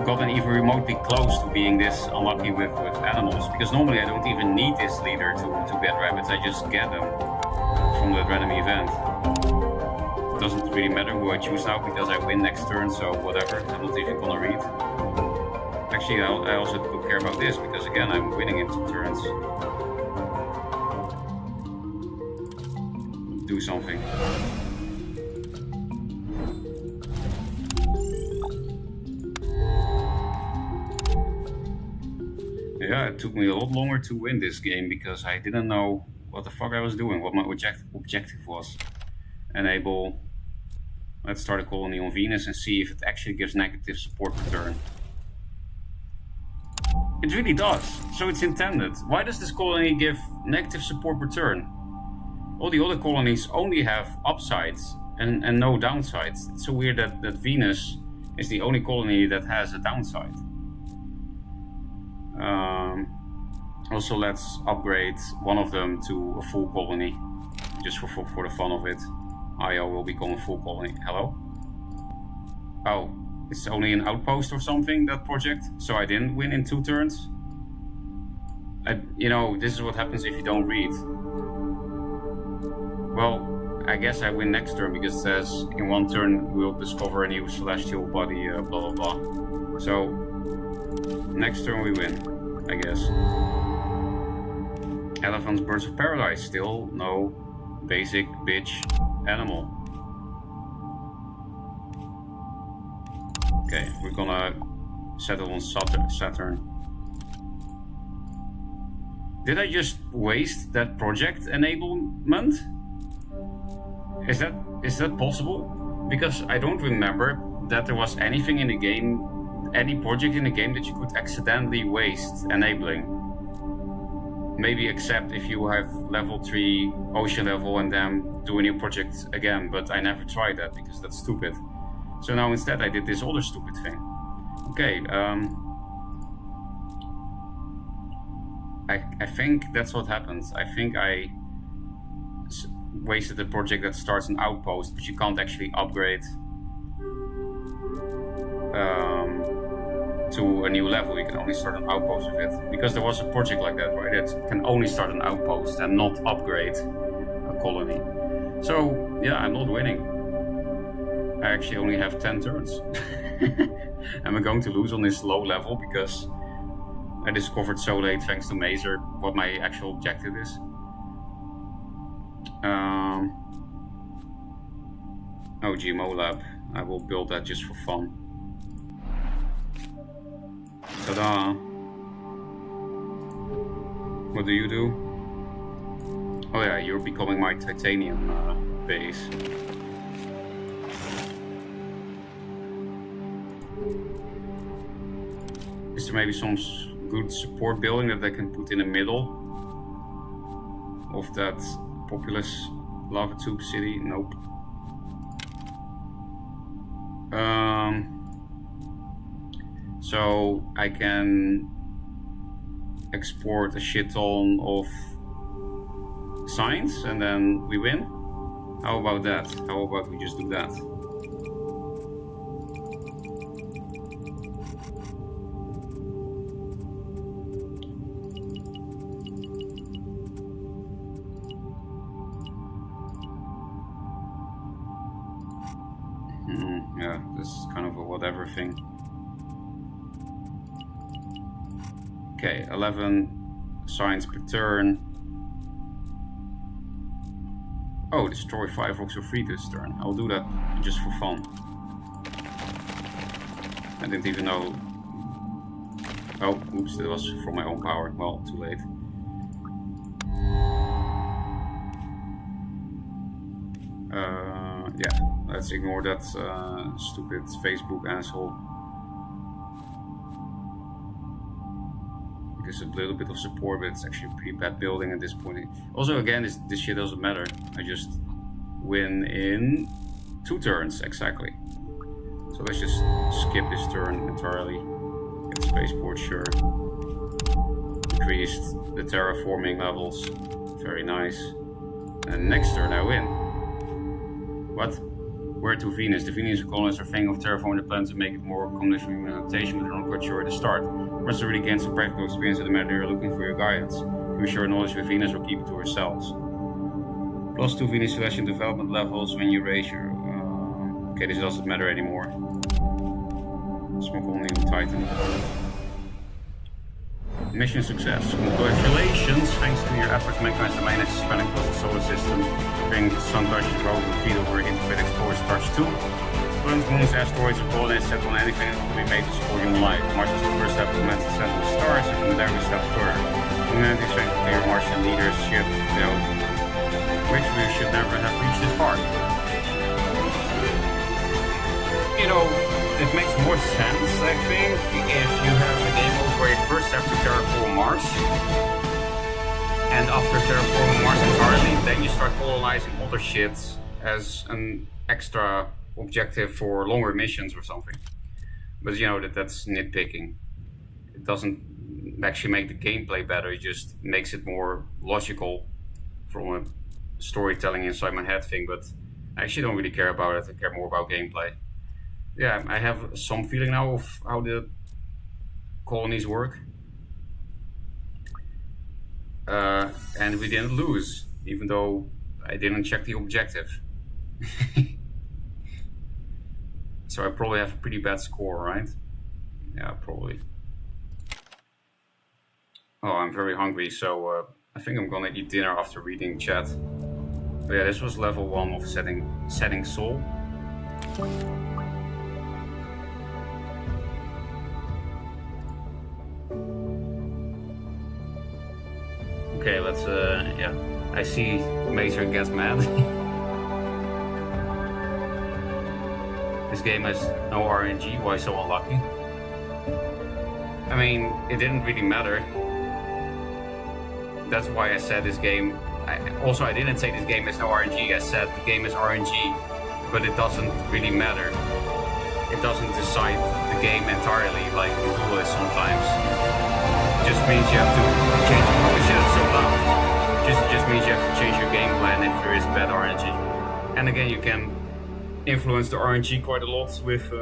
Speaker 1: gotten even remotely close to being this unlucky with animals, because normally I don't even need this leader to get rabbits. I just get them from the random event. It doesn't really matter who I choose now, because I win next turn, so whatever. I'm not even gonna read. Actually, I also don't care about this, because again, I'm winning in 2 turns. Do something. Yeah, it took me a lot longer to win this game because I didn't know what the fuck I was doing, what my objective was. Enable. Let's start a colony on Venus and see if it actually gives negative support per turn. It really does, so it's intended. Why does this colony give negative support per turn? All the other colonies only have upsides and no downsides. It's so weird that Venus is the only colony that has a downside. Also, let's upgrade one of them to a full colony, just for the fun of it. Io will become a full colony. Hello? Oh, it's only an outpost or something, that project, so I didn't win in 2 turns. You know, this is what happens if you don't read. Well, I guess I win next turn because it says in 1 turn we'll discover a new celestial body, blah blah blah. So next turn we win, I guess. Elephants, birds of paradise, still no basic bitch animal. Okay, we're gonna settle on Saturn. Did I just waste that project enablement? Is that possible? Because I don't remember that there was anything in the game, any project in the game that you could accidentally waste enabling. Maybe except if you have level 3 ocean level and then do a new project again, but I never tried that because that's stupid. So now instead I did this other stupid thing. Okay, I think that's what happened. I think I wasted a project that starts an outpost, but you can't actually upgrade to a new level. You can only start an outpost with it, because there was a project like that, right? It can only start an outpost and not upgrade a colony. So yeah, I'm not winning. I actually only have 10 turns. Am I going to lose on this low level because I discovered so late, thanks to Mazer, what my actual objective is? Oh, GMO lab. I will build that just for fun. Ta-da! What do you do? Oh yeah, you're becoming my titanium base. Is there maybe some good support building that they can put in the middle of that populous lava tube city? Nope. So I can export a shit ton of signs and then we win? How about that? How about we just do that? Yeah, this is kind of a whatever thing. Okay, 11 signs per turn. Oh, destroy 5 rocks for free this turn. I'll do that just for fun. I didn't even know. Oh, oops, that was from my own power. Well, too late. Yeah, let's ignore that stupid Facebook asshole. Gives a little bit of support, but it's actually a pretty bad building at this point. Also, again, this shit doesn't matter. I just win in 2 turns, exactly. So let's just skip this turn entirely. Get spaceport, sure. Increased the terraforming levels. Very nice. And next turn I win. What? Where to Venus? The Venus colonists are thinking of terraforming the planet to make it more conditional monetisation, but they're not quite sure at the start. Once they really gain some practical experience of the matter, you're looking for your guidance. Be sure knowledge with Venus or keep it to ourselves. +2 Venus selection development levels when you raise your... okay, this doesn't matter anymore. Smoke only on Titan. Mission success. Congratulations, thanks to your efforts, mankind managed to span across the solar system. Bring the sun touches roving feet over integrated explorers touch 2. Planets, moons, asteroids, or planets set on anything that can be made to support human life. Mars is the first step to man's descent on the stars, and from there we step further. Humanity is thankful to your Martian leadership, which we should never have reached this far. You know, it makes more sense, I think, if you have a game mode where you first have to terraform Mars, and after terraforming Mars entirely, then you start colonizing other shit as an extra objective for longer missions or something. But you know, that's nitpicking. It doesn't actually make the gameplay better, it just makes it more logical from a storytelling inside my head thing, but I actually don't really care about it, I care more about gameplay. Yeah, I have some feeling now of how the colonies work. And we didn't lose, even though I didn't check the objective. So I probably have a pretty bad score, right? Yeah, probably. Oh, I'm very hungry, so I think I'm gonna eat dinner after reading chat. But yeah, this was level 1 of setting Soul. Okay, let's yeah. I see Mazer gets mad. This game has no RNG, why so unlucky? I mean, it didn't really matter. That's why I said this game. I didn't say this game has no RNG. I said the game is RNG, but it doesn't really matter. It doesn't decide the game entirely like Duel is sometimes. It just means you have to change. Oh shit, it's so loud. Just means you have to change your game plan if there is bad RNG. And again, you can influence the RNG quite a lot with.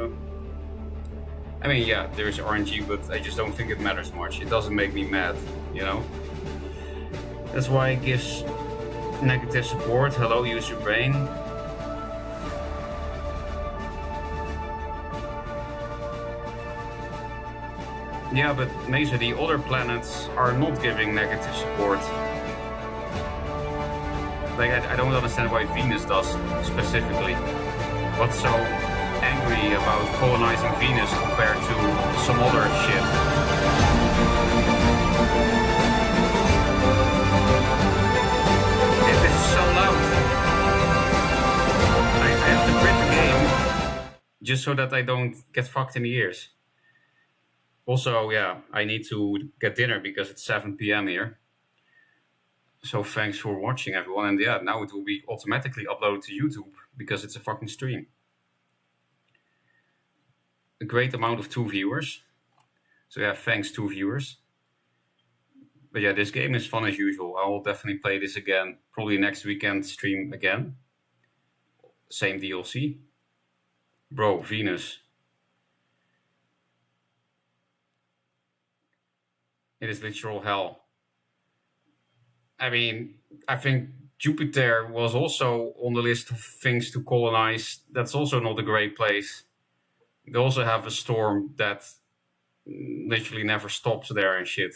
Speaker 1: I mean, yeah, there's RNG, but I just don't think it matters much. It doesn't make me mad, you know? That's why it gives negative support. Hello, use your brain. Yeah, but Mesa, the other planets are not giving negative support. Like, I don't understand why Venus does specifically. What's so angry about colonizing Venus compared to some other shit? It is so loud. I have to quit the game just so that I don't get fucked in the ears. Also, yeah, I need to get dinner because it's 7 p.m. here. So thanks for watching, everyone. And yeah, now it will be automatically uploaded to YouTube because it's a fucking stream. A great amount of 2 viewers. So yeah, thanks 2 viewers. But yeah, this game is fun as usual. I will definitely play this again. Probably next weekend stream again. Same DLC. Bro, Venus. It is literal hell. I mean, I think Jupiter was also on the list of things to colonize. That's also not a great place. They also have a storm that literally never stops there and shit.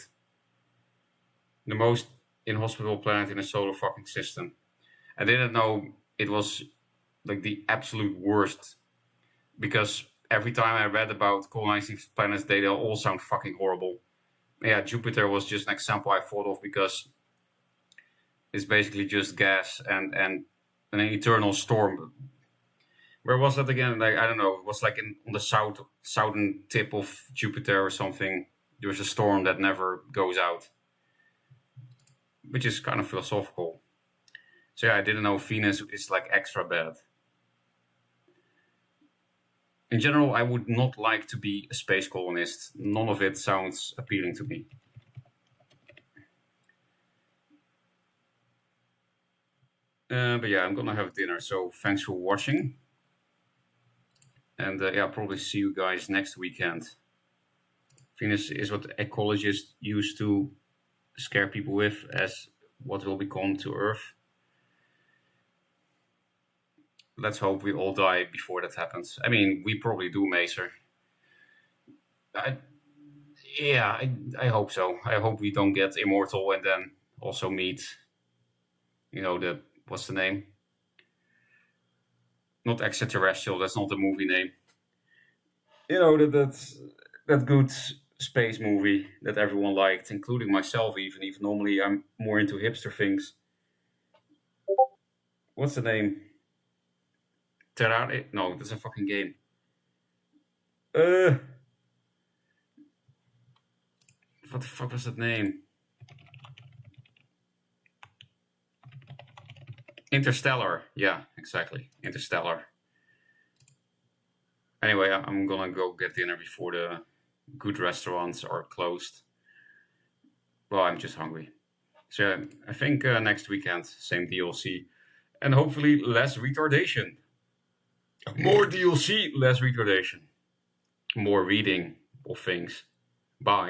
Speaker 1: The most inhospitable planet in the solar fucking system. I didn't know it was like the absolute worst, because every time I read about colonizing planets, they all sound fucking horrible. Yeah, Jupiter was just an example I thought of because it's basically just gas and an eternal storm. Where was that again? Like, I don't know. It was like on the southern tip of Jupiter or something. There's a storm that never goes out, which is kind of philosophical. So yeah, I didn't know Venus is like extra bad. In general, I would not like to be a space colonist. None of it sounds appealing to me. But yeah, I'm gonna have dinner, so thanks for watching. And yeah, I'll probably see you guys next weekend. Venus is what ecologists used to scare people with as what will become to Earth. Let's hope we all die before that happens. I mean, we probably do, Macer. Yeah, I hope so. I hope we don't get immortal and then also meet, you know, what's the name? Not extraterrestrial, that's not the movie name. You know, that good space movie that everyone liked, including myself even normally I'm more into hipster things. What's the name? No, that's a fucking game. What the fuck was that name? Interstellar. Yeah, exactly. Interstellar. Anyway, I'm gonna go get dinner before the good restaurants are closed. Well, I'm just hungry. So I think next weekend, same DLC. And hopefully less retardation. More DLC, less retardation. More reading of things. Bye.